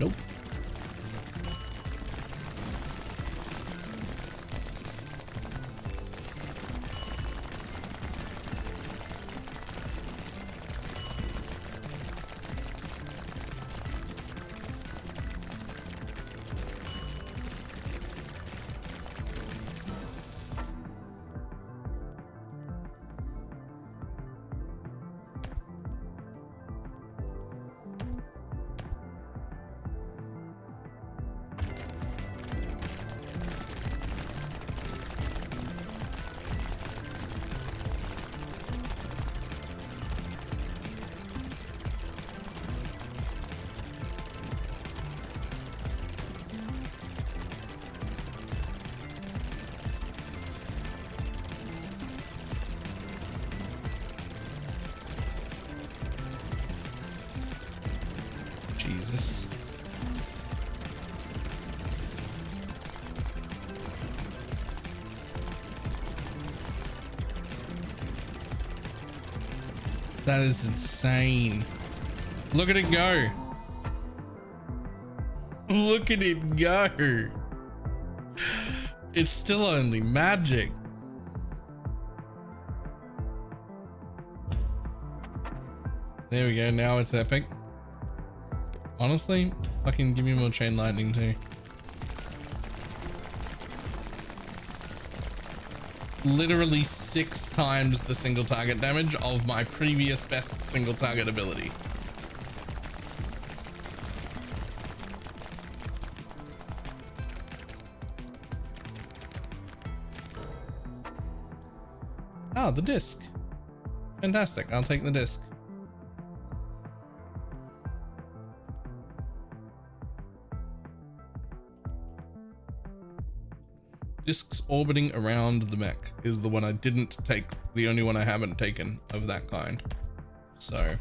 Nope. That is insane. Look at it go. Look at it go. It's still only magic. There we go. Now it's epic. Honestly, fucking give me more chain lightning too. Literally 6 times the single target damage of my previous best single target ability. Ah, the disc. Fantastic. I'll take the disc. Discs orbiting around the mech is the one I didn't take, the only one I haven't taken of that kind. So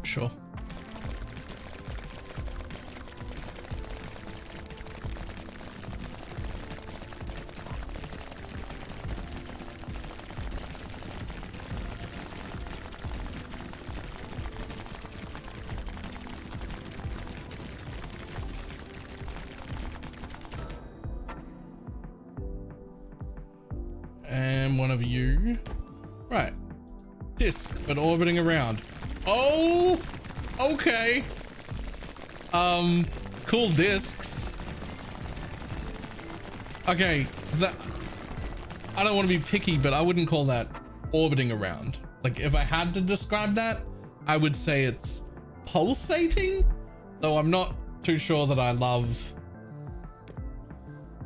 sure. And one of you. Right. Disc, but orbiting around. Oh, okay. Cool discs. Okay, that, I don't want to be picky, but I wouldn't call that orbiting around. Like, if I had to describe that, I would say it's pulsating, though I'm not too sure that I love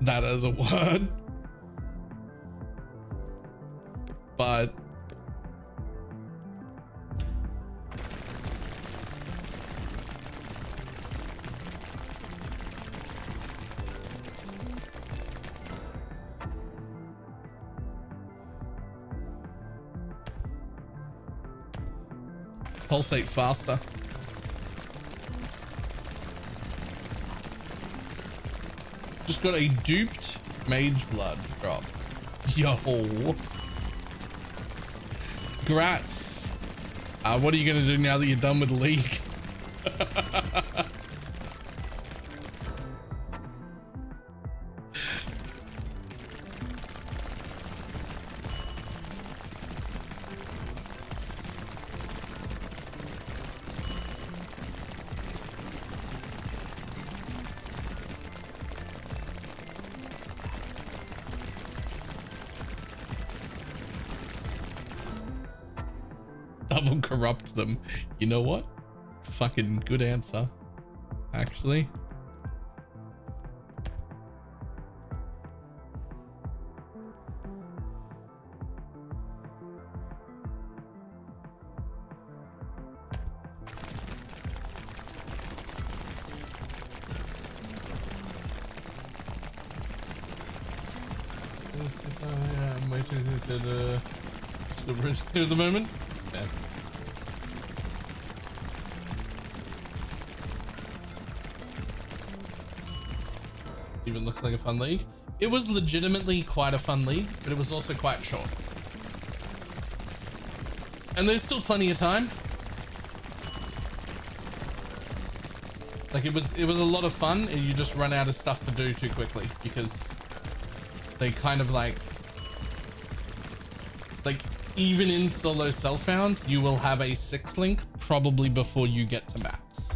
that as a word. But pulsate faster. Just got a duped mage blood drop. Yo. Grats. What are you gonna do now that you're done with the league? Double corrupt them. You know what? Fucking good answer, actually. I'm waiting to the risk at the moment. Yeah. Even looked like a fun league. It was legitimately quite a fun league, but it was also quite short. And there's still plenty of time. Like it was a lot of fun, and you just run out of stuff to do too quickly because they kind of like even in solo self-found, you will have a 6 link probably before you get to maps.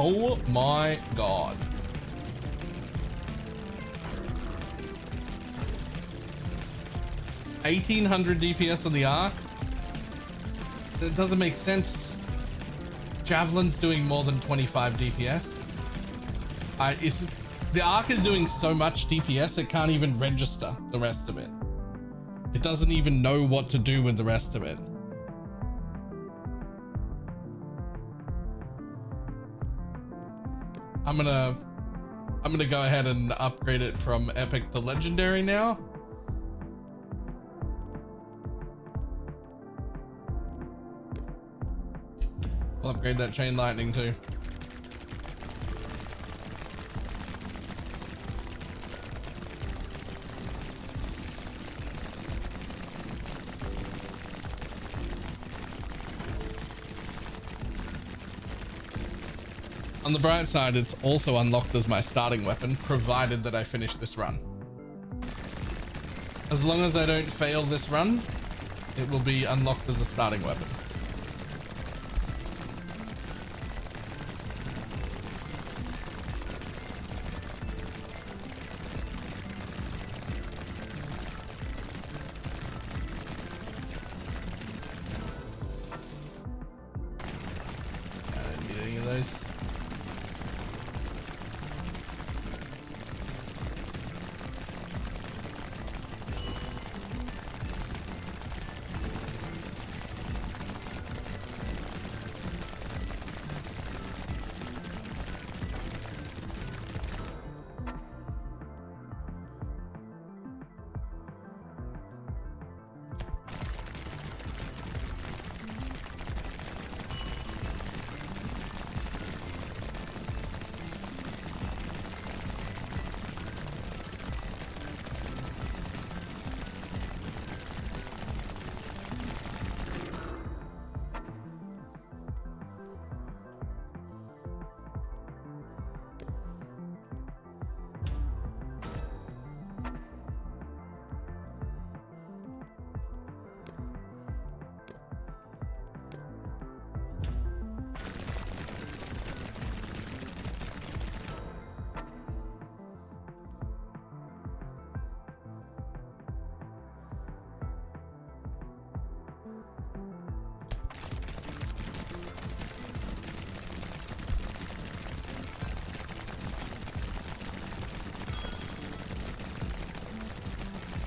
Oh my god. $1,800 DPS on the Arc? That doesn't make sense. Javelin's doing more than 25 DPS. The Arc is doing so much DPS it can't even register the rest of it. It doesn't even know what to do with the rest of it. I'm gonna go ahead and upgrade it from epic to legendary now. We'll upgrade that chain lightning too. On the bright side, it's also unlocked as my starting weapon, provided that I finish this run. As long as I don't fail this run, it will be unlocked as a starting weapon. I didn't get any of those.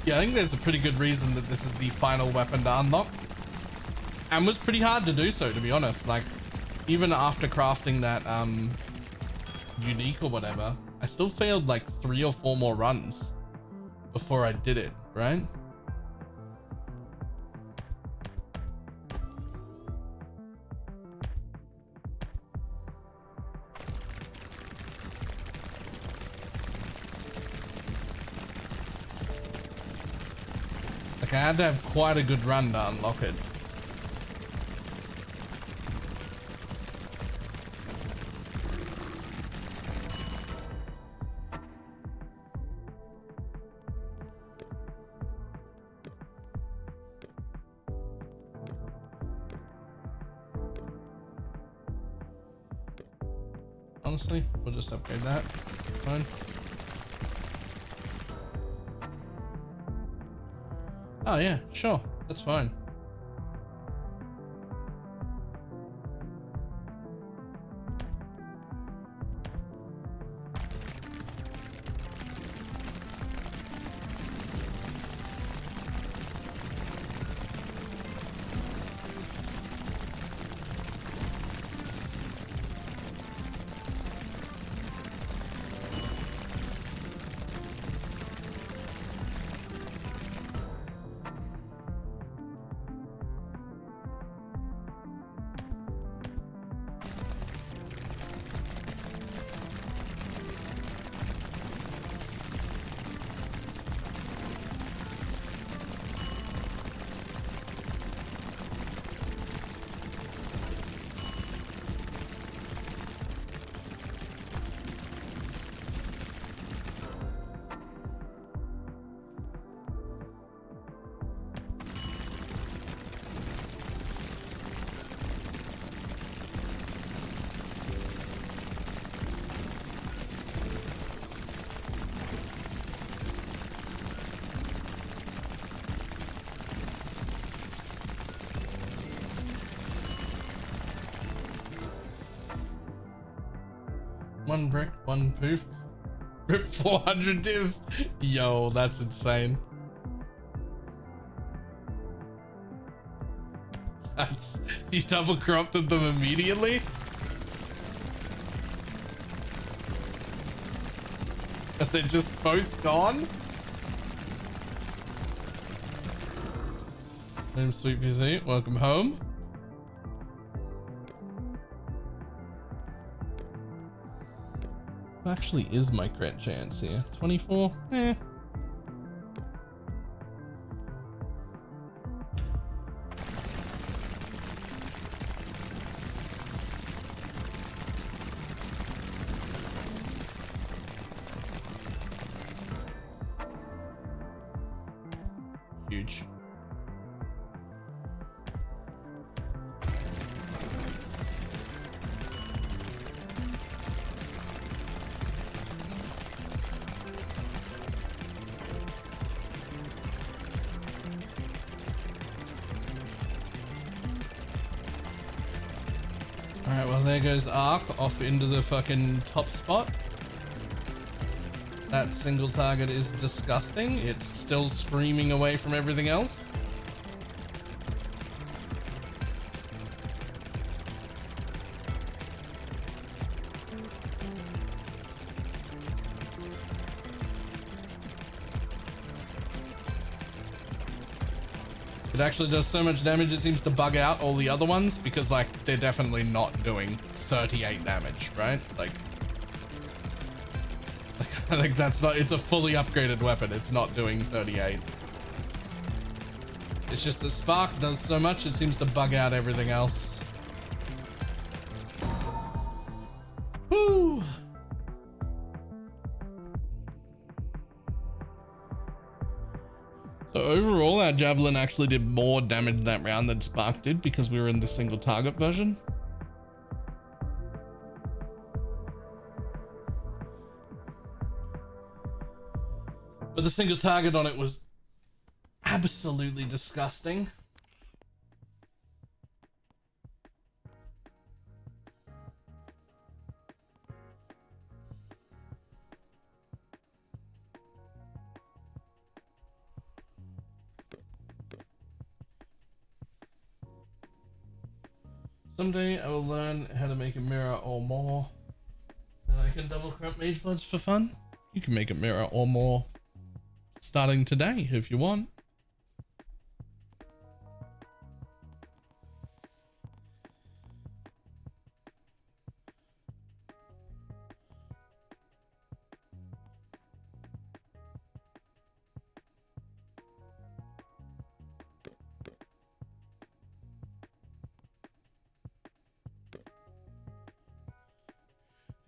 Yeah, I think there's a pretty good reason that this is the final weapon to unlock. And was pretty hard to do so, to be honest. Like, even after crafting that unique or whatever, I still failed like 3 or 4 more runs before I did it, right? Like I had to have quite a good run to unlock it. Honestly, we'll just upgrade that. Fine. Oh yeah, sure, that's fine. one brick, one poof. Rip 400 div. Yo, that's insane. That's, you double corrupted them immediately? And they're just both gone? Home sweet PC, welcome home. What actually is my crit chance here? 24? Eh. Huge. Alright, well there goes Ark off into the fucking top spot. That single target is disgusting. It's still screaming away from everything else. It actually does so much damage it seems to bug out all the other ones because like they're definitely not doing 38 damage, right? Like I think that's not, it's a fully upgraded weapon. It's not doing 38. It's just the spark does so much it seems to bug out everything else. Woo! So overall, our Javelin actually did more damage that round than Spark did because we were in the single target version. But the single target on it was absolutely disgusting. Someday I will learn how to make a mirror or more. And I can double corrupt mage bloods for fun. You can make a mirror or more starting today if you want.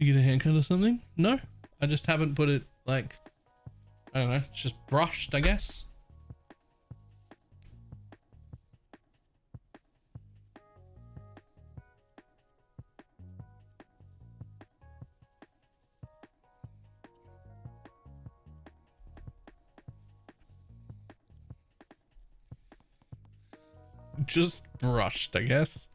You get a haircut or something? No, I just haven't put it like, I don't know, it's just brushed, I guess. Just brushed, I guess.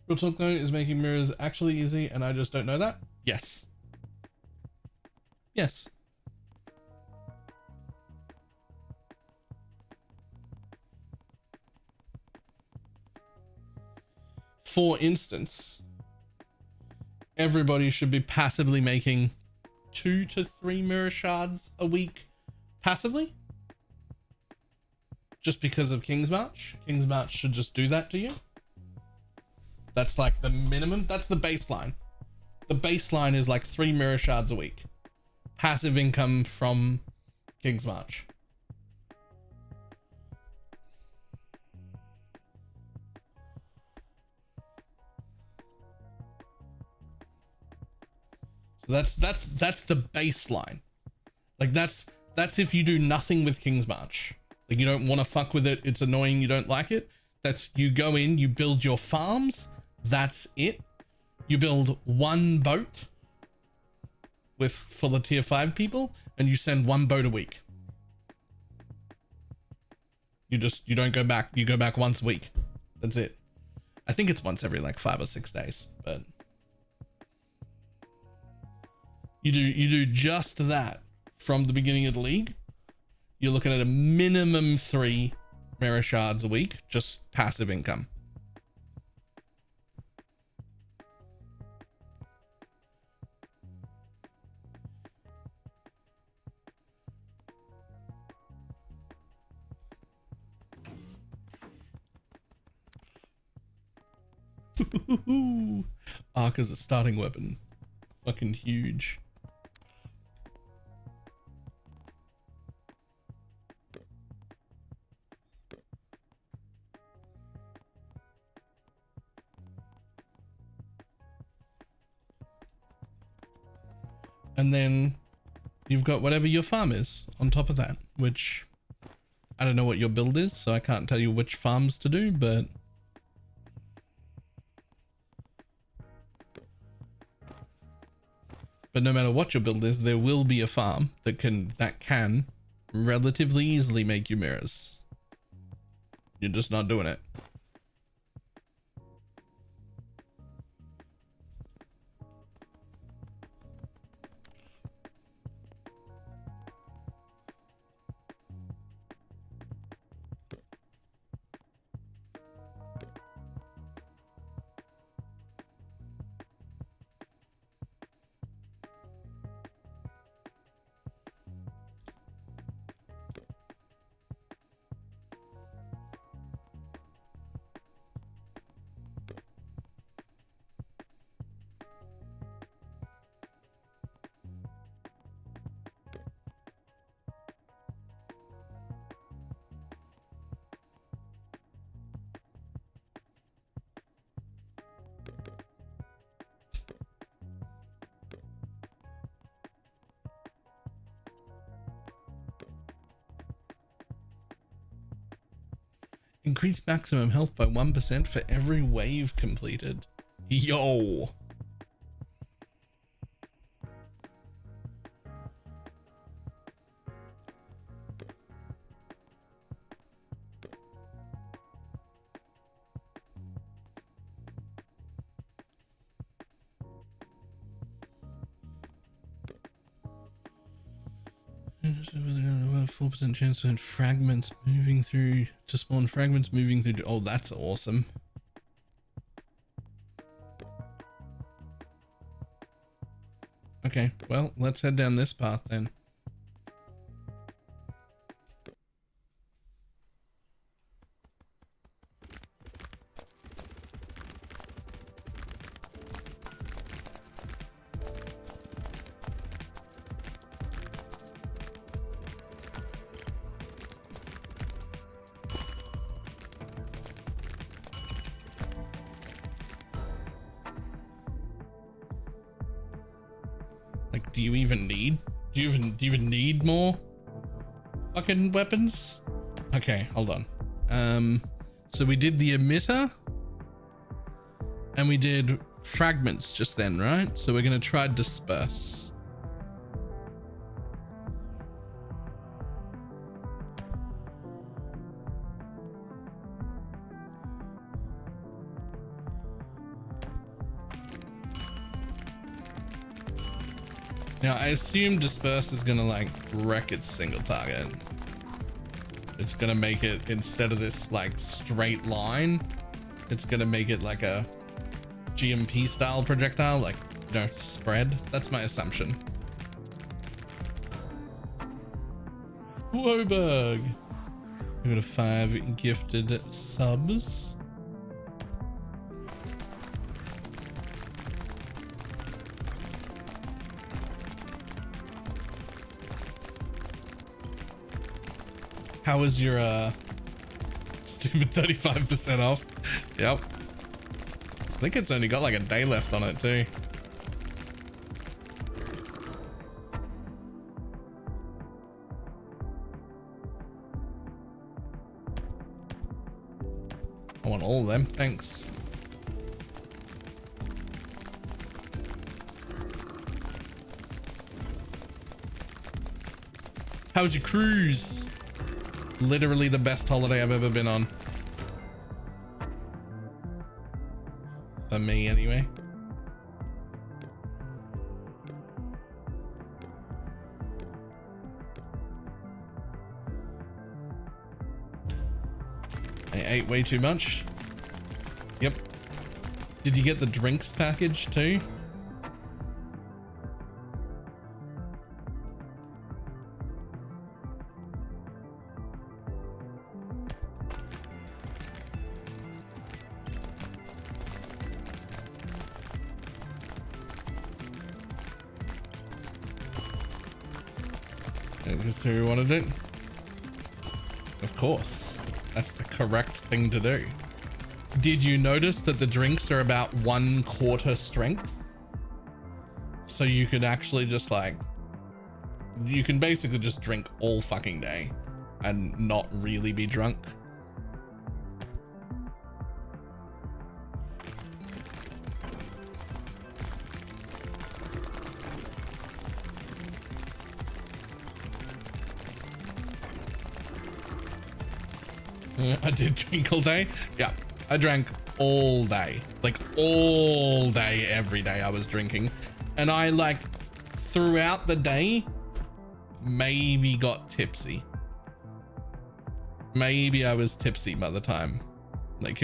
Real talk though, is making mirrors actually easy and I just don't know that? Yes. Yes. For instance, everybody should be passively making 2 to 3 mirror shards a week passively. Just because of King's March. King's March should just do that to you. That's like the minimum. That's the baseline. The baseline is like 3 mirror shards a week. Passive income from King's March. So that's the baseline. Like that's if you do nothing with King's March. Like you don't want to fuck with it. It's annoying. You don't like it. That's you go in, you build your farms. That's it. You build one boat for the tier 5 people and you send one boat a week. You don't go back. You go back once a week. That's it. I think it's once every like 5 or 6 days, but you do just that from the beginning of the league. You're looking at a minimum 3 mirror shards a week, just passive income. Arc as a starting weapon. Fucking huge. And then you've got whatever your farm is on top of that, which I don't know what your build is, so I can't tell you which farms to do, but no matter what your build is, there will be a farm that can relatively easily make you mirrors. You're just not doing it. Increase maximum health by 1% for every wave completed. Yo. About a 4% chance to fragments moving through to spawn fragments moving through. Oh, that's awesome. Okay, well, let's head down this path then. Like, do you even need more fucking weapons? Okay, hold on. So we did the emitter and we did fragments just then, right? So we're gonna try disperse. Now, I assume disperse is gonna like wreck its single target. It's gonna make it, instead of this like straight line, it's gonna make it like a GMP style projectile, like, you know, spread. That's my assumption. Woberg. We got a 5 gifted subs. How was your stupid 35% off? Yep. I think it's only got like a day left on it too. I want all of them, thanks. How was your cruise? Literally the best holiday I've ever been on. For me, anyway. I ate way too much. Yep. Did you get the drinks package too? Just who wanted it. Of course, that's the correct thing to do. Did you notice that the drinks are about 1/4 strength? So you could actually just like, you can basically just drink all fucking day and not really be drunk. I did drink all day. Yeah, I drank all day, like all day, every day I was drinking. And I like throughout the day, maybe got tipsy. Maybe I was tipsy by the time. It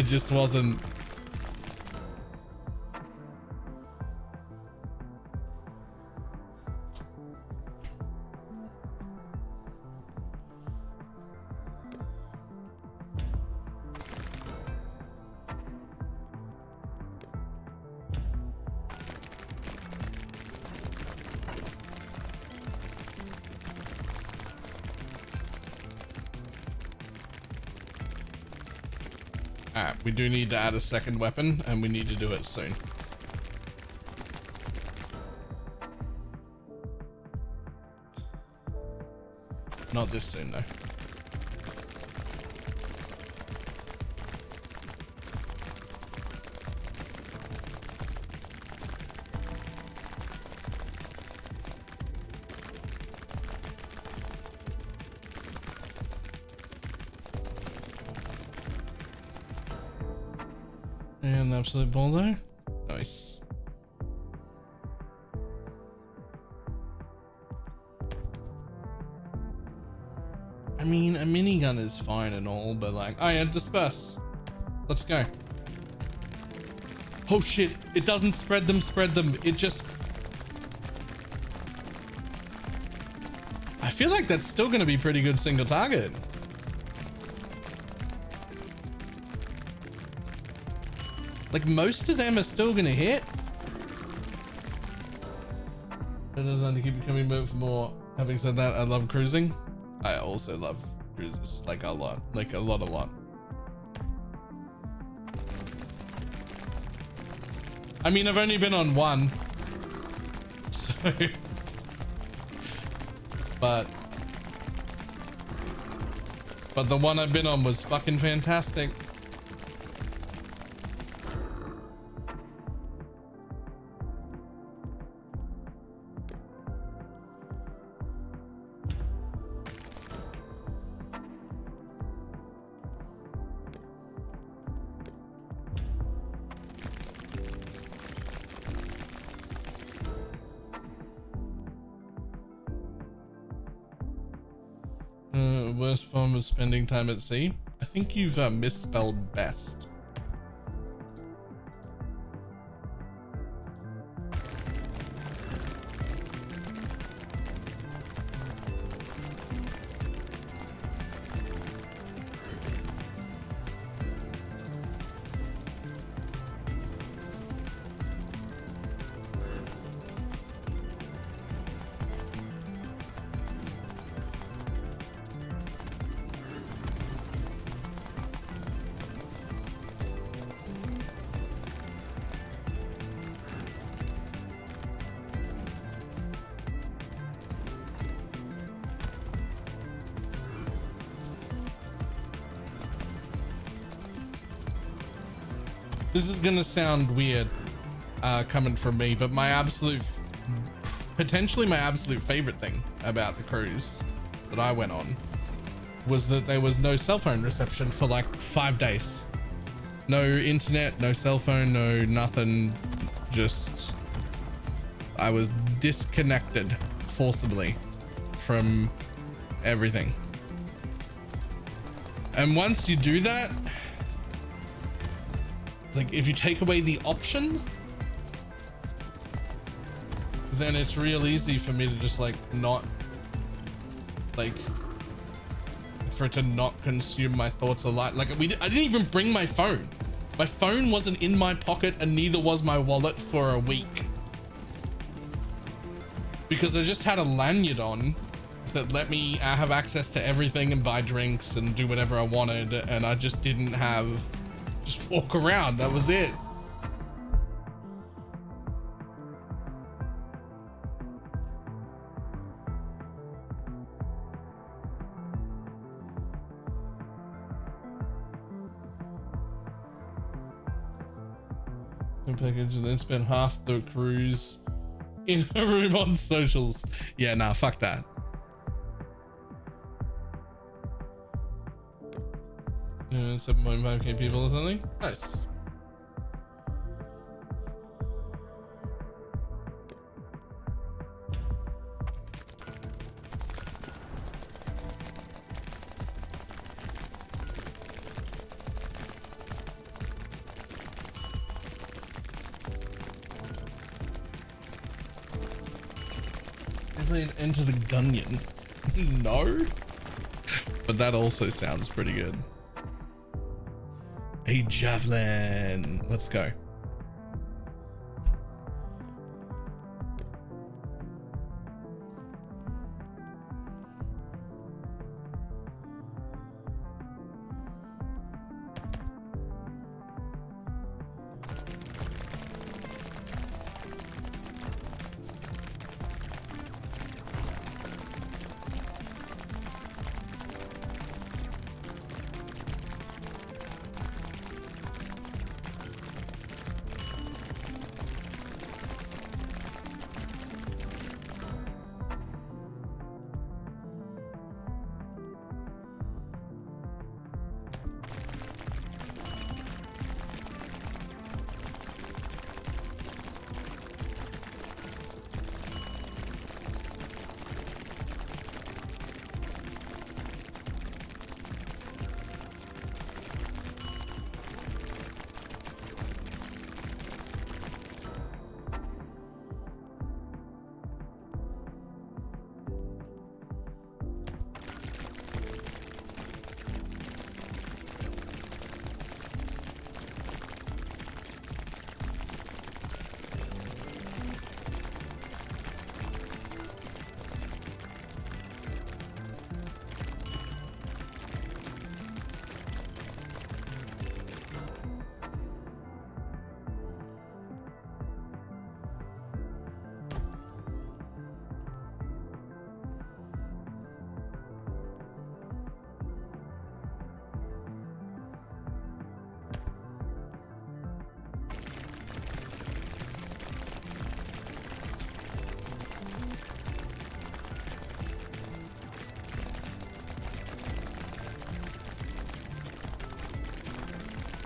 just wasn't. We do need to add a second weapon, and we need to do it soon. Not this soon, though. And absolute ball there. Nice. I mean, a minigun is fine and all, but like, oh yeah, disperse. Let's go. Oh shit, it doesn't spread them. It just... I feel like that's still going to be pretty good single target. Like, most of them are still gonna hit. It doesn't have to keep coming back for more. Having said that, I love cruising. I also love cruises, like a lot. Like a lot. I mean, I've only been on one. So... But the one I've been on was fucking fantastic. Worst form of spending time at sea. I think you've misspelled best. This is gonna sound weird coming from me, but potentially my absolute favorite thing about the cruise that I went on was that there was no cell phone reception for like 5 days. No internet, no cell phone, no nothing. Just I was disconnected forcibly from everything. And once you do that, like if you take away the option, then it's real easy for me to just like not like for it to not consume my thoughts a lot. Like I didn't even bring my phone. My phone wasn't in my pocket and neither was my wallet for a week. Because I just had a lanyard on that let me have access to everything and buy drinks and do whatever I wanted. And I just didn't just walk around. That was it. Package and then spend half the cruise in a room on socials. Yeah, nah, fuck that. Yeah, 7.5k people or something. Nice. Enter the Gunyan. No, but that also sounds pretty good. A javelin. Let's go.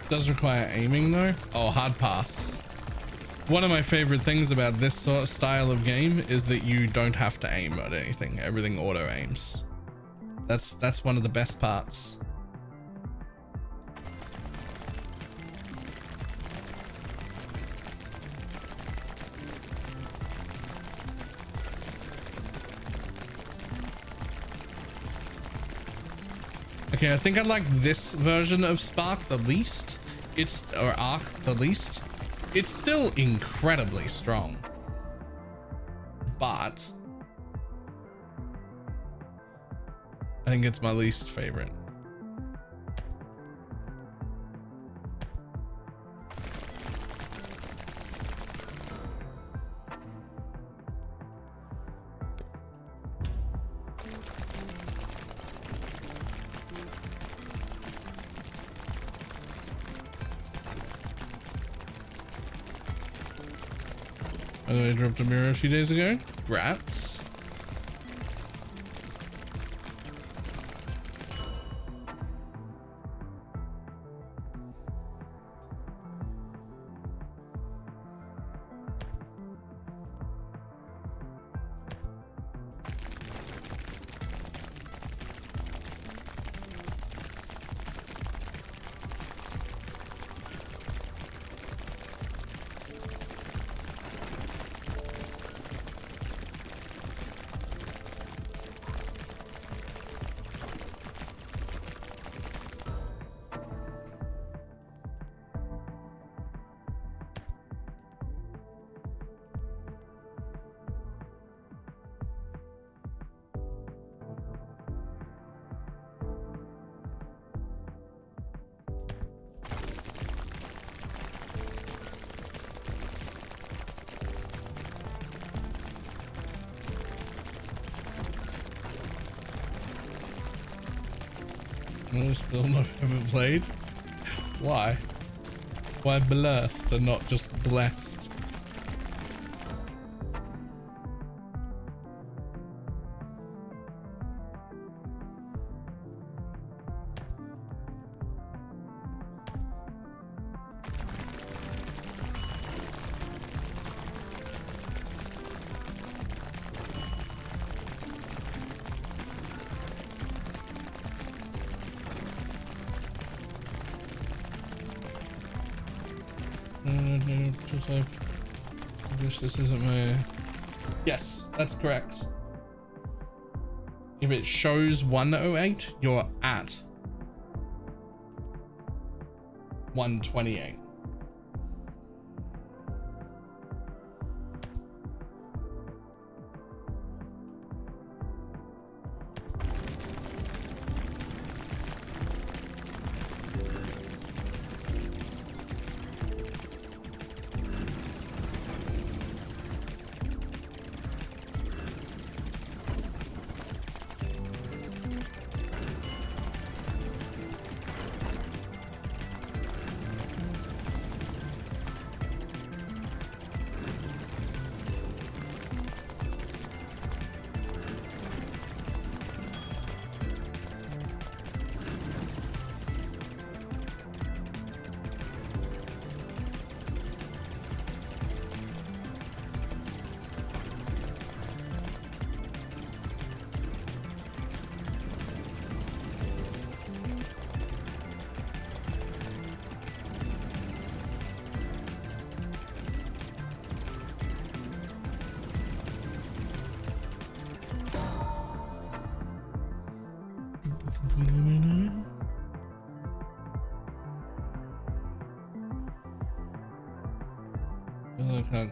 Does require aiming though. Oh, hard pass. One of my favorite things about this sort of style of game is that you don't have to aim at anything. Everything auto aims. That's one of the best parts. Okay, I think I like this version of Spark the least. Or Arc the least. It's still incredibly strong, but I think it's my least favorite. I dropped a mirror a few days ago. Rats. Still not haven't played. Why? Why blessed and not just blessed? Just like, I wish this isn't my... Yes, that's correct. If it shows 108, you're at 128.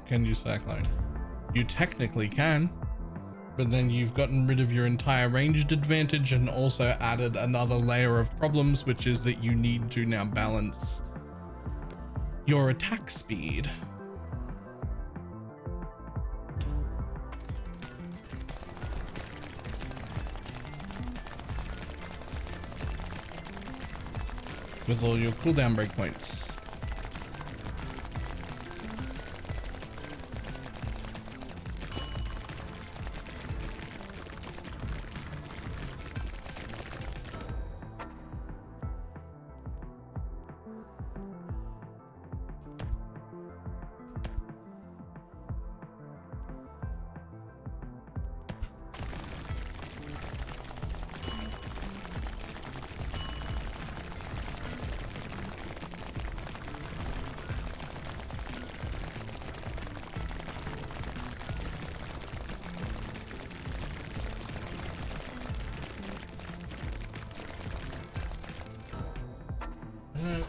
Can you cyclone? You technically can, but then you've gotten rid of your entire ranged advantage and also added another layer of problems, which is that you need to now balance your attack speed. With all your cooldown breakpoints.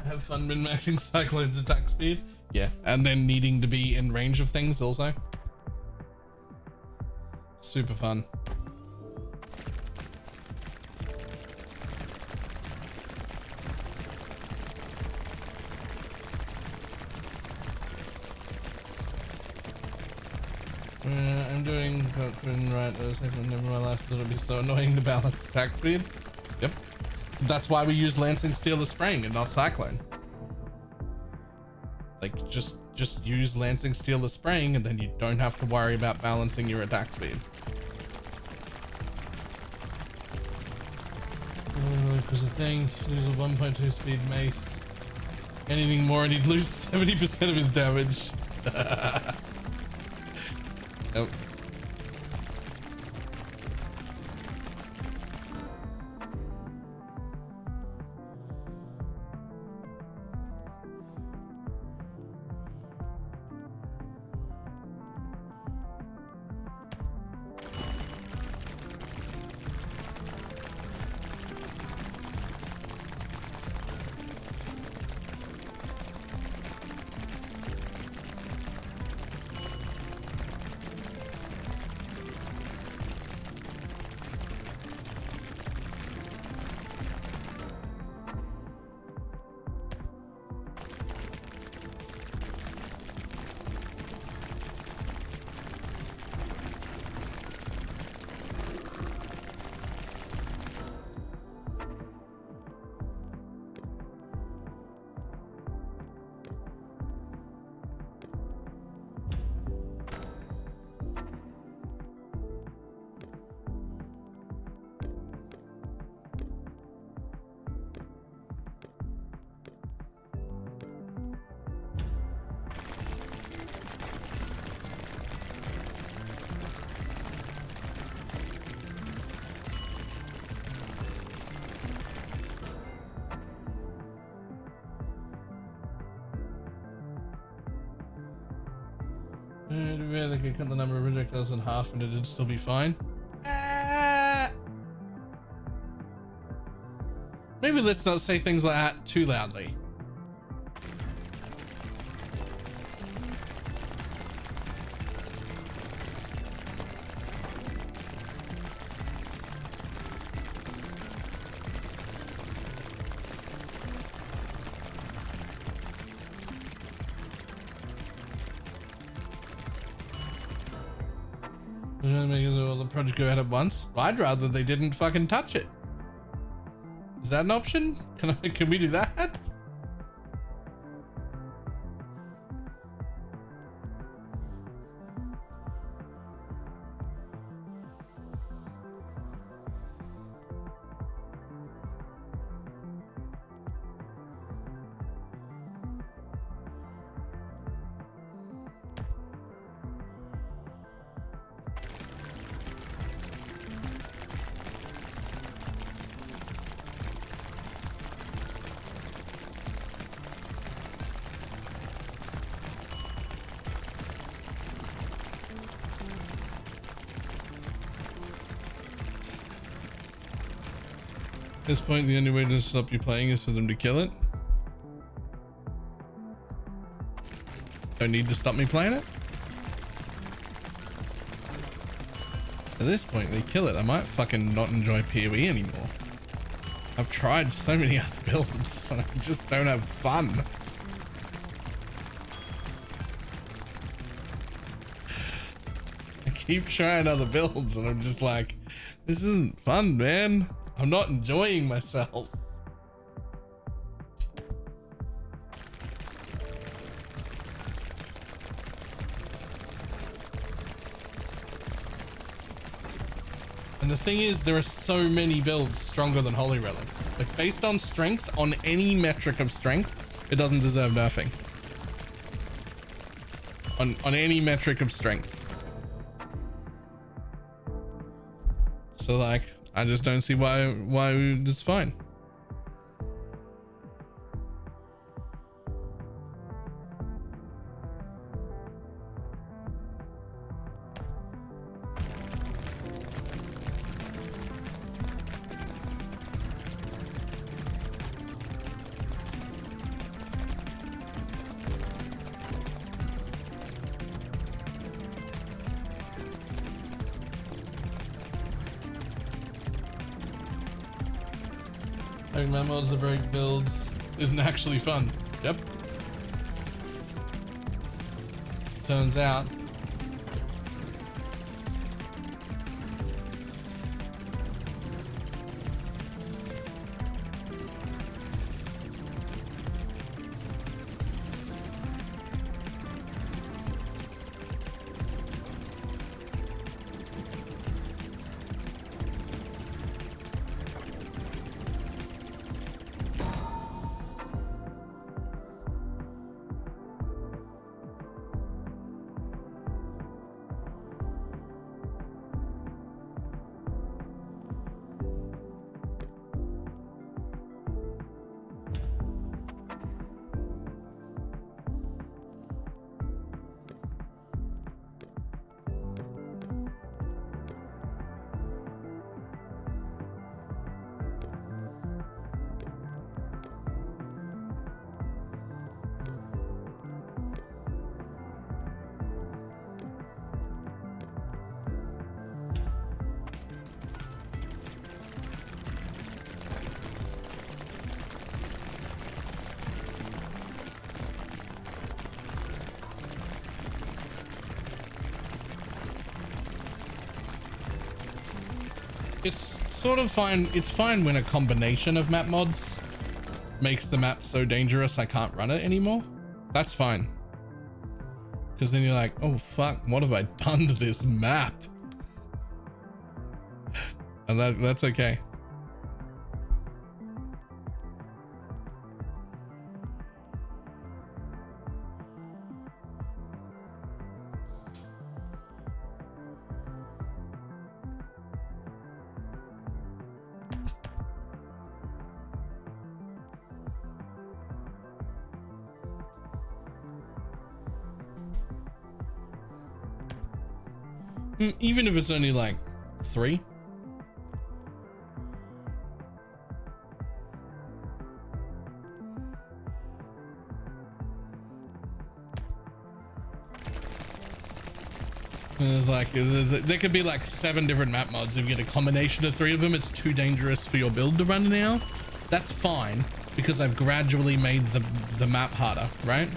Have fun min-maxing Cyclone's attack speed. Yeah, and then needing to be in range of things also. Super fun. I'm doing right. Never my life thought it'd be so annoying to balance attack speed. Yep. That's why we use Lancing Steel as spraying and not Cyclone. Like just just use Lancing Steel as spraying, and then you don't have to worry about balancing your attack speed. Because the thing, lose a 1.2 speed mace. Anything more and he'd lose 70% of his damage. Nope. They could cut the number of projectiles in half and it'd still be fine. Maybe let's not say things like that too loudly. The project go ahead at once. I'd rather they didn't fucking touch it. Is that an option? Can we do that? At this point, the only way to stop you playing is for them to kill it. Don't need to stop me playing it. At this point, they kill it. I might fucking not enjoy PoE anymore. I've tried so many other builds and I just don't have fun. I keep trying other builds and I'm just like, this isn't fun, man. I'm not enjoying myself. And the thing is, there are so many builds stronger than Holy Relic. Like, based on strength, on any metric of strength, it doesn't deserve nerfing. On any metric of strength. So like, I just don't see why it's fine. Having memos to break builds isn't actually fun. Yep. Turns out. It's sort of fine. It's fine when a combination of map mods makes the map so dangerous I can't run it anymore. That's fine. Because then you're like, oh fuck, what have I done to this map? And that's okay. Even if it's only like 3. There's like, there could be like 7 different map mods. If you get a combination of 3 of them, it's too dangerous for your build to run now. That's fine because I've gradually made the map harder, right?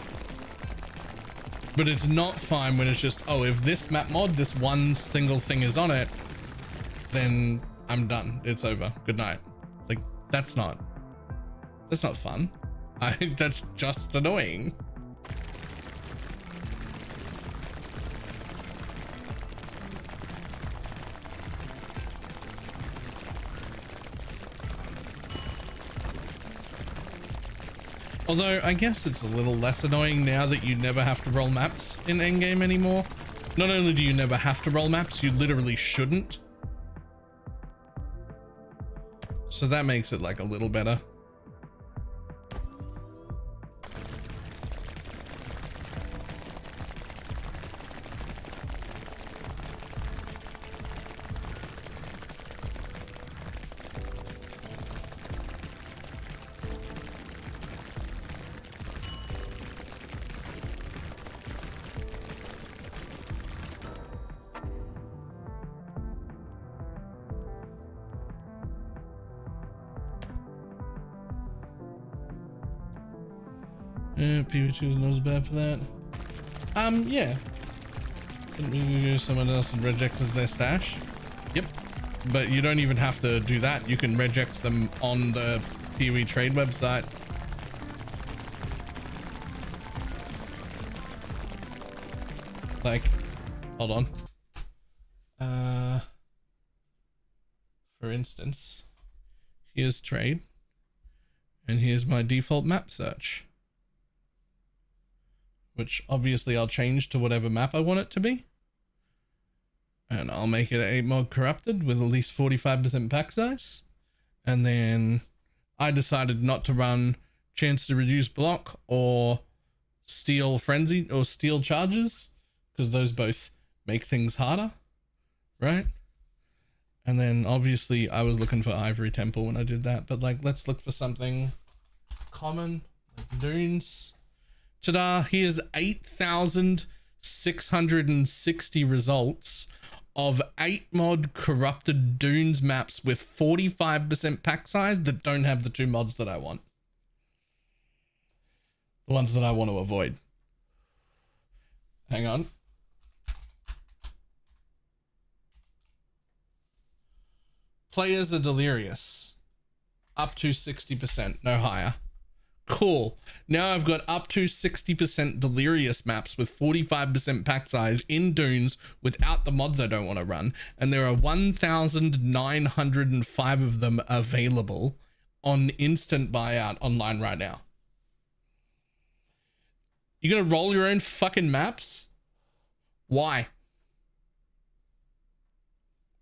But it's not fine when it's just, oh, if this map mod, this one single thing is on it, then I'm done. It's over. Good night. Like, that's not fun. That's just annoying. Although, I guess it's a little less annoying now that you never have to roll maps in endgame anymore. Not only do you never have to roll maps, you literally shouldn't. So that makes it like a little better. Yeah, PV2 is not as bad for that. Yeah. Someone else rejects their stash. Yep. But you don't even have to do that. You can reject them on the PV trade website. Like, hold on. For instance, here's trade, and here's my default map search, which obviously I'll change to whatever map I want it to be. And I'll make it 8 mod corrupted with at least 45% pack size. And then I decided not to run chance to reduce block or steel frenzy or steel charges, because those both make things harder, right? And then obviously I was looking for Ivory Temple when I did that, but like, let's look for something common, like dunes. Ta-da, here's 8,660 results of 8 mod corrupted dunes maps with 45% pack size that don't have the 2 mods that I want. The ones that I want to avoid. Hang on. Players are delirious. Up to 60%, no higher. Cool. Now I've got up to 60% delirious maps with 45% pack size in dunes without the mods I don't want to run. And there are 1,905 of them available on instant buyout online right now. You're gonna roll your own fucking maps? Why?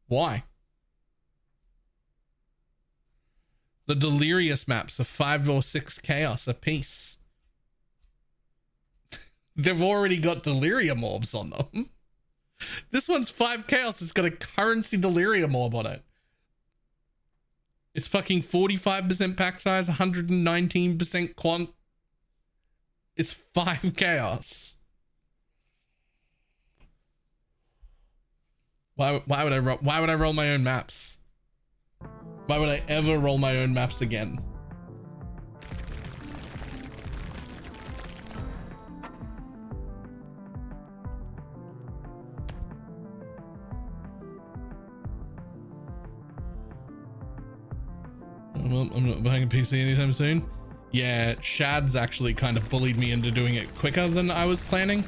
Why? The delirious maps are 5 or 6 chaos a piece. They've already got delirium orbs on them. This one's 5 chaos. It's got a currency delirium orb on it. It's fucking 45% pack size, 119% quant. It's 5 chaos. Why would I roll my own maps? Why would I ever roll my own maps again? Well, I'm not buying a PC anytime soon. Yeah, Shad's actually kind of bullied me into doing it quicker than I was planning.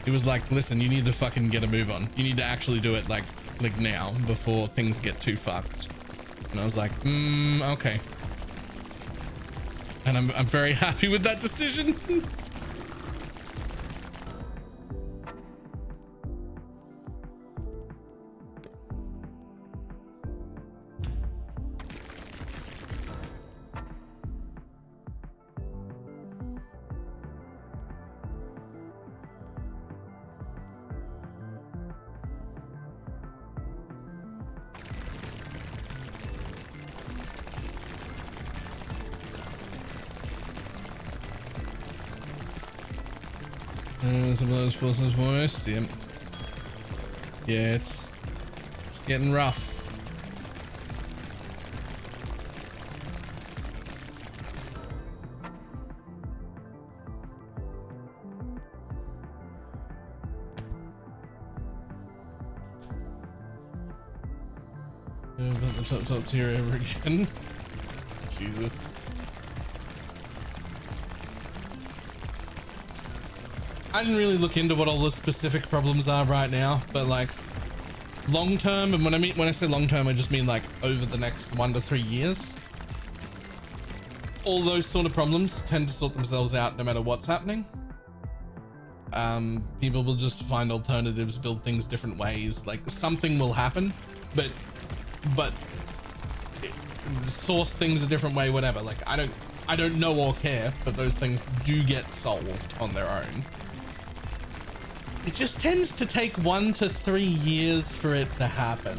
He was like, listen, you need to fucking get a move on. You need to actually do it like now before things get too fucked. And I was like, okay. And I'm very happy with that decision. Some of those forces voiced. Yeah, it's getting rough. About the top tier ever again. Jesus. I didn't really look into what all the specific problems are right now, but like long term, and when I say long term, I just mean like over the next 1 to 3 years. All those sort of problems tend to sort themselves out no matter what's happening. People will just find alternatives, build things different ways. Like something will happen, but source things a different way, whatever. Like I don't know or care, but those things do get solved on their own. It just tends to take 1 to 3 years for it to happen.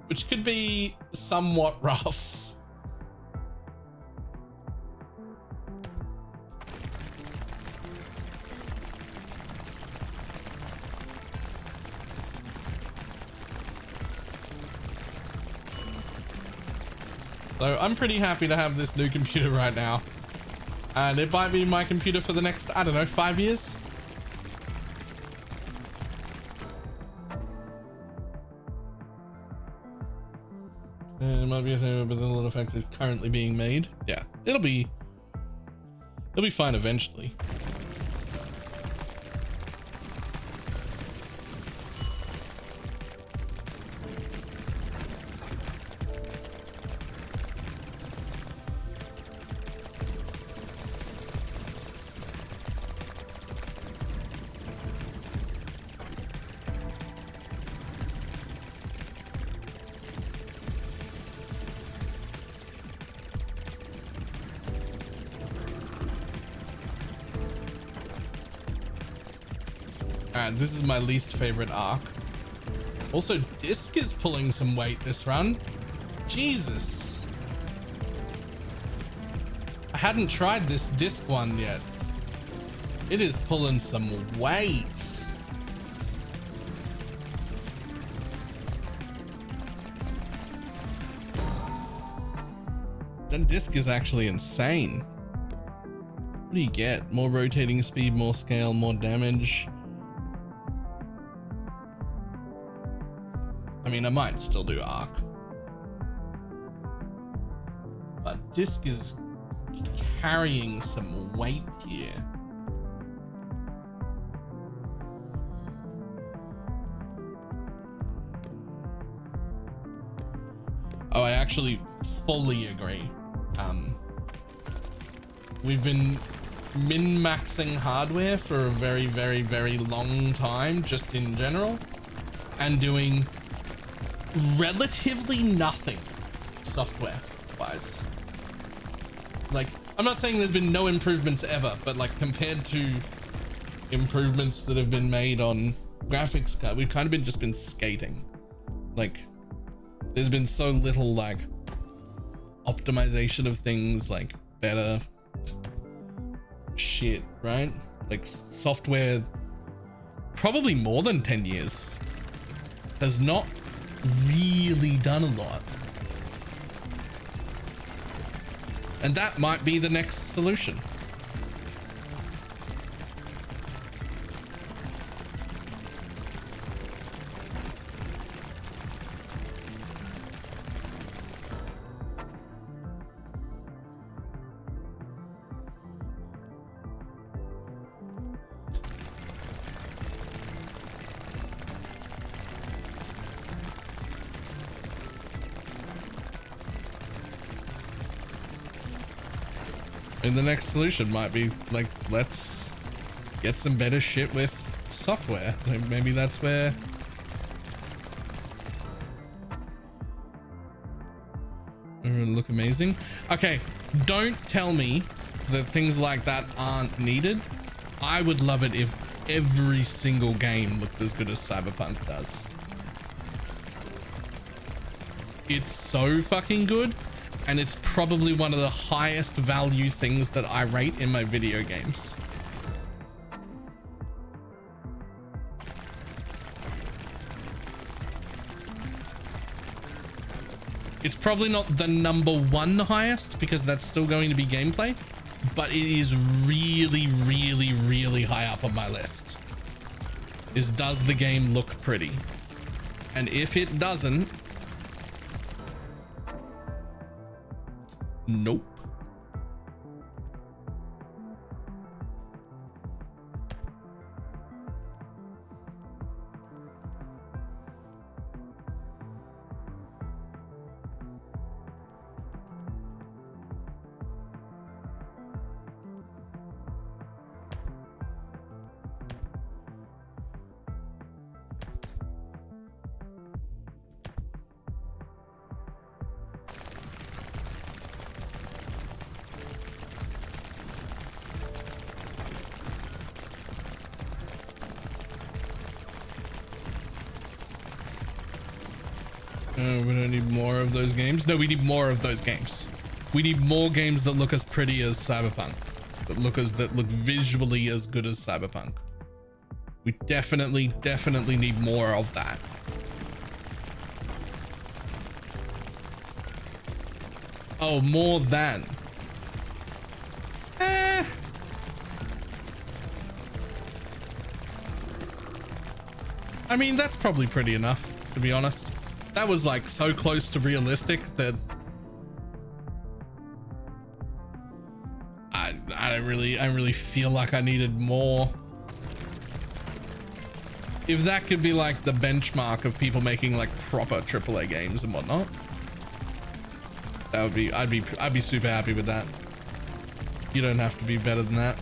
Which could be somewhat rough. So I'm pretty happy to have this new computer right now. And it might be my computer for the next, I don't know, 5 years. And it might be a thing, but a lot of factors currently being made. Yeah, it'll be fine eventually. This is my least favorite arc. Also, Disc is pulling some weight this run. Jesus. I hadn't tried this Disc one yet. It is pulling some weight. That Disc is actually insane. What do you get? More rotating speed, more scale, more damage. I mean, I might still do arc, but Disc is carrying some weight here. Oh, I actually fully agree. We've been min-maxing hardware for a very, very, very long time, just in general, and doing relatively nothing software wise. Like, I'm not saying there's been no improvements ever, but like compared to improvements that have been made on graphics card, we've kind of just been skating. Like, there's been so little like optimization of things, like better shit, right? Like software, probably more than 10 years, has not really done a lot. And that might be the next solution. And the next solution might be like, let's get some better shit with software. Like, maybe that's where it would look amazing. Okay, don't tell me that things like that aren't needed. I would love it if every single game looked as good as Cyberpunk does. It's so fucking good, and it's probably one of the highest value things that I rate in my video games. It's probably not the #1 highest because that's still going to be gameplay, but it is really, really, really high up on my list. Does the game look pretty? And if it doesn't, nope. We don't need more of those games. No, we need more of those games. We need more games that look as pretty as Cyberpunk, that look visually as good as Cyberpunk. We definitely need more of that. Oh, more than. I mean, that's probably pretty enough, to be honest. That was like so close to realistic that I don't really feel like I needed more. If that could be like the benchmark of people making like proper AAA games and whatnot, that would be, I'd be super happy with that. You don't have to be better than that.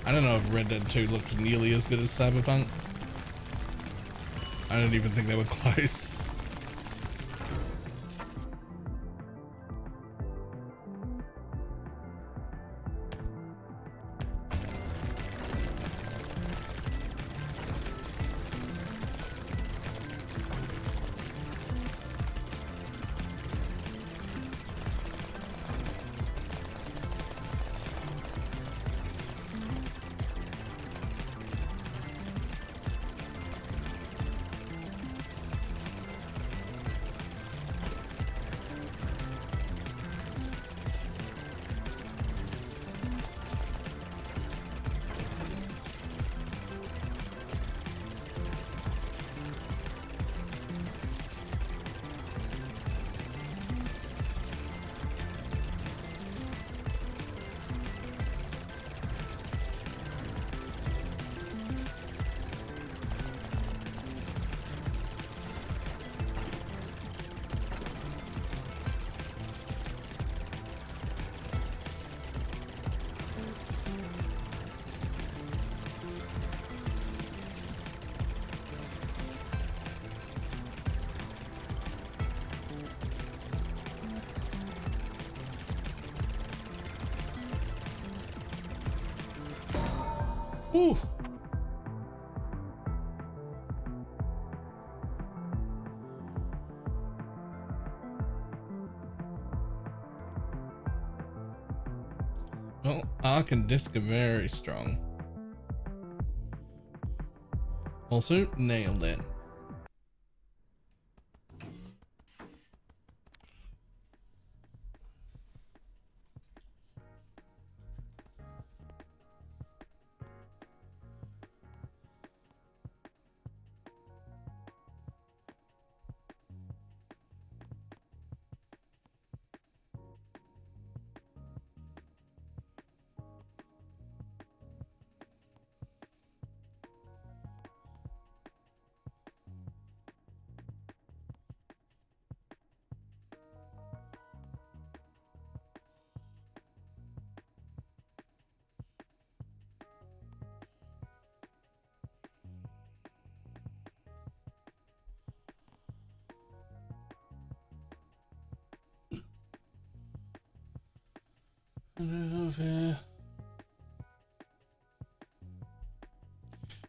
I don't know if Red Dead 2 looked nearly as good as Cyberpunk. I don't even think they were close. Whew. Well, Arc and Disc are very strong. Also, nailed it.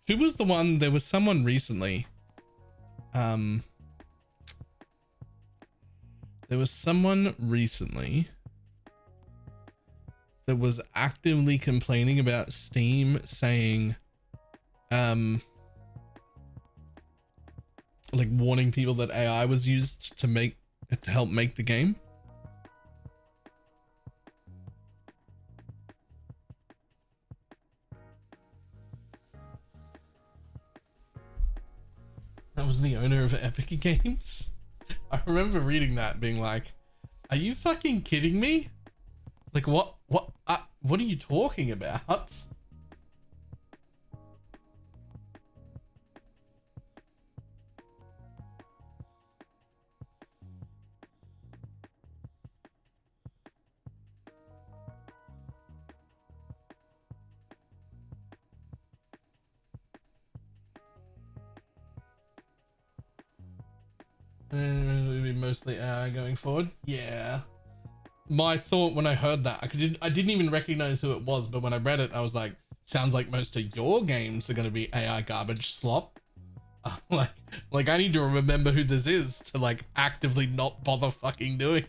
Who was the one? There was someone recently. There was someone recently that was actively complaining about Steam saying, like warning people that AI was used to help make the game. That was the owner of Epic Games. I remember reading that and being like, are you fucking kidding me? Like what are you talking about? It'll be mostly AI going forward. Yeah. My thought when I heard that, I didn't even recognize who it was, but when I read it, I was like, sounds like most of your games are going to be AI garbage slop. Like I need to remember who this is to like actively not bother fucking doing.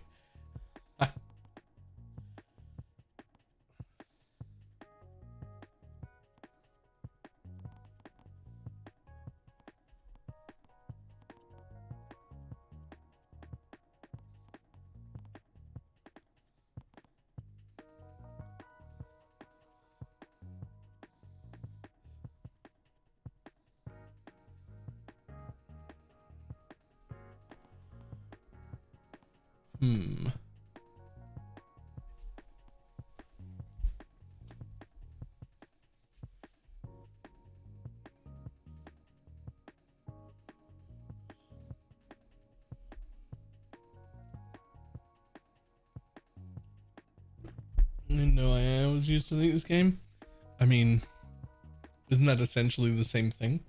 No, I was used to this game. I mean, isn't that essentially the same thing?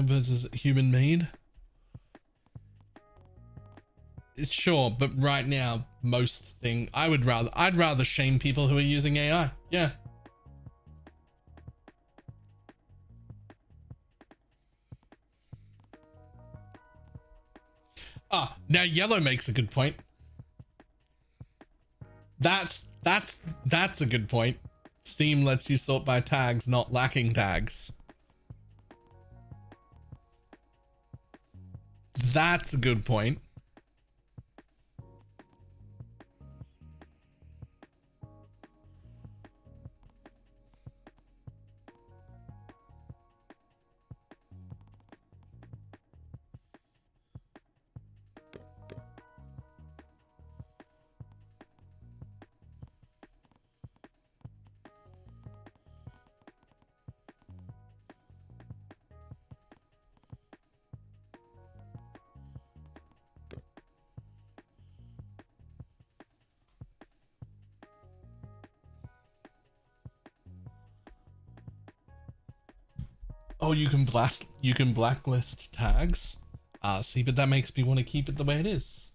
Versus human made. It's sure, but right now, I'd rather shame people who are using AI. Yeah. Now Yellow makes a good point. That's a good point. Steam lets you sort by tags, not lacking tags. That's a good point. Oh, you can blacklist tags. See, but that makes me want to keep it the way it is.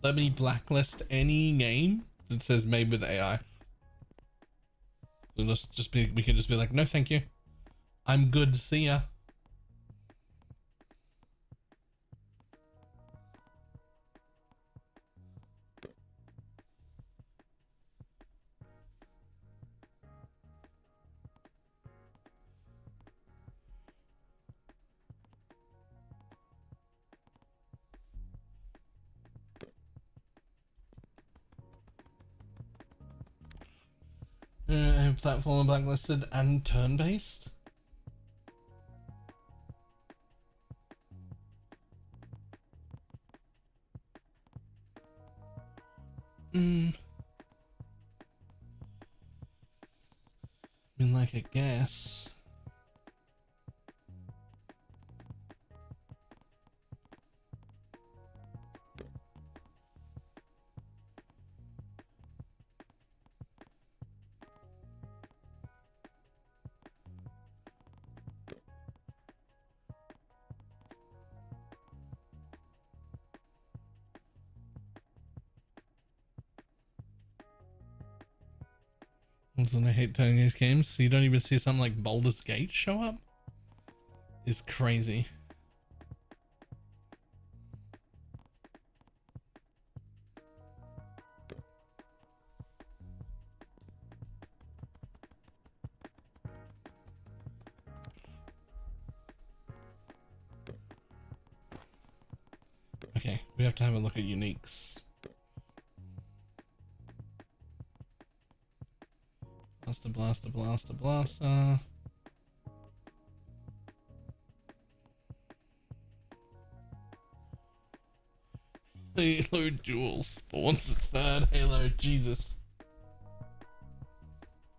Let me blacklist any name that says made with AI. We can just be like, no, thank you. I'm good. See ya. Platform blacklisted and turn-based. I mean, like, I guess. I hate turning these games, so you don't even see something like Baldur's Gate show up. Is crazy. Okay, we have to have a look at uniques. Blaster. Halo Duel spawns at third Halo, Jesus.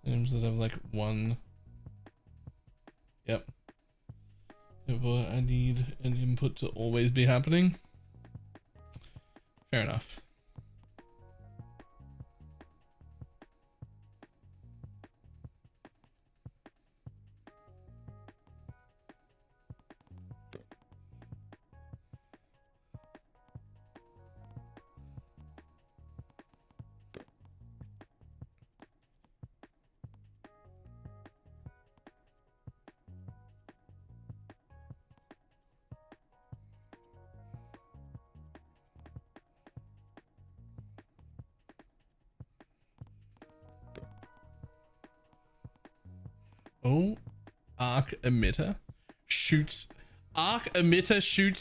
Games that have like one. Yep. I need an input to always be happening. Fair enough. Oh, arc emitter shoots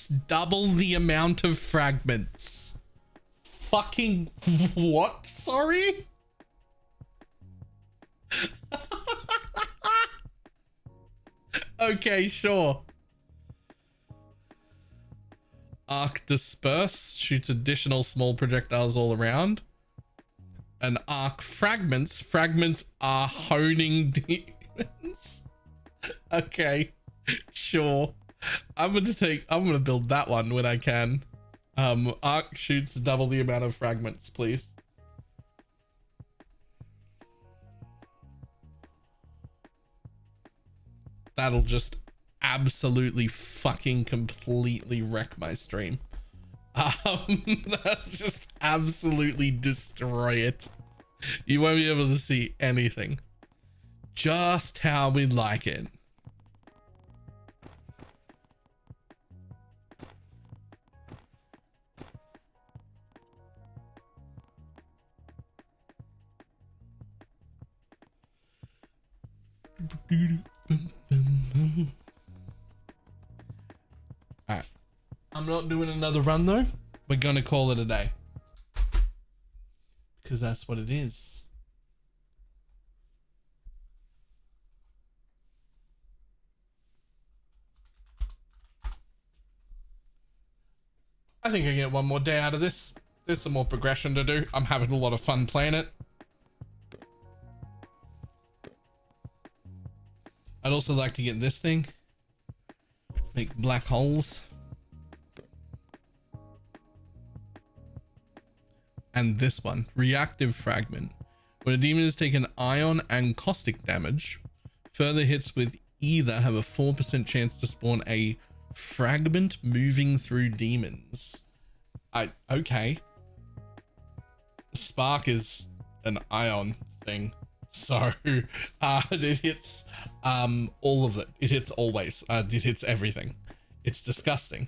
double the amount of fragments. Fucking what? Sorry? Okay, sure. Arc disperse shoots additional small projectiles all around. And arc fragments are honing demons. Okay, sure. I'm gonna build that one when I can. Arc shoots double the amount of fragments, please. That'll just absolutely fucking completely wreck my stream. That's just absolutely destroy it. You won't be able to see anything. Just how we like it. Alright. I'm not doing another run though. We're gonna call it a day. Because that's what it is. I think I get one more day out of this. There's some more progression to do. I'm having a lot of fun playing it. I'd also like to get this thing. Make black holes. And this one, reactive fragment. When a demon is taken ion and caustic damage, further hits with either have a 4% chance to spawn a fragment moving through demons. Okay. Spark is an ion thing. So it hits all of it. It hits always. It hits everything. It's disgusting.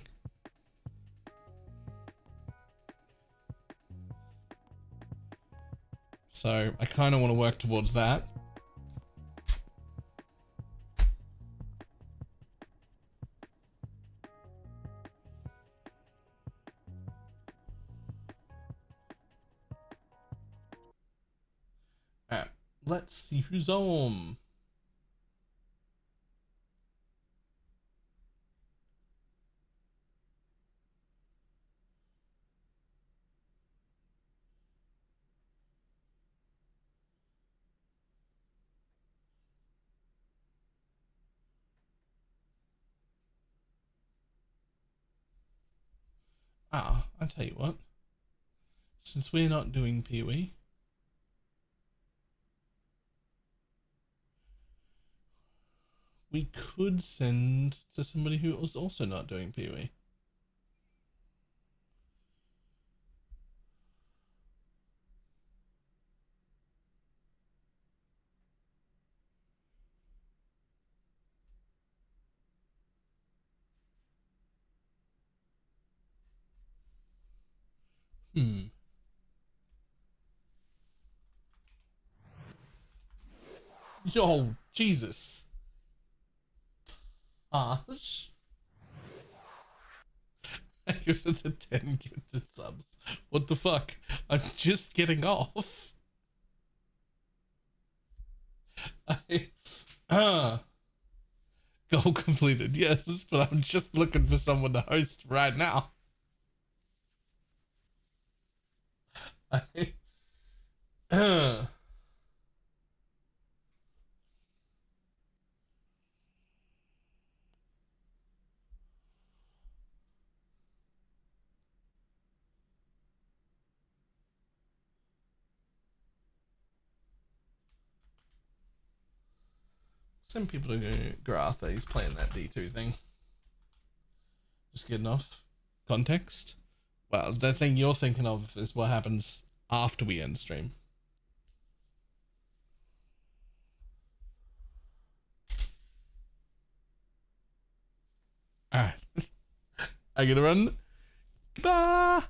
So I kind of want to work towards that. Let's see who's on. I tell you what. Since we're not doing PoE, we could send to somebody who was also not doing PoE. Yo, Jesus. Thank you for the 10 gifted subs. What the fuck? I'm just getting off. Goal completed, yes, but I'm just looking for someone to host right now. Send people to Garatha. He's playing that D2 thing. Just get enough context. Well, the thing you're thinking of is what happens after we end stream. Alright. I gotta run. Goodbye.